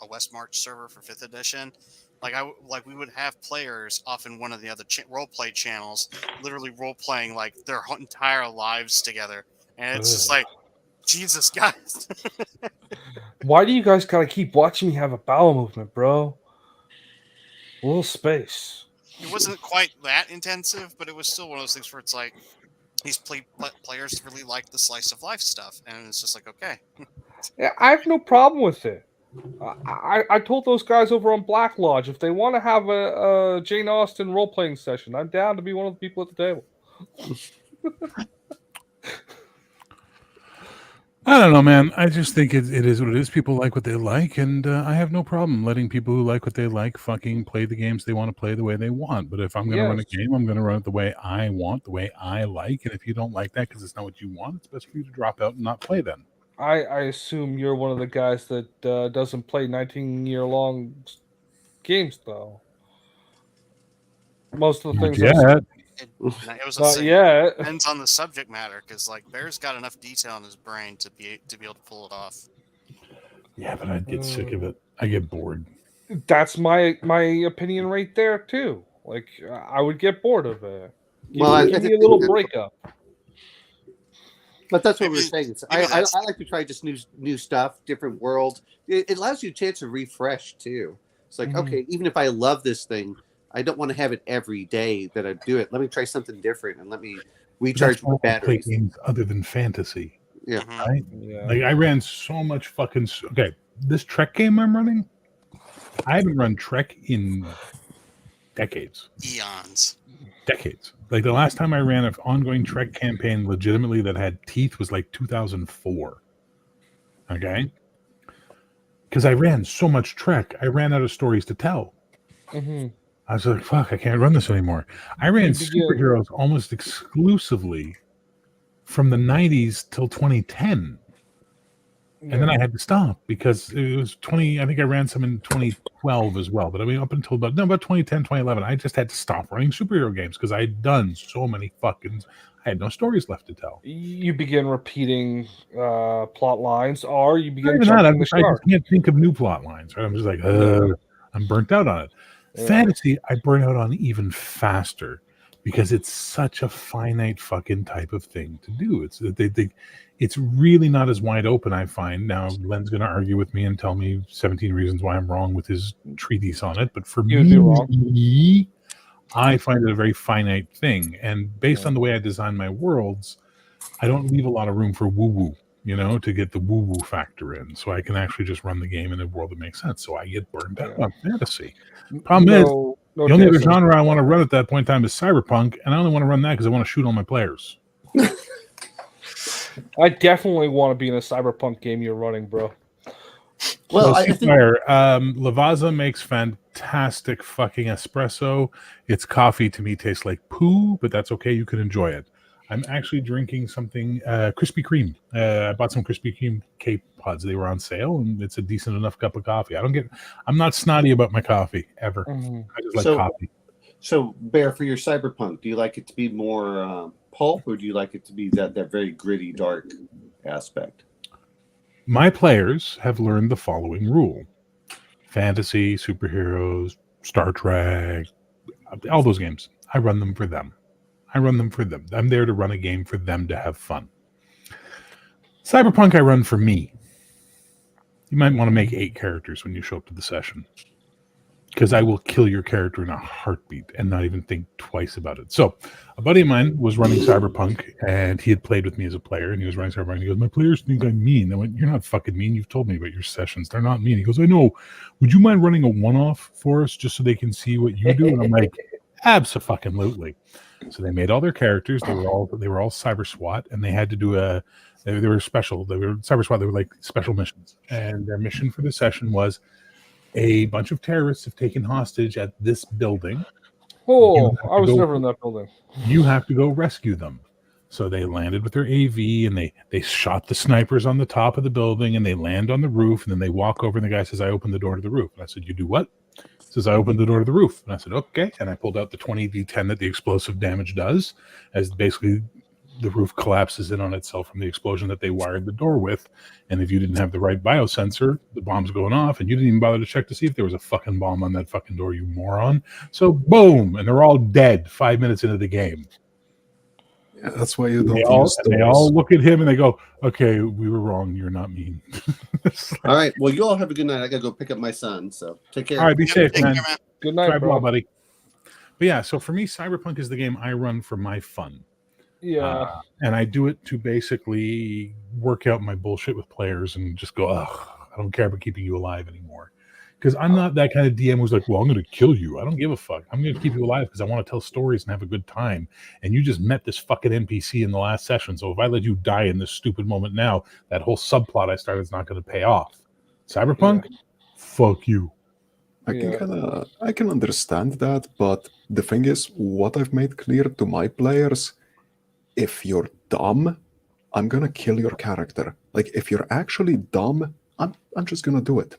West March server for 5th edition. Like we would have players off in one of the other role play channels, literally role playing like their entire lives together, and it's just like, Jesus, guys. Why do you guys gotta keep watching me have a bowel movement, bro? A little space. It wasn't quite that intensive, but it was still one of those things where it's like these players really like the slice of life stuff, and it's just like, okay. Yeah, I have no problem with it. I told those guys over on Black Lodge if they want to have a Jane Austen role playing session, I'm down to be one of the people at the table. I don't know, man. I just think it is what it is. People like what they like, and I have no problem letting people who like what they like fucking play the games they want to play the way they want. But if I'm going to run a game, I'm going to run it the way I want, the way I like. And if you don't like that because it's not what you want, it's best for you to drop out and not play then. I assume you're one of the guys that doesn't play 19-year-long games, though. Most of the things. It was yet. Depends on the subject matter, because like Bear's got enough detail in his brain to be able to pull it off. Yeah, but I'd get sick of it. I get bored. That's my opinion right there too. Like I would get bored of it. Give me a little breakup. But that's what we're saying. I like to try just new stuff, different worlds. It allows you a chance to refresh too. It's like, okay, even if I love this thing, I don't want to have it every day that I do it. Let me try something different and let me recharge my batteries. Play games other than fantasy. Yeah. Right? Yeah. Like I ran so much fucking this Trek game I'm running, I haven't run Trek in decades. Eons. Decades. Like the last time I ran an ongoing Trek campaign legitimately that had teeth was like 2004. Okay? Because I ran so much Trek, I ran out of stories to tell. Mm-hmm. I was like, fuck, I can't run this anymore. I ran superheroes almost exclusively from the 90s till 2010. And then I had to stop because it was I think I ran some in 2012 as well. But I mean, up until about 2010, 2011, I just had to stop running superhero games because I had done so many I had no stories left to tell. You begin repeating plot lines, or you begin I just can't think of new plot lines. Right? I'm just like, I'm burnt out on it. Yeah. Fantasy, I burn out on even faster because it's such a finite fucking type of thing to do. It's really not as wide open, I find. Now, Len's going to argue with me and tell me 17 reasons why I'm wrong with his treatise on it. But for me, I find it a very finite thing. And based on the way I design my worlds, I don't leave a lot of room for woo-woo, to get the woo-woo factor in. So I can actually just run the game in a world that makes sense. So I get burned out on fantasy. Problem is, the only other genre I want to run at that point in time is cyberpunk, and I only want to run that because I want to shoot all my players. I definitely want to be in a cyberpunk game you're running, bro. Well, I think Lavazza makes fantastic fucking espresso. Its coffee to me tastes like poo, but that's okay. You can enjoy it. I'm actually drinking something Krispy Kreme. I bought some Krispy Kreme Cape Pods. They were on sale, and it's a decent enough cup of coffee. I'm not snotty about my coffee ever. Mm-hmm. I just like coffee. So, Bear, for your cyberpunk, do you like it to be more pulp, or do you like it to be that very gritty, dark aspect? My players have learned the following rule. fantasy, superheroes, Star Trek, all those games. I run them for them. I'm there to run a game for them to have fun. Cyberpunk I run for me. You might want to make 8 characters when you show up to the session, because I will kill your character in a heartbeat and not even think twice about it. So a buddy of mine was running Cyberpunk, and he had played with me as a player, and he was running Cyberpunk. And he goes, my players think I'm mean. I went, you're not fucking mean. You've told me about your sessions. They're not mean. He goes, I know. Would you mind running a one-off for us just so they can see what you do? And I'm like, abso-fucking-lutely. So they made all their characters. They were all cyber SWAT, and they had to do they were special. They were cyber SWAT. They were like special missions, and their mission for the session was a bunch of terrorists have taken hostage at this building. Oh, I was never in that building. You have to go rescue them. So they landed with their AV, and they shot the snipers on the top of the building, and they land on the roof, and then they walk over, and the guy says, I opened the door to the roof. And I said, you do what? He says, I opened the door to the roof. And I said, okay. And I pulled out the 20d10 that the explosive damage does, as basically the roof collapses in on itself from the explosion that they wired the door with. And if you didn't have the right biosensor, the bomb's going off, and you didn't even bother to check to see if there was a fucking bomb on that fucking door, you moron. So boom, and they're all dead 5 minutes into the game. Yeah, that's why you don't they all look at him and they go, okay, we were wrong. You're not mean. All right. Well, you all have a good night. I gotta go pick up my son. So take care. All right, be safe, man. Good night, Drive bro. well, buddy. But yeah, so for me, Cyberpunk is the game I run for my fun. Yeah. And I do it to basically work out my bullshit with players and just go, ugh, I don't care about keeping you alive anymore. Because I'm not that kind of DM who's like, well, I'm going to kill you. I don't give a fuck. I'm going to keep you alive because I want to tell stories and have a good time. And you just met this fucking NPC in the last session. So if I let you die in this stupid moment now, that whole subplot I started is not going to pay off. Cyberpunk? Yeah. Fuck you. I can understand that, but the thing is, what I've made clear to my players, if you're dumb, I'm going to kill your character. Like, if you're actually dumb, I'm just going to do it.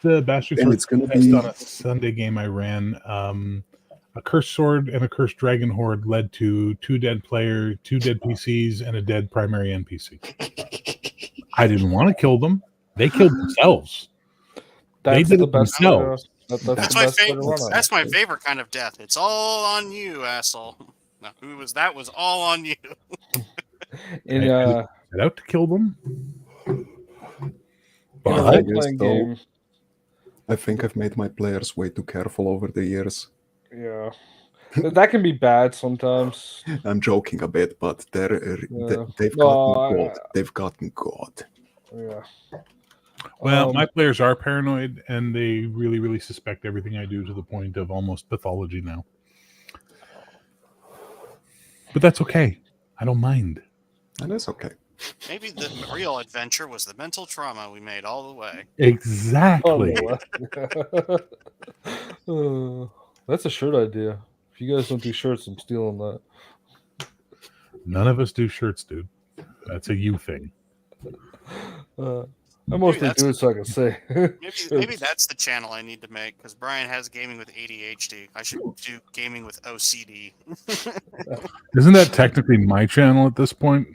The Bastard Sword it's going to be be on a Sunday game I ran. A cursed sword and a cursed dragon horde led to 2 dead players, 2 dead PCs, and a dead primary NPC. I didn't want to kill them; they killed themselves. They did it themselves. That's my favorite kind of death. It's all on you, asshole. No, that was all on you. I set out to kill them. But I think I've made my players way too careful over the years. Yeah, that can be bad sometimes. I'm joking a bit, but they've gotten good. They've gotten good. Yeah. Well, my players are paranoid, and they really, really suspect everything I do to the point of almost pathology now. But that's okay. I don't mind. And that's okay. Maybe the real adventure was the mental trauma we made all the way. Exactly. That's a shirt idea. If you guys don't do shirts, I'm stealing that. None of us do shirts, dude. That's a you thing. I mostly do it so I can say. maybe that's the channel I need to make, because Brian has gaming with ADHD. I should do gaming with OCD. Isn't that technically my channel at this point?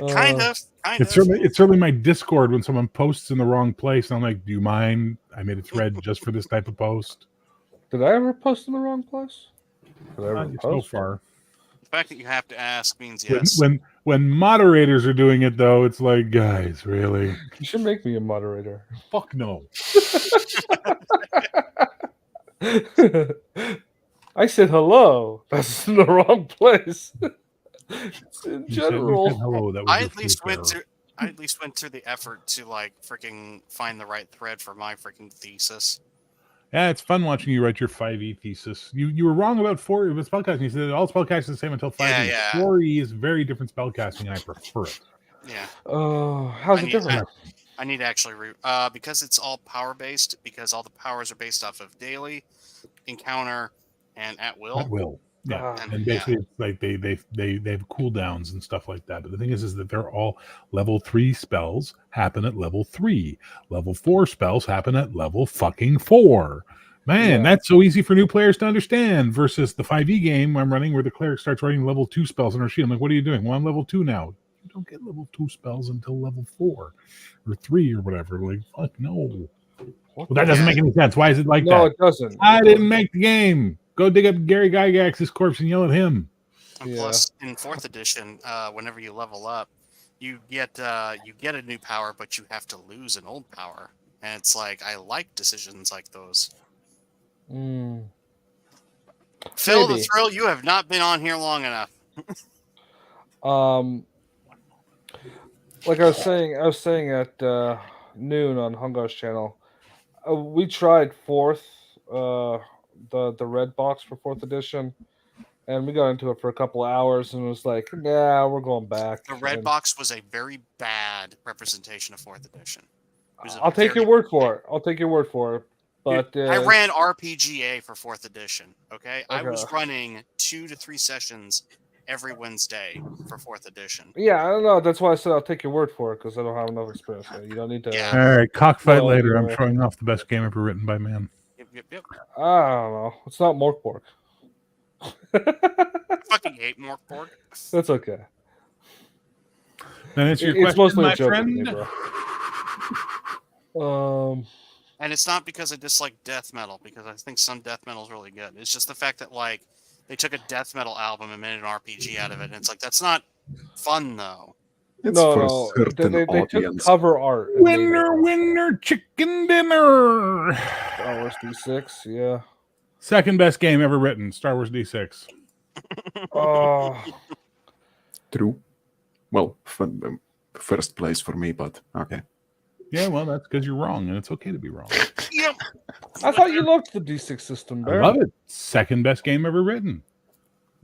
Kind of. It's certainly my Discord when someone posts in the wrong place, and I'm like, do you mind? I made a thread just for this type of post. Did I ever post in the wrong place? So far. The fact that you have to ask means yes. When moderators are doing it, though, it's like, guys, really? You should make me a moderator. Fuck no. I said hello. That's in the wrong place. In general, said hello. That was I at least went through the effort to like freaking find the right thread for my freaking thesis. Yeah, it's fun watching you write your 5e thesis. You were wrong about 4e with spellcasting. You said all spellcasting is the same until 5e. Yeah. 4e is very different spellcasting, and I prefer it. Yeah. Oh, how's it different? I need to actually because it's all power based. Because all the powers are based off of daily, encounter, and at will. At will. Yeah, and basically it's like they have cooldowns and stuff like that. But the thing is that they're all level 3 spells happen at level 3. Level 4 spells happen at level fucking 4. Man, that's so easy for new players to understand. Versus the 5e game I'm running, where the cleric starts writing level 2 spells on her sheet. I'm like, what are you doing? Well, I'm level 2 now. You don't get level 2 spells until level 4 or 3 or whatever. Like, fuck no. Well, that doesn't make any sense. Why is it like No, that? it doesn't. I didn't make the game. Go dig up Gary Gygax's corpse and yell at him. And plus, in 4th edition, whenever you level up, you get a new power, but you have to lose an old power. And it's like, I like decisions like those. Mm. Phil the Maybe. Thrill, you have not been on here long enough. Like I was saying at noon on Hungar's channel, we tried 4th, the red box for 4th edition, and we got into it for a couple of hours, and it was like, nah, we're going back. The red And box was a very bad representation of 4th edition. It was a I'll take very your word for it. I'll take your word for it. But I ran RPGA for 4th edition. Okay, I was Okay. running 2 to 3 sessions every Wednesday for 4th edition. Yeah, I don't know. That's why I said I'll take your word for it because I don't have enough experience. Yet. You don't need to. All right, cockfight Well, later. I'm yeah. showing off the best game ever written by man. Yep. I don't know. It's not Morkborg. Fucking hate Morkborg. That's okay. Then it's your It's question, mostly my a joke, friend. with me, bro. And it's not because I dislike death metal, because I think some death metal is really good. It's just the fact that like they took a death metal album and made an RPG out of it, and it's like that's not fun though. It's no, for a no. certain They took audience. cover art. and made it Winner, chicken dinner. Star Wars D6, yeah. Second best game ever written, Star Wars D6. Oh, True. Well, first place for me, but okay. Yeah, well, that's because you're wrong, and it's okay to be wrong. Yep. I thought you loved the D6 system, I Bear. love it. Second best game ever written.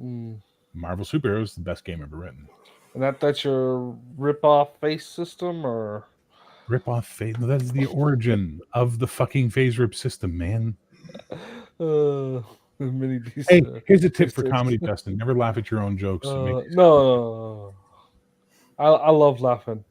Mm. Marvel Superheroes is the best game ever written. And that's your rip-off face system, or Rip off phase. No, that is the origin of the fucking phase rip system, man. mini D6? Hey, here's a tip for D6. comedy, Dustin. Never laugh at your own jokes. It makes- No. I love laughing.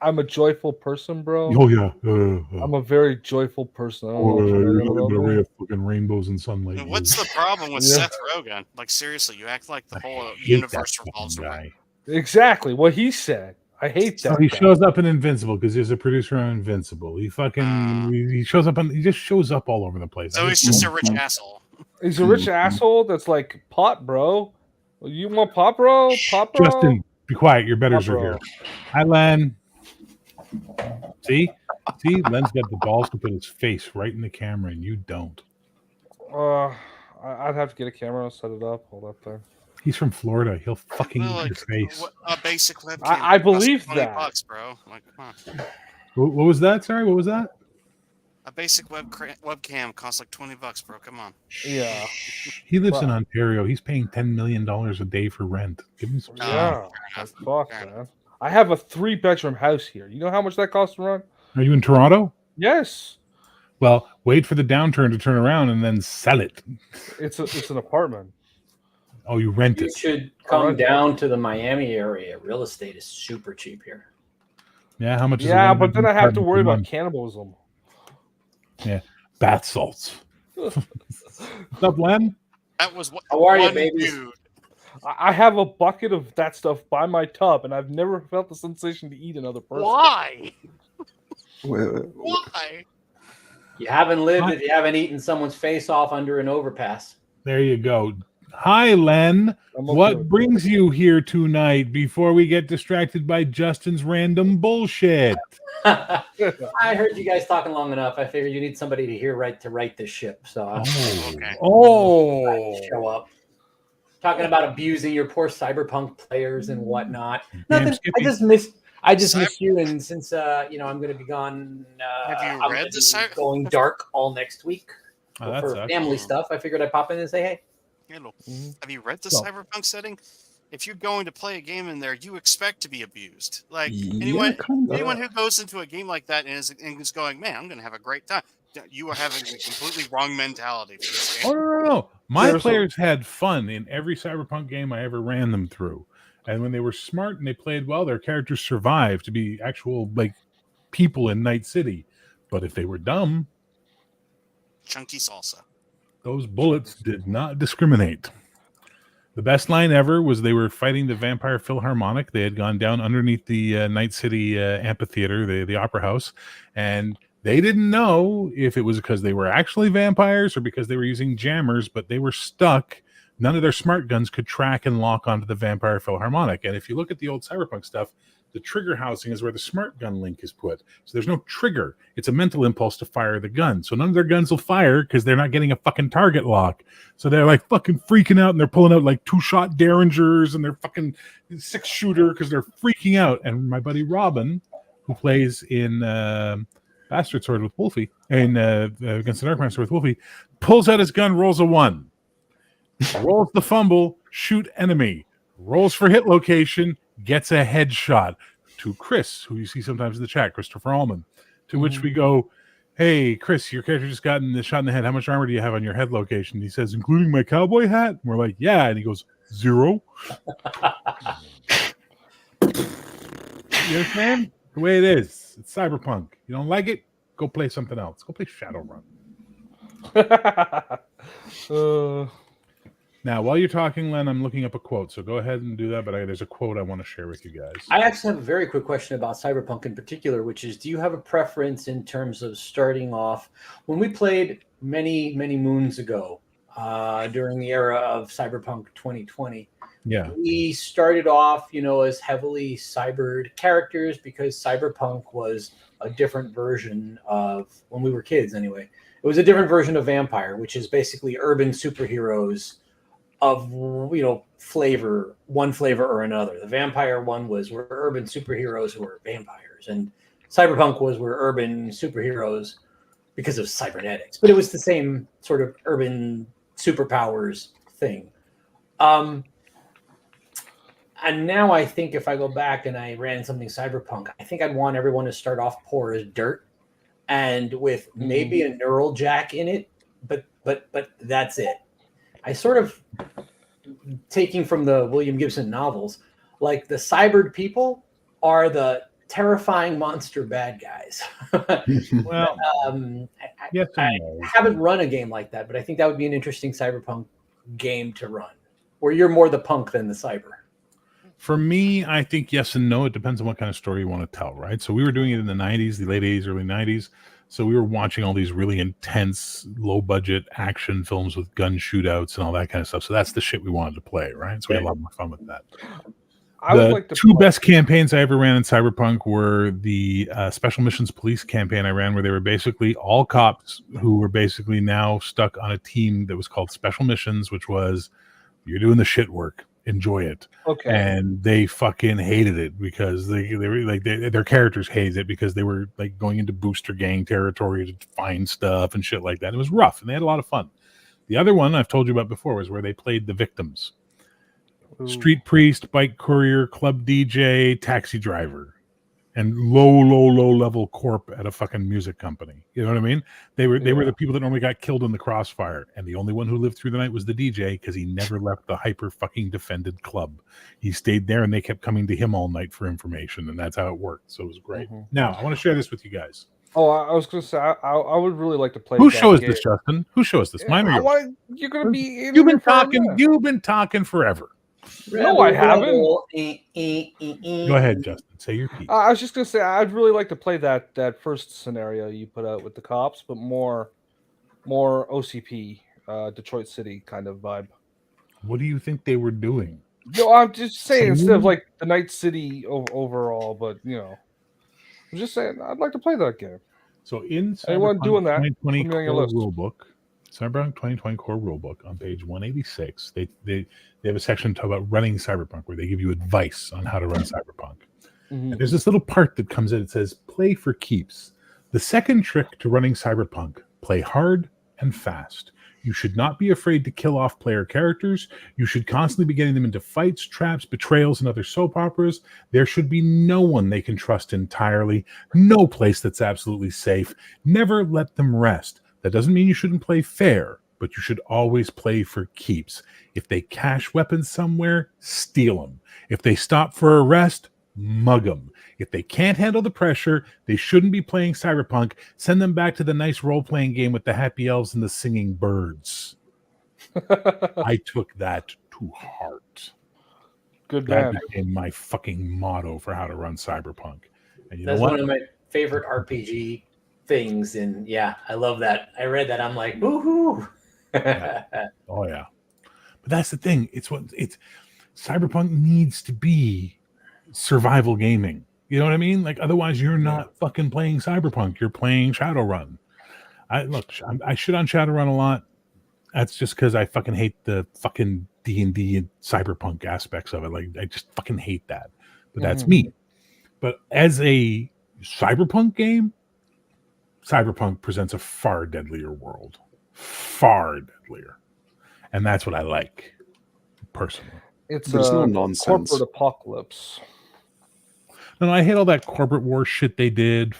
I'm a joyful person, bro. Oh yeah. I'm a very joyful person. I don't know if you know about me. fucking rainbows and sunlight. And what's the problem with Yeah. Seth Rogen? Like seriously, you act like the whole hate universe that revolves fucking around. guy. Exactly what he said. I hate So that. he guy. shows up in Invincible because he's a producer on Invincible. He fucking he shows up on he just shows up all over the place. So he's just a rich asshole. He's a rich asshole that's like pot, bro. You want pot, bro? Pot, bro. Justin, be quiet. Your betters Pot, are bro. here. Hi, Len. See, Len's got the balls to put his face right in the camera, and you don't. I'd have to get a camera and set it up. Hold up there. He's from Florida. He'll fucking Well, eat your like, face. a basic webcam. I costs believe 20 that. bucks, bro. Like, come on. What was that? Sorry, what was that? A basic webcam costs like 20 bucks, bro. Come on. Yeah. He lives in Well- Ontario. He's paying $10 million a day for rent. Give him some. Yeah. Fuck, man. I have a 3-bedroom house here. You know how much that costs to run? Are you in Toronto? Yes. Well, wait for the downturn to turn around and then sell it. It's an apartment. Oh, you rent You it. should come down to the Miami area. Real estate is super cheap here. Yeah, how much? Is a Yeah, one but then I bedroom have to apartment worry per about month? cannibalism. Yeah, bath salts. What's up, Len? That was what. How are you, one babies? dude. I have a bucket of that stuff by my tub, and I've never felt the sensation to eat another person. Why? Well, Why? You haven't lived if you haven't eaten someone's face off under an overpass. There you go. Hi, Len. I'm okay What with brings you here tonight before we get distracted by Justin's random bullshit? I heard you guys talking long enough. I figured you need somebody to hear to right this ship. So I'm Okay. Oh, show up. Talking about abusing your poor cyberpunk players and whatnot. Damn, Nothing. Skippy. I just miss you, and since I'm going to be gone, Have you I'm read gonna the be going dark all next week Oh, that for sucks. family stuff. I figured I'd pop in and say, hey. Hello. Mhm. Have you read the So- cyberpunk setting? If you're going to play a game in there, you expect to be abused. Like yeah, anyone kinda. who goes into a game like that and is going, man, I'm going to have a great time. You are having a completely wrong mentality for this Oh, game. no. My Seriously. players had fun in every Cyberpunk game I ever ran them through. And when they were smart and they played well, their characters survived to be actual like people in Night City. But if they were dumb, Chunky salsa. those bullets did not discriminate. The best line ever was they were fighting the Vampire Philharmonic. They had gone down underneath the Night City amphitheater, the opera house, and They didn't know if it was because they were actually vampires or because they were using jammers, but they were stuck. None of their smart guns could track and lock onto the Vampire Philharmonic. And if you look at the old Cyberpunk stuff, the trigger housing is where the smart gun link is put. So there's no trigger. It's a mental impulse to fire the gun. So none of their guns will fire because they're not getting a fucking target lock. So they're like fucking freaking out, and they're pulling out like 2-shot Derringers and they're fucking 6-shooter because they're freaking out. And my buddy Robin, who plays in Bastard Sword with Wolfie, and against the Dark Master with Wolfie, pulls out his gun, rolls a 1. Rolls the fumble, shoot enemy. Rolls for hit location, gets a headshot to Chris, who you see sometimes in the chat, Christopher Allman. To which we go, hey, Chris, your character just gotten the shot in the head. How much armor do you have on your head location? He says, including my cowboy hat? And we're like, yeah. And he goes, 0. You understand? The way it is. It's Cyberpunk. You don't like it? Go play something else. Go play Shadowrun. Now, while you're talking, Len, I'm looking up a quote. So go ahead and do that. But there's a quote I want to share with you guys. I actually have a very quick question about Cyberpunk in particular, which is, do you have a preference in terms of starting off? When we played many, many moons ago, during the era of Cyberpunk 2020, yeah, we started off, as heavily cybered characters because Cyberpunk was a different version of, when we were kids anyway, it was a different version of Vampire, which is basically urban superheroes of flavor, one flavor or another. The Vampire one were urban superheroes who were vampires, and Cyberpunk were urban superheroes because of cybernetics. But it was the same sort of urban superpowers thing. And now I think if I go back and I ran something Cyberpunk, I think I'd want everyone to start off poor as dirt, and with maybe a neural jack in it, but that's it. I sort of, taking from the William Gibson novels, like the cybered people are the terrifying monster bad guys. Well, I haven't run a game like that, but I think that would be an interesting Cyberpunk game to run, where you're more the punk than the cyber. For me, I think yes and no. It depends on what kind of story you want to tell, right? So we were doing it in the 90s, the late 80s, early 90s. So we were watching all these really intense, low-budget action films with gun shootouts and all that kind of stuff. So that's the shit we wanted to play, right? So we had a lot more fun with that. The two best campaigns I ever ran in Cyberpunk were the Special Missions Police campaign I ran, where they were basically all cops who were basically now stuck on a team that was called Special Missions, which was, you're doing the shit work. Enjoy it. Okay. And they fucking hated it because they were like their characters hated it because they were like going into booster gang territory to find stuff and shit like that. It was rough and they had a lot of fun. The other one I've told you about before was where they played the victims. Ooh. Street priest, bike courier, club DJ, taxi driver, and low level corp at a fucking music company. You know what I mean? They were the people that normally got killed in the crossfire, and the only one who lived through the night was the DJ because he never left the hyper fucking defended club. He stayed there, and they kept coming to him all night for information, and that's how it worked. So it was great. Now I want to share this with you guys. Oh, I was going to say I would really like to play. Who shows this, Justin? Who shows this? Mine or yours? You're going to be. You've been talking. You've been talking forever. No, I haven't. Go ahead, Justin. Say your piece. I was just gonna say I'd really like to play that first scenario you put out with the cops, but more OCP, Detroit City kind of vibe. What do you think they were doing? No, I'm just saying instead of like the Night City overall, but I'm just saying I'd like to play that game. So in anyone doing that? 2020 core rulebook, Cyberpunk 2020 core rulebook on page 186, they have a section talk about running Cyberpunk where they give you advice on how to run Cyberpunk. And there's this little part that comes in. It says, play for keeps. The second trick to running Cyberpunk, play hard and fast. You should not be afraid to kill off player characters. You should constantly be getting them into fights, traps, betrayals, and other soap operas. There should be no one they can trust entirely. No place that's absolutely safe. Never let them rest. That doesn't mean you shouldn't play fair, but you should always play for keeps. If they cache weapons somewhere, steal them. If they stop for a rest, mug them. If they can't handle the pressure, they shouldn't be playing Cyberpunk. Send them back to the nice role-playing game with the happy elves and the singing birds. I took that to heart. Good that man. became my fucking motto for how to run Cyberpunk. And you That's know what? one of my favorite RPG things, and yeah, I love that. I read that. I'm like, woohoo! Oh yeah, but that's the thing. It's Cyberpunk needs to be survival gaming. You know what I mean? Like otherwise, you're not fucking playing Cyberpunk. You're playing Shadowrun. I shit on Shadowrun a lot. That's just because I fucking hate the fucking D&D and Cyberpunk aspects of it. Like I just fucking hate that. But that's me. But as a Cyberpunk game, Cyberpunk presents a far deadlier world. Far deadlier. And that's what I like, personally. It's There's no a nonsense. corporate apocalypse. No, I hate all that corporate war shit they did.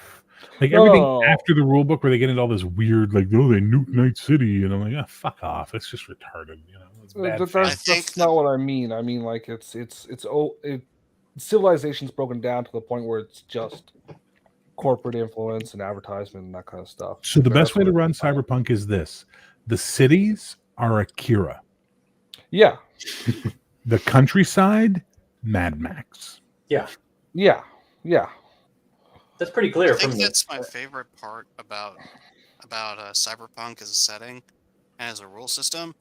Like everything No. after the rule book where they get into all this weird, like, oh, they nuke Night City. And I'm like, fuck off. It's just retarded. You know, it's bad. That's not what I mean. I mean, like, civilization's broken down to the point where it's just corporate influence and advertisement and that kind of stuff. So the best That's way to what- run Cyberpunk is this. The cities are Akira. Yeah. The countryside, Mad Max. Yeah. Yeah. Yeah. That's pretty clear. I think From that's my favorite part about Cyberpunk as a setting and as a rule system,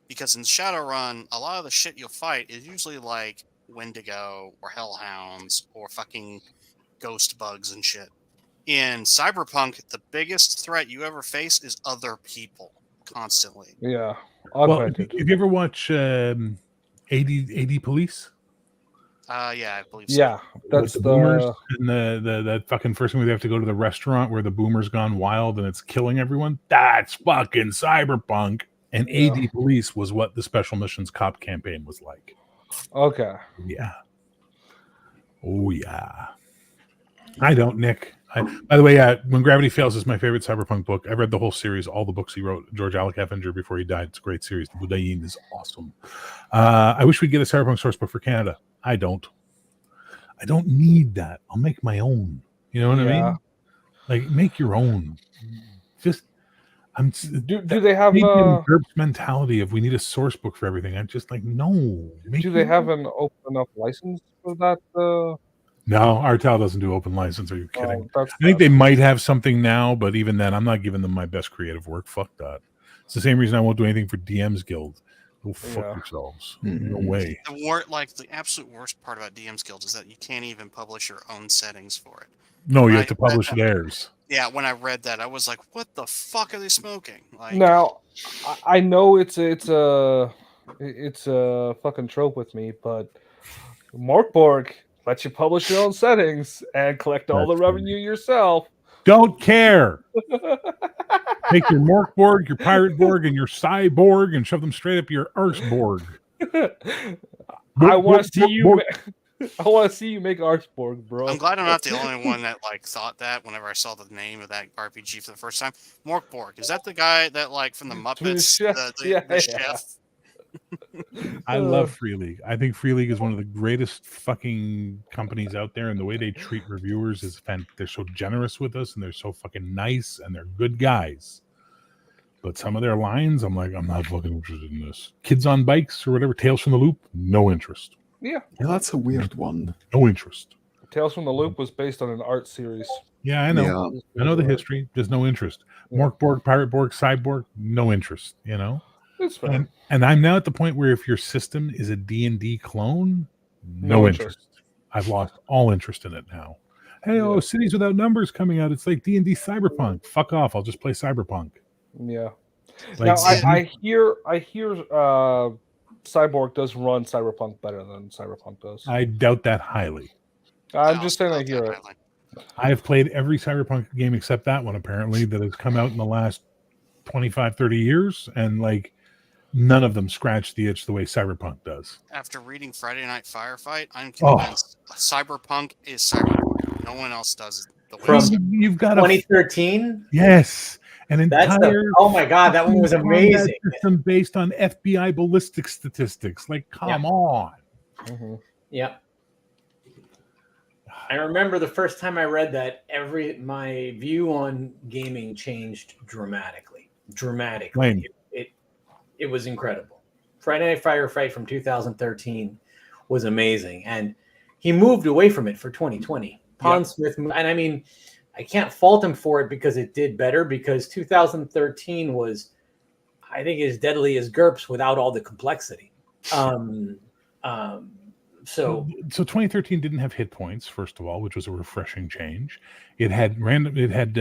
because in Shadowrun, a lot of the shit you'll fight is usually like Wendigo or Hellhounds or fucking ghost bugs and shit. In Cyberpunk, the biggest threat you ever face is other people constantly. Yeah. Well, Augmented. if you ever watch AD Police? Yeah, I believe so. Yeah. That's With the boomers the and that fucking first thing where they have to go to the restaurant where the boomer's gone wild and it's killing everyone. That's fucking Cyberpunk. And AD Police was what the Special Missions Cop campaign was like. okay. Yeah. Oh yeah. I don't, Nick. By the way, When Gravity Fails is my favorite Cyberpunk book. I read the whole series, all the books he wrote. George Alec Effinger before he died. It's a great series. The Budayin is awesome. I wish we'd get a Cyberpunk source book for Canada. I don't need that. I'll make my own. You know what I Yeah. mean? Like, make your own. Just, Do they have GURPS mentality of we need a source book for everything? I'm just like, no. do they have an open enough license for that? No, Artel doesn't do open license. Are you kidding? That's I think they might have something now, but even then, I'm not giving them my best creative work. Fuck that. It's the same reason I won't do anything for DM's Guild. Go fuck yourselves. No way. The absolute worst part about DM's Guild is that you can't even publish your own settings for it. No, you When have I to read publish that- theirs. Yeah, when I read that, I was like, "What the fuck are they smoking?" Like, Now, I know it's a fucking trope with me, but Morkborg lets you publish your own settings and collect all the revenue yourself. Don't care. Take your Morkborg, your Pirate Borg, and your Cyborg and shove them straight up your Arseborg. I want to see you. I want to see you make Arseborg, bro. I'm glad I'm not the only one that like thought that whenever I saw the name of that RPG for the first time. Morkborg, is that the guy that like from the Muppets, chef? the Yeah. chef? I love Free League. I think Free League is one of the greatest fucking companies out there, and the way they treat reviewers is fantastic. They're so generous with us, and they're so fucking nice, and they're good guys. But some of their lines, I'm like, I'm not fucking interested in this. Kids on Bikes or whatever, Tales from the Loop, no interest. Yeah. Yeah, that's a weird one. No interest. Tales from the Loop was based on an art series. Yeah, I know. I know the history. There's no interest. Morkborg, Pirate Borg, Cyborg, no interest. You know. It's fair. And I'm now at the point where if your system is a D&D clone, no interest. I've lost all interest in it now. Hey, Cities Without Numbers coming out. It's like D&D Cyberpunk. Fuck off. I'll just play Cyberpunk. Yeah. Like, Now I hear Cyborg does run Cyberpunk better than Cyberpunk does. I doubt that highly. I'm just saying I hear it. I have played every Cyberpunk game except that one, apparently, that has come out in the last 25, 30 years. And like, none of them scratch the itch the way Cyberpunk does. After reading Friday Night Firefight, I'm Oh. convinced Cyberpunk is Cyberpunk. No one else does it the way From You've got 2013. Yes, an That's entire. oh my god, that one was combat amazing. System based on FBI ballistic statistics. Like, come on. Yep. I remember the first time I read that, my view on gaming changed dramatically. When? It was incredible. Friday Night Firefight from 2013 was amazing, and he moved away from it for 2020. Pond Smith, and I mean, I can't fault him for it because it did better. Because 2013 was, I think, as deadly as GURPS without all the complexity. So 2013 didn't have hit points, first of all, which was a refreshing change. It had random. It had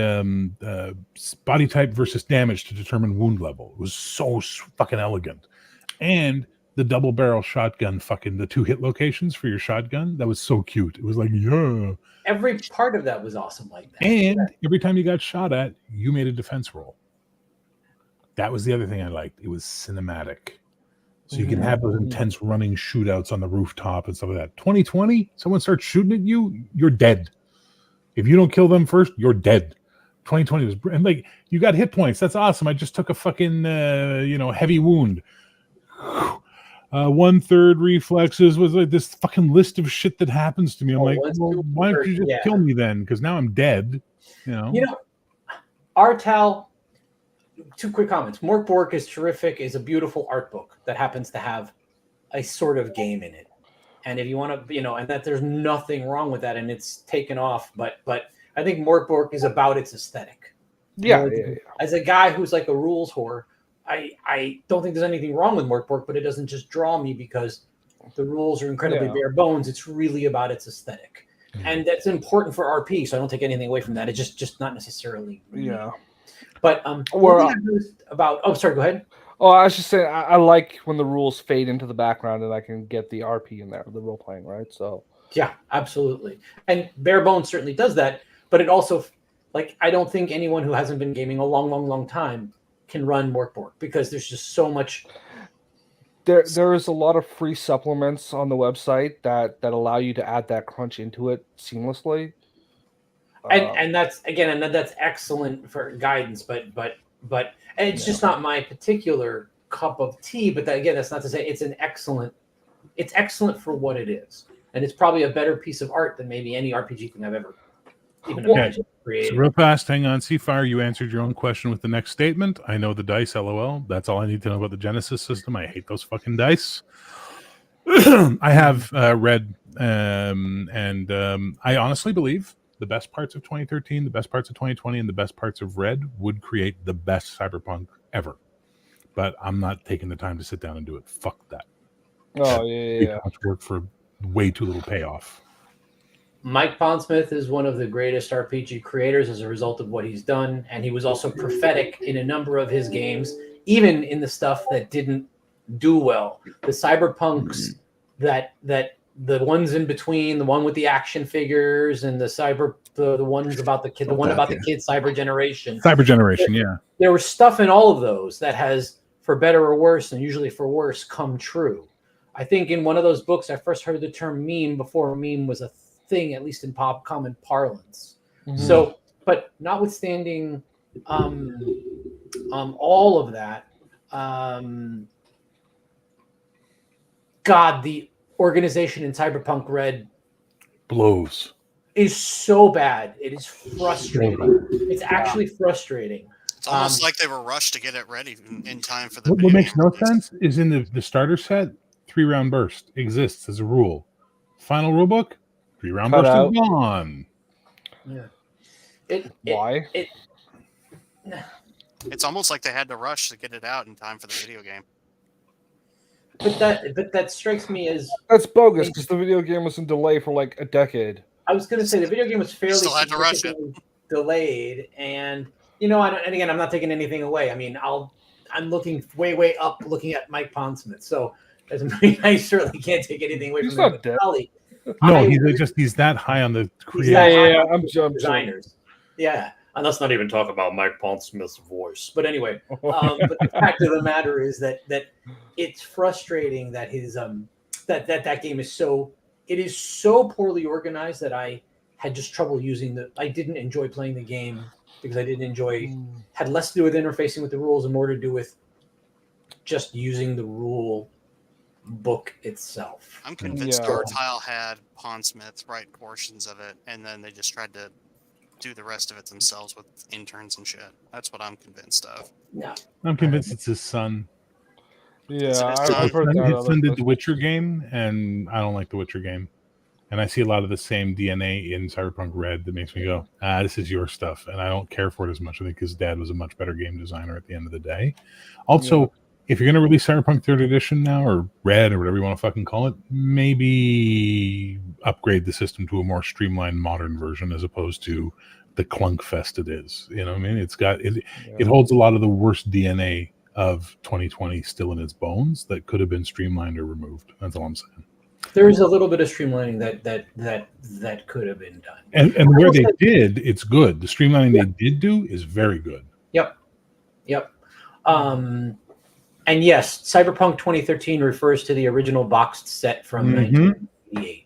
body type versus damage to determine wound level. It was so fucking elegant, and the double barrel shotgun, fucking the 2 hit locations for your shotgun. That was so cute. It was like, yeah. Every part of that was awesome like that. And every time you got shot at, you made a defense roll. That was the other thing I liked. It was cinematic. So you can have those intense running shootouts on the rooftop and stuff like that. 2020, someone starts shooting at you, you're dead. If you don't kill them first, you're dead. 2020 was, and like, you got hit points. That's awesome. I just took a fucking, heavy wound. 1/3 reflexes was like this fucking list of shit that happens to me. I'm like, well, why don't you just kill me then? Because now I'm dead. Artal. 2 quick comments. Mork Bork is terrific. Is a beautiful art book that happens to have a sort of game in it. And if you want to, and that there's nothing wrong with that, and it's taken off. But I think Mork Bork is about its aesthetic. Yeah. As a guy who's like a rules whore, I don't think there's anything wrong with Mork Bork, but it doesn't just draw me because the rules are incredibly bare bones. It's really about its aesthetic. And that's important for RP, so I don't take anything away from that. It's just not necessarily. Yeah. But about. Oh, sorry. Go ahead. Oh, I was just saying, I like when the rules fade into the background and I can get the RP in there, the role playing, right? So yeah, absolutely. And bare bones certainly does that, but it also, like, I don't think anyone who hasn't been gaming a long time can run Mork Bork because there's just so much. There is a lot of free supplements on the website that allow you to add that crunch into it seamlessly. And that's excellent for guidance, but it's just not my particular cup of tea. But that's not to say it's excellent for what it is, and it's probably a better piece of art than maybe any RPG thing I've ever even imagined created. So real fast, hang on, Seafire, you answered your own question with the next statement. I know the dice, LOL. That's all I need to know about the Genesis system. I hate those fucking dice. I have read, and I honestly believe the best parts of 2013, the best parts of 2020, and the best parts of Red would create the best Cyberpunk ever. But I'm not taking the time to sit down and do it. Fuck that. Oh, yeah. Too much work for way too little payoff. Mike Pondsmith is one of the greatest RPG creators as a result of what he's done, and he was also prophetic in a number of his games, even in the stuff that didn't do well. The Cyberpunks that the ones in between, the one with the action figures, and the ones about the kid, the one about the kid, Cyber Generation. There was stuff in all of those that has, for better or worse, and usually for worse, come true. I think in one of those books, I first heard the term meme before meme was a thing, at least in pop common parlance. So, but notwithstanding all of that, God, the organization in Cyberpunk Red blows. Is so bad. It is frustrating. It's actually frustrating. It's almost like they were rushed to get it ready in time for the. What makes no sense is in the starter set, 3-round burst exists as a rule. Final rulebook, 3-round burst is gone. Yeah. Why? It's almost like they had to rush to get it out in time for the video game. But that strikes me as that's bogus because the video game was in delay for like a decade. I was going to say the video game was fairly Still had to rush it. Delayed, and and again, I'm not taking anything away. I mean, I'm looking way up, looking at Mike Pondsmith. So as I certainly can't take anything away from him. No, he's that high on the creative. Yeah, I'm designers. Yeah, and let's not even talk about Mike Pondsmith's voice. But anyway, but the fact of the matter is that it's frustrating that his that game is so poorly organized that I had just trouble I didn't enjoy playing the game because I didn't had less to do with interfacing with the rules and more to do with just using the rule book itself. I'm convinced Artile had Pondsmith write portions of it, and then they just tried to do the rest of it themselves with interns and shit. That's what I'm convinced of. Yeah, I'm convinced it's his son. Yeah, I've heard that. His son did the Witcher game, and I don't like the Witcher game. And I see a lot of the same DNA in Cyberpunk Red that makes me go, this is your stuff. And I don't care for it as much. I think his dad was a much better game designer at the end of the day. Also, if you're going to release Cyberpunk 3rd Edition now, or Red, or whatever you want to fucking call it, maybe upgrade the system to a more streamlined, modern version as opposed to the clunk fest it is. You know what I mean? It holds a lot of the worst DNA of 2020 still in its bones that could have been streamlined or removed. That's all I'm saying. There's a little bit of streamlining that could have been done. And where they did, it's good. The streamlining they did do is very good. Yep. And yes, Cyberpunk 2013 refers to the original boxed set from 1988.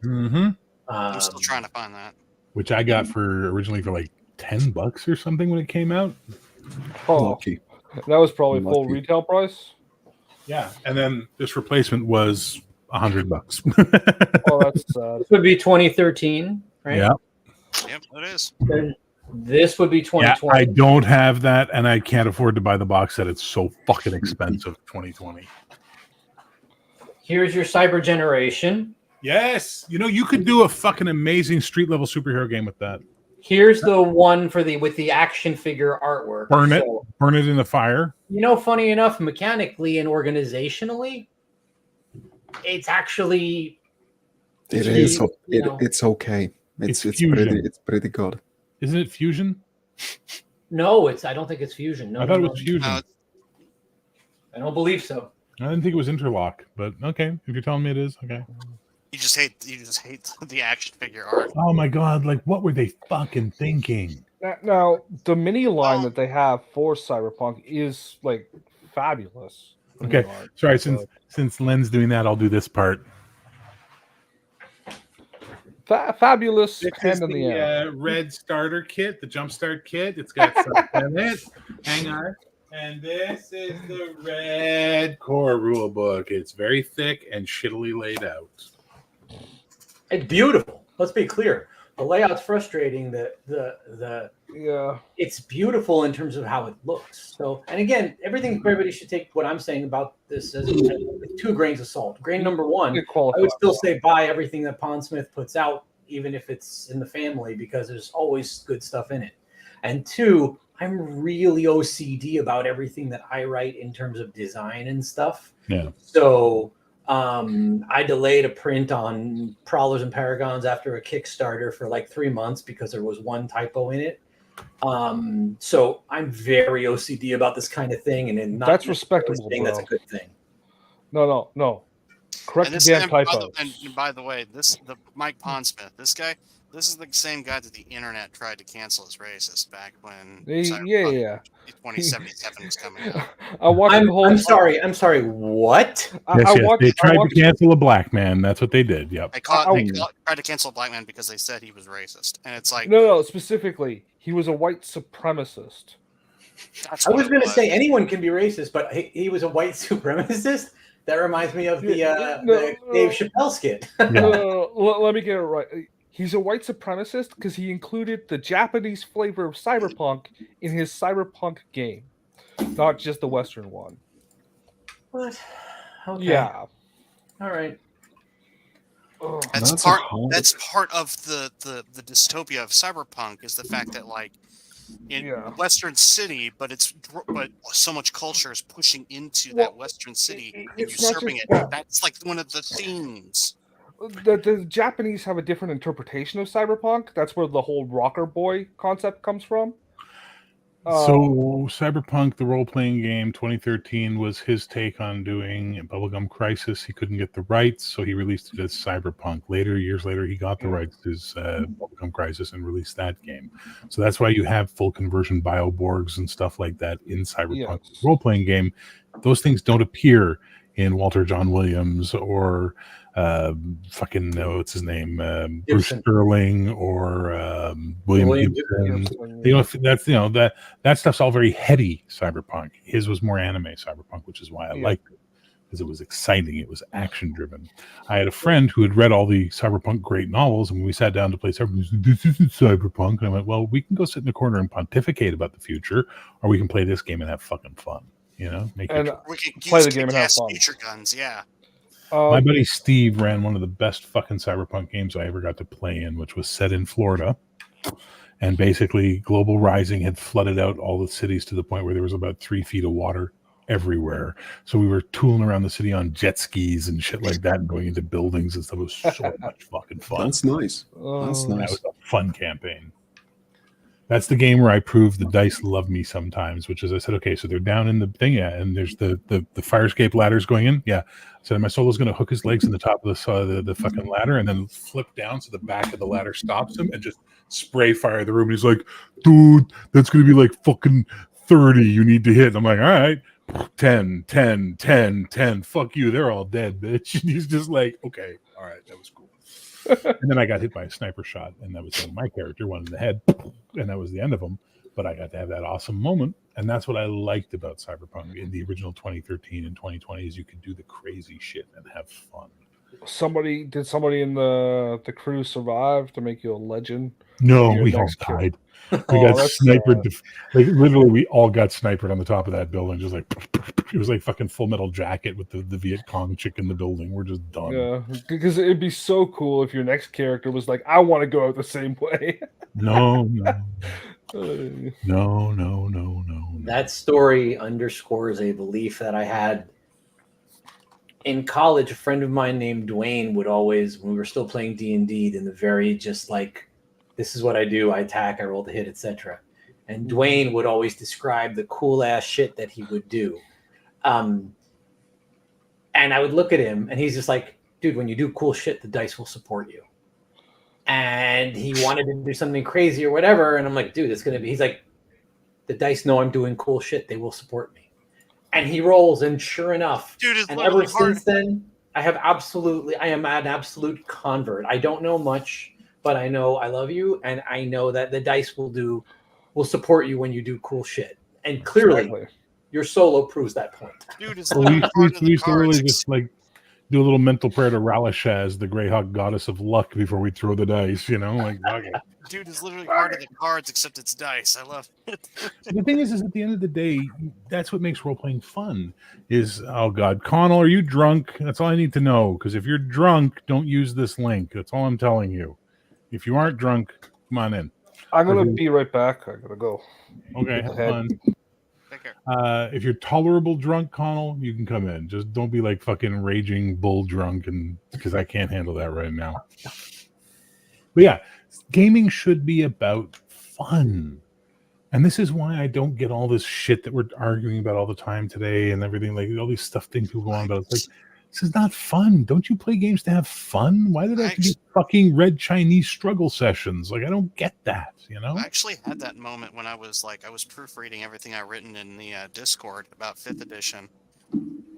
I'm still trying to find that. Which I got originally for like $10 or something when it came out. Lucky. That was probably full retail price. Yeah, and then this replacement was $100. Oh, that's sad. This would be 2013, right? Yeah. Yep, it is. This would be 2020. Yeah, I don't have that, and I can't afford to buy the box set. It's so fucking expensive. 2020. Here's your Cyber Generation. Yes, you could do a fucking amazing street level superhero game with that. Here's the one with the action figure artwork. Burn it in the fire. Funny enough, mechanically and organizationally, it's actually it's okay. It's pretty good. Isn't it Fusion? No, I don't think it's Fusion. No, I thought it was Fusion. I don't believe so. I didn't think it was Interlock, but okay. If you're telling me it is, okay. You just hate the action figure art. Oh my god! Like, what were they fucking thinking? Now, the mini line that they have for Cyberpunk is like fabulous. Okay, sorry. Since Len's doing that, I'll do this part. Fabulous. This is the red starter kit, the jumpstart kit. It's got stuff in it. Hang on. And this is the red core rule book. It's very thick and shittily laid out. It's beautiful. Let's be clear. The layout's frustrating. It's beautiful in terms of how it looks. So, and again, everybody should take what I'm saying about this as 2 grains of salt. Grain number 1, I would still say buy everything that Pondsmith puts out, even if it's in the family, because there's always good stuff in it. And 2, I'm really OCD about everything that I write in terms of design and stuff. Yeah. So I delayed a print on Prowlers and Paragons after a Kickstarter for like 3 months because there was one typo in it. So I'm very OCD about this kind of thing, and not that's respectable. That's a good thing. No. Correct the damn typo. And by the way, the Mike Pondsmith, this guy, this is the same guy that the internet tried to cancel as racist back when 2077 was coming out. I'm sorry. What? They tried to cancel a black man. That's what they did. Yep. They tried to cancel a black man because they said he was racist, and it's like no. Specifically, he was a white supremacist. I was going to say anyone can be racist, but he was a white supremacist. That reminds me of the Dave Chappelle skit. Let me get it right. He's a white supremacist because he included the Japanese flavor of cyberpunk in his cyberpunk game, not just the Western one. What? Okay. Yeah. All right. That's part of the dystopia of cyberpunk is the fact that like in Western City, but so much culture is pushing into that Western city and usurping it. That's like one of the themes. The Japanese have a different interpretation of cyberpunk. That's where the whole rocker boy concept comes from. So Cyberpunk, the role-playing game, 2013 was his take on doing Bubblegum Crisis. He couldn't get the rights, so he released it as Cyberpunk. Years later, he got the rights to his Bubblegum Crisis and released that game. So that's why you have full conversion bioborgs and stuff like that in Cyberpunk role-playing game. Those things don't appear in Walter John Williams or what's his name, Bruce Sterling or William Gibson. That stuff's all very heady cyberpunk. His was more anime cyberpunk, which is why I liked it, because it was exciting. It was action driven. I had a friend who had read all the cyberpunk great novels, and when we sat down to play cyberpunk, he said, "This isn't cyberpunk." And I went, "Well, we can go sit in the corner and pontificate about the future, or we can play this game and have fucking fun." We can play the game and have fun. Future guns, yeah. My buddy Steve ran one of the best fucking Cyberpunk games I ever got to play in, which was set in Florida. And basically, global rising had flooded out all the cities to the point where there was about 3 feet of water everywhere. So we were tooling around the city on jet skis and shit like that and going into buildings and stuff. It was so much fucking fun. That's nice. That's That nice. was a fun campaign. That's the game where I proved the dice love me sometimes, which is I said, okay, so they're down in the thing, yeah, and there's the fire escape ladders going in. Yeah. So my solo's going to hook his legs in the top of the fucking ladder and then flip down so the back of the ladder stops him and just spray fire the room. And he's like, dude, that's going to be like fucking 30 you need to hit. And I'm like, all right, 10, 10, 10, 10. Fuck you. They're all dead, bitch. And he's just like, okay, all right, that was cool. And then I got hit by a sniper shot, and that was my character, one in the head, and that was the end of him. But I got to have that awesome moment, and that's what I liked about Cyberpunk in the original 2013 and 2020 is you could do the crazy shit and have fun. Somebody in the crew survive to make you a legend? No, Your we all next kid? died. We Oh, got that's sniped. sad. Like literally, we all got sniped on the top of that building. Just like it was like fucking Full Metal Jacket with the Viet Cong chick in the building. We're just done. Yeah, because it'd be so cool if your next character was like, I want to go out the same way. No. That story underscores a belief that I had in college. A friend of mine named Dwayne would always, when we were still playing D&D, in the very just like, this is what I do. I attack, I roll the hit, etc. And Dwayne would always describe the cool ass shit that he would do. And I would look at him and he's just like, dude, when you do cool shit, the dice will support you. And he wanted to do something crazy or whatever. And I'm like, dude, it's going to be, he's like, the dice know I'm doing cool shit. They will support me. And he rolls. And sure enough, Dude, it's and literally ever hard. since then, I am an absolute convert. I don't know much, but I know I love you. And I know that the dice will support you when you do cool shit. And clearly your solo proves that point. Dude, it's Well, literally part of we the used to really cards. just like do a little mental prayer to Ralashaz, the Greyhawk goddess of luck, before we throw the dice. You know, like fuck it. Dude, it's literally part of the cards, except it's dice. I love it. The thing is at the end of the day, that's what makes role playing fun. Is oh god, Connell, are you drunk? That's all I need to know. Because if you're drunk, don't use this link. That's all I'm telling you. If you aren't drunk, come on in. I'm going to be right back. I got to go. Okay, have fun. If you're tolerable drunk, Connell, you can come in. Just don't be like fucking raging bull drunk, and because I can't handle that right now. But yeah, gaming should be about fun, and this is why I don't get all this shit that we're arguing about all the time today and everything. Like all these stuff things people go on about. It's like this is not fun. Don't you play games to have fun? Why did I have to be fucking red Chinese struggle sessions? Like I don't get that. You know. I actually had that moment when I was proofreading everything I've written in the Discord about 5th edition.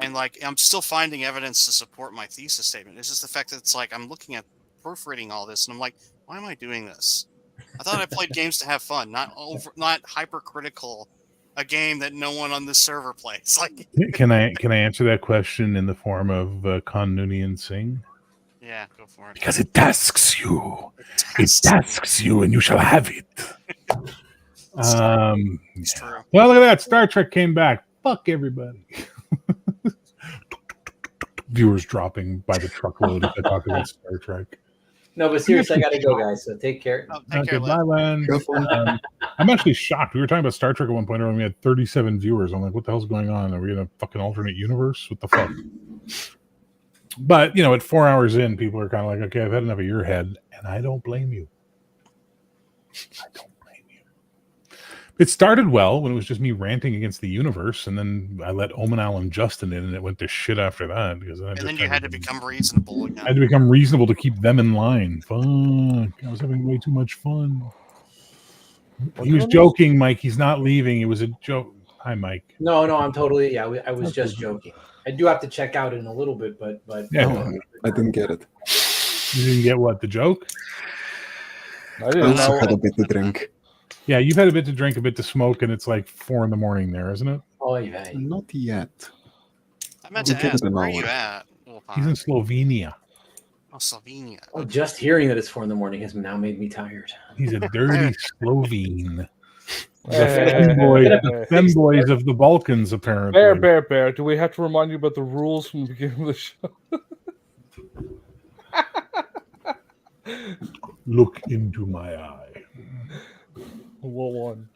And like, I'm still finding evidence to support my thesis statement. It's just the fact that it's like, I'm looking at proofreading all this and I'm like, why am I doing this? I thought I played games to have fun, not hypercritical a game that no one on this server plays. Like, Can I answer that question in the form of Khan Noonien Singh? yeah, go for it. Because it tasks you. It tasks you, and you shall have it. It's true. Well, look at that. Star Trek came back. Fuck everybody. Viewers dropping by the truckload if I talk about Star Trek. No, but seriously, I got to go, guys. So take care. Okay, bye, Len. I'm actually shocked. We were talking about Star Trek at one point, and we had 37 viewers. I'm like, what the hell's going on? Are we in a fucking alternate universe? What the fuck? But, at 4 hours in, people are kind of like, okay, I've had enough of your head, and I don't blame you. I don't blame you. It started well when it was just me ranting against the universe, and then I let Omenal and Justin in, and it went to shit after that. And then you had to become reasonable again. I had to become reasonable to keep them in line. Fuck. I was having way too much fun. He was joking, Mike. He's not leaving. It was a joke. Hi, Mike. No, I'm totally. Yeah, I was just joking. I do have to check out in a little bit, but Yeah. No, I didn't get it. You didn't get what? The joke? I I also had a bit to drink. Yeah, you've had a bit to drink, a bit to smoke, and it's like 4 a.m. there, isn't it? Oh, yeah. Not yet. I meant We'll to give ask, it an where are you hour. at? He's in Slovenia. Oh, Slovenia. Oh, just hearing that it's 4 a.m. has now made me tired. He's a dirty Slovene. The Hey, femboys of the Balkans, apparently. Bear. Do we have to remind you about the rules from the beginning of the show? Look into my eye. What one?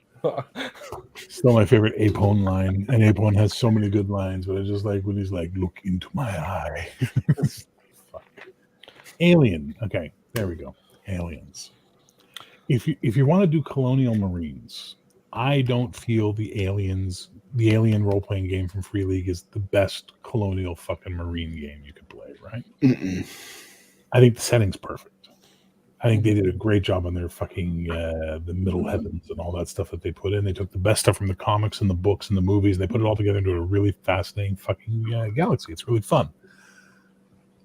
Still my favorite Apone line. And Apone has so many good lines, but I just like when he's like, look into my eye. Fuck. Alien. Okay, there we go. Aliens. If you want to do Colonial Marines, I don't feel the Alien role-playing game from Free League is the best Colonial fucking Marine game you could play, right? I think the setting's perfect. I think they did a great job on their fucking the Middle Heavens and all that stuff that they put in. They took the best stuff from the comics and the books and the movies, and they put it all together into a really fascinating fucking galaxy. It's really fun.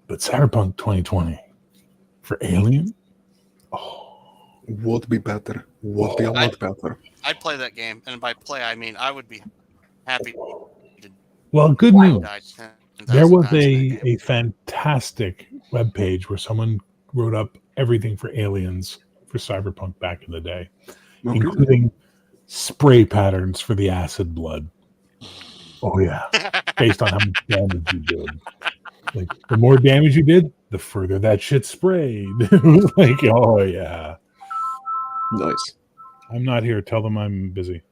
But Cyberpunk 2020 for Alien, would be better. Would be a lot better. I'd play that game, and by play I mean I would be happy. well, good news. Die 10,000 There was times in that a fantastic webpage where someone wrote up everything for Aliens for Cyberpunk back in the day, including spray patterns for the acid blood. Oh yeah, based on how much damage you did. Like the more damage you did, the further that shit sprayed. It was like, oh yeah, nice. I'm not here. Tell them I'm busy.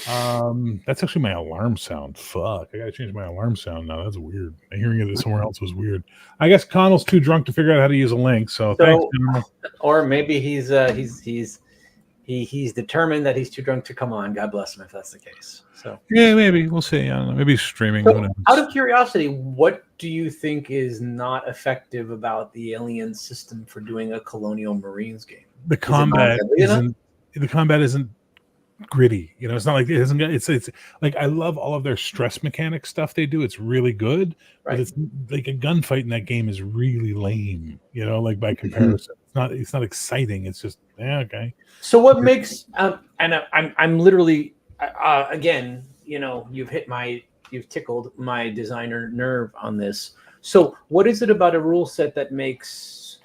That's actually my alarm sound. Fuck, I gotta change my alarm sound now. That's weird. Hearing it somewhere else was weird. I guess Connell's too drunk to figure out how to use a link. So thanks, Connell. Or maybe he's determined that he's too drunk to come on. God bless him if that's the case. So Yeah, maybe we'll see. I don't know. Maybe he's streaming. Who So, knows? out of curiosity, what do you think is not effective about the Alien system for doing a Colonial Marines game? The Is it not combat deadly enough? isn't gritty. You know, it's not like it isn't. It's like I love all of their stress mechanic stuff they do. It's really good, Right. but it's like a gunfight in that game is really lame. You know, like by comparison, it's not exciting. It's just okay. So what makes I'm literally again, you've tickled my designer nerve on this. So what is it about a rule set that makes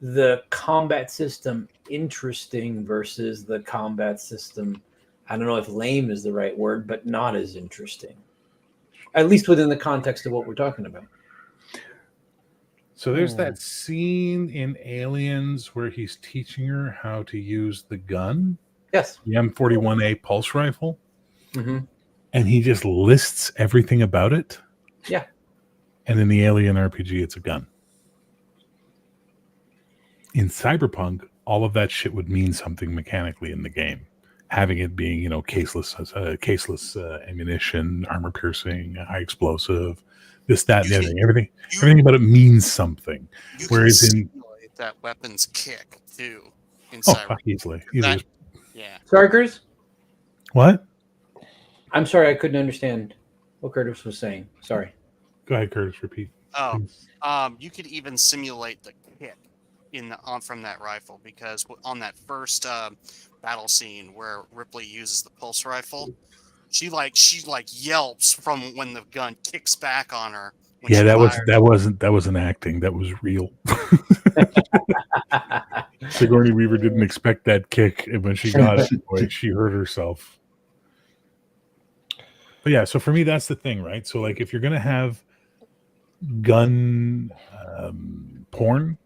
the combat system interesting versus the combat system, I don't know if lame is the right word, but not as interesting, at least within the context of what we're talking about? So there's that scene in Aliens where he's teaching her how to use the gun. Yes. The M41A pulse rifle. Mm-hmm. And he just lists everything about it. Yeah. And in the Alien RPG, it's a gun. In Cyberpunk, all of that shit would mean something mechanically in the game. Having it being, caseless ammunition, armor piercing, high explosive, this, that, and the other thing. Everything about it means something. You Whereas can in simulate that weapons kick too in oh, Cyberpunk. fuck, easily. Yeah. Sorry, Curtis? What? I'm sorry, I couldn't understand what Curtis was saying. Sorry. Go ahead, Curtis. Repeat. Oh, you could even simulate the kick from that rifle, because on that first battle scene where Ripley uses the pulse rifle, she yelps from when the gun kicks back on her. Yeah, that wasn't acting. That was real. Sigourney Weaver didn't expect that kick, and when she got it, boy, she hurt herself. But yeah, so for me, that's the thing, right? So like, if you're gonna have gun porn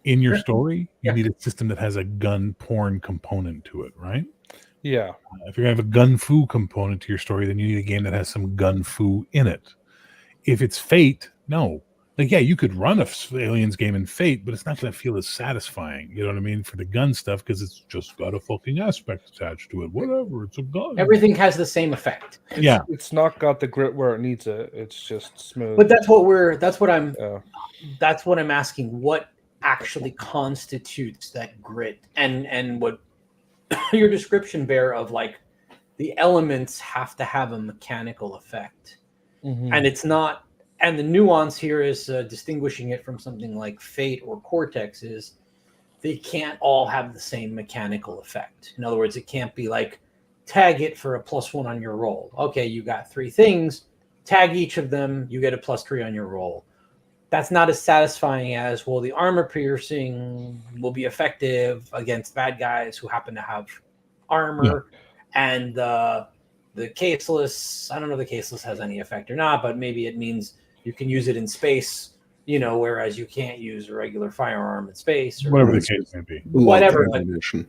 in your story, you need a system that has a gun porn component to it, right? Yeah. If you're gonna have a gun fu component to your story, then you need a game that has some gun fu in it. If it's Fate, no. Like, yeah, you could run a Aliens game in Fate, but it's not going to feel as satisfying. You know what I mean? For the gun stuff, because it's just got a fucking aspect attached to it. Whatever, it's a gun. Everything has the same effect. It's not got the grit where it needs it. It's just smooth. But that's what I'm asking. What actually constitutes that grit? And what your description, Bear, of like the elements have to have a mechanical effect. Mhm. And it's not, and the nuance here is distinguishing it from something like Fate or Cortex is they can't all have the same mechanical effect. In other words, it can't be like tag it for a +1 on your roll. Okay, you got 3 things, tag each of them, you get a +3 on your roll. That's not as satisfying as, well, the armor piercing will be effective against bad guys who happen to have armor, and the caseless, I don't know if the caseless has any effect or not, but maybe it means you can use it in space You know, whereas you can't use a regular firearm in space or Whatever the case may be. whatever. Light But ammunition.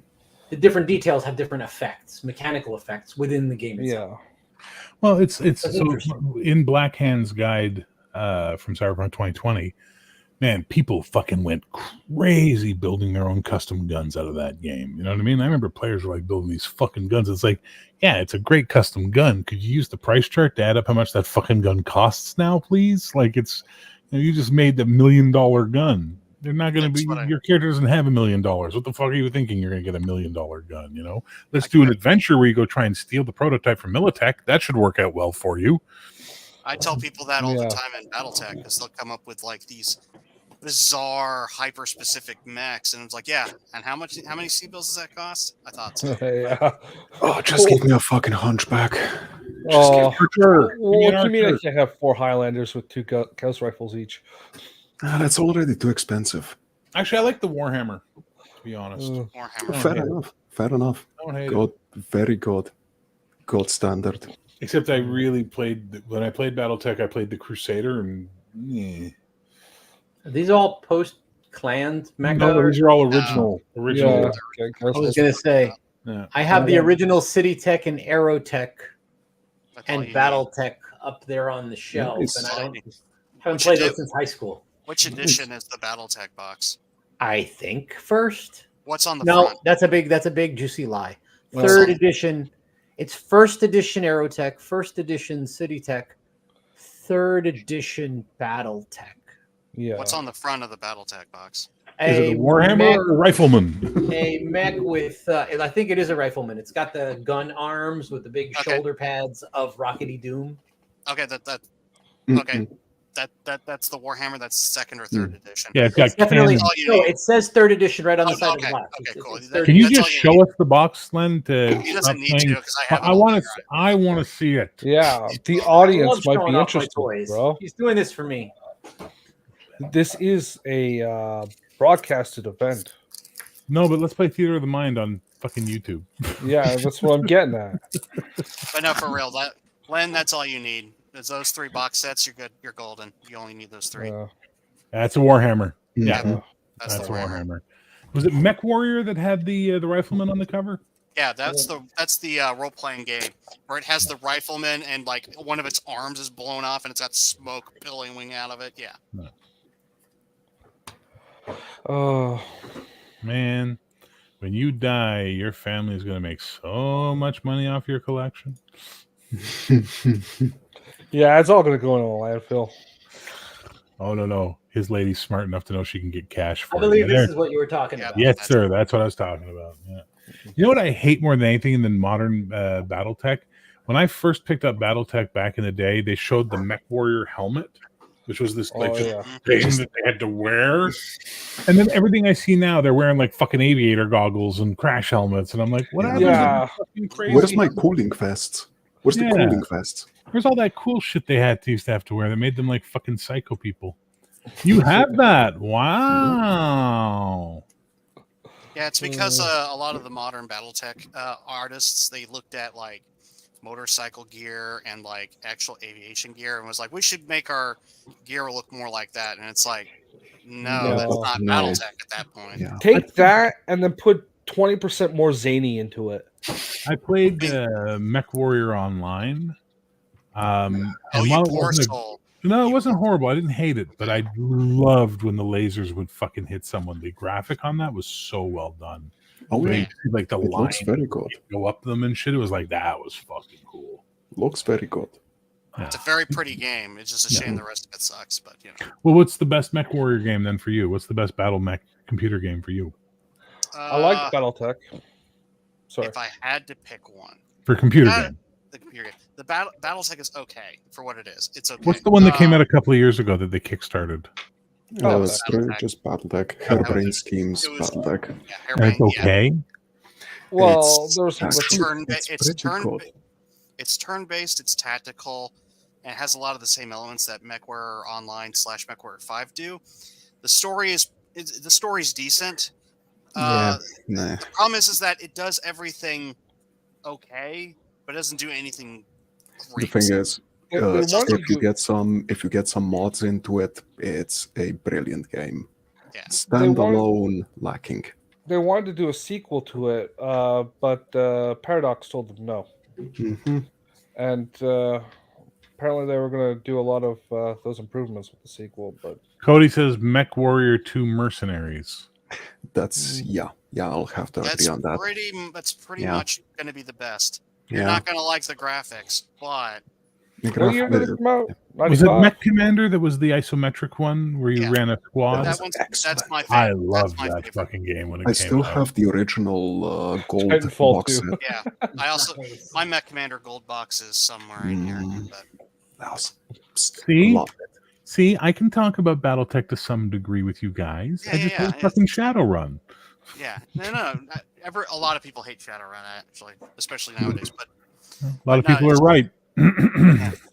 the different details have different effects, mechanical effects within the game itself. Well, it's That's so interesting. in Black Hand's guide from Cyberpunk 2020, man, people fucking went crazy building their own custom guns out of that game. You know what I mean? I remember players were like building these fucking guns. It's like, yeah, it's a great custom gun. Could you use the price chart to add up how much that fucking gun costs now, please? Like, it's, you know, you just made the $1 million gun. They're not going to be, your character doesn't have $1 million. What the fuck are you thinking you're going to get $1 million gun? You know, let's do an adventure where you go try and steal the prototype from Militech. That should work out well for you. I tell people that all the time in BattleTech because they'll come up with like these bizarre, hyper-specific mechs, and it's like, yeah, and how many C-bills does that cost? I thought so. Yeah. Oh, just give me a fucking hunchback. Oh, for sure. what do you mean I can't have 4 Highlanders with 2 Gauss rifles each? That's already too expensive. Actually, I like the Warhammer, to be honest. Fair enough. Fair enough. I don't hate God, very good. Gold standard. Except I really played, when I played BattleTech, I played the Crusader, and Are these all post-clanned mech? no, these are all original. Original. Yeah. I was going to say, Yeah. I have the original City Tech and Aerotech and you BattleTech up there on the shelf, Nice. and I haven't played those since high school. Which edition is the BattleTech box? I think first. What's on the No, front? that's a big juicy lie. Well, Third so- edition. It's first edition Aerotech, first edition City Tech, third edition BattleTech. Yeah. What's on the front of the BattleTech box? Is it A a Warhammer mech- or a Rifleman? A mech with, I think it is a rifleman. It's got the gun arms with the big shoulder pads of Rockety Doom. Okay, okay. That's the Warhammer. That's second or Hmm. third edition. Yeah, it's got Definitely. cannons. No, it says third edition right on the Oh, side okay, of the box. okay, cool. Can you That's just all you show us the box, Len? To He doesn't stop need to, playing? 'cause I have it I all want to. I want to see it. Yeah, the I audience love might showing be off my interested, toys. bro. He's doing this for me. This is a broadcasted event. No, but let's play Theater of the Mind on fucking YouTube. Yeah, that's what I'm getting at. But no, for real, Len, that's all you need. It's those 3 box sets. You're good. You're golden. You only need those 3. That's a Warhammer. Yeah, Yeah, that's that's the a Warhammer. Warhammer. Was it Mech Warrior that had the Rifleman on the cover? Yeah, that's the role playing game where it has the rifleman and like one of its arms is blown off and it's got smoke billowing out of it. Yeah. Oh man, when you die, your family is going to make so much money off your collection. Yeah, it's all going to go in a landfill. Oh no, his lady's smart enough to know she can get cash for I it. believe Yeah, this is what you were talking about. Yes, sir. That's what I was talking about. Yeah. You know what I hate more than anything than modern BattleTech? When I first picked up BattleTech back in the day, they showed the Mech Warrior helmet, which was this like thing that they had to wear. And then everything I see now, they're wearing like fucking aviator goggles and crash helmets, and I'm like, what happened? Yeah. Fucking crazy. Where's my cooling vests? Where's the Yeah. cooling vests? Where's all that cool shit they used to have to wear that made them like fucking psycho people? You have that? Wow. Yeah, it's because a lot of the modern BattleTech artists, they looked at like motorcycle gear and like actual aviation gear and was like, we should make our gear look more like that. And it's like, no, that's not BattleTech at that point. Take that and then put 20% more zany into it. I played Mech Warrior Online. And you while it poor wasn't soul. no, it wasn't horrible. I didn't hate it, but I loved when the lasers would fucking hit someone. The graphic on that was so well done. Oh, When yeah. you see, like the It line looks very good. go up them and shit. It was like that was fucking cool. Looks very good. It's a very pretty game. It's just a shame the rest of it sucks, but you know. Well, what's the best Mech Warrior game then for you? What's the best battle mech computer game for you I like BattleTech. Sorry. If I had to pick one. for computer game? The computer game. The BattleTech is okay for what it is. It's okay. What's the one that came out a couple of years ago that they kickstarted? No, it's just BattleTech. Hairbrain Schemes, BattleTech. And it's okay. Well, there's some It's turn-based. It's tactical, and it has a lot of the same elements that MechWarrior Online / MechWarrior 5 do. The story is decent. Nah. The problem is that it does everything okay, but it doesn't do anything The great. thing is, if you get some mods into it, it's a brilliant game. Yeah. Standalone, lacking. They wanted to do a sequel to it, but Paradox told them no. Mm-hmm. And apparently they were going to do a lot of those improvements with the sequel. But Cody says Mech Warrior 2 Mercenaries. That's I'll have to agree on that. That's pretty Yeah. much going to be the best. You're Yeah. not going to like the graphics, but what year did it come out? Was it 95? Mech Commander that was the isometric one where you ran a squad? that's my favorite. I loved that fucking game when it I came still out. have the original gold Titanfall box 2. set. Yeah, I also my Mech Commander gold box is somewhere in here. But That was See? loved it. See, I can talk about BattleTech to some degree with you guys. I just hate fucking Shadowrun. yeah, no. A lot of people hate Shadowrun actually, especially nowadays. But A lot of people are right.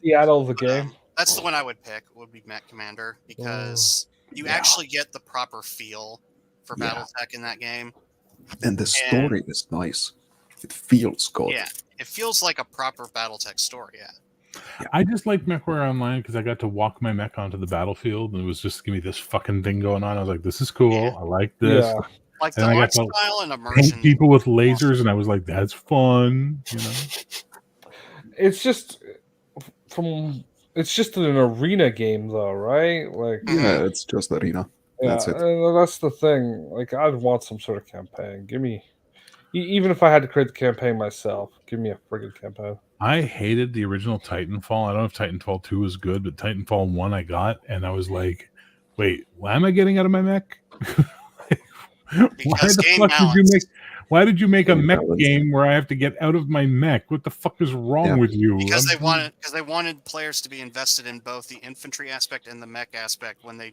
Seattle, the game. that's the one I would pick. Would be Mech Commander because you actually get the proper feel for Yeah. BattleTech in that game. And the story is nice. It feels good. Yeah, it feels like a proper BattleTech story. Yeah. I just like MechWarrior Online because I got to walk my mech onto the battlefield and it was just give me this fucking thing going on. I was like, this is cool. I like this. Yeah. Like And the I got art to style and paint immersion. people with lasers, and I was like, that's fun. You know, It's just it's just an arena game, though, right? Like, Yeah, it's just arena. That's it. and that's the thing. Like, I'd want some sort of campaign. Give me, even if I had to create the campaign myself, give me a friggin' campaign. I hated the original Titanfall. I don't know if Titanfall 2 was good, but Titanfall 1 I got, and I was like, wait, why am I getting out of my mech? Because game balance. Why did you make a Game mech balance. game where I have to get out of my mech? What the fuck is wrong with you? Because I'm- they wanted players to be invested in both the infantry aspect and the mech aspect when they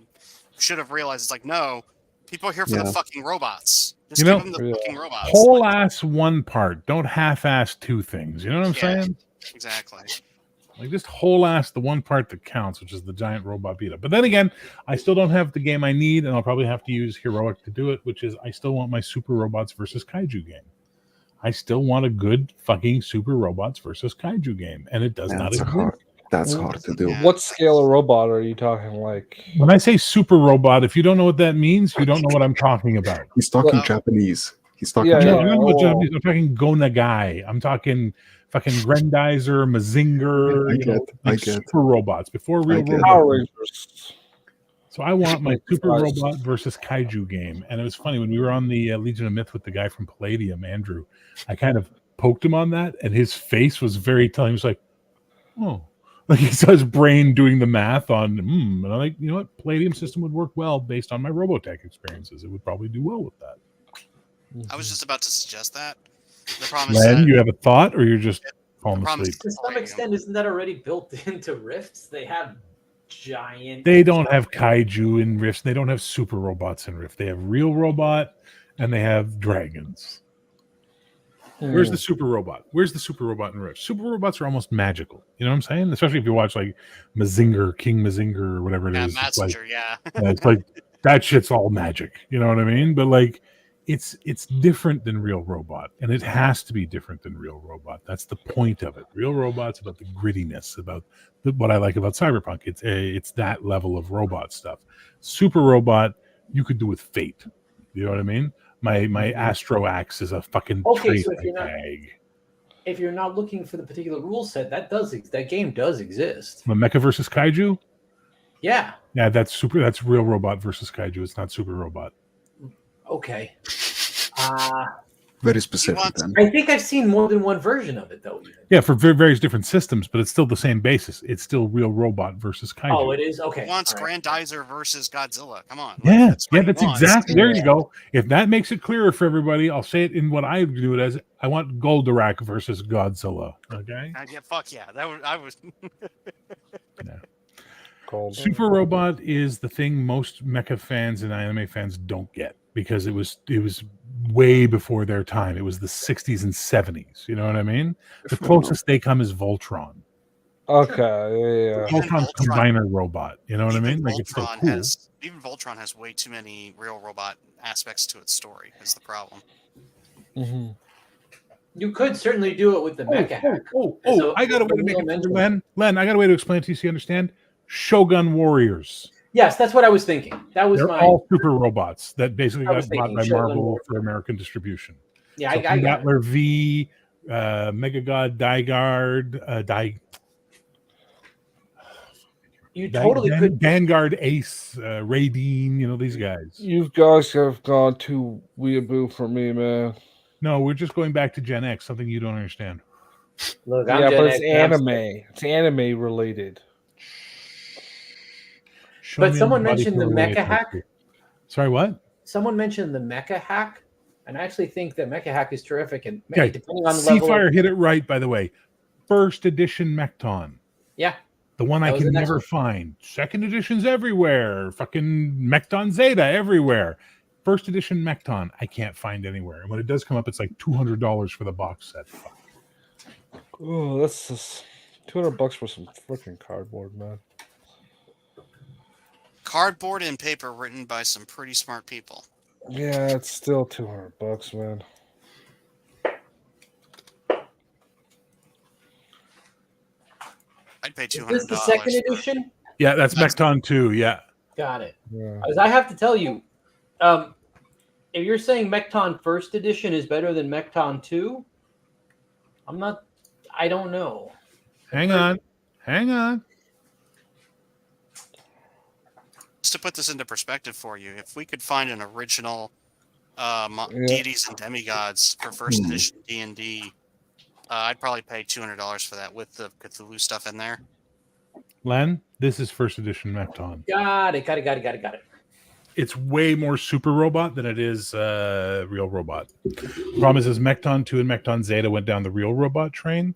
should have realized it's like, no, people are here for the Yeah. fucking robots. Just You give know, them the fucking robots. whole ass one part. Don't half ass two things. You know what I'm Yeah. saying? Exactly. Like just whole ass the one part that counts, which is the giant robot beat up. But then again, I still don't have the game I need, and I'll probably have to use Heroic to do it, which is I still want my Super Robots versus Kaiju game. I still want a good fucking Super Robots versus Kaiju game, and it does not exist. That's hard to do. What scale of robot are you talking? Like, When I say Super Robot, if you don't know what that means, you don't know what I'm talking about. He's talking Japanese. He's talking No, Japanese. you don't know what Japanese. I'm talking Gonagai. I'm talking fucking Grendizer, Mazinger. I you know, get, I like get. Super robots before real get. robots. Power Rangers. So I want my Super Christ. Robot versus Kaiju game. And it was funny when we were on the Legion of Myth with the guy from Palladium, Andrew. I kind of poked him on that, and his face was very telling. He was like, "Oh." Like he saw his brain doing the math on, and I'm like, you know what? Palladium system would work well based on my Robotech experiences. It would probably do well with that. I was just about to suggest that. The problem is Len, that you have a thought, or you're just falling promise asleep? To some extent, isn't that already built into Rifts? They have giant. They don't have kaiju in Rift. They don't have super robots in Rift. They have real robot, and they have dragons. Where's the super robot? Where's the super robot in Rift? Super robots are almost magical. You know what I'm saying? Especially if you watch like Mazinger, King Mazinger, or whatever it is. It's like, it's like that shit's all magic. You know what I mean? But like, it's different than real robot, and it has to be different than real robot. That's the point of it. Real robot's about the grittiness, about what I like about Cyberpunk. It's that level of robot stuff. Super robot, you could do with Fate. You know what I mean? My Astro Axe is a fucking Okay, trait so if I you're not bag. if you're not looking for the particular rule set, that game does exist. The Mecha versus Kaiju. Yeah. Yeah, that's real robot versus Kaiju. It's not super robot. Okay. Very specific. Then. I think I've seen more than one version of it, though. Yeah, for various different systems, but it's still the same basis. It's still real robot versus Kaiju. Oh, it is? Okay. he wants all right. Grandizer versus Godzilla. Come on. Yeah, what he that's wants. exactly. There you go. If that makes it clearer for everybody, I'll say it in what I do it as. I want Goldorak versus Godzilla. Okay. Yeah, fuck yeah. I was. Super Robot is the thing most mecha fans and anime fans don't get because it was way before their time. It was the 60s and 70s. You know what I mean? The closest they come is Voltron. Okay, yeah. Voltron's combiner robot. You know what I mean? Like it's still cool. Even Voltron has way too many real robot aspects to its story. Is the problem. Mm-hmm. You could certainly do it with the mecha hack. I got a way to make it for Len. Len, I got a way to explain it to you so you understand. Shogun Warriors. Yes, that's what I was thinking. That was They're my. all super robots that basically I got was bought thinking by Shogun Marvel Warriors. for American distribution. Yeah, So I got it. Gatler V, Mega God, Digard, You totally could. Vanguard Ace, Radine, these guys. You guys have gone too weeaboo for me, man. No, we're just going back to Gen X, something you don't understand. Look, yeah, but it's anime. It's anime related. But someone mentioned the mecha hack. Sorry, what? Someone mentioned the mecha hack, and I actually think that mecha hack is terrific. And Okay, depending on the level, Seafire hit it right, by the way. First edition Mechton. Yeah. The one I That was can the next never one. find. Second edition's everywhere. Fucking Mechton Zeta everywhere. First edition Mechton, I can't find anywhere. And when it does come up, it's like $200 for the box set. Fuck. Oh, that's just $200 for some freaking cardboard, man. Cardboard and paper written by some pretty smart people. Yeah, it's still $200, man. I'd pay $200. is this the second edition? Yeah, that's Mechton 2. Yeah. Got it. Yeah. As I have to tell you, if you're saying Mechton First Edition is better than Mechton 2, I don't know. Hang on. Just to put this into perspective for you, if we could find an original deities and demigods for first edition D&D, I'd probably pay $200 for that with the Cthulhu stuff in there. Len, this is first edition Mechton. Got it. It's way more super robot than it is real robot. The problem is Mechton 2 and Mechton Zeta went down the real robot train,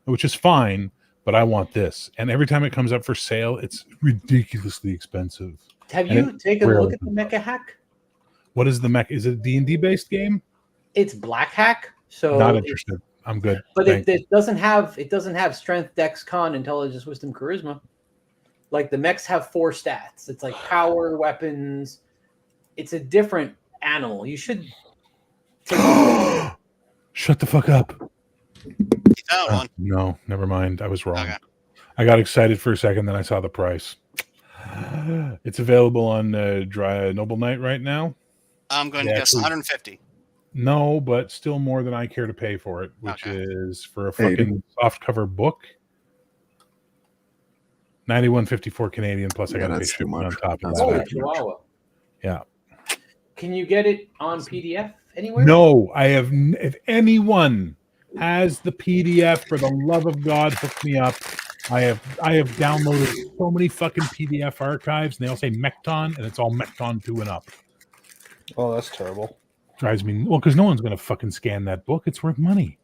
which is fine, but I want this. And every time it comes up for sale, it's ridiculously expensive. Have And you taken a look at the mecha hack? What is the mech? Is it a D&D based game? It's Black Hack, so Not interested. I'm good. But Thanks. it doesn't have strength, dex, con, intelligence, wisdom, charisma. Like the mechs have 4 stats. It's like power, weapons. It's a different animal. You should Shut the fuck up. That one. No, never mind. I was wrong. Okay. I got excited for a second, then I saw the price. It's available on Dry Noble Knight right now. I'm going to guess 150. No, but still more than I care to pay for it, which is for a 80. fucking softcover book. 91.54 Canadian plus I got to pay that's too shipping on much. top of That's that. Holy way too much. chihuahua. Yeah. Can you get it on PDF anywhere? No, I have. If anyone has the PDF, for the love of God, hook me up. I have downloaded so many fucking PDF archives, and they all say Mechton, and it's all Mechton 2 and up. Oh, that's terrible. Drives me because no one's going to fucking scan that book. It's worth money,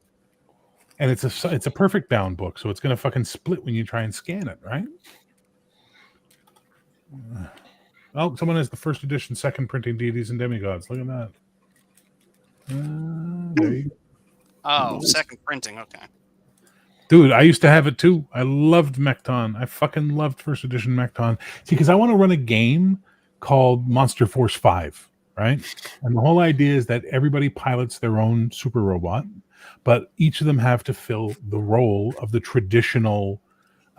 and it's a perfect bound book, so it's going to fucking split when you try and scan it, right? Oh, someone has the first edition, second printing deities and demigods. Look at that. There you go. Oh, second printing. Okay. Dude, I used to have it too. I loved Mechton. I fucking loved first edition Mechton. See, because I want to run a game called Monster Force 5, right? And the whole idea is that everybody pilots their own super robot, but each of them have to fill the role of the traditional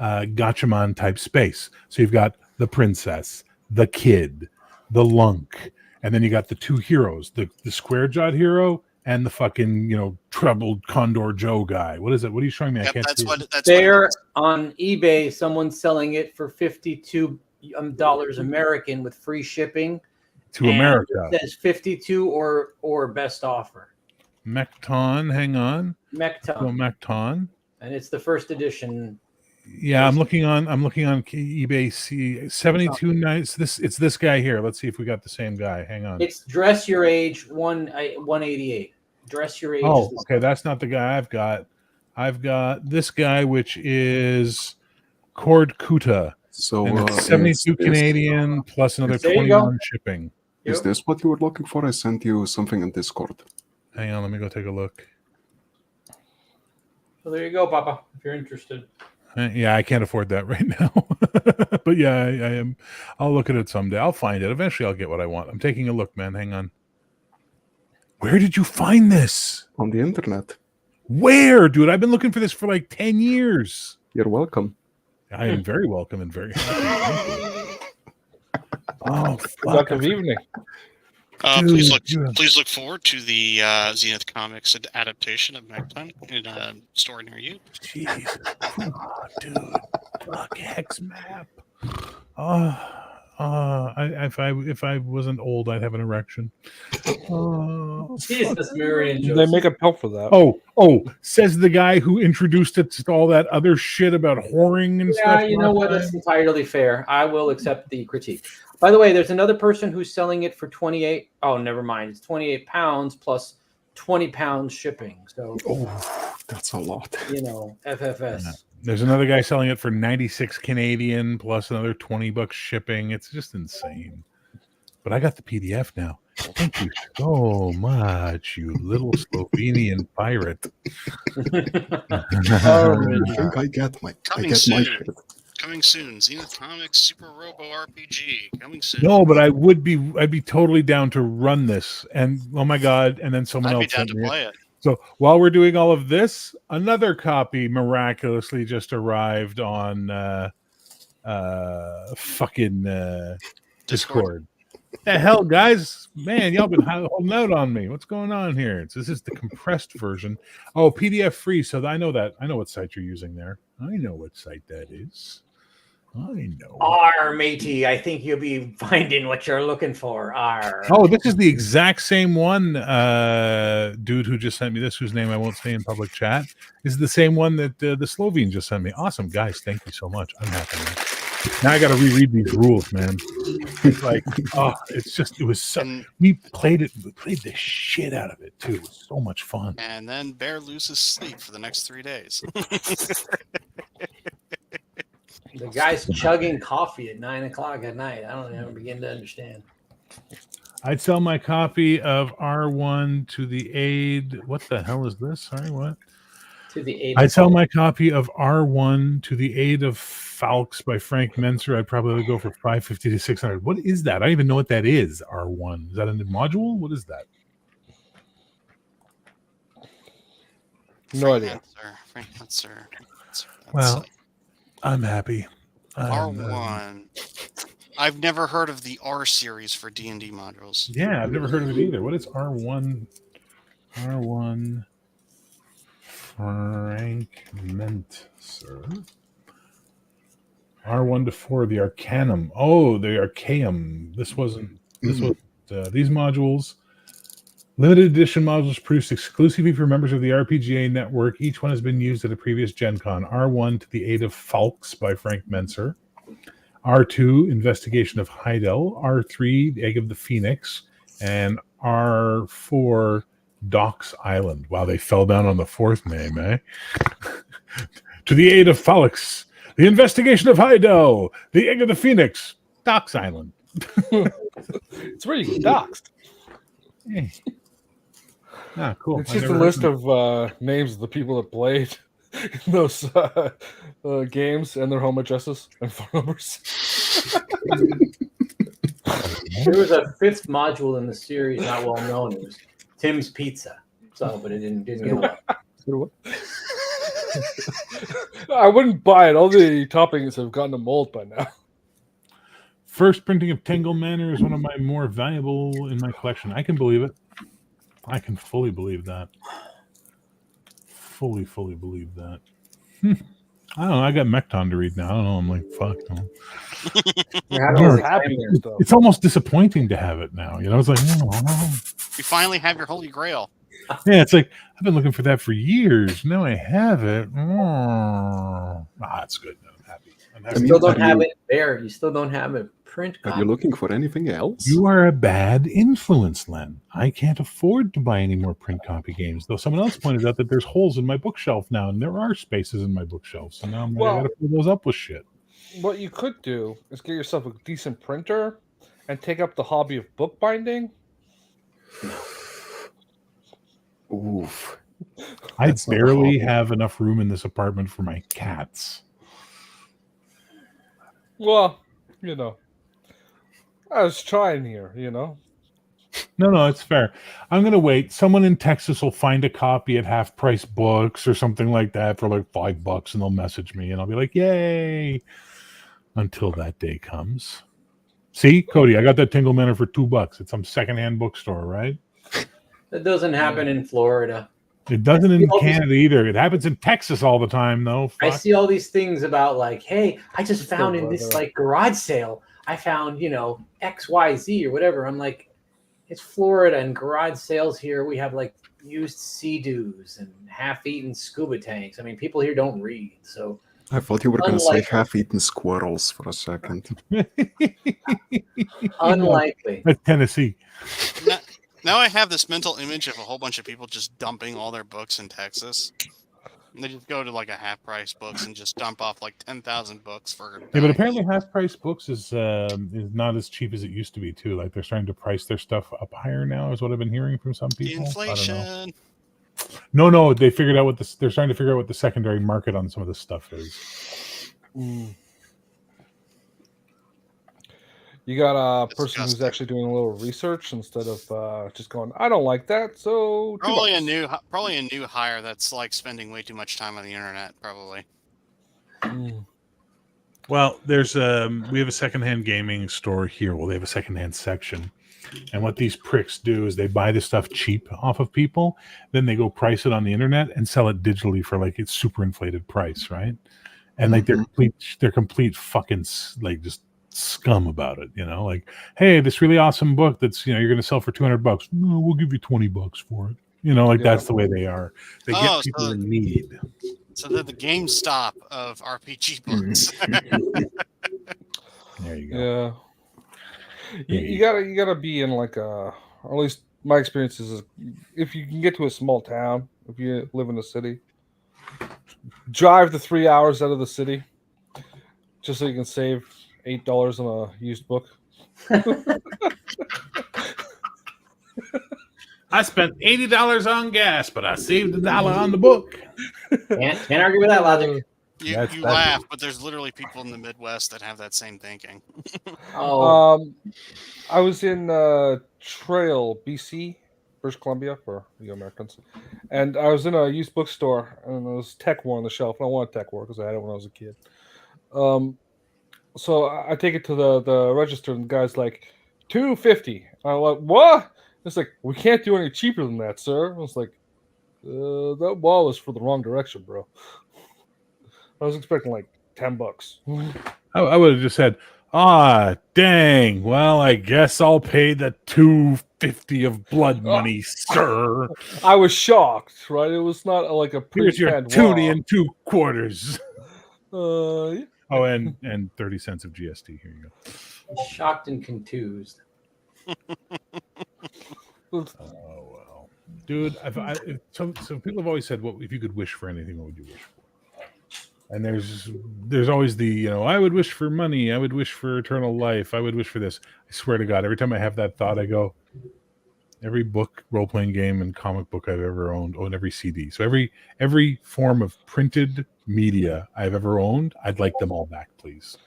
Gatchaman type space. So you've got the princess, the kid, the lunk, and then you got the 2 heroes, the square-jawed hero and the fucking, troubled Condor Joe guy. What is it? What are you showing me? I can't see it. There on eBay, someone's selling it for $52 American with free shipping. To and America. It says 52 or best offer. Mechton, hang on. Mechton. So Mechton. And it's the first edition. Yeah, I'm looking on eBay. See 72 nights. It's this guy here. Let's see if we got the same guy. Hang on. It's Dress Your Age 188. Dress Your Age. Oh, is the okay. That's not the guy I've got. I've got this guy, which is Cord Kuta. So and it's 72 Canadian plus another There you go. 21 shipping. Is this what you were looking for? I sent you something in Discord. Hang on, let me go take a look. So there you go, Papa, if you're interested. Yeah, I can't afford that right now. But yeah, I am. I'll look at it someday. I'll find it. Eventually, I'll get what I want. I'm taking a look, man. Hang on. Where did you find this? On the internet. Where, dude? I've been looking for this for like 10 years. You're welcome. I am very welcome and very happy. Oh, fuck. Productive evening. Please Dude. look forward to the Zenith Comics adaptation of Megton in a store near you. Jesus. Oh, dude. Fuck Hex Map. If I wasn't old, I'd have an erection. Jesus, Marion They Joseph. make a pill for that. Oh, says the guy who introduced it to all that other shit about whoring and Yeah, stuff. you know what? That's entirely fair. I will accept the critique. By the way, there's another person who's selling it for 28. Oh, never mind. It's 28 pounds plus 20 pounds shipping. So, That's a lot. you know, FFS. There's another guy selling it for 96 Canadian plus another $20 shipping. It's just insane. But I got the PDF now. Thank you so much, you little Slovenian pirate. I get my Coming soon. Coming soon. Zenith Comics Super Robo RPG. Coming soon. No, but I'd be totally down to run this. And oh my god, and then someone I'd be else down sent to me play it. So while we're doing all of this, another copy miraculously just arrived on fucking Discord. The hell, guys, man, y'all been holding out on me. What's going on here? This is the compressed version. Oh, PDF free. So I know what site you're using there. I know what site that is. I know. R, matey, I think you'll be finding what you're looking for. R. Oh, this is the exact same one, dude who just sent me this, whose name I won't say in public chat. This is the same one that the Slovene just sent me. Awesome, guys. Thank you so much. I'm happy. Now I got to reread these rules, man. It's like, it was so. We played the shit out of it too. It was so much fun. And then Bear loses sleep for the next 3 days. The guy's chugging coffee at 9 o'clock at night. I don't even begin to understand. I'd sell my copy of R1 to the aid. What the hell is this? Sorry, what? To the aid. I'd sell my copy of R1 to the aid of Falks by Frank Menser. I'd probably go for $550 to $600. What is that? I don't even know what that is. R1. Is that a module? What is that? No idea. Frank Menser. Well, I'm happy. R1. I've never heard of the R series for D&D modules. Yeah, I've never heard of it either. What is R1? R1 Frank Menser. R1 to 4, the Arcanum. Oh, the Archaeum. This wasn't. This was these modules. Limited edition modules produced exclusively for members of the RPGA network. Each one has been used at a previous Gen Con. R1 to the aid of Falks by Frank Menser. R2, Investigation of Heidel. R3, The Egg of the Phoenix. And R4, Docks Island. Wow, they fell down on the fourth name, eh? To the aid of Falks. The Investigation of Heidel. The Egg of the Phoenix. Docks Island. It's where you get doxed. Hey. Ah, cool. It's just a list of names of the people that played in those games and their home addresses and phone numbers. There was a fifth module in the series not well known. It was Tim's Pizza. So, but it didn't get one. I wouldn't buy it. All the toppings have gotten a mold by now. First printing of Tangle Manor is one of my more valuable in my collection. I can believe it. I can fully believe that. Fully believe that. I don't know. I got Mekton to read now. I don't know. I'm like, fuck. It's almost disappointing to have it now. You know, it's like, You finally have your Holy Grail. yeah, it's like I've been looking for that for years. Now I have it. It's good. I'm happy. You still don't have it there. You still don't have it print Are copy. you looking for anything else? You are a bad influence, Len. I can't afford to buy any more print copy games. Though someone else pointed out that there's holes in my bookshelf now, and there are spaces in my bookshelf. So now I got to fill those up with shit. What you could do is get yourself a decent printer and take up the hobby of bookbinding. Oof. I barely have enough room in this apartment for my cats. Well, you know, I was trying here, you know. No, it's fair. I'm gonna wait. Someone in Texas will find a copy at Half Price Books or something like that for like $5, and they'll message me, and I'll be like, "Yay!" Until that day comes. See, Cody, I got that Tingle Manor for $2. It's some secondhand bookstore, right? That doesn't happen in Florida. It doesn't in All these- Canada either. It happens in Texas all the time, though. I Fuck. see all these things about like, hey, I just Still found in this weather. like garage sale, I found, XYZ or whatever. I'm like, it's Florida and garage sales here. We have like used Sea-Doos and half-eaten scuba tanks. I mean, people here don't read, so I thought you were going to say Unlikely. half-eaten squirrels for a second. unlikely. That's Tennessee. Now I have this mental image of a whole bunch of people just dumping all their books in Texas. And they just go to like a Half Price Books and just dump off like 10,000 books for. Yeah, but apparently Half Price Books is not as cheap as it used to be too. Like they're starting to price their stuff up higher now, is what I've been hearing from some people. I don't know. Inflation. No, they figured out they're starting to figure out what the secondary market on some of this stuff is. You got a person who's actually doing a little research instead of just going, "I don't like that." So Probably $2. probably a new hire that's like spending way too much time on the internet. Probably. Well, there's we have a secondhand gaming store here. Well, they have a secondhand section. And what these pricks do is they buy the stuff cheap off of people, then they go price it on the internet and sell it digitally for like it's super inflated price, right? And like they're complete fucking like just scum about it, like, hey, this really awesome book that's you're going to sell for $200. No, we'll give you $20 for it. That's the way they are. They get people in need. So they're the GameStop of RPG books. There you go. Yeah. You gotta be in like or at least my experience is if you can get to a small town, if you live in a city, drive the 3 hours out of the city just so you can save $8 on a used book. I spent $80 on gas, but I saved $1 on the book. Can't argue with that logic. You laugh, but there's literally people in the Midwest that have that same thinking. I was in Trail, BC, British Columbia for you Americans, and I was in a used bookstore, and there was Tech War on the shelf. And I wanted Tech War because I had it when I was a kid. So I take it to the register, and the guy's like, $250. I'm like, what? It's like, we can't do any cheaper than that, sir. I was like, that wall is for the wrong direction, bro. I was expecting like $10. I would have just said, dang. Well, I guess I'll pay the $250 of blood money, sir. I was shocked, right? It was not like a Here's your pre-planned toonie wall. and 2 quarters. Yeah. Oh, and 30 cents of GST. Here you go. Shocked and contused. Oh well, dude. So people have always said, "Well, if you could wish for anything, what would you wish for?" And there's always the I would wish for money, I would wish for eternal life, I would wish for this. I swear to God, every time I have that thought, I go, every book, role playing game, and comic book I've ever owned, every CD. So every form of printed media I've ever owned, I'd like them all back, please.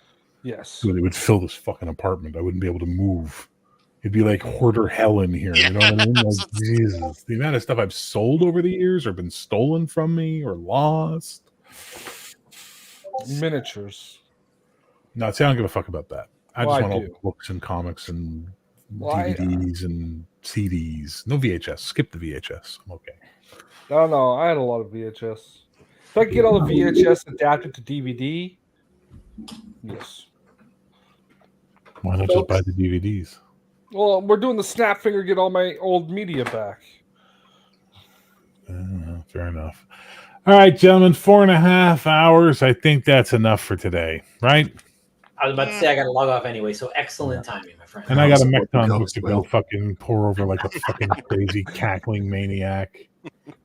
Yes. So they would fill this fucking apartment. I wouldn't be able to move. It'd be like hoarder hell in here. You know what I mean? Like, Jesus. The amount of stuff I've sold over the years or been stolen from me or lost. Miniatures. No, see, I don't give a fuck about that. I Well, just I want all do. the books and comics and Well, DVDs and CDs. No VHS. Skip the VHS. I'm okay. No, I had a lot of VHS. If I could get all the VHS adapted to DVD, yes. Why not just buy the DVDs? Well, we're doing the snap finger, get all my old media back. Fair enough. All right, gentlemen, 4.5 hours. I think that's enough for today, right? I was about to say I got to log off anyway, so excellent timing, my friend. And I got a Mecton book to go fucking pour over like a fucking crazy cackling maniac.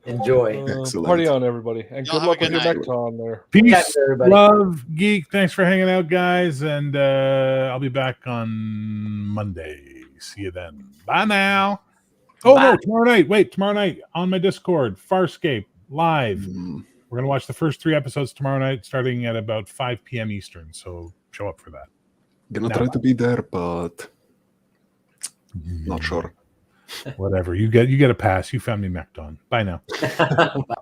Enjoy. Party on, everybody. And Y'all good have luck a with your good night. Mecton there. Peace, everybody. love, geek. Thanks for hanging out, guys. And I'll be back on Monday. See you then. Bye now. Oh, Bye. no, tomorrow night. Wait, tomorrow night on my Discord, Farscape live. We're going to watch the first 3 episodes tomorrow night starting at about 5 p.m. Eastern. So show up for that. Gonna Now, try to be there, but not sure. Whatever. You get a pass. You found me meched on. Bye now. Bye.